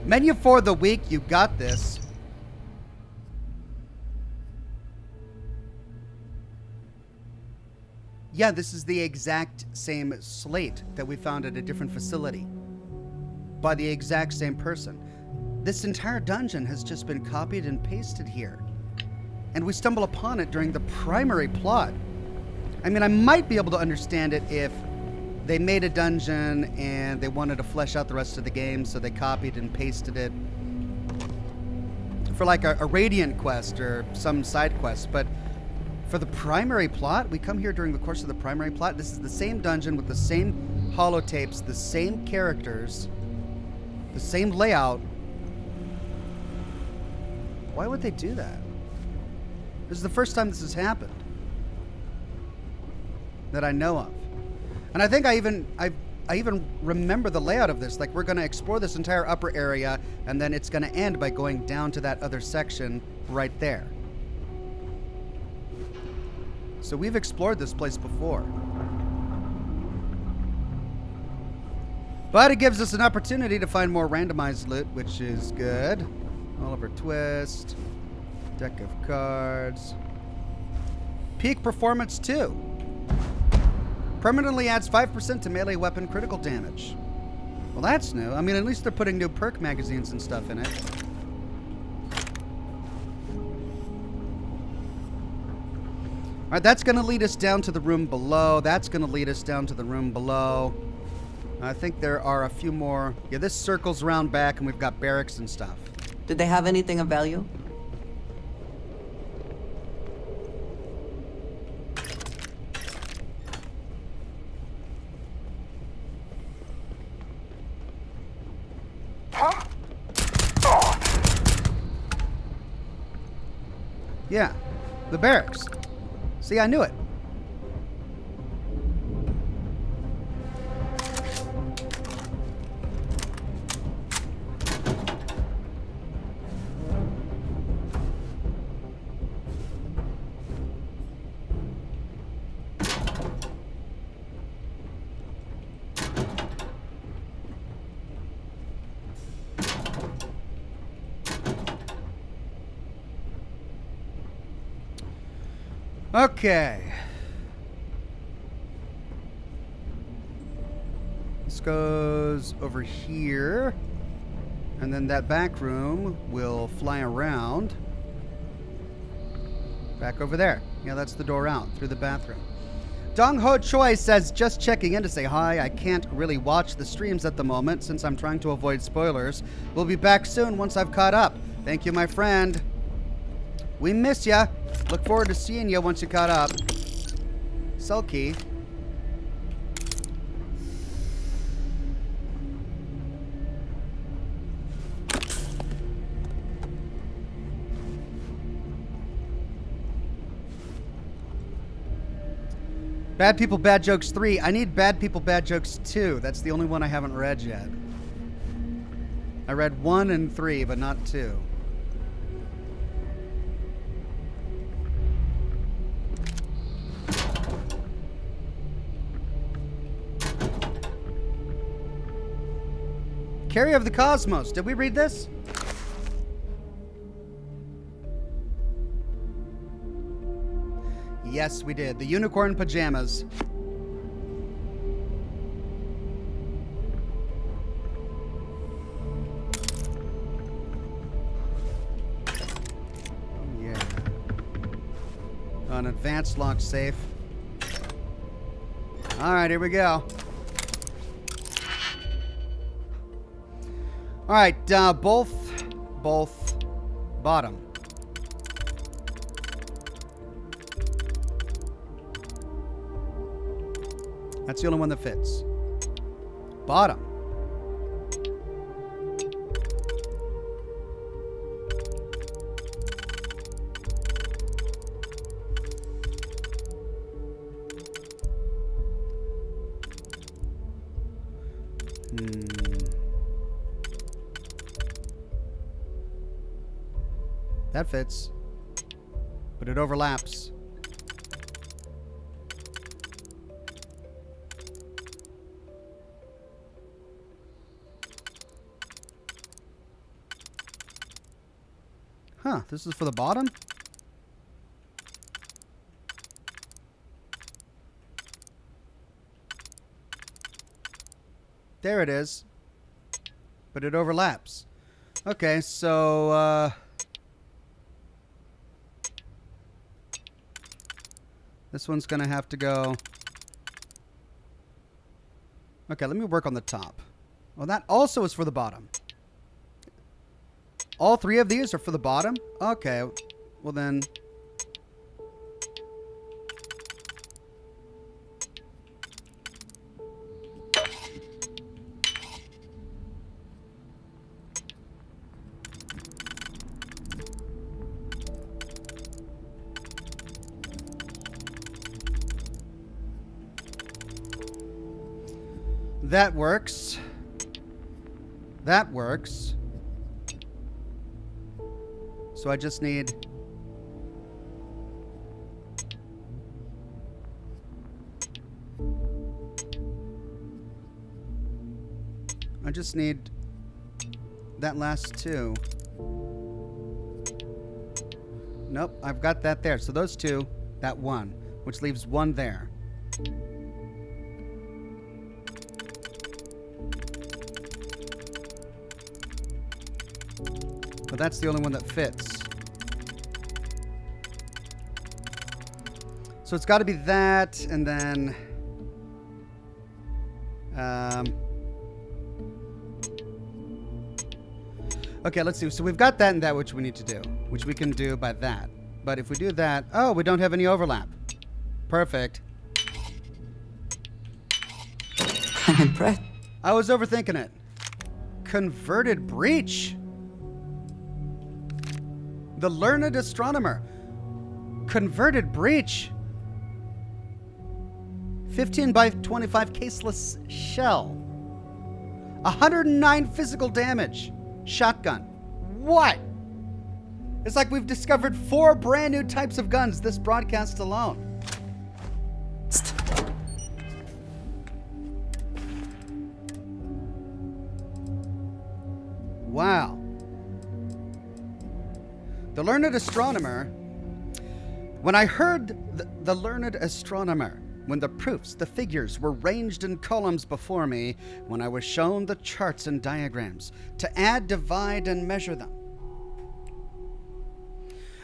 Speaker 1: Menu for the week, you got this. Yeah, this is the exact same slate that we found at a different facility by the exact same person. This entire dungeon has just been copied and pasted here. And we stumble upon it during the primary plot. I mean, I might be able to understand it if they made a dungeon and they wanted to flesh out the rest of the game, so they copied and pasted it for like a Radiant quest or some side quest, but for the primary plot, we come here during the course of the primary plot. This is the same dungeon with the same holotapes, the same characters, the same layout. Why would they do that? This is the first time this has happened that I know of. And I think I even remember the layout of this. Like, we're going to explore this entire upper area, and then it's going to end by going down to that other section right there. So we've explored this place before. But it gives us an opportunity to find more randomized loot, which is good. Oliver Twist. Deck of cards. Peak Performance 2. Permanently adds 5% to melee weapon critical damage. Well, that's new. I mean, at least they're putting new perk magazines and stuff in it. All right, that's going to lead us down to the room below. That's going to lead us down to the room below. I think there are a few more. Yeah, this circles around back, and we've got barracks and stuff.
Speaker 17: Did they have anything of value?
Speaker 1: Yeah, the barracks. See, I knew it. Okay. This goes over here. And then that back room will fly around. Back over there. Yeah, that's the door out through the bathroom. Dong Ho Choi says, just checking in to say hi. I can't really watch the streams at the moment since I'm trying to avoid spoilers. We'll be back soon once I've caught up. Thank you, my friend. We miss ya. Look forward to seeing you once you caught up. Sulky. Bad People, Bad Jokes 3. I need Bad People, Bad Jokes 2. That's the only one I haven't read yet. I read 1 and 3, but not 2. Carrier of the Cosmos. Did we read this? Yes, we did. The Unicorn Pajamas. Oh, yeah. An advanced lock safe. All right, here we go. All right, both bottom. That's the only one that fits. Bottom. That fits, but it overlaps. Huh, this is for the bottom? There it is. But it overlaps. Okay, so, this one's gonna have to go... Okay, let me work on the top. Well, that also is for the bottom. All 3 of these are for the bottom? Okay. Well then... That works. That works. So I just need... I just need that last 2. Nope, I've got that there. So those 2, that 1, which leaves 1 there. But that's the only one that fits. So it's got to be that, and then... okay, let's see. So we've got that and that, which we need to do, which we can do by that. But if we do that... Oh, we don't have any overlap. Perfect.
Speaker 2: I'm impressed.
Speaker 1: I was overthinking it. Converted breach. The Learned Astronomer. Converted breach. 15 by 25 caseless shell. 109 physical damage. Shotgun. What? It's like we've discovered 4 brand new types of guns this broadcast alone. Wow. The Learned Astronomer. When I heard the Learned Astronomer, when the proofs, the figures were ranged in columns before me, when I was shown the charts and diagrams to add, divide, and measure them.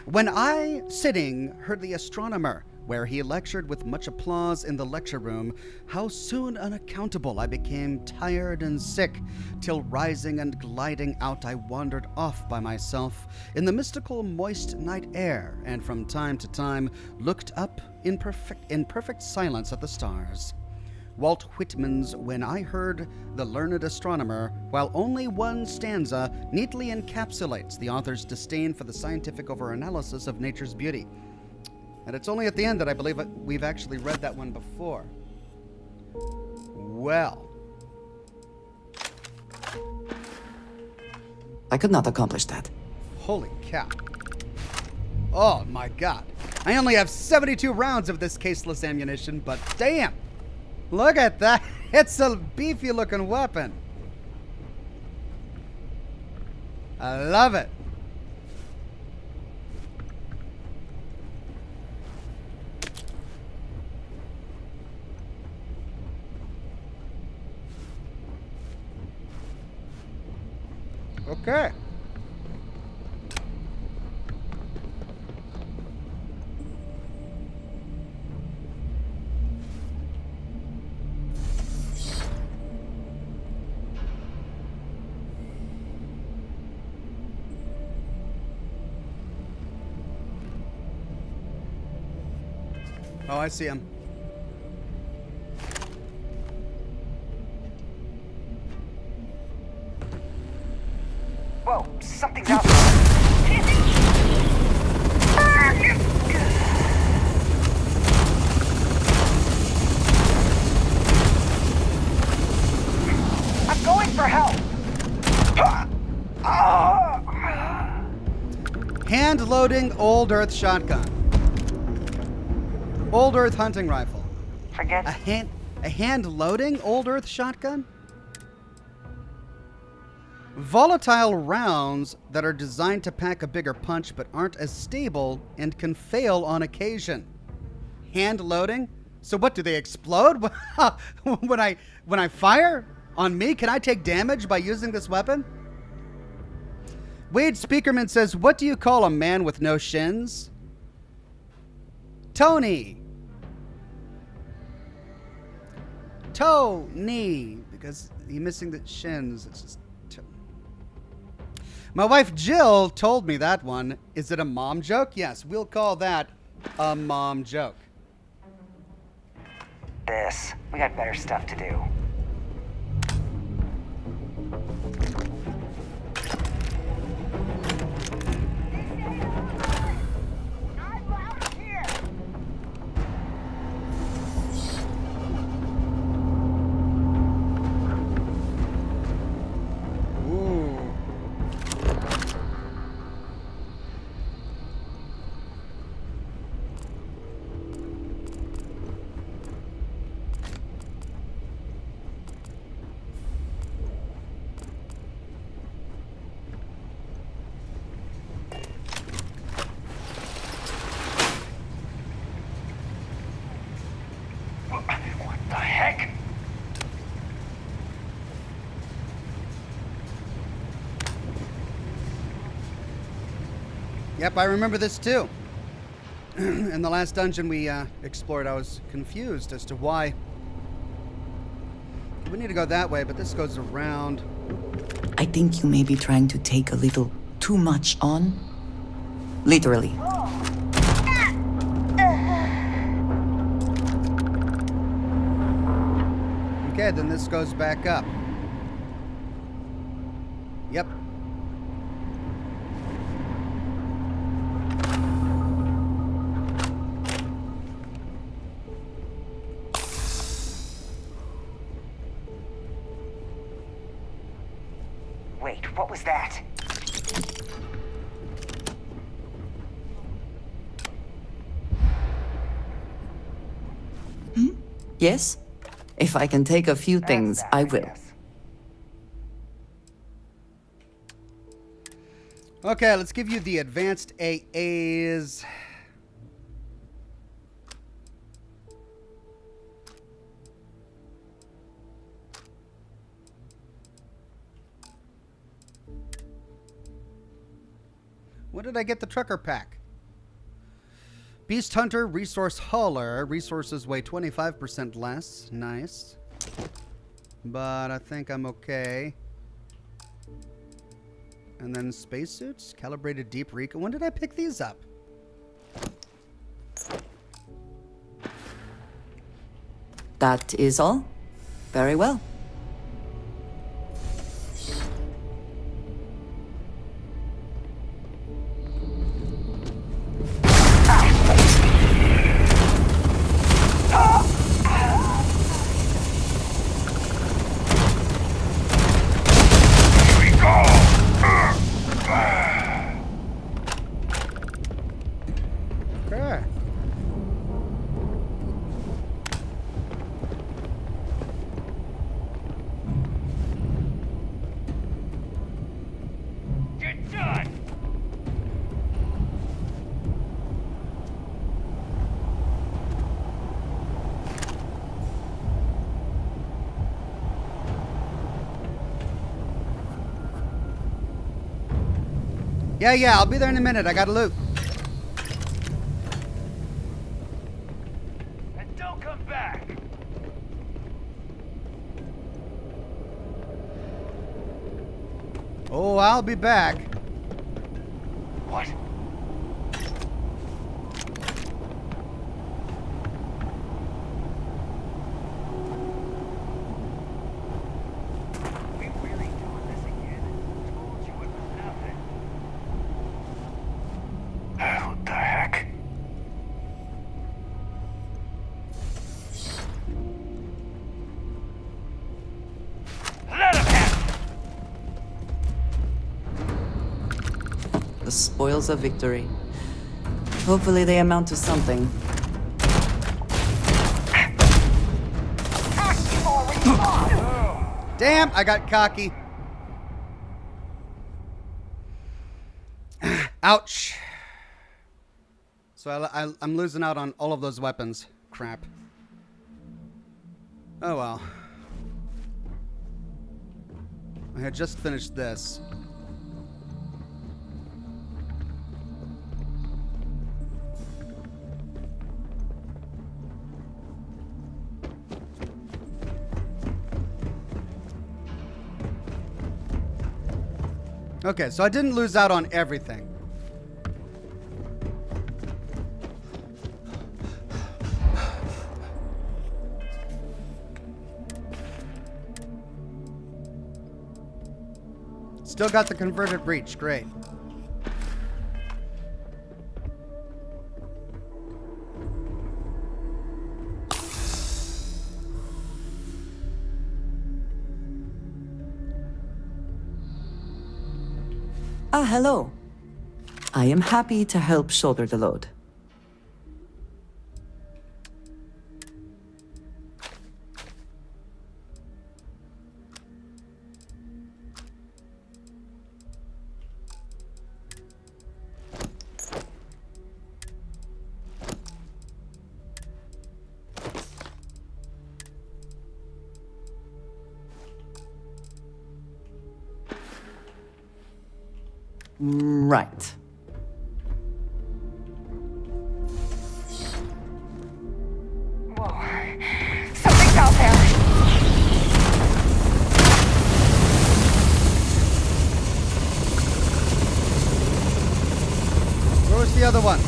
Speaker 1: When I, sitting, heard the astronomer, where he lectured with much applause in the lecture room, how soon unaccountable I became tired and sick, till rising and gliding out I wandered off by myself in the mystical moist night air, and from time to time looked up in perfect silence at the stars. Walt Whitman's When I Heard the Learned Astronomer, while only one stanza neatly encapsulates the author's disdain for the scientific overanalysis of nature's beauty. And it's only at the end that I believe we've actually read that one before. Well.
Speaker 2: I could not accomplish that.
Speaker 1: Holy cow. Oh my god. I only have 72 rounds of this caseless ammunition, but damn. Look at that. It's a beefy looking weapon. I love it. Okay. Oh, I see him.
Speaker 18: Whoa, something's out there. I'm going for help.
Speaker 1: Hand-loading Old Earth shotgun. Old Earth hunting rifle.
Speaker 18: Forget.
Speaker 1: A hand-loading Old Earth shotgun? Volatile rounds that are designed to pack a bigger punch but aren't as stable and can fail on occasion. Hand-loading? So what, do they explode when I fire on me? Can I take damage by using this weapon? Wade Speakerman says, what do you call a man with no shins? Tony. Toe, knee, because he's missing the shins. It's just My wife Jill told me that one. Is it a mom joke? Yes, we'll call that a mom joke.
Speaker 18: We got better stuff to do.
Speaker 19: What the heck?
Speaker 1: Yep, I remember this too. In the last dungeon we explored, I was confused as to why. We need to go that way, but this goes around.
Speaker 2: I think you may be trying to take a little too much on. Literally.
Speaker 1: Okay, then this goes back up. Yep.
Speaker 18: Wait, what was that?
Speaker 2: Yes? If I can take a few things, I will.
Speaker 1: Okay, let's give you the advanced AAs. When did I get the trucker pack? Beast Hunter, Resource Hauler. Resources weigh 25% less. Nice. But I think I'm okay. And then spacesuits, calibrated deep recon. When did I pick these up?
Speaker 2: That is all? Very well.
Speaker 1: Yeah, I'll be there in a minute. I gotta loot.
Speaker 19: And don't come back.
Speaker 1: Oh, I'll be back.
Speaker 19: What? What the heck? Let him have
Speaker 17: The spoils of victory. Hopefully they amount to something.
Speaker 1: Damn, I got cocky. Ouch. So I'm losing out on all of those weapons. Crap. Oh well. I had just finished this. Okay, so I didn't lose out on everything. Still got the converted breach. Great.
Speaker 17: Ah, hello. I am happy to help shoulder the load. Right.
Speaker 18: Whoa. Something's out there.
Speaker 1: Where was the other one?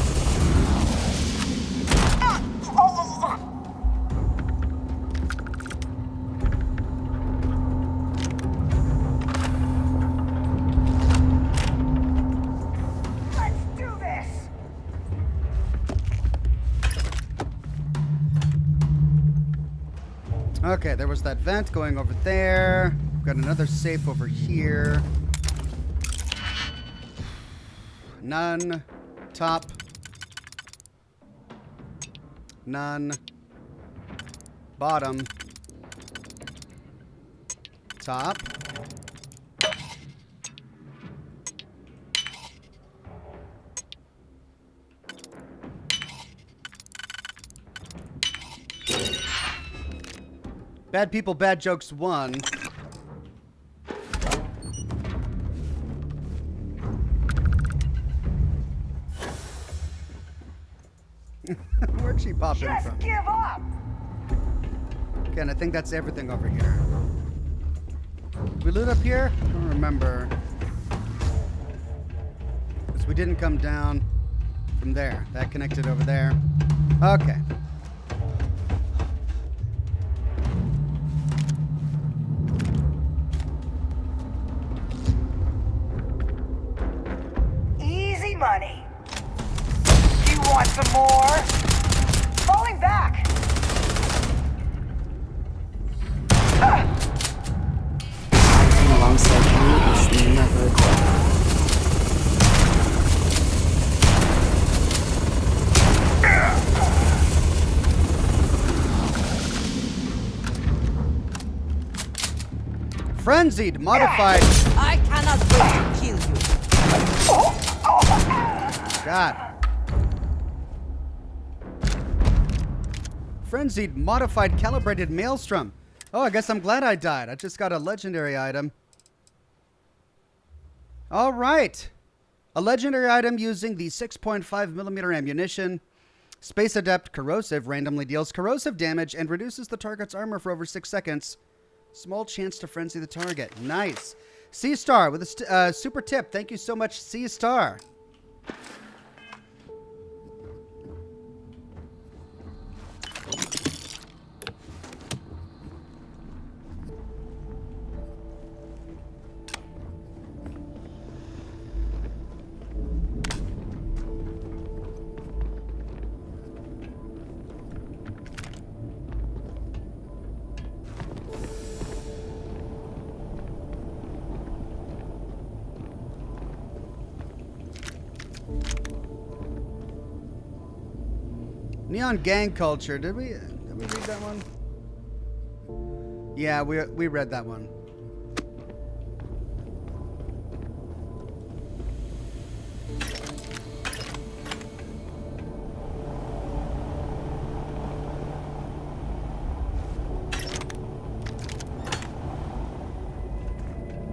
Speaker 1: Okay, there was that vent going over there. We've got another safe over here. None. Top. None. Bottom. Top. Bad people, bad jokes 1. Where'd she pop in from?
Speaker 18: Give up.
Speaker 1: Okay, and I think that's everything over here. Did we loot up here? I don't remember. Because we didn't come down from there. That connected over there. Okay.
Speaker 18: Easy money. You want some more? Falling back.
Speaker 17: Working alongside you is never good.
Speaker 1: Frenzied, modified.
Speaker 9: I cannot wait to kill you.
Speaker 1: God. Frenzied, modified, calibrated maelstrom. Oh, I guess I'm glad I died. I just got a legendary item. All right. A legendary item using the 6.5mm ammunition. Space Adept Corrosive randomly deals corrosive damage and reduces the target's armor for over 6 seconds. Small chance to frenzy the target. Nice. C-Star with a super tip. Thank you so much, C-Star. Neon gang culture. Did we read that one? Yeah, we read that one.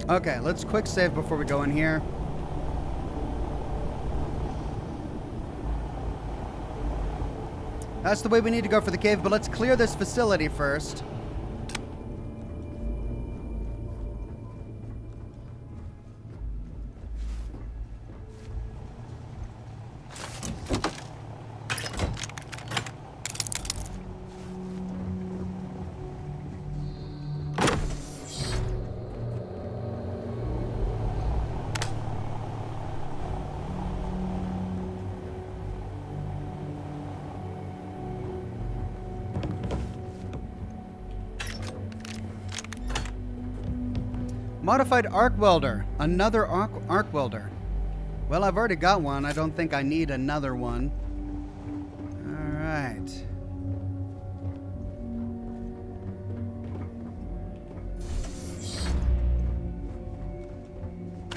Speaker 1: Okay, let's quick save before we go in here. That's the way we need to go for the cave, but let's clear this facility first. Modified arc welder. Another arc welder. Well, I've already got one. I don't think I need another one. All right.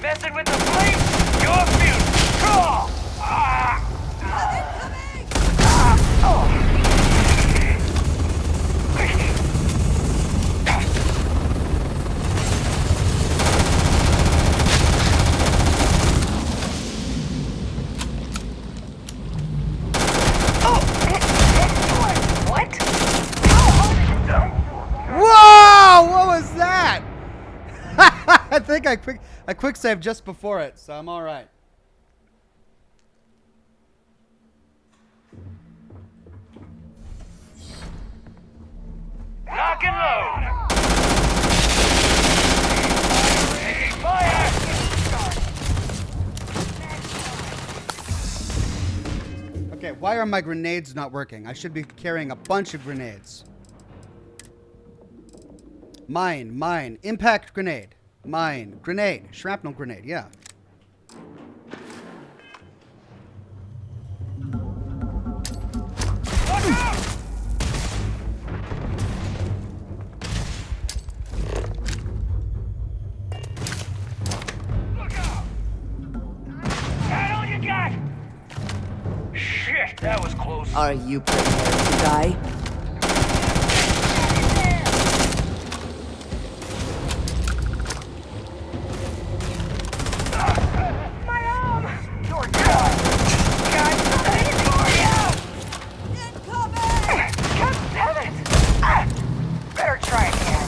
Speaker 19: Messing with the fleet? You're future. Crawl!
Speaker 1: Whoa! What was that? I think I quick saved just before it, so I'm all right.
Speaker 19: Lock and load. Fire!
Speaker 1: Okay, why are my grenades not working? I should be carrying a bunch of grenades. Mine, impact grenade. Mine, grenade, shrapnel grenade, yeah.
Speaker 19: Shit, that was close.
Speaker 17: Are you prepared to die?
Speaker 19: My arm! You're done! God, something for you! Incoming! God damn it! Better try again.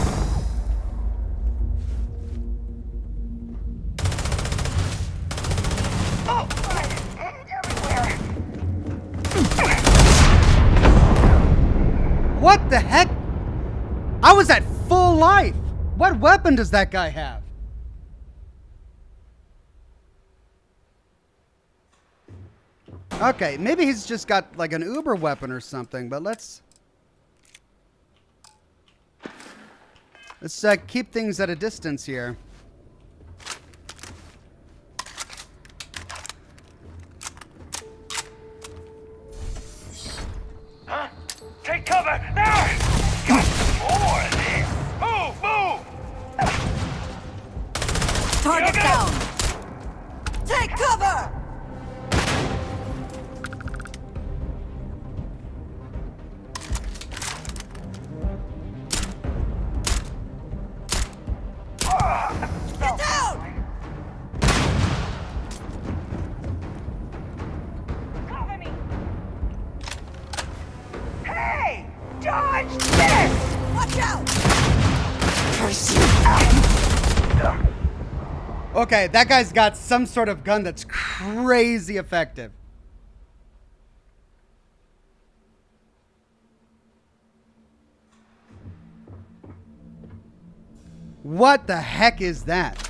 Speaker 19: Oh, everywhere.
Speaker 1: What the heck? I was at full life. What weapon does that guy have? Okay, maybe he's just got like an Uber weapon or something, but let's keep things at a distance here.
Speaker 19: Huh? Take cover! Now! Got more of this! Move! Move!
Speaker 17: Target down! Take cover! Get down!
Speaker 19: Cover me! Hey! Dodge this!
Speaker 17: Watch out!
Speaker 19: Curse you!
Speaker 1: Okay, that guy's got some sort of gun that's crazy effective. What the heck is that?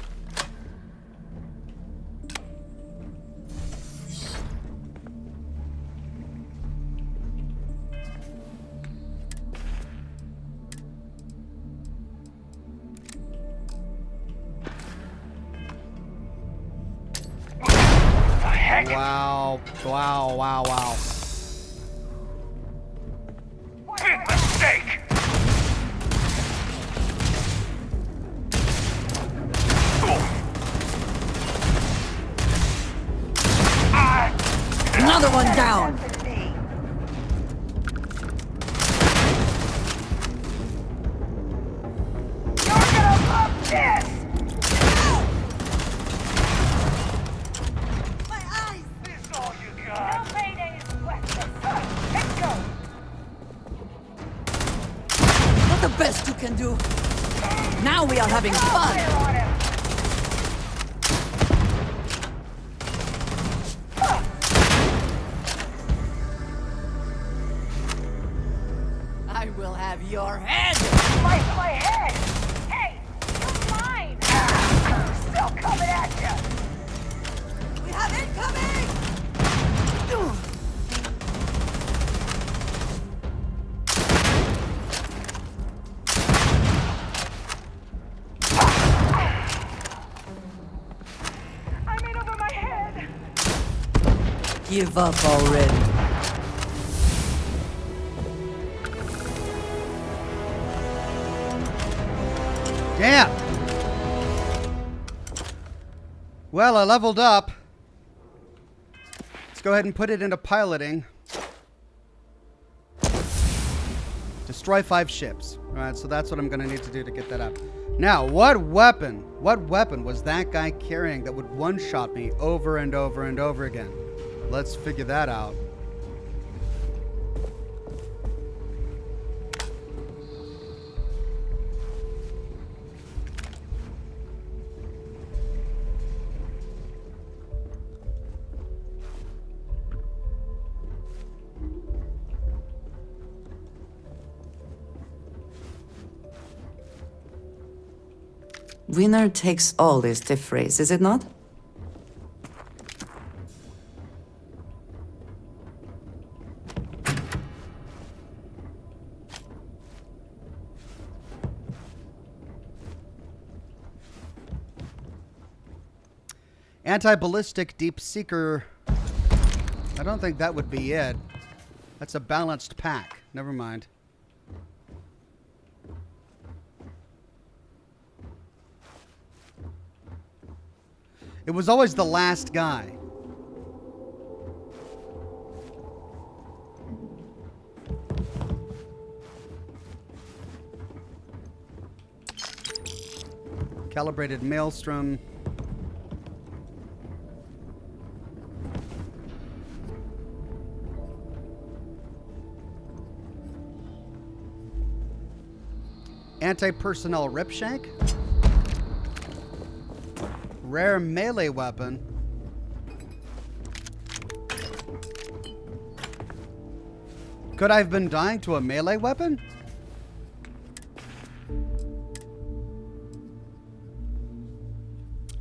Speaker 1: Wow. Wow, wow, wow.
Speaker 19: Big mistake!
Speaker 17: Another one down!
Speaker 19: You're gonna love this!
Speaker 17: My eyes!
Speaker 19: This all you got? No payday is worthless. Let's go!
Speaker 17: Not the best you can do. Now we are having fun!
Speaker 19: Fire on him!
Speaker 17: I will have your head!
Speaker 19: My head! Hey! You're mine! Still coming at you!
Speaker 17: We have incoming! Give up already.
Speaker 1: Damn! Well, I leveled up. Let's go ahead and put it into piloting. Destroy 5 ships. Alright, so that's what I'm going to need to do to get that up. Now, what weapon was that guy carrying that would one-shot me over and over and over again? Let's figure that out.
Speaker 17: Winner takes all is the phrase, is it not?
Speaker 1: Anti-ballistic deep seeker. I don't think that would be it. That's a balanced pack. Never mind. It was always the last guy. Calibrated maelstrom. Anti-personnel ripshank. Rare melee weapon. Could I have been dying to a melee weapon?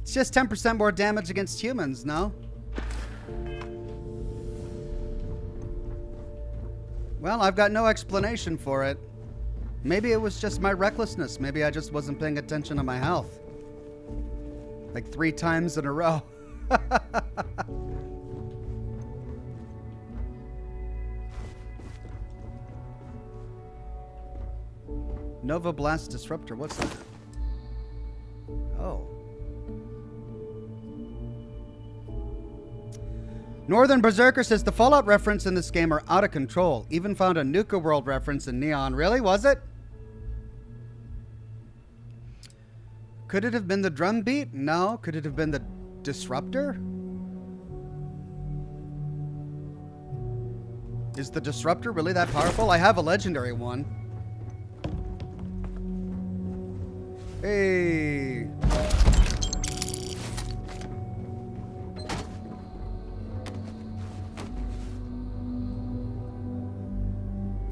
Speaker 1: It's just 10% more damage against humans, no? Well, I've got no explanation for it. Maybe it was just my recklessness. Maybe I just wasn't paying attention to my health. Like 3 times in a row. Nova Blast Disruptor, what's that? Oh. Northern Berserker says the Fallout reference in this game are out of control. Even found a Nuka World reference in Neon. Really? Was it? Could it have been the drum beat? No. Could it have been the disruptor? Is the disruptor really that powerful? I have a legendary one. Hey.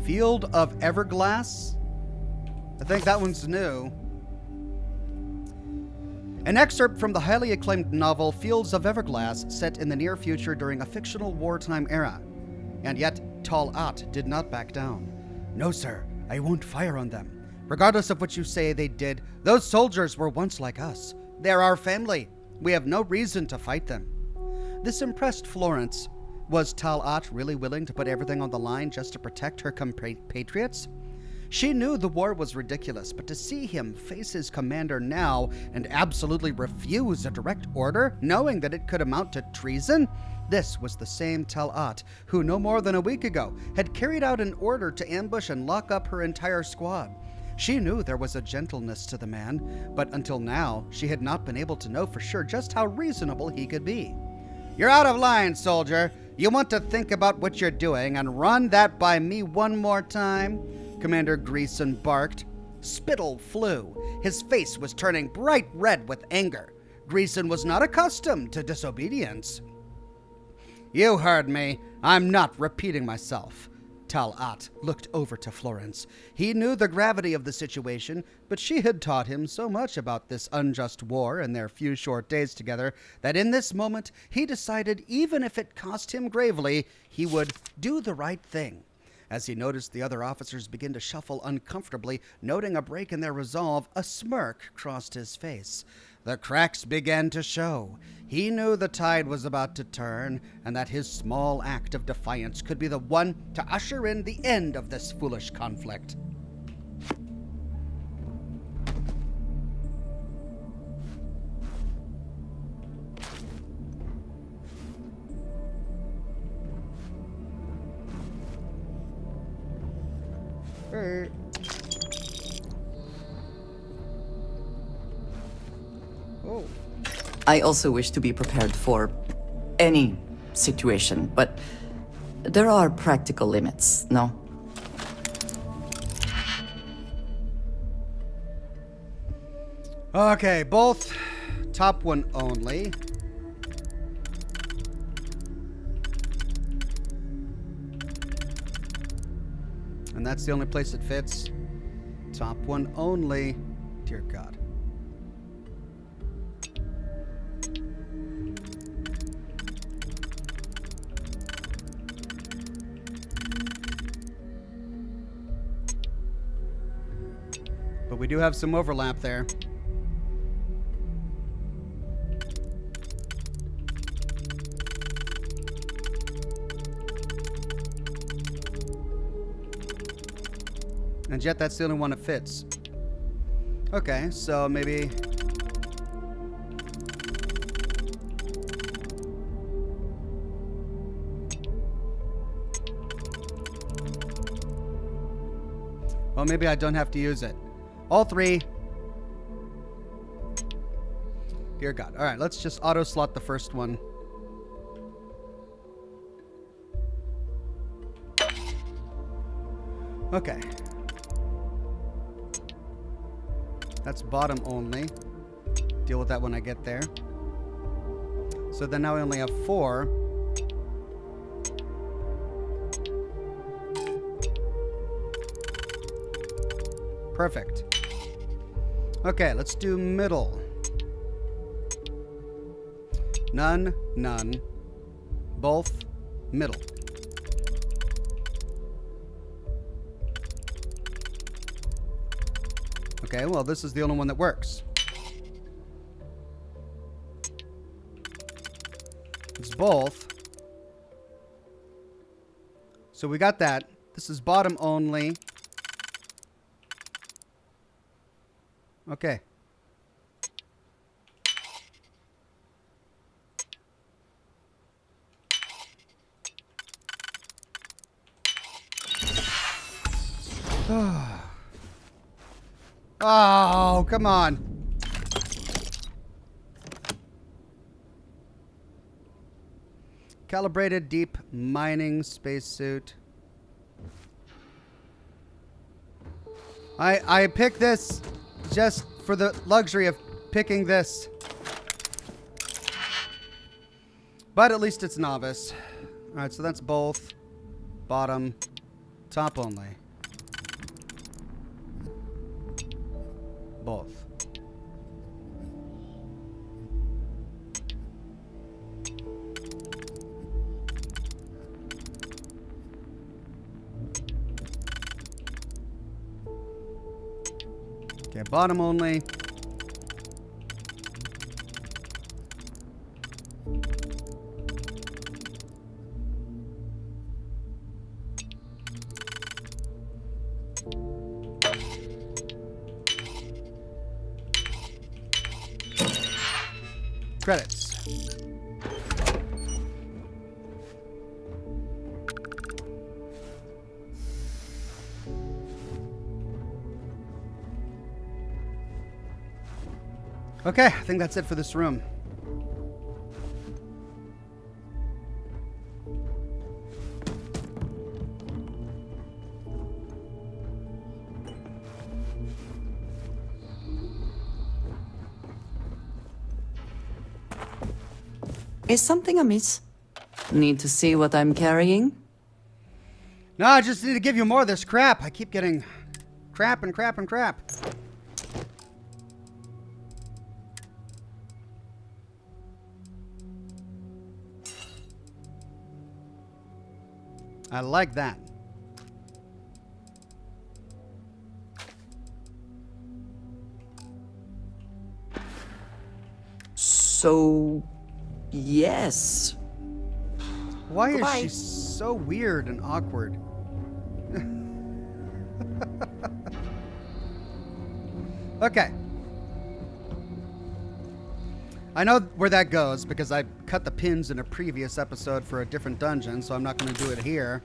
Speaker 1: Field of Everglass? I think that one's new. An excerpt from the highly acclaimed novel Fields of Everglass, set in the near future during a fictional wartime era. And yet, Tal-At did not back down. No, sir, I won't fire on them. Regardless of what you say they did, those soldiers were once like us. They're our family. We have no reason to fight them. This impressed Florence. Was Tal-At really willing to put everything on the line just to protect her compatriots? She knew the war was ridiculous, but to see him face his commander now and absolutely refuse a direct order, knowing that it could amount to treason? This was the same Tal-At who no more than a week ago had carried out an order to ambush and lock up her entire squad. She knew there was a gentleness to the man, but until now, she had not been able to know for sure just how reasonable he could be. You're out of line, soldier. You want to think about what you're doing and run that by me one more time? Commander Greason barked. Spittle flew. His face was turning bright red with anger. Greason was not accustomed to disobedience. You heard me. I'm not repeating myself. Tal-At looked over to Florence. He knew the gravity of the situation, but she had taught him so much about this unjust war in their few short days together that in this moment he decided even if it cost him gravely, he would do the right thing. As he noticed the other officers begin to shuffle uncomfortably, noting a break in their resolve, a smirk crossed his face. The cracks began to show. He knew the tide was about to turn, and that his small act of defiance could be the one to usher in the end of this foolish conflict. Oh.
Speaker 2: I also wish to be prepared for any situation, but there are practical limits, no?
Speaker 1: Okay, both top one only. And that's the only place it fits. Top one only. Dear God. But we do have some overlap there. And yet that's the only one that fits. Okay, so maybe... Well, maybe I don't have to use it. All three. Dear God. All right, let's just auto slot the first one. Okay. That's bottom only. Deal with that when I get there. So then now we only have 4. Perfect. Okay, let's do middle. None, none. Both, middle. Okay, well, this is the only one that works. It's both. So we got that. This is bottom only. Okay. Oh, come on. Calibrated deep mining spacesuit. I picked this just for the luxury of picking this. But at least it's novice. Alright, so that's both. Bottom. Top only. Both. Okay, bottom only. Credits. Okay, I think that's it for this room.
Speaker 2: Is something amiss? Need to see what I'm carrying?
Speaker 1: No, I just need to give you more of this crap. I keep getting crap and crap and crap. I like that.
Speaker 17: So, yes.
Speaker 1: Why
Speaker 17: Goodbye.
Speaker 1: is she so weird and awkward? Okay. I know where that goes because I cut the pins in a previous episode for a different dungeon, so I'm not going to do it here.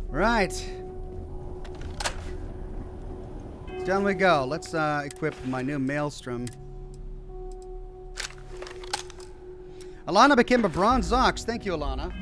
Speaker 1: Right. Down we go. Let's equip my new Maelstrom. Alana became a bronze ox. Thank you, Alana.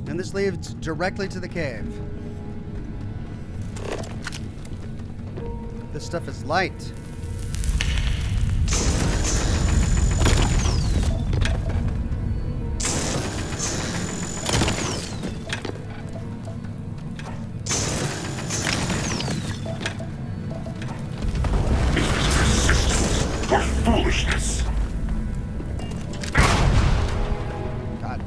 Speaker 1: And this leads directly to the cave. This stuff is light.
Speaker 14: What foolishness!
Speaker 1: God.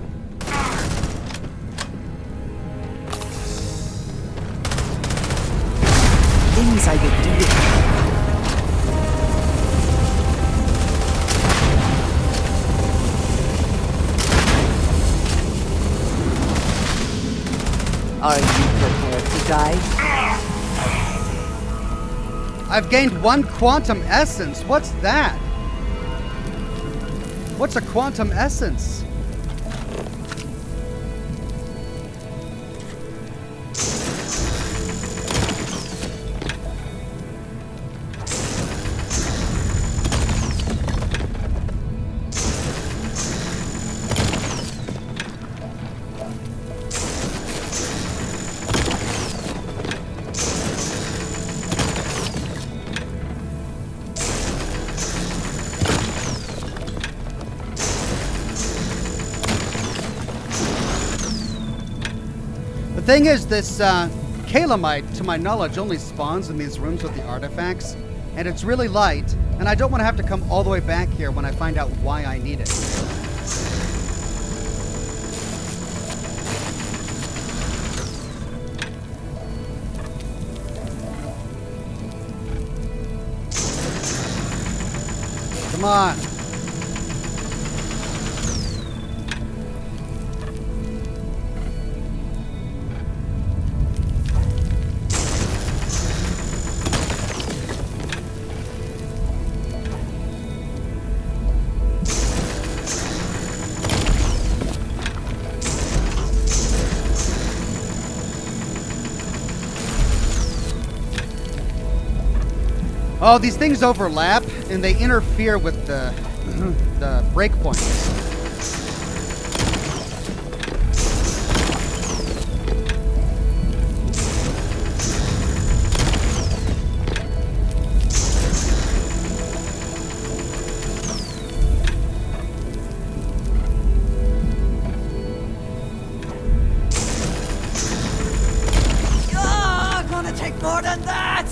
Speaker 17: Things I would do with Are you prepared to die?
Speaker 1: I've gained 1 quantum essence. What's that? What's a quantum essence? The thing is, this Calamite, to my knowledge, only spawns in these rooms with the artifacts, and it's really light, and I don't want to have to come all the way back here when I find out why I need it. Come on. Oh, these things overlap, and they interfere with the breakpoints.
Speaker 17: Gonna take more than that!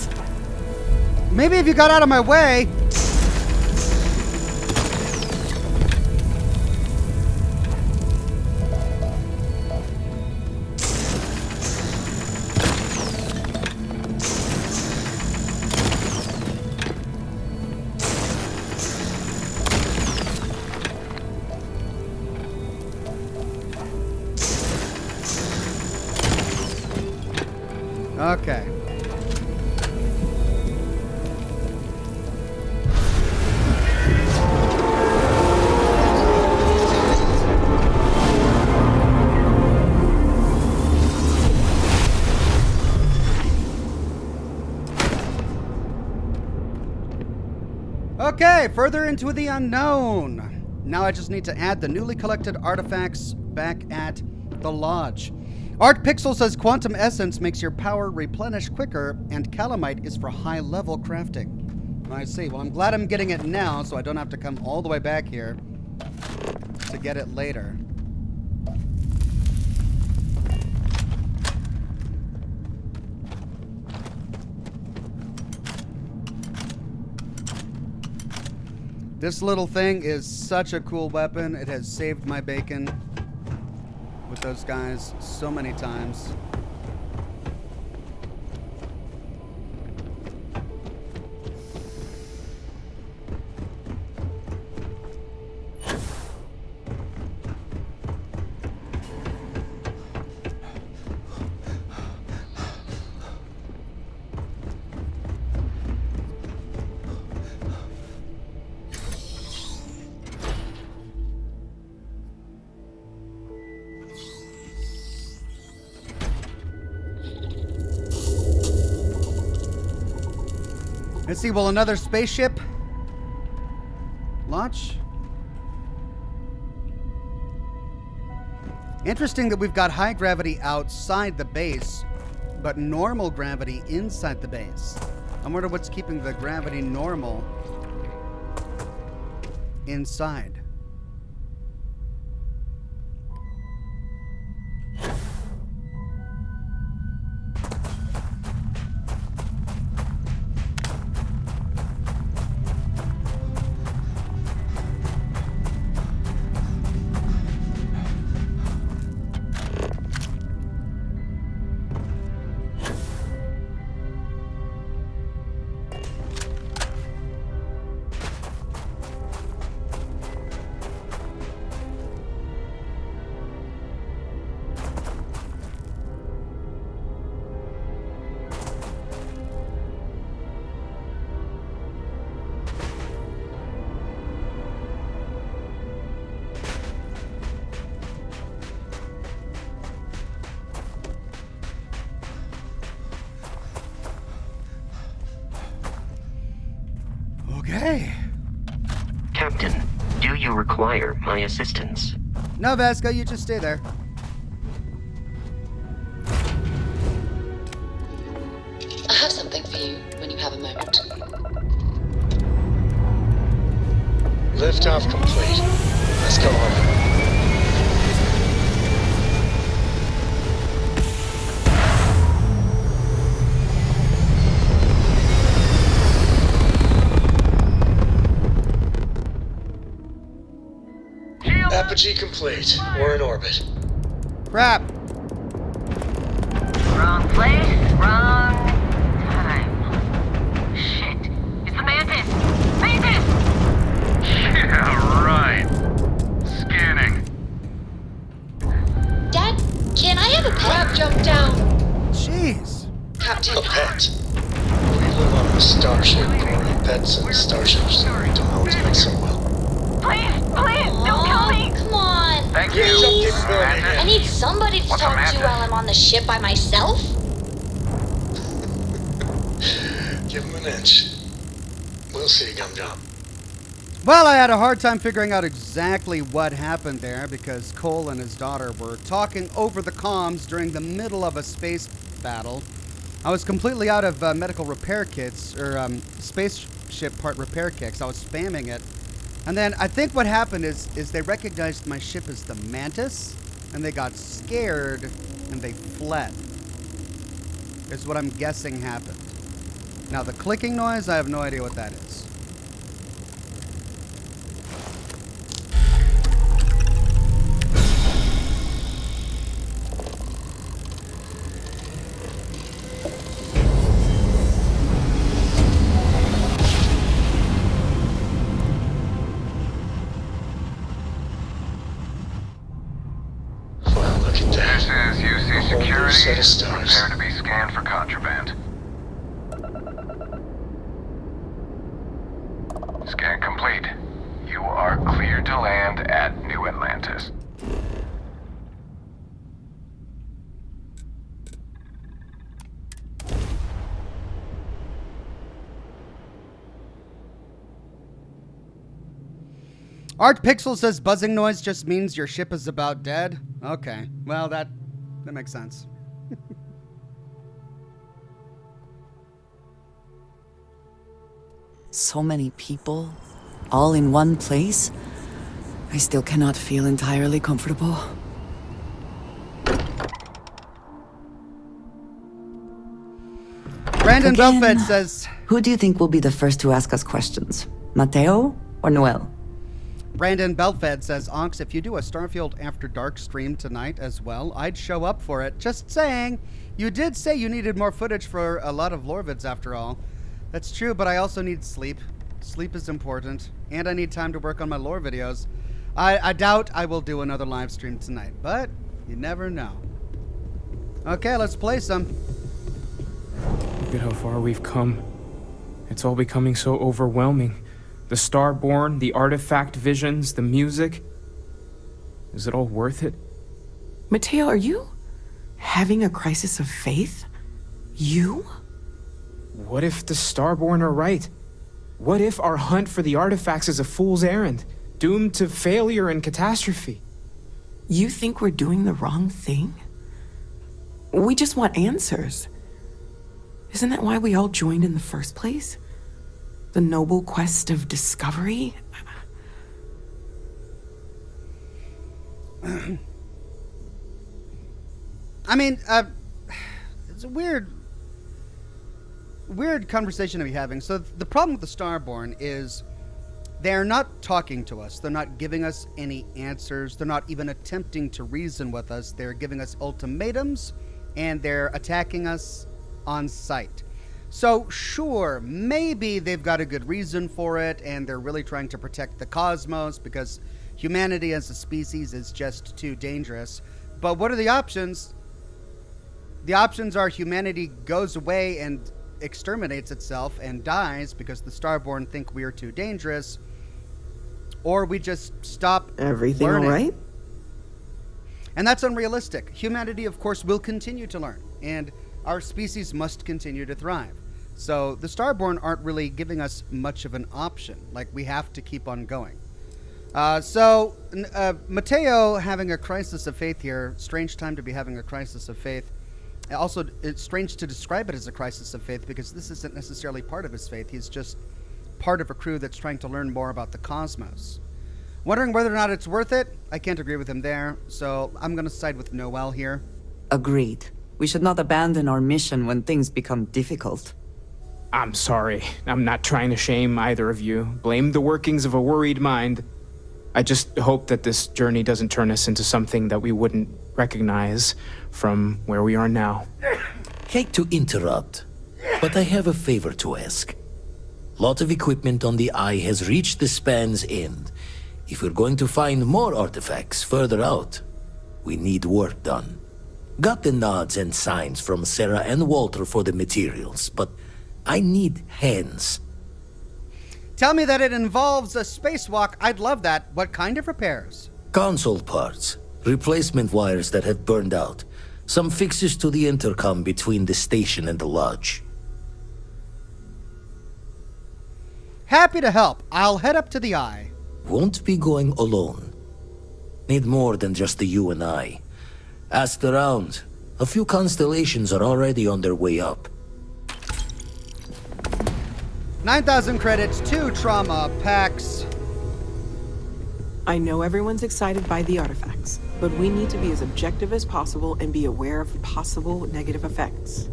Speaker 1: Maybe if you got out of my way. Okay. Okay, further into the unknown. Now I just need to add the newly collected artifacts back at the lodge. Art Pixel says quantum essence makes your power replenish quicker, and calamite is for high-level crafting. I see. Well, I'm glad I'm getting it now, so I don't have to come all the way back here to get it later. This little thing is such a cool weapon. It has saved my bacon with those guys so many times. Let's see, will another spaceship launch? Interesting that we've got high gravity outside the base, but normal gravity inside the base. I wonder what's keeping the gravity normal inside. Okay.
Speaker 8: Captain, do you require my assistance?
Speaker 1: No, Vasco, you just stay there.
Speaker 7: I have something for you when you have a moment.
Speaker 6: Liftoff complete. Let's go home. Apogee complete. We're in orbit.
Speaker 1: Crap.
Speaker 21: Wrong place, wrong time. Shit. It's the Mantis! Mantis!
Speaker 22: Yeah, right. Scanning.
Speaker 7: Dad, can I have a pet? Jump down.
Speaker 1: Jeez.
Speaker 7: Captain.
Speaker 6: A pet. We live on a starship, Corey. Pets and starships don't always mix so well.
Speaker 21: Please, don't kill me!
Speaker 7: Come on!
Speaker 22: Thank you.
Speaker 7: Please.
Speaker 22: Mantis.
Speaker 7: I need somebody to
Speaker 22: What's a
Speaker 7: talk to
Speaker 22: Mantis?
Speaker 7: while I'm on the ship by myself.
Speaker 6: Give him an inch. We'll see, Gum-Gum.
Speaker 1: Well, I had a hard time figuring out exactly what happened there because Cole and his daughter were talking over the comms during the middle of a space battle. I was completely out of medical repair kits, or spaceship part repair kits. I was spamming it. And then I think what happened is they recognized my ship as the Mantis, and they got scared, and they fled. Is what I'm guessing happened. Now, the clicking noise, I have no idea what that is.
Speaker 22: This is UC
Speaker 6: Security. Set of
Speaker 22: Security.
Speaker 6: stars.
Speaker 22: Prepare to be scanned for contraband. Scan complete. You are cleared to land at New Atlantis.
Speaker 1: Art Pixel says buzzing noise just means your ship is about dead. Okay, well that makes sense.
Speaker 2: So many people, all in one place. I still cannot feel entirely comfortable.
Speaker 1: Brandon
Speaker 2: Again,
Speaker 1: Belfed says,
Speaker 2: who do you think will be the first to ask us questions? Mateo
Speaker 17: or Noel?
Speaker 1: Brandon Belfed says, Onks, if you do a Starfield After Dark stream tonight as well, I'd show up for it. Just saying. You did say you needed more footage for a lot of lore vids after all. That's true, but I also need sleep. Sleep is important. And I need time to work on my lore videos. I doubt I will do another live stream tonight, but you never know. Okay, let's play some.
Speaker 16: Look at how far we've come. It's all becoming so overwhelming. The Starborn, the artifact visions, the music. Is it all worth it?
Speaker 20: Mateo, are you having a crisis of faith? You?
Speaker 16: What if the Starborn are right? What if our hunt for the artifacts is a fool's errand, doomed to failure and catastrophe?
Speaker 20: You think we're doing the wrong thing? We just want answers. Isn't that why we all joined in the first place? The noble quest of discovery?
Speaker 1: I mean, it's a weird conversation to be having. So the problem with the Starborn is they're not talking to us. They're not giving us any answers. They're not even attempting to reason with us. They're giving us ultimatums, and they're attacking us on sight. So sure, maybe they've got a good reason for it, and they're really trying to protect the cosmos because humanity as a species is just too dangerous. But what are the options? The options are humanity goes away and exterminates itself and dies because the Starborn think we are too dangerous, or we just stop
Speaker 20: Everything
Speaker 1: learning.
Speaker 20: all right?
Speaker 1: And that's unrealistic. Humanity, of course, will continue to learn, and our species must continue to thrive. So the Starborn aren't really giving us much of an option. Like, we have to keep on going. Mateo having a crisis of faith here. Strange time to be having a crisis of faith. Also, it's strange to describe it as a crisis of faith because this isn't necessarily part of his faith. He's just part of a crew that's trying to learn more about the cosmos. Wondering whether or not it's worth it? I can't agree with him there, so I'm going to side with Noel here.
Speaker 17: Agreed. We should not abandon our mission when things become difficult.
Speaker 16: I'm sorry. I'm not trying to shame either of you. Blame the workings of a worried mind. I just hope that this journey doesn't turn us into something that we wouldn't recognize from where we are now.
Speaker 23: Hate to interrupt, but I have a favor to ask. Lot of equipment on the Eye has reached the span's end. If we're going to find more artifacts further out, we need work done. Got the nods and signs from Sarah and Walter for the materials, but I need hands.
Speaker 1: Tell me that it involves a spacewalk. I'd love that. What kind of repairs?
Speaker 23: Console parts, replacement wires that have burned out, some fixes to the intercom between the station and the lodge.
Speaker 1: Happy to help. I'll head up to the Eye.
Speaker 23: Won't be going alone. Need more than just the you and I. Asked around. A few constellations are already on their way up.
Speaker 1: 9,000 credits, 2 trauma packs.
Speaker 20: I know everyone's excited by the artifacts, but we need to be as objective as possible and be aware of possible negative effects.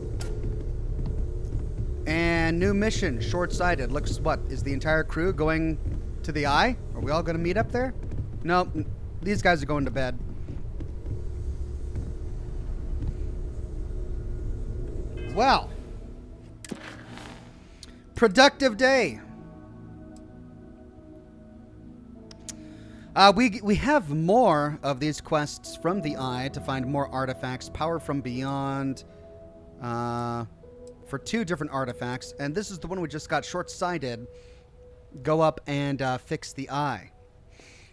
Speaker 1: And new mission, short-sighted. Looks what? Is the entire crew going to the Eye? Are we all going to meet up there? No, these guys are going to bed. Well, productive day. We have more of these quests from the Eye to find more artifacts. Power from Beyond for 2 different artifacts. And this is the one we just got, short-sighted. Go up and fix the Eye.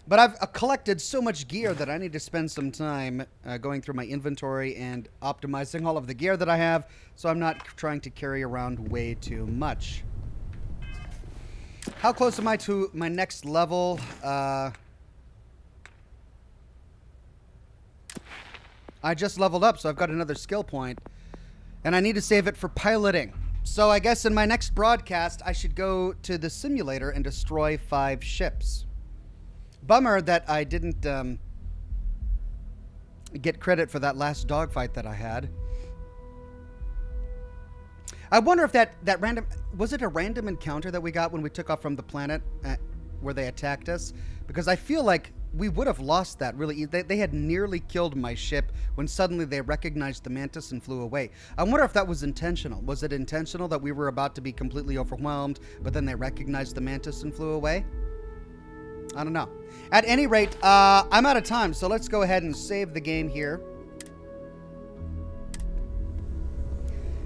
Speaker 1: But I've collected so much gear that I need to spend some time going through my inventory and optimizing all of the gear that I have, so I'm not trying to carry around way too much. How close am I to my next level? I just leveled up, so I've got another skill point, and I need to save it for piloting. So I guess in my next broadcast, I should go to the simulator and destroy 5 ships. Bummer that I didn't get credit for that last dogfight that I had. I wonder if that random... Was it a random encounter that we got when we took off from the planet? where they attacked us, because I feel like we would have lost that really. They had nearly killed my ship when suddenly they recognized the Mantis and flew away. I wonder if that was intentional. Was it intentional that we were about to be completely overwhelmed, but then they recognized the Mantis and flew away? I don't know. At any rate, I'm out of time, so let's go ahead and save the game here.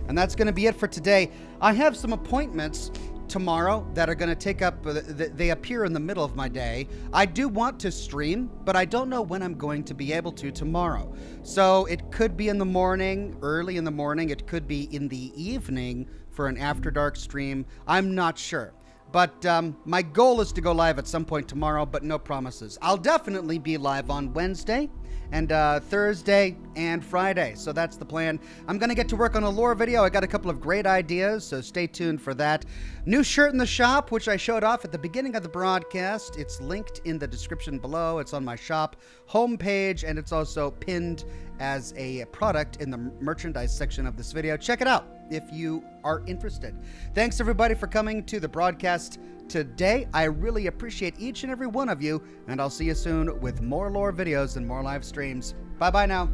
Speaker 1: And that's going to be it for today. I have some appointments tomorrow that are going to take up, they appear in the middle of my day. I do want to stream, but I don't know when I'm going to be able to tomorrow. So it could be in the morning, early in the morning. It could be in the evening for an After Dark stream. I'm not sure. But my goal is to go live at some point tomorrow, but no promises. I'll definitely be live on Wednesday and Thursday and Friday. So that's the plan. I'm going to get to work on a lore video. I got a couple of great ideas, so stay tuned for that. New shirt in the shop, which I showed off at the beginning of the broadcast. It's linked in the description below. It's on my shop homepage, and it's also pinned as a product in the merchandise section of this video. Check it out if you are interested. Thanks everybody for coming to the broadcast today. I really appreciate each and every one of you, and I'll see you soon with more lore videos and more live streams. Bye-bye now.